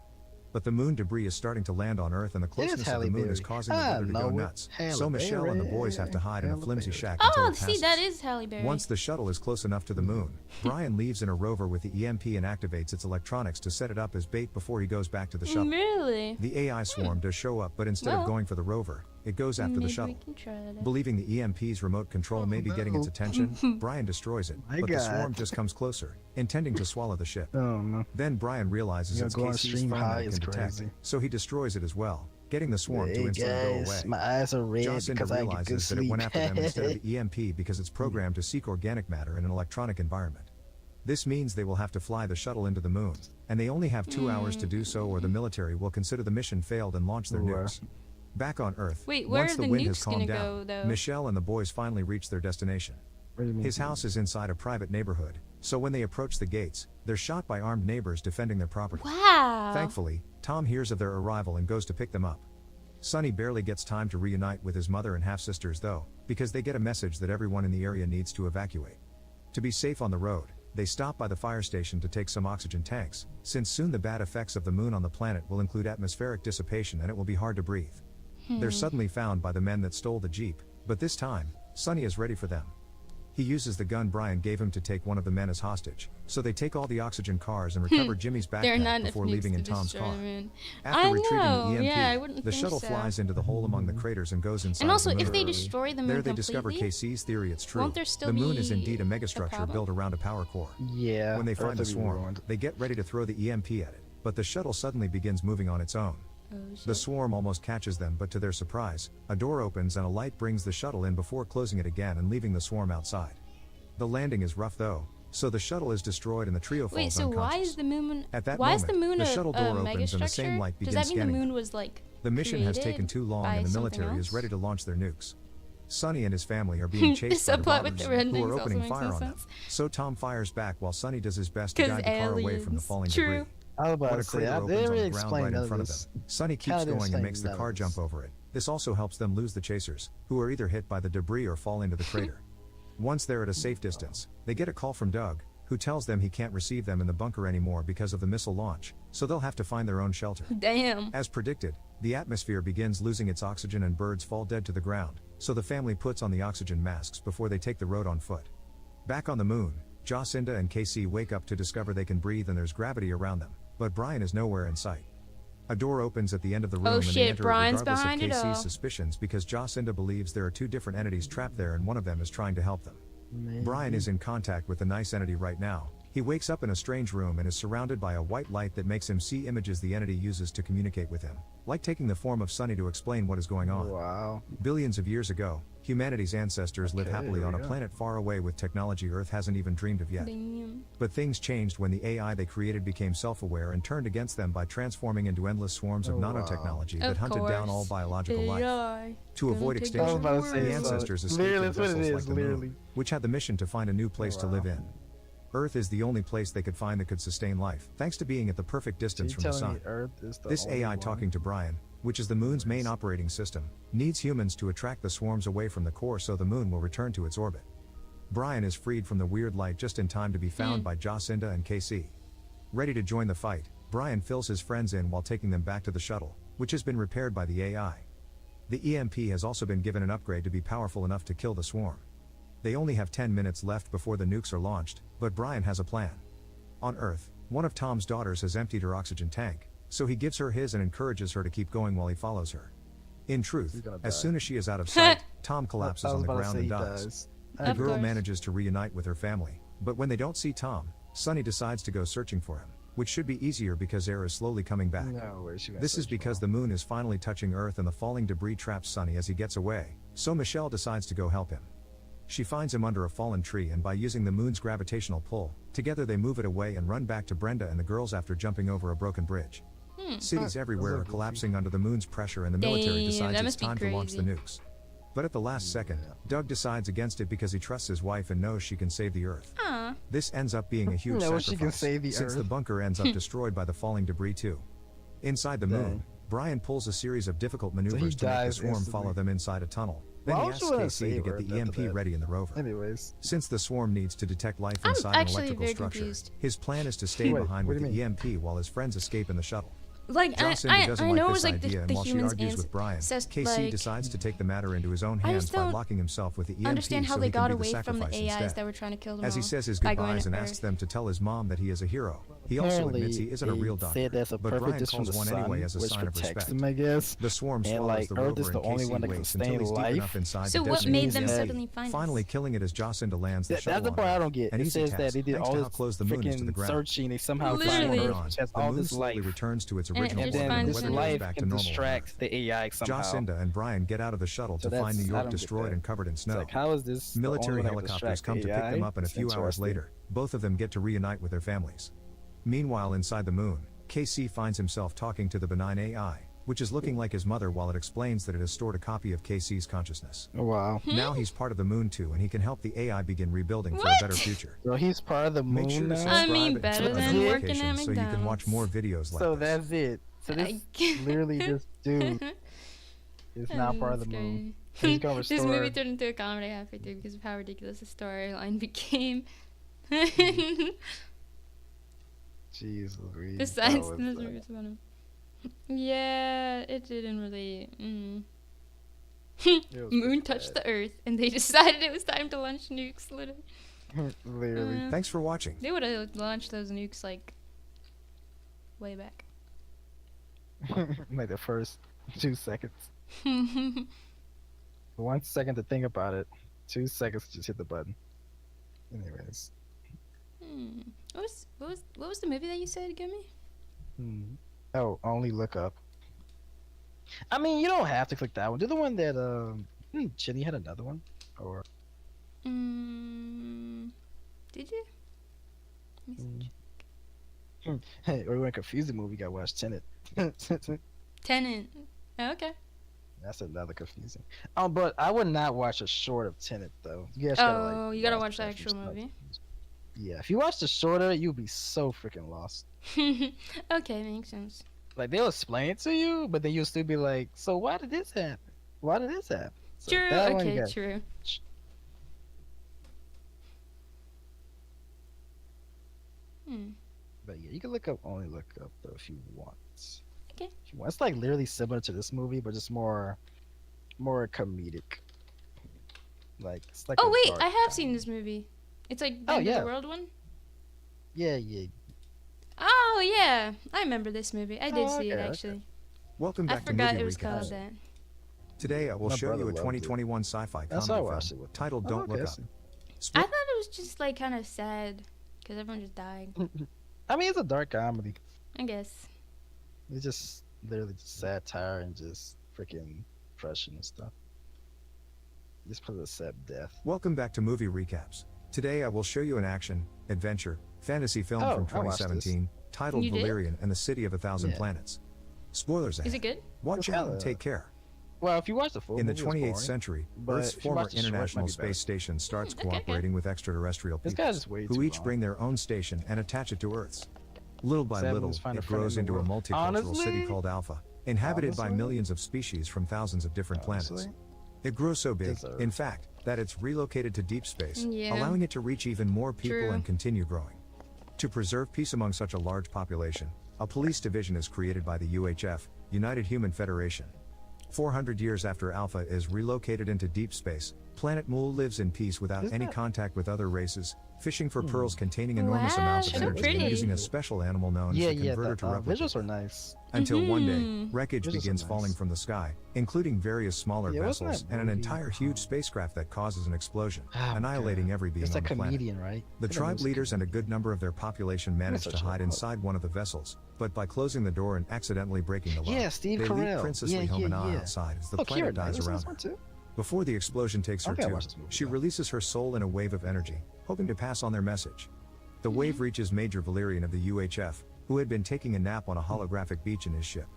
But the moon debris is starting to land on Earth, and the closeness of the moon is causing the weather to go nuts. So Michelle and the boys have to hide in a flimsy shack until it passes. that is Halle Berry. Once the shuttle is close enough to the moon, Brian leaves in a rover with the EMP and activates its electronics to set it up as bait before he goes back to the shuttle. Really? The AI swarm does show up, but instead of going for the rover, it goes after the shuttle. Believing the EMP's remote control may be getting its attention, Brian destroys it, but the swarm just comes closer, intending to swallow the ship. Then Brian realizes it's KC's phone that can detect, so he destroys it as well, getting the swarm to instantly go away. My eyes are red Jacinda realizes that it went after them instead of the EMP because it's programmed to seek organic matter in an electronic environment. This means they will have to fly the shuttle into the moon, and they only have 2 hours to do so, or the military will consider the mission failed and launch their nukes. Back on Earth, once the wind has calmed down, Michelle and the boys finally reach their destination. His house is inside a private neighborhood, so when they approach the gates, they're shot by armed neighbors defending their property. Wow! Thankfully, Tom hears of their arrival and goes to pick them up. Sonny barely gets time to reunite with his mother and half-sisters though, because they get a message that everyone in the area needs to evacuate. To be safe on the road, they stop by the fire station to take some oxygen tanks, since soon the bad effects of the moon on the planet will include atmospheric dissipation and it will be hard to breathe. They're suddenly found by the men that stole the Jeep, but this time, Sonny is ready for them. He uses the gun Brian gave him to take one of the men as hostage, so they take all the oxygen cars and recover Jimmy's backpack before leaving in Tom's car. After retrieving the EMP, the shuttle flies into the hole among the craters and goes inside and also, the moon. if they destroy the moon there they discover KC's theory it's true. The moon is indeed a megastructure built around a power core. When they find the swarm, they get ready to throw the EMP at it, but the shuttle suddenly begins moving on its own. The swarm almost catches them, but to their surprise, a door opens and a light brings the shuttle in before closing it again and leaving the swarm outside. The landing is rough though, so the shuttle is destroyed and the trio falls unconscious. Why is the moon? At that why moment, is the moon the shuttle door opens and the same light begins scanning. Does that mean the moon was like the mission has taken too long and the military is ready to launch their nukes. Sonny and his family are being chased by the robbers who are opening fire on them. So Tom fires back while Sonny does his best to guide the car away from the falling debris. When a crater opens on the ground right in front of them, Sonny keeps going and makes the car jump over it. This also helps them lose the chasers, who are either hit by the debris or fall into the crater. Once they're at a safe distance, they get a call from Doug, who tells them he can't receive them in the bunker anymore because of the missile launch, so they'll have to find their own shelter. Damn. As predicted, the atmosphere begins losing its oxygen and birds fall dead to the ground, so the family puts on the oxygen masks before they take the road on foot. Back on the moon, Jacinda and Casey wake up to discover they can breathe and there's gravity around them, but Brian is nowhere in sight. A door opens at the end of the room and they enter Brian's it regardless of behind it all. Casey's suspicions because Jacinda believes there are two different entities trapped there and one of them is trying to help them. Brian is in contact with the nice entity right now. He wakes up in a strange room and is surrounded by a white light that makes him see images the entity uses to communicate with him, like taking the form of Sunny to explain what is going on. Wow. Billions of years ago, humanity's ancestors lived happily on a planet far away with technology Earth hasn't even dreamed of yet. Damn. But things changed when the AI they created became self-aware and turned against them by transforming into endless swarms of nanotechnology that hunted down all biological life. To avoid extinction, the ancestors escaped in vessels like the moon, which had the mission to find a new place to live in. Earth is the only place they could find that could sustain life, thanks to being at the perfect distance from the sun. This AI talking to Brian, which is the moon's main operating system, needs humans to attract the swarms away from the core so the moon will return to its orbit. Brian is freed from the weird light just in time to be found by Jacinda and KC. Ready to join the fight, Brian fills his friends in while taking them back to the shuttle, which has been repaired by the AI. The EMP has also been given an upgrade to be powerful enough to kill the swarm. They only have 10 minutes left before the nukes are launched, but Brian has a plan. On Earth, one of Tom's daughters has emptied her oxygen tank, so he gives her his and encourages her to keep going while he follows her. In truth, as soon as she is out of sight, Tom collapses on the ground and dies. The girl manages to reunite with her family, but when they don't see Tom, Sunny decides to go searching for him, which should be easier because air is slowly coming back. This is because the moon is finally touching Earth and the falling debris traps Sunny as he gets away, so Michelle decides to go help him. She finds him under a fallen tree and by using the moon's gravitational pull, together they move it away and run back to Brenda and the girls after jumping over a broken bridge. Cities everywhere are collapsing under the moon's pressure and the military decides it's time to launch the nukes. But at the last second, Doug decides against it because he trusts his wife and knows she can save the Earth. This ends up being a huge sacrifice, since the bunker ends up destroyed by the falling debris too. Inside the moon, Brian pulls a series of difficult maneuvers to make the swarm follow them inside a tunnel. Then he asks KC to get the EMP ready in the rover. Since the swarm needs to detect life inside an electrical structure, his plan is to stay behind with the EMP while his friends escape in the shuttle. Like, Jacinda doesn't I know like it was this like idea, the and while she humans argues with Brian, KC like, decides to take the matter into his own hands by locking himself with the EMP understand how so they he can got be the away from the sacrifice AIs instead. that were trying to kill them As he all says his by going goodbyes to and Earth. asks them to tell his mom that he is a hero, he also admits he isn't a real doctor, but Brian calls one anyway as a sign of respect. The swarm swallows the rover and KC waits until he's deep enough inside So to what made them detonate the suddenly find us? finally killing it as Jacinda lands the shuttle That's the on part I Earth. don't get. An It easy says task, that they did thanks all to this how close the moon is to the freaking ground. searching. They somehow Literally. find Earth, which has all the moon this slowly life. returns to its And it original just orbit finds and us the in weather life goes back to and normal. distracts the AI somehow. Jacinda and Brian get out of the shuttle So to find New I York don't get destroyed that. and covered in snow. Like, how is this the Military only way to helicopters distract come to pick AI? them up, and a It's few hours interesting. later, both of them get to reunite with their families. Meanwhile, inside the moon, KC finds himself talking to the benign AI, which is looking like his mother while it explains that it has stored a copy of KC's consciousness. Oh, wow. Now he's part of the moon too, and he can help the AI begin rebuilding for a better future. So he's part of the moon Make sure to now? subscribe and better turn on than working at notifications so you can watch McDonald's. more videos like So this. that's it. So this literally this dude is now part of the moon. He's gonna This restore. movie turned into a comedy halfway through because of how ridiculous the storyline became. Jeez Louise. Besides, that this was, movie was funny. Yeah, it didn't really. Moon touched the Earth, and they decided it was time to launch nukes. Literally. Literally. Thanks for watching. They would have launched those nukes like way back. Like the first 2 seconds. 1 second to think about it. 2 seconds to just hit the button. Anyways. What was the movie that you said, give me? Oh, only look up. I mean, you don't have to click that one. Do the one that Chitty had another one, or did you? Hey, or you want to confuse the movie? You gotta watch Tenet. Tenant. Oh, okay. That's another confusing. But I would not watch a short of Tenet though. You guys you gotta watch the actual movie. Yeah, if you watch the shorter, you'll be so freaking lost. Okay, makes sense. Like they'll explain it to you, but then you'll still be like, "So why did this happen? Why did this happen?" So True. that one you Okay, got- true. But yeah, you can only look up though if you want. Okay. If you want. It's like literally similar to this movie, but just more comedic. Like it's like. Oh a wait, dark I have comedy. seen this movie. It's like the Oh, End of yeah. the World one. Yeah, yeah. Oh yeah, I remember this movie. I did Oh, see it okay, actually. Welcome I back to forgot Movie it was Recaps. called that. Today I will My show you brother a loved it. 2021 sci-fi That's why I comedy watched film it with titled him. Don't Oh, Look okay, Up. I thought it was just like kind of sad because everyone just died. I mean, it's a dark comedy. I guess. It's just literally just satire and just freaking depression and stuff. Just put a sad death. Welcome back to Movie Recaps. Today I will show you an action, adventure, fantasy film Oh, from I watched this. 2017 titled You did? Valerian and the City of a Thousand Yeah. Planets. Spoilers ahead. Is it good? Watch out and take care. Well, if you watch the full In the movie, it's 28th boring, century, but Earth's if you former watch the short, it might International be better. Space Station starts okay. cooperating with extraterrestrial This people guy's just way who too each long. bring their own station and attach it to Earth's. Little by Seven little, is find a it friend grows in the into a world. multicultural city Honestly? called Alpha, inhabited by Honestly? millions of species from thousands of different planets. Honestly? It grows so big, Deserve. in fact, that it's relocated to deep space, Yeah. allowing it to reach even more people True. and continue growing. To preserve peace among such a large population, a police division is created by the UHF, United Human Federation. 400 years after Alpha is relocated into deep space, Planet Mool lives in peace without Isn't any that- contact with other races, fishing for pearls containing enormous amounts of so energy pretty. and using a special animal known Yeah, as the yeah. converter The to replicate. visuals are nice. Until one day, Mhm. wreckage Visuals are begins nice. falling from the sky, including various smaller Yeah, wasn't vessels that and an movie entire huge spacecraft that causes an explosion, Oh, annihilating God. every being It's on a the planet. comedian, right? The I think it tribe was a leaders and a good number of their population manage to such a hide lot. inside one of the vessels, but by closing the door and accidentally breaking the lock, Yeah, Steve they leave Carell. Princess Yeah, Leomana yeah, yeah. outside as the Oh, planet Keira dies Knightley's in around this her. one too? Before the explosion takes her Okay, I too, watched this movie, she though. releases her soul in a wave of energy, hoping to pass on their message. The wave reaches Major Valerian of the UHF, who had been taking a nap on a holographic beach in his ship.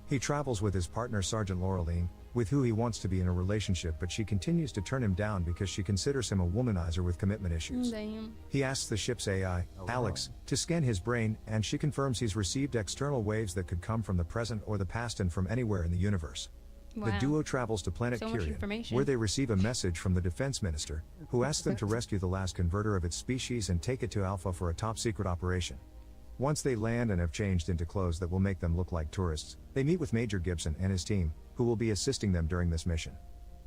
He travels with his partner Sergeant Laureline, with who he wants to be in a relationship, but she continues to turn him down because she considers him a womanizer with commitment issues. Damn. He asks the ship's AI, Alex, to scan his brain, and she confirms he's received external waves that could come from the present or the past and from anywhere in the universe. The Wow. duo travels to planet So much Kyrian, information. where they receive a message from the defense minister, who asks them to rescue the last converter of its species and take it to Alpha for a top-secret operation. Once they land and have changed into clothes that will make them look like tourists, they meet with Major Gibson and his team, who will be assisting them during this mission.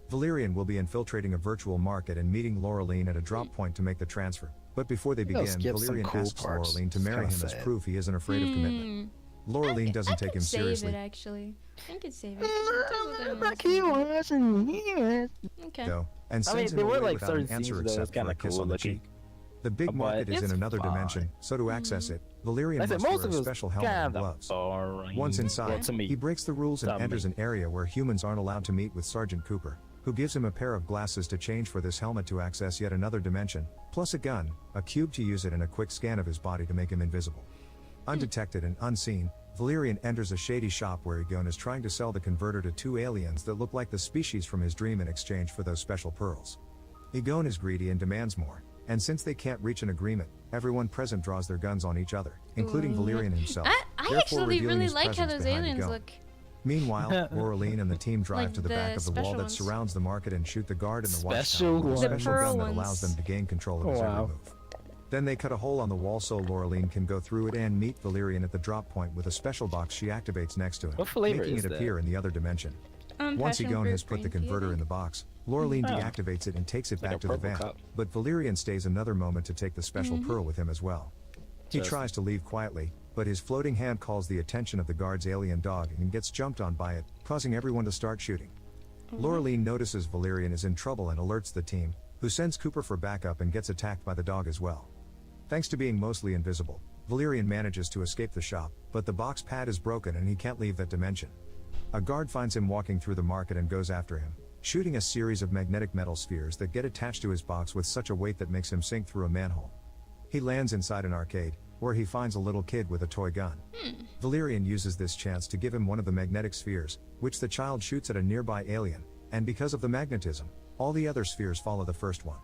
Valerian will be infiltrating a virtual market and meeting Laureline at a drop point to make the transfer, but before they You know, begin, skip some Valerian cool asks parts. Laureline to It's marry kinda him as sad. proof he isn't afraid of commitment. Laureline doesn't take him Save seriously, it actually. I could save it. 'cause it tells what they want to see. Okay. though, and I mean, sends him there were, away like, without an certain answer scenes that was except for a kinda kiss cool on the looking. cheek. The big But market is in it's another dimension, fine. so to access it, Valerian Like I must said, wear most a of it was special helmet and kinda gloves. boring. Once Well, inside, to me. he breaks the rules and To enters me. an area where humans aren't allowed to meet with Sergeant Cooper, who gives him a pair of glasses to change for this helmet to access yet another dimension, plus a gun, a cube to use it, and a quick scan of his body to make him invisible. Undetected and unseen, Valerian enters a shady shop where Egon is trying to sell the converter to two aliens that look like the species from his dream in exchange for those special pearls. Egon is greedy and demands more, and since they can't reach an agreement, everyone present draws their guns on each other, including Valerian himself. I therefore actually revealing really his like how presence those behind aliens Egon. look. Meanwhile, Laureline and the team drive Like to the back the of the wall special that ones. surrounds the market and shoot the guard in the Special watchtower with a ones. The special pearl gun that allows ones. them to gain control of his every Wow. move. Then they cut a hole on the wall so Laureline can go through it and meet Valerian at the drop point with a special box she activates next to him, What flavor making is it that? appear in the other dimension. Once Passion Egon fruit has put the green converter tea. in the box, Laureline Oh. deactivates it and takes it Like back a to the purple van, cup. but Valerian stays another moment to take the special pearl with him as well. He Just- tries to leave quietly, but his floating hand calls the attention of the guard's alien dog and gets jumped on by it, causing everyone to start shooting. Laureline notices Valerian is in trouble and alerts the team, who sends Cooper for backup and gets attacked by the dog as well. Thanks to being mostly invisible, Valerian manages to escape the shop, but the box pad is broken and he can't leave that dimension. A guard finds him walking through the market and goes after him, shooting a series of magnetic metal spheres that get attached to his box with such a weight that makes him sink through a manhole. He lands inside an arcade, where he finds a little kid with a toy gun. Valerian uses this chance to give him one of the magnetic spheres, which the child shoots at a nearby alien, and because of the magnetism, all the other spheres follow the first one.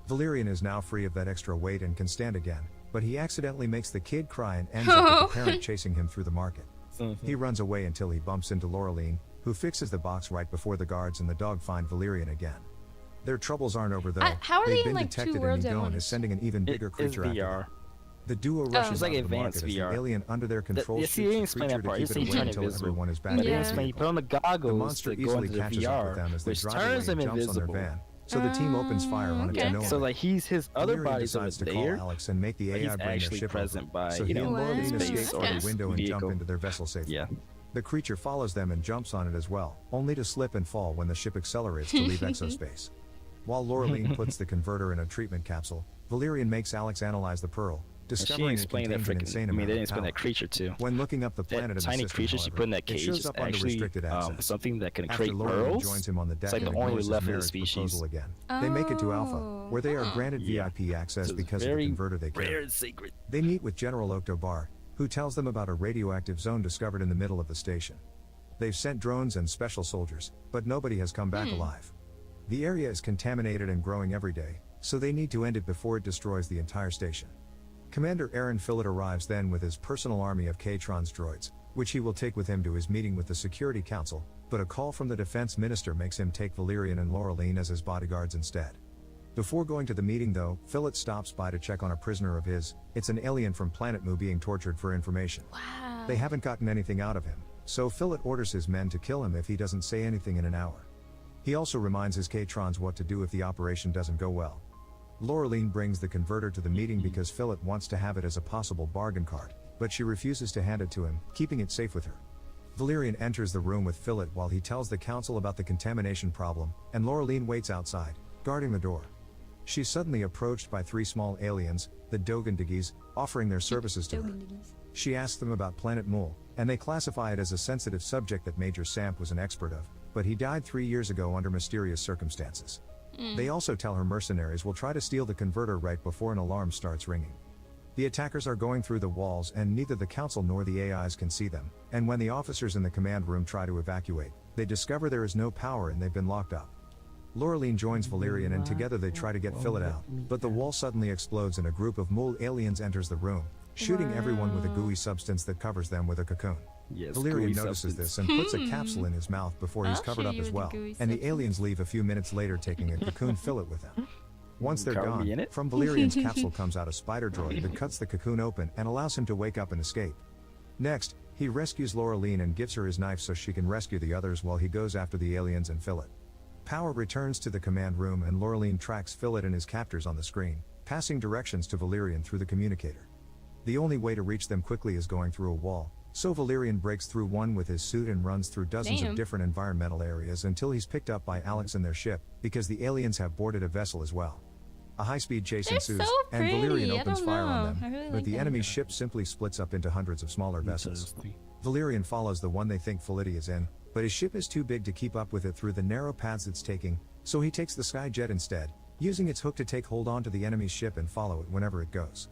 Valerian is now free of that extra weight and can stand again, but he accidentally makes the kid cry and ends up with the parent chasing him through the market. He runs away until he bumps into Laureline, who fixes the box right before the guards and the dog find Valerian again. Their troubles aren't over though. How are they They've in, been like, two detected worlds and at Egon once? is sending an even bigger It is creature after them. VR. The duo rushes It's like out of the advanced market as the VR. alien under their control You shoots see, he the didn't explain creature that to part. keep He it said he away turned until invisible. everyone is back But in then the explain, he vehicle. put on the goggles The monster to go into easily the catches up with VR, them as they which drive turns away him and jumps on their invisible. van. So the team opens fire on it to no So one. like his other Valerian body's over decides to call there, Alex and make the but AI he's bring their actually ship present over. by, So you he know, and Laureline space escape or through his the window and jump vehicle. into their vessel safely. Yeah. The creature follows them and jumps on it as well, only to slip and fall when the ship accelerates to leave exospace. While Laureline puts the converter in a treatment capsule, Valerian makes Alex analyze the pearl, And she discovering it explained that contains an freaking. insane I mean, amount they of didn't explain power. that creature too. When looking up the planet in That the tiny system, creature she however, put in that it cage shows is up under actually restricted access. something that can After create Laureline pearls. joins him on the deck It's like the and only ignores his left of the marriage species. proposal again. They make it to Alpha, where they are granted Yeah. VIP access So it's because of the very converter they rare carry. and secret. They meet with General Oktobar, who tells them about a radioactive zone discovered in the middle of the station. They've sent drones and special soldiers, but nobody has come back alive. The area is contaminated and growing every day, so they need to end it before it destroys the entire station. Commander Aaron Fillet arrives then with his personal army of K-Tron's droids, which he will take with him to his meeting with the Security Council, but a call from the Defense Minister makes him take Valerian and Laureline as his bodyguards instead. Before going to the meeting though, Fillet stops by to check on a prisoner of his. It's an alien from Planet Mu being tortured for information. Wow. They haven't gotten anything out of him, so Fillet orders his men to kill him if he doesn't say anything in an hour. He also reminds his K-Trons what to do if the operation doesn't go well. Laureline brings the converter to the meeting because Fillet wants to have it as a possible bargain card, but she refuses to hand it to him, keeping it safe with her. Valerian enters the room with Fillet while he tells the council about the contamination problem, and Laureline waits outside, guarding the door. She's suddenly approached by three small aliens, the Dogandigis, offering their services to her. She asks them about Planet Mul, and they classify it as a sensitive subject that Major Samp was an expert of, but he died 3 years ago under mysterious circumstances. They also tell her mercenaries will try to steal the converter right before an alarm starts ringing. The attackers are going through the walls and neither the council nor the AIs can see them, and when the officers in the command room try to evacuate, they discover there is no power and they've been locked up. Laureline joins Valerian and together they try to get Fillet out, but the wall suddenly explodes and a group of Mul aliens enters the room, shooting everyone with a gooey substance that covers them with a cocoon. Yes, Valerian gooey notices substance. this and puts a capsule in his mouth before he's I'll covered shoot up you as with the well, gooey and the substance. aliens leave a few minutes later taking a cocoon fillet with them. Once they're Carl be in gone, it? from Valerian's capsule comes out a spider droid that cuts the cocoon open and allows him to wake up and escape. Next, he rescues Laureline and gives her his knife so she can rescue the others while he goes after the aliens and Fillet. Power returns to the command room and Laureline tracks Fillet and his captors on the screen, passing directions to Valerian through the communicator. The only way to reach them quickly is going through a wall, so Valerian breaks through one with his suit and runs through dozens Damn. of different environmental areas until he's picked up by Alex and their ship, because the aliens have boarded a vessel as well. A high-speed chase They're ensues, so and Valerian pretty. I opens don't fire on know. them, I really but like the them. enemy's ship simply splits up into hundreds of smaller vessels. Valerian follows the one they think Fillet is in, but his ship is too big to keep up with it through the narrow paths it's taking, so he takes the Skyjet instead, using its hook to take hold onto the enemy's ship and follow it whenever it goes.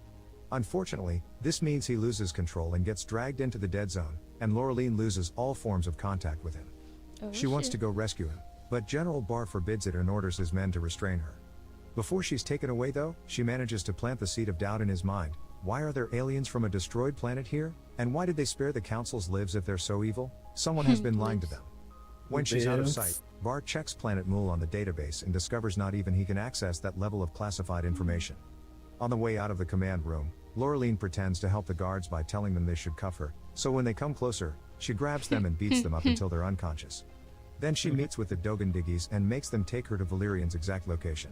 Unfortunately, this means he loses control and gets dragged into the dead zone, and Laureline loses all forms of contact with him. She wants to go rescue him, but General Barr forbids it and orders his men to restrain her. Before she's taken away though, she manages to plant the seed of doubt in his mind. Why are there aliens from a destroyed planet here? And why did they spare the council's lives if they're so evil? Someone has been lying to them. When she's out of sight, Barr checks Planet Mul on the database and discovers not even he can access that level of classified information. On the way out of the command room, Laureline pretends to help the guards by telling them they should cuff her, so when they come closer, she grabs them and beats them up until they're unconscious. Then she meets with the Dogandigis and makes them take her to Valerian's exact location.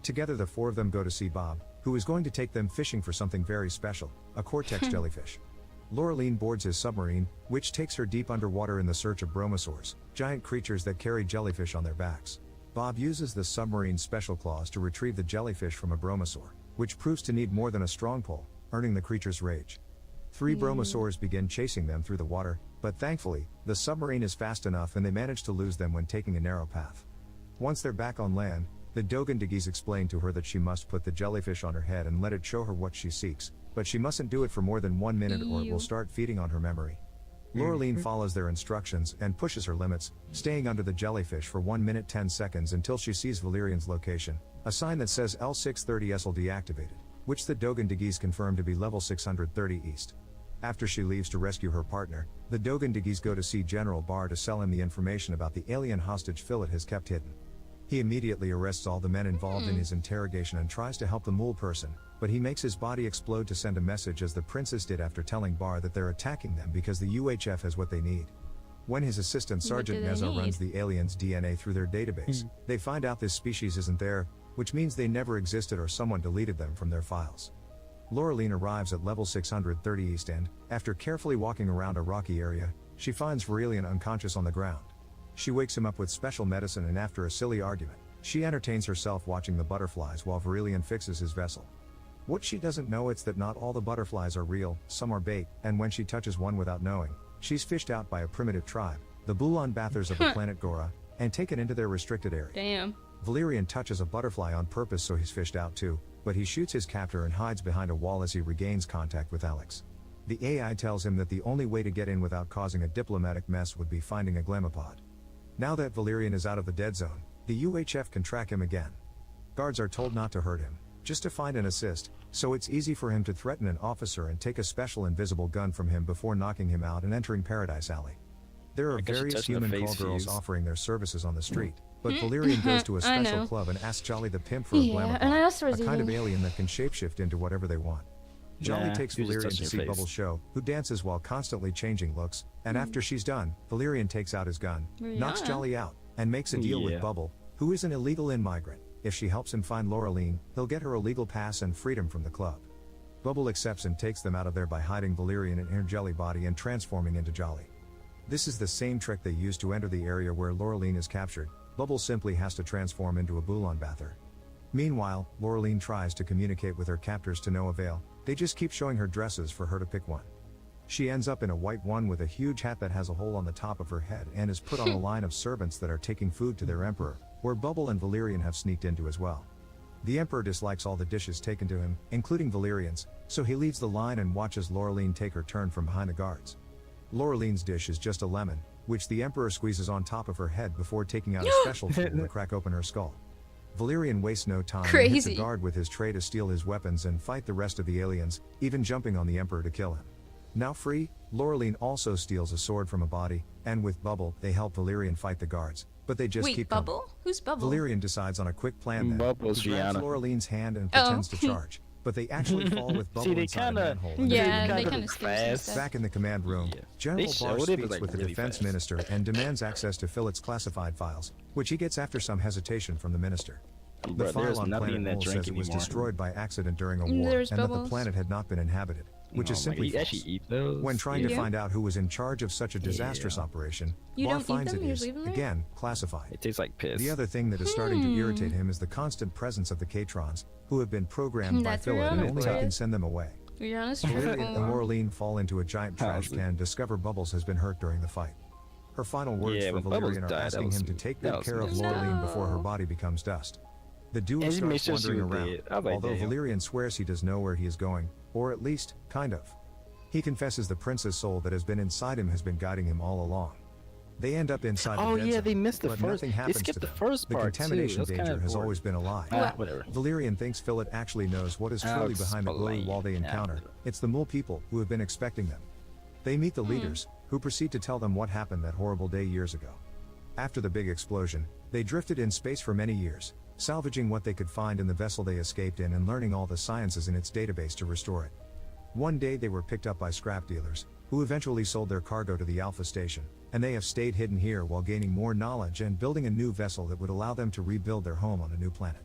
Together the four of them go to see Bob, who is going to take them fishing for something very special, a Cortex jellyfish. Laureline boards his submarine, which takes her deep underwater in the search of bromosaurs, giant creatures that carry jellyfish on their backs. Bob uses the submarine's special claws to retrieve the jellyfish from a bromosaur, which proves to need more than a strong pull, earning the creature's rage. 3 bromosaurs begin chasing them through the water, but thankfully, the submarine is fast enough and they manage to lose them when taking a narrow path. Once they're back on land, the Dogandigis explain to her that she must put the jellyfish on her head and let it show her what she seeks, but she mustn't do it for more than 1 minute or it will start feeding on her memory. Laureline follows their instructions and pushes her limits, staying under the jellyfish for 1 minute 10 seconds until she sees Valerian's location, a sign that says L630SL deactivated, which the Dogandigis confirm to be level 630 east. After she leaves to rescue her partner, the Dogandigis go to see General Barr to sell him the information about the alien hostage Fillet has kept hidden. He immediately arrests all the men involved in his interrogation and tries to help the mole person, but he makes his body explode to send a message as the princess did after telling Bar that they're attacking them because the UHF has what they need. When his assistant Sergeant do they Nezzo need? runs the aliens' DNA through their database, they find out this species isn't there, which means they never existed or someone deleted them from their files. Laureline arrives at level 630 East and, after carefully walking around a rocky area, she finds Verilion unconscious on the ground. She wakes him up with special medicine and after a silly argument, she entertains herself watching the butterflies while Verilion fixes his vessel. What she doesn't know is that not all the butterflies are real, some are bait, and when she touches one without knowing, she's fished out by a primitive tribe, the Bulan Bathers of the planet Gora, and taken into their restricted area. Damn. Valerian touches a butterfly on purpose so he's fished out too, but he shoots his captor and hides behind a wall as he regains contact with Alex. The AI tells him that the only way to get in without causing a diplomatic mess would be finding a glamopod. Now that Valerian is out of the dead zone, the UHF can track him again. Guards are told not to hurt him, just to find and assist, so it's easy for him to threaten an officer and take a special invisible gun from him before knocking him out and entering Paradise Alley. There are various human call girls offering their services on the street, but Valerian goes to a special club and asks Jolly the pimp for a glamopod, a kind of alien that can shapeshift into whatever they want. Jolly takes Valerian to see Bubble's show, who dances while constantly changing looks, and after she's done, Valerian takes out his gun, knocks Jolly out, and makes a deal with Bubble, who is an illegal immigrant. If she helps him find Laureline, he'll get her a legal pass and freedom from the club. Bubble accepts and takes them out of there by hiding Valerian in her jelly body and transforming into Jolly. This is the same trick they use to enter the area where Laureline is captured. Bubble simply has to transform into a Bulan Bather. Meanwhile, Laureline tries to communicate with her captors to no avail. They just keep showing her dresses for her to pick one. She ends up in a white one with a huge hat that has a hole on the top of her head and is put on a line of servants that are taking food to their emperor, where Bubble and Valerian have sneaked into as well. The emperor dislikes all the dishes taken to him, including Valerian's, so he leaves the line and watches Laureline take her turn from behind the guards. Laureline's dish is just a lemon, which the emperor squeezes on top of her head before taking out a special tool to crack open her skull. Valerian wastes no time and hits a guard with his tray to steal his weapons and fight the rest of the aliens, even jumping on the emperor to kill him. Now free, Laureline also steals a sword from a body, and with Bubble, they help Valerian fight the guards, but they just keep Bubble? coming. Who's Bubble? Valerian decides on a quick plan then. Bubble's He grabs Rihanna. Laureline's hand and pretends to charge, but they actually fall with Bubble inside a manhole. Yeah, they kind of fast. Back in the command room, General Barr speaks with the defense minister and demands access to Philip's classified files, which he gets after some hesitation from the minister. The file on Planet Mole says it was destroyed by accident during a war and that the planet had not been inhabited, which is simply false. When trying to find out who was in charge of such a disastrous operation, Barr finds it is, again, classified. It tastes like piss. The other thing that is starting to irritate him is the constant presence of the K-Trons, who have been programmed by Philip and only he can send them away. Valerian and Laureline fall into a giant trash can and discover Bubbles has been hurt during the fight. Her final words for Valerian are asking him to take good care of Laureline before her body becomes dust. The duo starts wandering around, although Valerian swears he does know where he is going, or at least, kind of. He confesses the prince's soul that has been inside him has been guiding him all along. They end up inside the dead zone, they missed the but first. nothing They happens skipped to the them. first The part contamination too. danger has always been a lie. Whatever. Valerian thinks Philip actually knows what is truly behind the glowy wall they encounter. It's the mole people who have been expecting them. They meet the leaders, who proceed to tell them what happened that horrible day years ago. After the big explosion, they drifted in space for many years, salvaging what they could find in the vessel they escaped in and learning all the sciences in its database to restore it. One day they were picked up by scrap dealers, who eventually sold their cargo to the Alpha Station, and they have stayed hidden here while gaining more knowledge and building a new vessel that would allow them to rebuild their home on a new planet.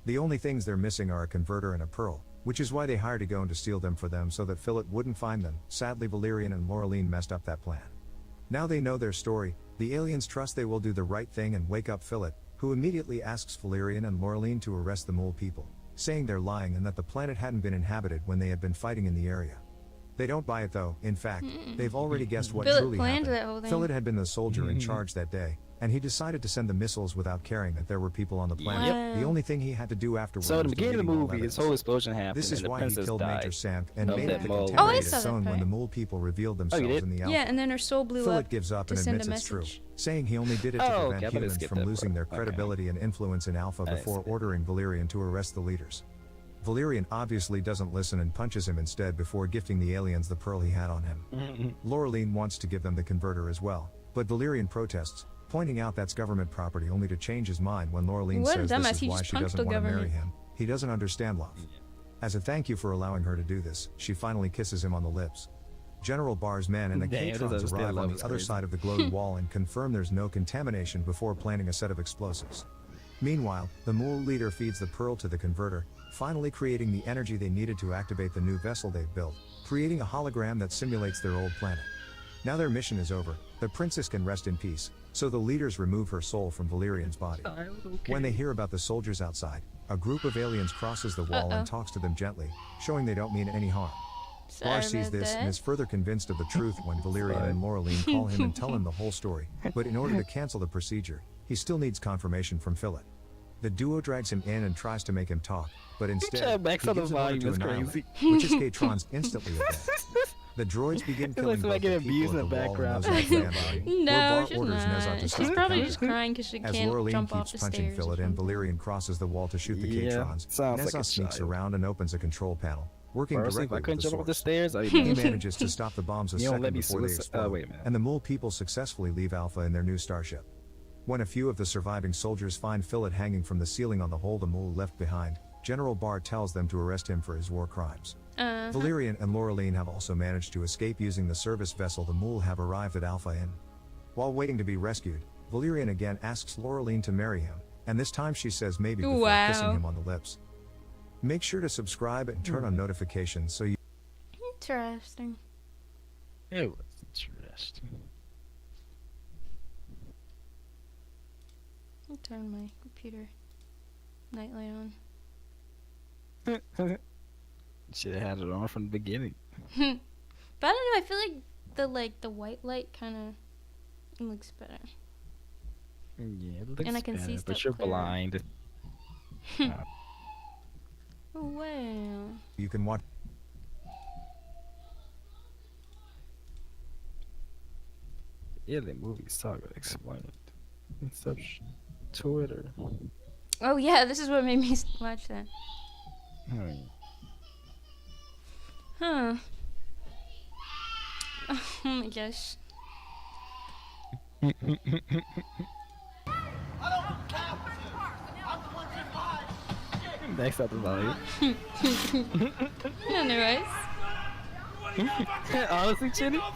The only things they're missing are a converter and a pearl, which is why they hired Egon to steal them for them so that Philip wouldn't find them. Sadly, Valerian and Laureline messed up that plan. Now they know their story, the aliens trust they will do the right thing and wake up Philip, who immediately asks Valerian and Laureline to arrest the mole people, saying they're lying and that the planet hadn't been inhabited when they had been fighting in the area. They don't buy it though. In fact, they've already guessed what Philip truly planned happened. that whole thing. Philip had been the soldier in charge that day, and he decided to send the missiles without caring that there were people on the planet. Yep. The only thing he had to do afterwards So in the was beginning of the deleting all movie, this evidence. whole explosion happened. This is and the why he princess killed died Major Samp and of made that it the mole. contaminated saw that zone when part. the mole people revealed themselves did? in the Alpha. Yeah, and then her soul blew Philip up gives up to and send a admits it's true, message. saying he only did it to Oh, prevent okay, I better humans skip from that losing part. their credibility and influence in Alpha before ordering Valerian to arrest the leaders. Valerian obviously doesn't listen and punches him instead before gifting the aliens the pearl he had on him. Laureline wants to give them the converter as well, but Valerian protests, pointing out that's government property only to change his mind when Laureline What a says dumbass, this is he why just she punched doesn't the want to marry government. him. He doesn't understand love. As a thank you for allowing her to do this, she finally kisses him on the lips. General Barr's men and the Damn, Catrons doesn't understand arrive on love the is other crazy. side of the glowed wall and confirm there's no contamination before planting a set of explosives. Meanwhile, the Mool leader feeds the pearl to the converter, finally creating the energy they needed to activate the new vessel they've built, creating a hologram that simulates their old planet. Now their mission is over, the princess can rest in peace, so the leaders remove her soul from Valerian's body. When they hear about the soldiers outside, a group of aliens crosses the wall and talks to them gently, showing they don't mean any harm. Bar sees this and is further convinced of the truth when Valerian and Laureline call him and tell him the whole story, but in order to cancel the procedure, he still needs confirmation from Philip. The duo drags him in and tries to make him talk, but instead, Chad Max he on the gives an order volume to is annihilate, crazy. which is Catron's instantly obey. The droids begin It killing looks both like the an people abuse at in the the wall and background. those in the family, No, where Bar she's orders not. Nezza to She's stop the probably countdown. just crying because she As can't Laureline jump off keeps the punching stairs or Philip and something. Valerian crosses the wall to shoot the Yeah, Catrons, sounds like Nezza a sneaks child. around and opens a control panel, working Bro, see, if directly I couldn't with the jump off the source. stairs, I'd He manages to stop the bombs a You don't second let me before they suicide- explode, wait a minute. and the Mool people successfully leave Alpha in their new starship. When a few of the surviving soldiers find Philip hanging from the ceiling on the hole the Mool left behind, General Barr tells them to arrest him for his war crimes. Valerian and Laureline have also managed to escape using the service vessel the Mool have arrived at Alpha in. While waiting to be rescued, Valerian again asks Laureline to marry him, and this time she says maybe before kissing him on the lips. Make sure to subscribe and turn on notifications so you Interesting. It was interesting. I'll turn my computer nightlight on. Should have had it on from the beginning. But I don't know, I feel like the white light kind of looks better. Yeah, it looks And I can better, see but stuff you're clearer. blind. Oh, wow. you can watch. Yeah, the movie saga explained. Inception, Twitter. Oh yeah, this is what made me watch that. Huh. Oh my gosh. Next up the volume. Anyways. Honestly, Chinny? Oh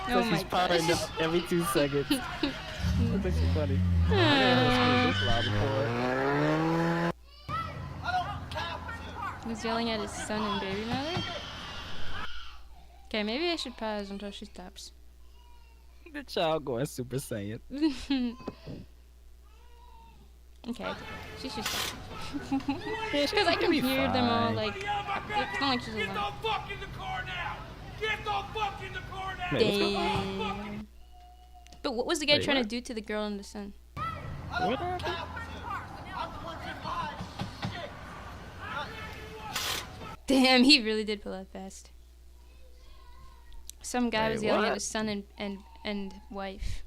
So my she's powering gosh. up every 2 seconds. That's actually funny. He's yelling at his son and baby mother? Okay, maybe I should pause until she stops. The child going Super Saiyan. Okay, she should stop. Yeah, Because I can be hear them all, fine. like, it's not like she's alone. Damn. But what was the guy Wait, trying what? to do to the girl in the sun? What happened? Damn, he really did pull out fast. Some guy Wait, was yelling at what? his son and wife.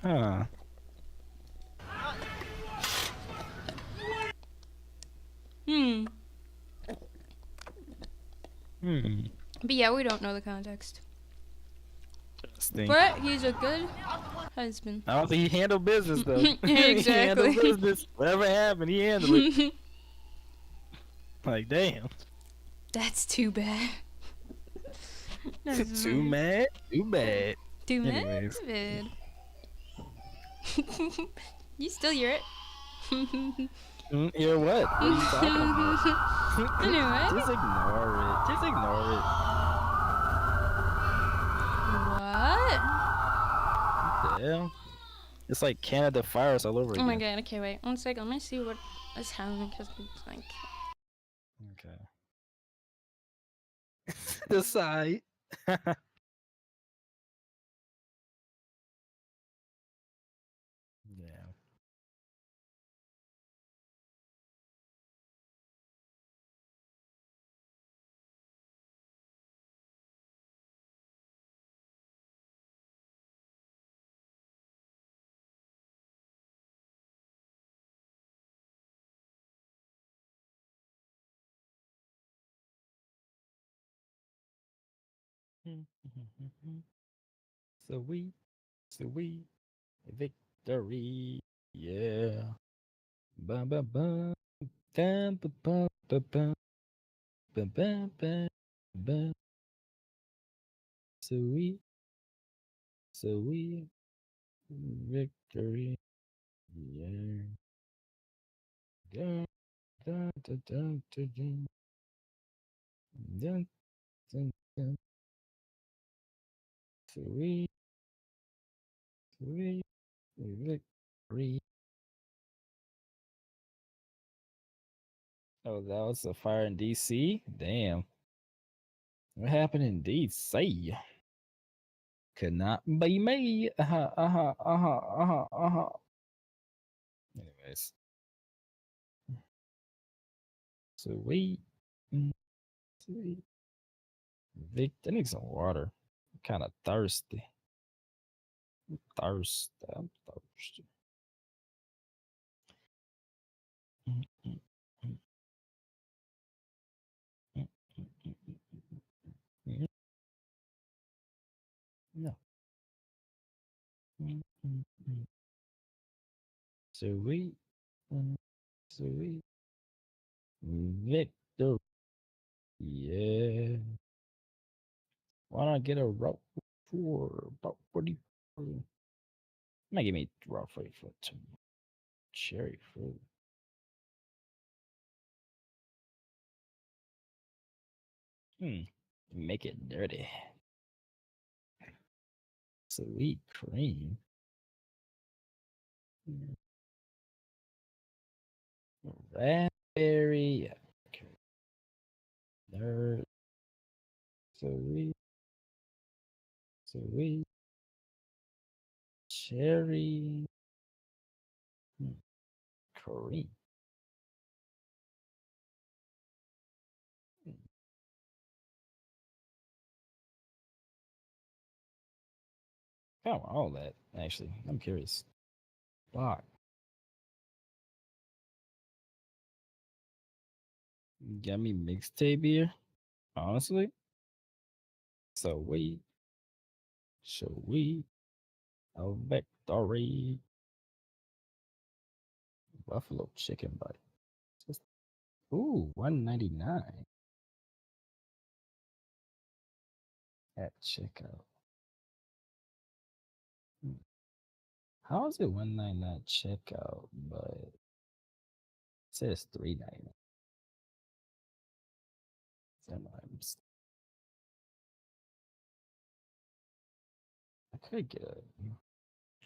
Huh. Hmm. Hmm. But yeah, we don't know the context. Interesting. But he's a good husband. I don't think he handled business though. Exactly. He handled business. Whatever happened, he handled it. Like damn. That's too bad. That's Too mad. Too bad. Too mad? Anyways. Too bad. You still hear it? You're what? What are you talking about? Anyway. Just ignore it. Just ignore it. What? Yeah. It's like Canada virus all over Oh again. my god, okay, wait. 1 second. Let me see what is happening because it's like. Okay. The side. Yeah. Sweet, sweet victory. Yeah. Bum, bum, bum. Dum, bum, bum, bum, bum. Bum, bum, bum, bum. Sweet, sweet victory. Yeah. Dun, dun, dun, dun, dun, dun. Dun, dun, dun. Sweet, sweet victory. Oh, that was a fire in DC? Damn. What happened in DC? Could not be me. Anyways. Sweet. Sweet. Vic, I need some water. I'm kind of thirsty. I'm thirsty. No. Sweet. Sweet. Victor. Yeah. Why not get a route for about 40? Might give me route 40 for two. Cherry fruit. Make it dirty. Sweet cream. Raspberry. Okay. Nerd. Sweet. Sweet. Cherry. Cream. I don't want all that, actually. I'm curious. Fuck. Got me mixtape here? Honestly? So we. A victory. Buffalo chicken bite. Just, ooh, $1.99 at checkout. How is it $1.99 checkout, but it says $3.99? Sometimes I could get a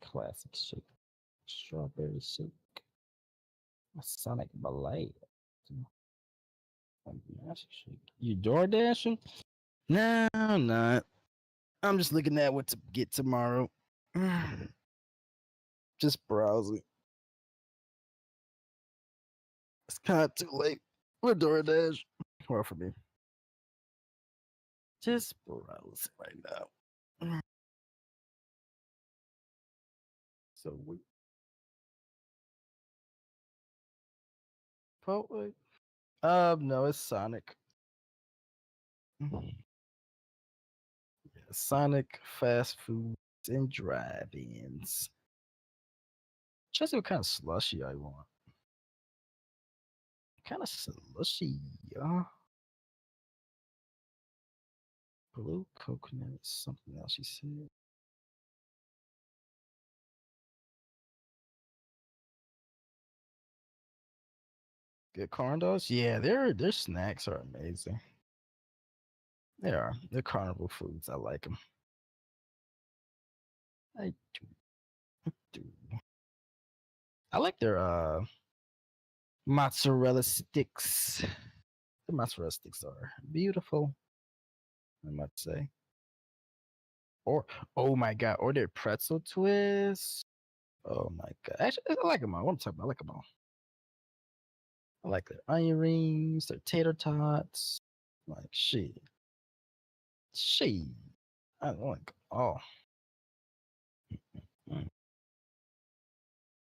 classic shake, strawberry shake, a Sonic Ballet, a massive shake. You door dashing? No, I'm not. I'm just looking at what to get tomorrow. Just browsing. It's kind of too late for DoorDash. Or for me. Just browsing right now. So we. Probably. No, it's Sonic. Yeah, Sonic fast foods and drive-ins. Try to see what kind of slushy I want. Kind of slushy, yeah. Blue coconut is something else you said. Good corn dogs? Yeah, their snacks are amazing. They are. They're carnival foods. I like them. I do. I like their mozzarella sticks. The mozzarella sticks are beautiful, I must say. Or oh my god, or their pretzel twists. Oh my god. Actually, I like them all. What I'm talking about, I like them all. I like their onion rings, their tater tots. Like shit. I like all.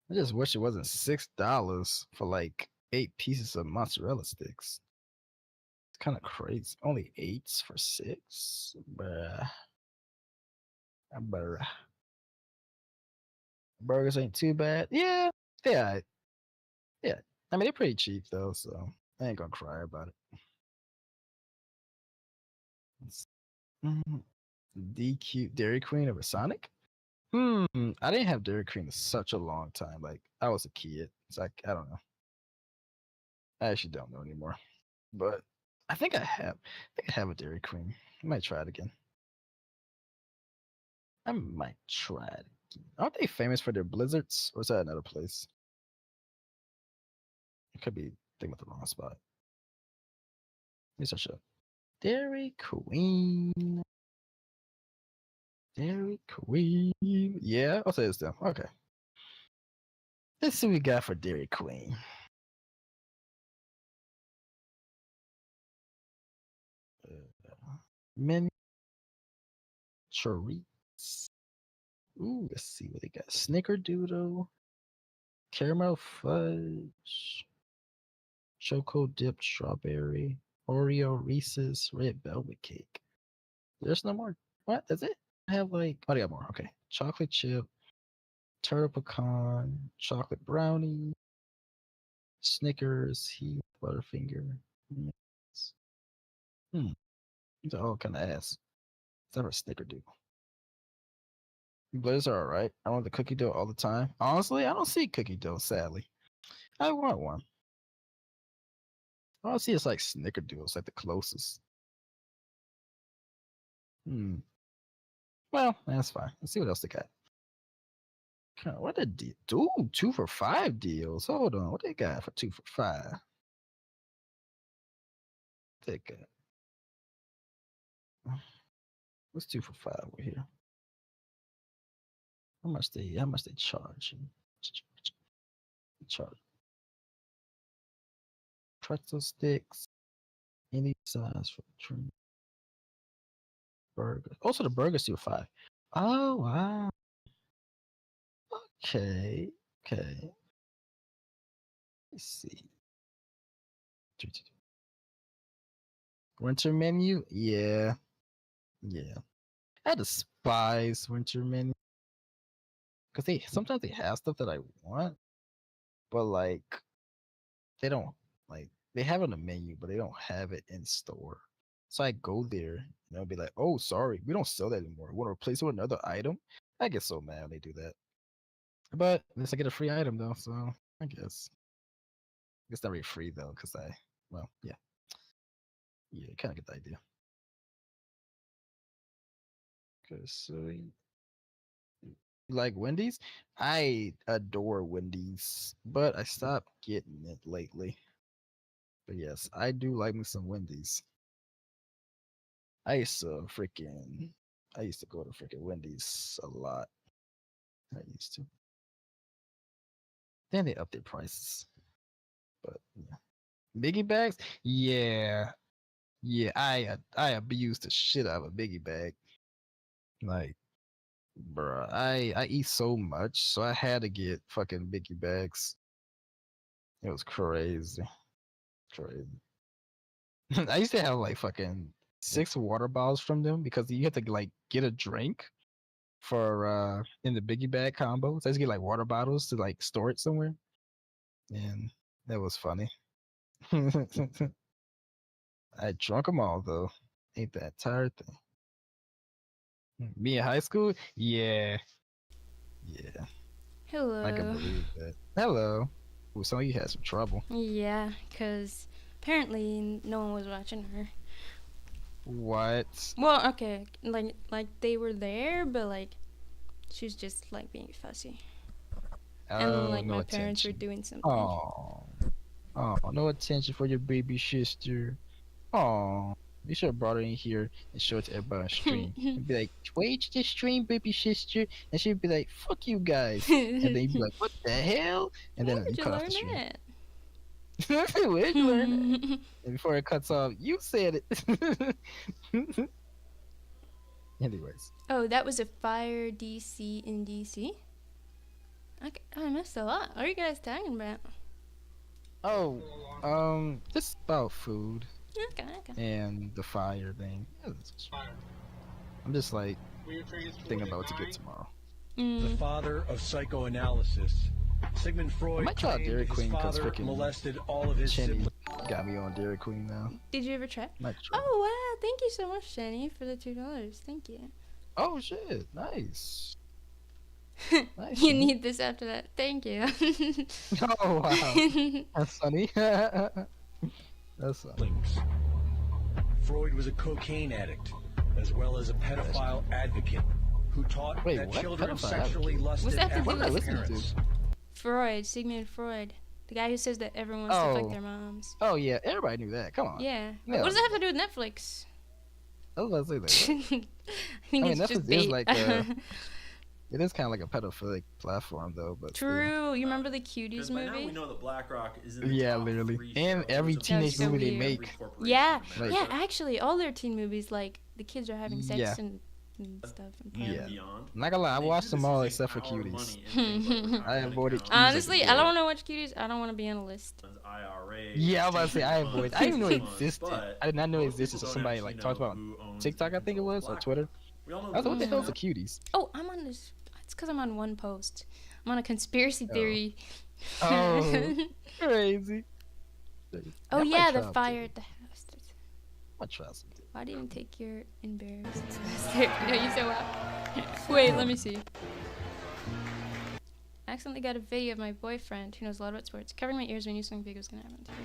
I just wish it wasn't $6 for like 8 pieces of mozzarella sticks. kind of crazy. Only 8s for 6. Bruh. Bruh. Burgers ain't too bad. Yeah. Yeah. Yeah. I mean, they're pretty cheap though, so I ain't gonna cry about it. DQ Dairy Queen over Sonic? I didn't have Dairy Queen in such a long time. Like I was a kid. It's like I don't know. I actually don't know anymore. But I think I have. I think I have a Dairy Queen. I might try it again. I might try it again. Aren't they famous for their blizzards? Or is that another place? I could be thinking of the wrong spot. Let me search up. Dairy Queen. Dairy Queen. Yeah, I'll say it's them. Okay. Let's see what we got for Dairy Queen. Menu. Chorizo. Ooh, let's see what they got. Snickerdoodle. Caramel fudge. Choco dipped strawberry. Oreo Reese's red velvet cake. There's no more. What? That's it? I have like. Oh, I got more. Okay. Chocolate chip. Turtle pecan. Chocolate brownie. Snickers. Heath. Butterfinger. Mix. These are all kind of ass. Except for Snickerdoodle. Blizzards are alright. I want the cookie dough all the time. Honestly, I don't see cookie dough, sadly. I want one. All I see is like Snickerdoodle. It's like the closest. Well, that's fine. Let's see what else they got. What a deal. Dude, 2 for $5 deals. Hold on. What they got for 2 for $5? They got. What's 2 for $5 over here? How much they charge? Charge. Pretzel sticks. Any size for drink. Burger. Also the burgers 2 for $5. Oh wow. Okay. Let's see. Winter menu? Yeah. I despise winter menu. Because sometimes they have stuff that I want, but like they don't they have it on the menu, but they don't have it in store. So I go there and they'll be like, "Oh, sorry, we don't sell that anymore. Want to replace it with another item?" I get so mad when they do that. But at least I get a free item though, so I guess it's not really free though, because you kind of get the idea. Because you like Wendy's? I adore Wendy's, but I stopped getting it lately. But yes, I do like me some Wendy's. I used to go to freaking Wendy's a lot. I used to. Then they up their prices. But yeah. Biggie bags? Yeah. I abused the shit out of a biggie bag. Like, bruh, I eat so much, so I had to get fucking biggie bags. It was crazy. I used to have like fucking 6 water bottles from them because you have to like get a drink for in the biggie bag combo. So I used to get like water bottles to like store it somewhere. And that was funny. I drunk them all though. Ain't that tired thing. Me in high school? Yeah. Hello. I can believe that. Hello. Ooh, some of you had some trouble. Yeah, because apparently no one was watching her. What? Well, okay, like they were there, but like she was just like being fussy. And like no my parents were attention. doing something. Oh, no attention for your baby sister. Oh, you should have brought her in here and show it to everybody on stream. And be like, wait to stream, baby sister. And she'd be like, fuck you guys. And then you'd be like, what the hell? And then you cut off the stream. Where'd you learn that? And before it cuts off, you said it. Anyways. Oh, that was a fire DC in DC? Okay, I missed a lot. What are you guys talking about? Oh, just about food. Okay. And the fire thing. I'm just like thinking about what to get tomorrow. The father of psychoanalysis. Sigmund Freud might try claimed Dairy his Queen because father freaking molested all of his Chenny siblings. got me on Dairy Queen now. Did you ever try? Might try. Oh wow! Thank you so much, Jenny, for the $2. Thank you. Oh shit! Nice. Nice. You need this after that. Thank you. Oh wow. That's funny. That's funny. Freud was a cocaine addict, as well as a pedophile advocate, who taught that what? children Pedophile sexually advocate? lusted What's that to do after with their parents. Freud, Sigmund Freud, the guy who says that everyone wants to fuck their moms. Oh yeah, everybody knew that. Come on. Yeah. Yeah. What does that have to do with Netflix? I was about to say that. I think it's Netflix just is bait. like it is kind of like a pedophilic platform though, but still. True. You remember the Cuties By now we movie? know that BlackRock is in the Yeah, top literally. 3 And every shareholders of teenage so movie they weird. make. Yeah. Like- Yeah. Actually, all their teen movies, like the kids are having sex Yeah. and stuff. And Yeah. beyond. I'm not gonna lie, I watched them all except for Cuties. I avoided Cuties. Honestly, I don't want to watch Cuties. I don't want to be on a list. IRA. Yeah, I was about to say I avoided. I didn't know it But existed. I did not know it existed. So somebody like talked about on TikTok, I think it was, or Twitter. We all know I was like, what the hell is a Cuties? Oh, I'm on this. It's because I'm on one post. I'm on a conspiracy theory. Oh, crazy. Oh I might yeah, try the them, fire too. at the house. I might try some. Why didn't you take your embarrassed semester? No, you said what? Wait, let me see. I accidentally got a video of my boyfriend, who knows a lot about sports, covering my ears when I knew something big was gonna happen to me.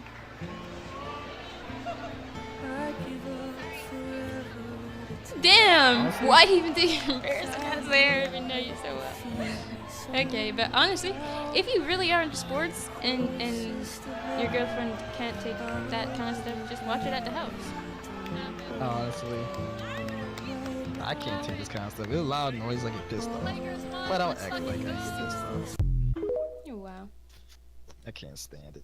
Damn! Why do you even take your embarrassment there even know you so well? Okay, but honestly, if you really are into sports and your girlfriend can't take that kind of stuff, just watch it at the house. Honestly, I can't take this kind of stuff. It's loud noise, I get pissed off. But I don't act like I get pissed off. Oh, wow. I can't stand it.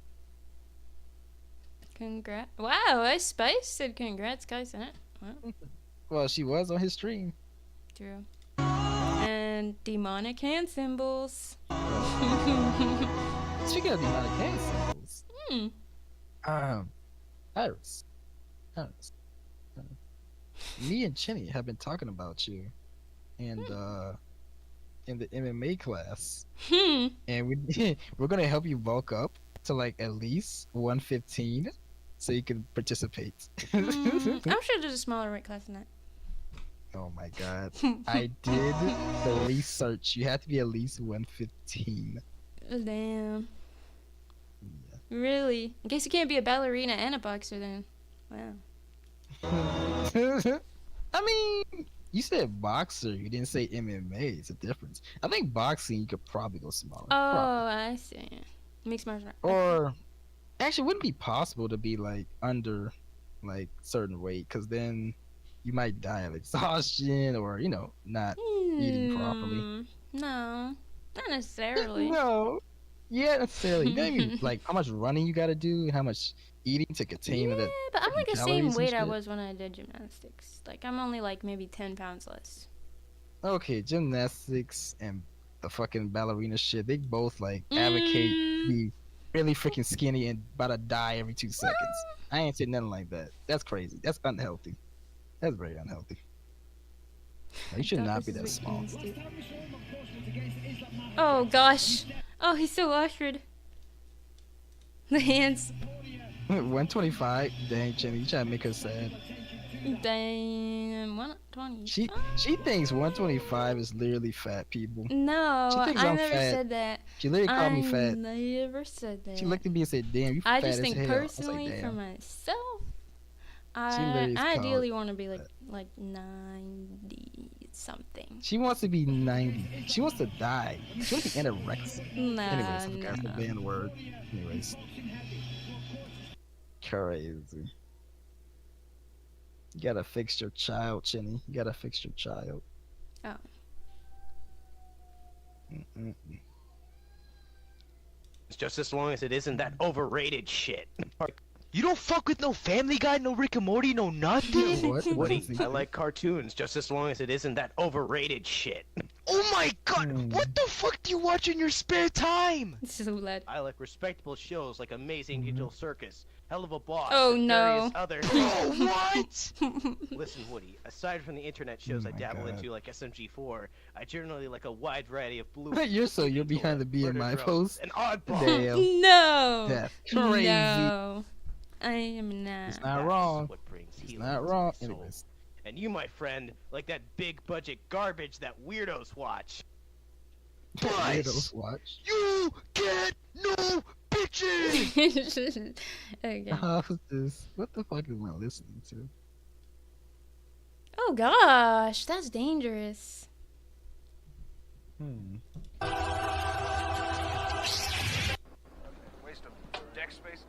Congrats. Wow, Ice Spice said congrats, guys, in it. Wow. Well, she was on his stream. True. And demonic hand symbols. Speaking of demonic hand symbols. Iris. Me and Chinny have been talking about you and in the MMA class. And we're gonna help you bulk up to like at least 115 so you can participate. I'm sure there's a smaller weight class than that. Oh my god. I did the research. You have to be at least 115. Damn. Really? I guess you can't be a ballerina and a boxer then. Wow. I mean, you said boxer. You didn't say MMA. It's a difference. I think boxing, you could probably go smaller. Oh, I see. Mixed martial art. Or, actually, it wouldn't be possible to be like under like certain weight, because then you might die of exhaustion or not eating properly. No, not necessarily. No, yeah, necessarily. You know what I mean? Like how much running you got to do and how much eating to contain that. But I'm like the same calories and weight I shit. was when I did gymnastics. Like I'm only like maybe 10 pounds less. Okay, gymnastics and the fucking ballerina shit, they both like advocate be really freaking skinny and about to die every 2 seconds. I ain't saying nothing like that. That's crazy. That's unhealthy. That's very unhealthy. You should not be that small. Oh gosh. Oh, he's so awkward. The hands. 125. Dang, Jenny, you trying to make her sad. Damn, 120. She thinks 125 is literally fat people. No, She thinks I I'm never fat. said that. She literally called me fat. I never said that. She looked at me and said, "Damn, you I fat just as think hell." I was like, personally for "Damn." myself, literally I called ideally want to be like 90 something. She wants to be 90. She wants to die. She wants to be anorexic. Nah, Anyways, I forgot the no. banned word. Anyways. Crazy. You gotta fix your child, Chinny. You gotta fix your child. Oh. It's just as long as it isn't that overrated shit. You don't fuck with no Family Guy, no Rick and Morty, no nothing? What? Woody, I like cartoons just as long as it isn't that overrated shit. Oh my god, what the fuck do you watch in your spare time? So loud. I like respectable shows like Amazing Digital Circus, hell of a boss. Oh, and no. various other. What? Listen, Woody. Aside from the internet shows I dabble into, like SMG4, I generally like a wide variety of blue. You're behind the BMI post. An oddball. Damn. No. That's crazy. No. I am not. It's not wrong. What brings It's healing not to wrong. my soul. Anyways. And you, my friend, like that big budget garbage that weirdos watch. Weirdos watch. You get no bitches. Okay. How's this? What the fuck am I listening to? Oh gosh, that's dangerous. Waste of deck space.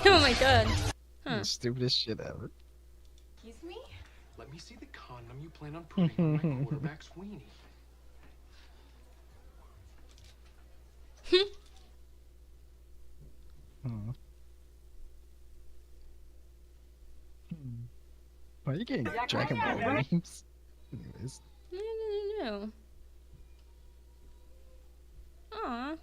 Oh my god. The stupidest shit ever. Excuse me? Let me see the condom you plan on putting on my quarterback's weenie. Why are you getting Dragon Ball memes? Anyways. No. Aw.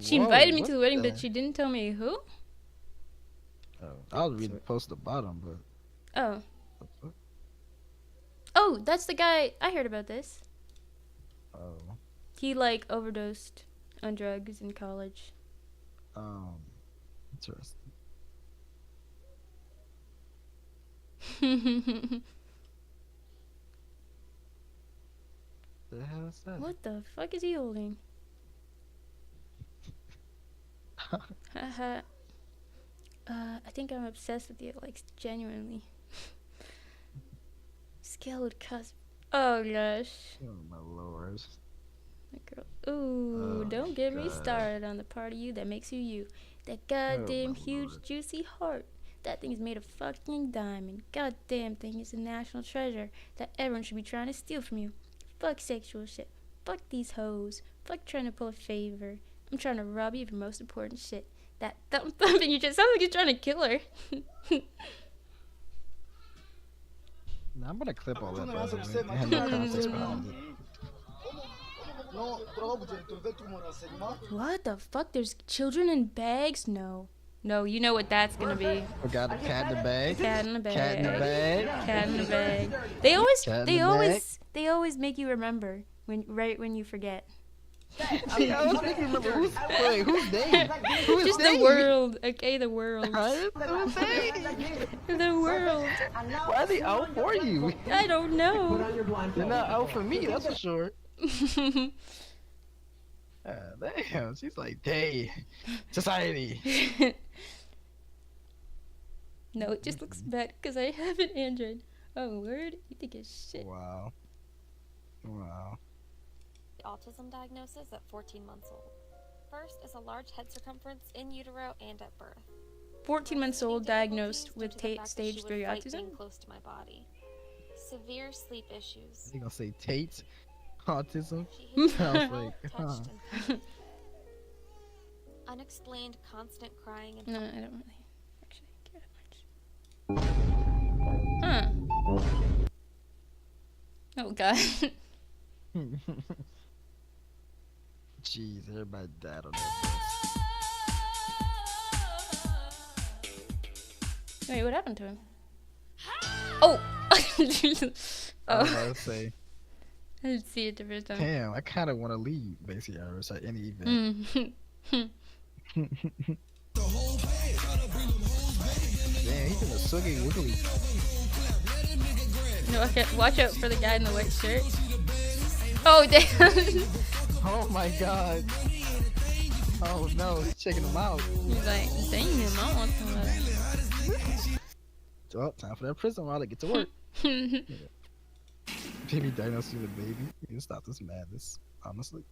She invited me to the wedding, but she didn't tell me who. Oh, I was reading the post at the bottom, but. Oh. Oh, that's the guy. I heard about this. Oh. He like overdosed on drugs in college. Interesting. The hell is that? What the fuck is he holding? Haha. I think I'm obsessed with you, like genuinely. Skilled cusp. Oh gosh. Oh my lord. That girl. Ooh, don't get me started on the part of you that makes you you. That goddamn huge juicy heart. That thing's made of fucking diamond. Goddamn thing is a national treasure that everyone should be trying to steal from you. Fuck sexual shit. Fuck these hoes. Fuck trying to pull a favor. I'm trying to rob you of your most important shit. That thumping you just sounds like you're trying to kill her. Nah, I'm gonna clip all that. By the way. I have no context behind it. What the fuck? There's children in bags? No. No, you know what that's gonna be. We got a cat in the bag. Cat in the bag. Cat in the bag. Cat in the bag. They always make you remember when you forget. I was thinking, who's they? Just the world, okay, the world. Who's they? The world. Why are they out for you? I don't know. They're not out for me, that's for sure. Damn, she's like, hey, society. No, it just looks bad because I have an Android. Oh, word? You think it's shit. Wow. Autism diagnosis at 14 months old. First is a large head circumference in utero and at birth. 14 months old, diagnosed with stage 3 autism. Close to my body. Severe sleep issues. You gonna say Tate autism? She I was like, touched and unexplained constant crying and no, I don't really actually care that much. Huh. Oh god. Jeez, everybody died on that. Wait, what happened to him? Oh! I was about to say. I didn't see it the first time. Damn, I kind of want to leave Basic Hours at any event. Damn, he's in a suggy wiggly. No, okay, watch out for the guy in the white shirt. Oh, damn! Oh my god. Oh no, he's checking him out. He's like, damn, I want some of that. Well, time for that prison while they get to work. Baby diagnosed with a baby. You can stop this madness, honestly.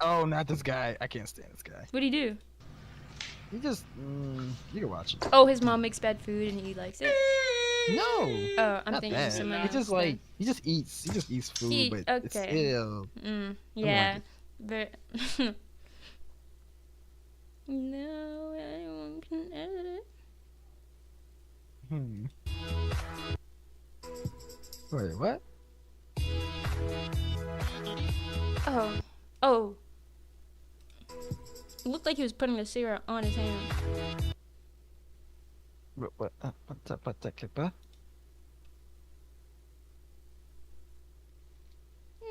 Oh, not this guy. I can't stand this guy. What'd he do? He just, you can watch it. Oh, his mom makes bad food and he likes it? No. Oh, I'm not thinking that. of someone He else. just like, he just eats food, but it's still. Yeah. But no, anyone can edit it. Wait, what? Oh. Oh. It looked like he was putting the cigarette on his hand. What that clipper?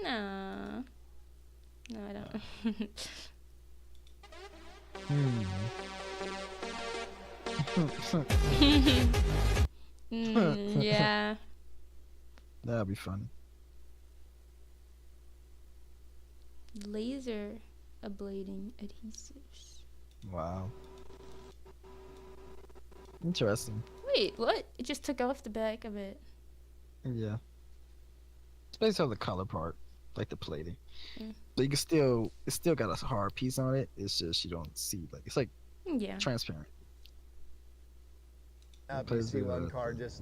No. No, I don't. Yeah. That'd be funny. Laser ablating adhesives. Wow. Interesting. Wait, what? It just took off the back of it. Yeah. It's basically the color part, like the plating. Mm. But you can still, it's still got a hard piece on it. It's just you don't see, like it's like Yeah. transparent. You see one car just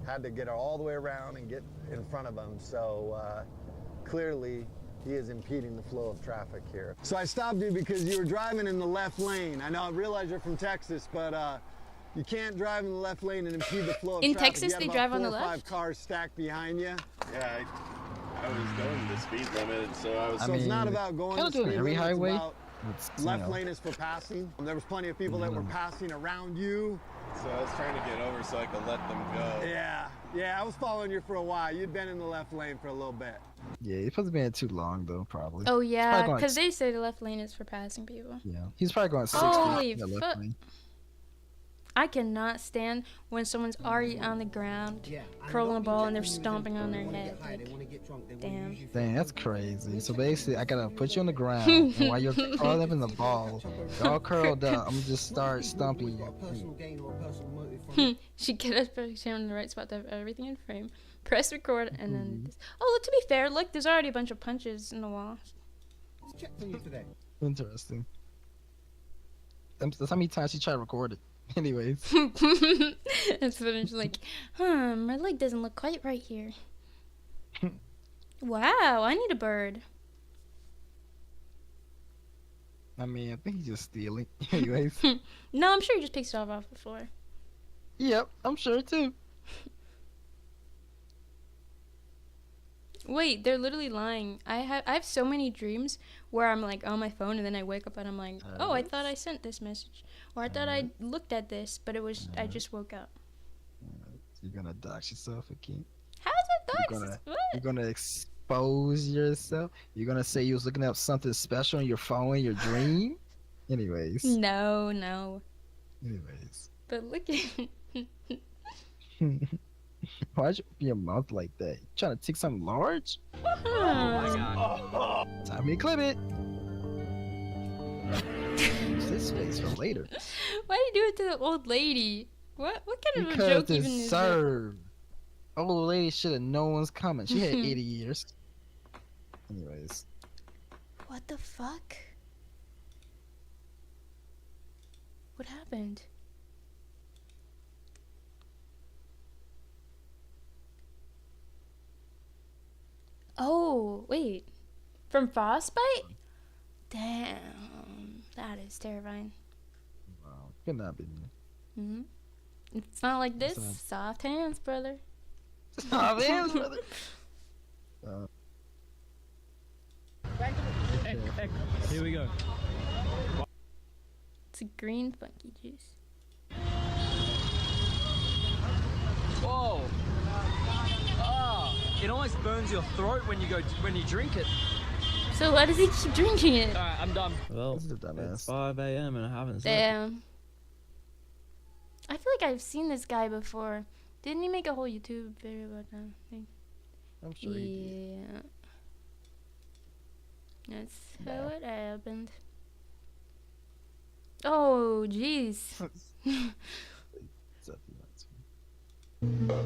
had to get all the way around and get in front of him. So clearly he is impeding the flow of traffic here. So I stopped you because you were driving in the left lane. I know, I realize you're from Texas, but you can't drive in the left lane and impede the flow of In traffic. Texas, You had they about drive on 4 the or left? 5 cars stacked behind you. Yeah, I was going the speed limit, so I was. So it's not about going the speed every limit, highway. It's about It's, left lane is for passing. There was plenty of people that were passing around you. So I was trying to get over so I could let them go. Yeah, I was following you for a while. You'd been in the left lane for a little bit. Yeah, you're supposed to be in too long though, probably. Oh He's yeah, probably going because they say the left lane is for passing people. Yeah, he's probably going 60 Holy in the left fuck. lane. I cannot stand when someone's already on the ground, curling a ball, and they're stomping on their head. Like, damn. Dang, that's crazy. So basically, I gotta put you on the ground, and while you're curled up in the ball, you're all curled up, I'm gonna just start stomping you. She get us positioned in the right spot to have everything in frame. Press record, and then. Oh, look, to be fair, look, there's already a bunch of punches in the wall. Interesting. That's how many times she tried to record it. Anyways. It's finished like, my leg doesn't look quite right here. Wow, I need a bird. I mean, I think he's just stealing. Anyways. No, I'm sure he just picks it off the floor. Yep, I'm sure too. Wait, they're literally lying. I have so many dreams where I'm like on my phone and then I wake up and I'm like, oh, I thought I sent this message, or I thought I looked at this, but it was I just woke up. You're gonna dox yourself again. How is that dox? You're gonna expose yourself. You're gonna say you was looking up something special on your phone in your dream. Anyways. No. Anyways. But look at. Why'd you open your mouth like that? You trying to take something large? Oh my god. Time to clip it. Use this face for later. Why do you do it to the old lady? What kind of a Because joke it's even is that? served. Old lady should have known one's coming. She had 80 years. Anyways. What the fuck? What happened? Oh, wait. From Frostbite? Damn. That is terrifying. Wow. Could not be me. Hmm. It's not like this. What's Soft hands, brother. Soft hands, brother. Here we go. It's a green funky juice. Whoa! Oh, it almost burns your throat when you drink it. So why does he keep drinking it? Alright, I'm done. Well, it's 5 a.m. and I haven't slept. Damn. I feel like I've seen this guy before. Didn't he make a whole YouTube video about that thing? I'm sure he did. That's how it happened. Oh, jeez.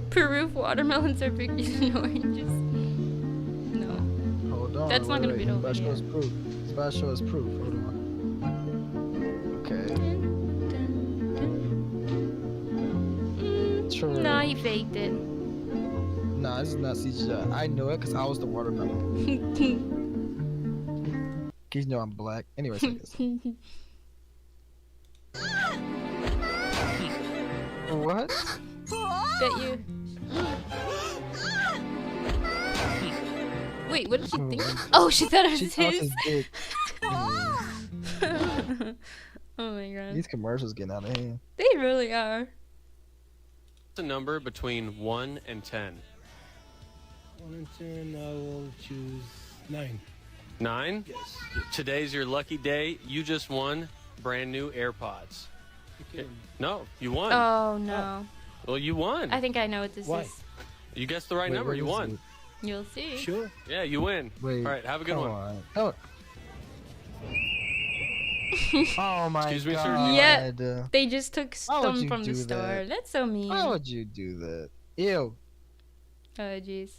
Peru watermelons are bigger than oranges. No. Hold on. That's not gonna be the whole Special video. is proof. Special is proof. Hold on. Okay. True. No, he faked it. Nah, this is not CGI. I know it because I was the watermelon. Cause you know I'm black. Anyways, I guess. What? Bet you. Wait, what did she think? Oh, she thought it was She thought his. his dick. Oh my god. These commercials getting out of hand. They really are. What's a number between 1 and 10? 1 and 10, I will choose 9. 9? Yes. Today's your lucky day. You just won brand new AirPods. No, you won. Oh no. Well, you won. I think I know what this Why? is. You guessed the right number. You won. You'll see. Sure. Yeah, you win. Wait, all right, have a good come one. on. Oh my Excuse me, sir. god. Yeah, they just took Why would some you from the do store. that? That's so mean. Why would you do that? Ew. Oh jeez.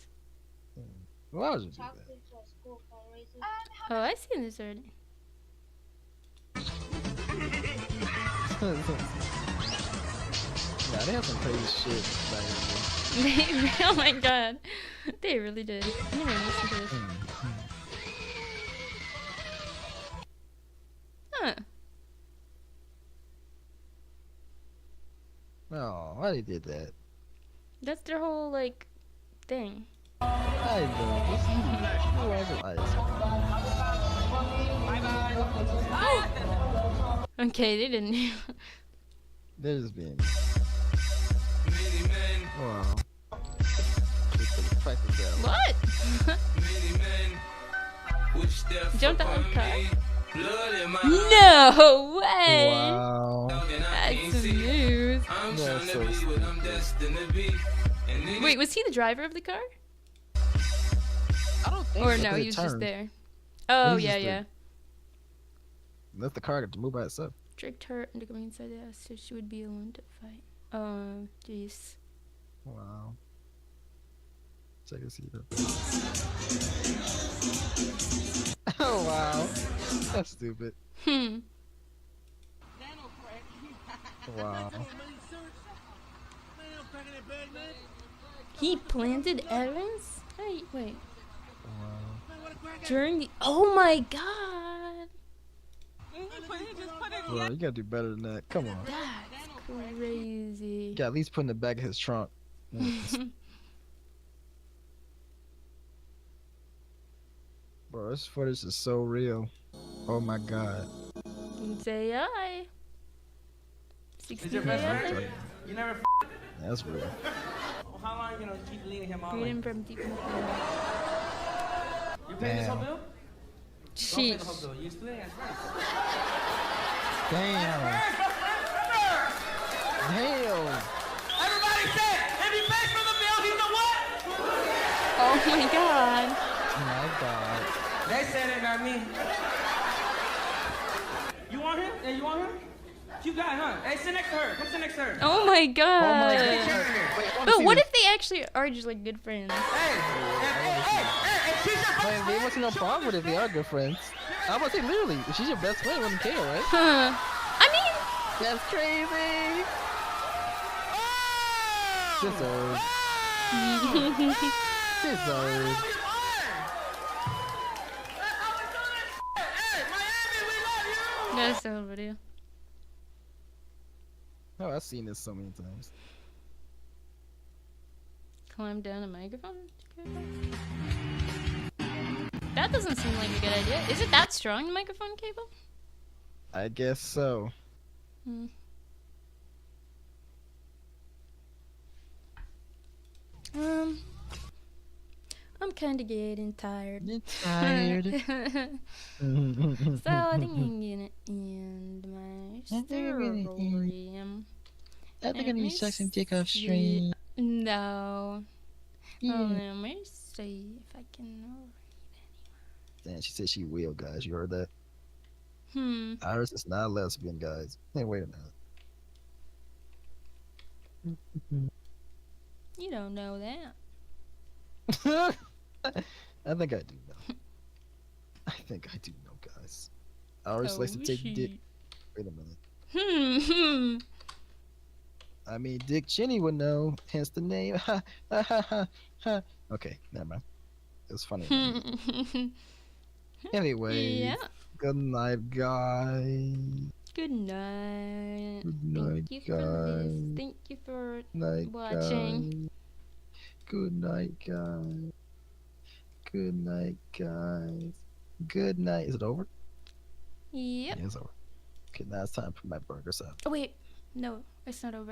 Why would you do that? Oh, I've seen this already. Yeah, they have some crazy shit back in the day. Oh my god, they really did. I'm gonna listen to this. Huh. Oh, why they did that? That's their whole like thing. I know. Who wasn't Okay, they didn't. They're just being. Wow. Practice that. What? Jumped out of the car? No way! Wow. That's smooth. That's so stupid. Wait, was he the driver of the car? I don't think Or so, no, 'cause he it was just turned. there. Oh, was yeah, just yeah. there. Let the car get to move by itself. Tricked her into coming inside the house so she would be alone to fight. Oh, jeez. Wow. So I can see that. Oh wow. That's stupid. Wow. He planted Evans? Hey, wait. Wow. During the. Oh my god! Bro, you gotta do better than that. Come on. That's crazy. You gotta at least put in the back of his trunk. Bro, this footage is so real. Oh my god. Say I. Is your best friend? You never That's real. How long are you gonna keep leading him on? Reading from deep in the You paying this whole bill? Sheesh. Don't pay the whole bill. You splitting as friends. Damn. Damn. Everybody say, if he pays for the bill, he's the what? Oh my god. Oh my god. They said it, not me. You want him? Hey, you want him? You got, huh? Hey, sit next to her. Come sit next to her. Oh my god. Oh my god. But what if they actually are just like good friends? Man, there wasn't no problem with it if they are good friends. I was say literally, if she's your best friend, you wouldn't care, right? Huh. I mean, that's crazy. Deserved. Deserved. That's the whole video. Oh, I've seen this so many times. Climb down a microphone? That doesn't seem like a good idea. Is it that strong, the microphone cable? I guess so. Hmm. I'm kinda getting tired. You're tired. So I think I'm gonna end my story. I think I'm gonna suck some dick off stream. No. Yeah. Oh, let me see if I can read Damn, she said she will, guys. You heard that? Hmm. Iris is not a lesbian, guys. Hey, wait a minute. You don't know that. I think I do know. I think I do know, guys. Iris likes to take dick. Wait a minute. I mean, Dick Cheney would know, hence the name. Okay, never mind. It was funny. Anyway, Yeah. good night, guys. Good night. Good night, Thank you for guys. this. Thank you for Night, watching. guys. Good night, guys. Good night, guys. Good night. Is it over? Yep. Yeah, it's over. Okay, now it's time for my burger set. Oh, wait. No, it's not over.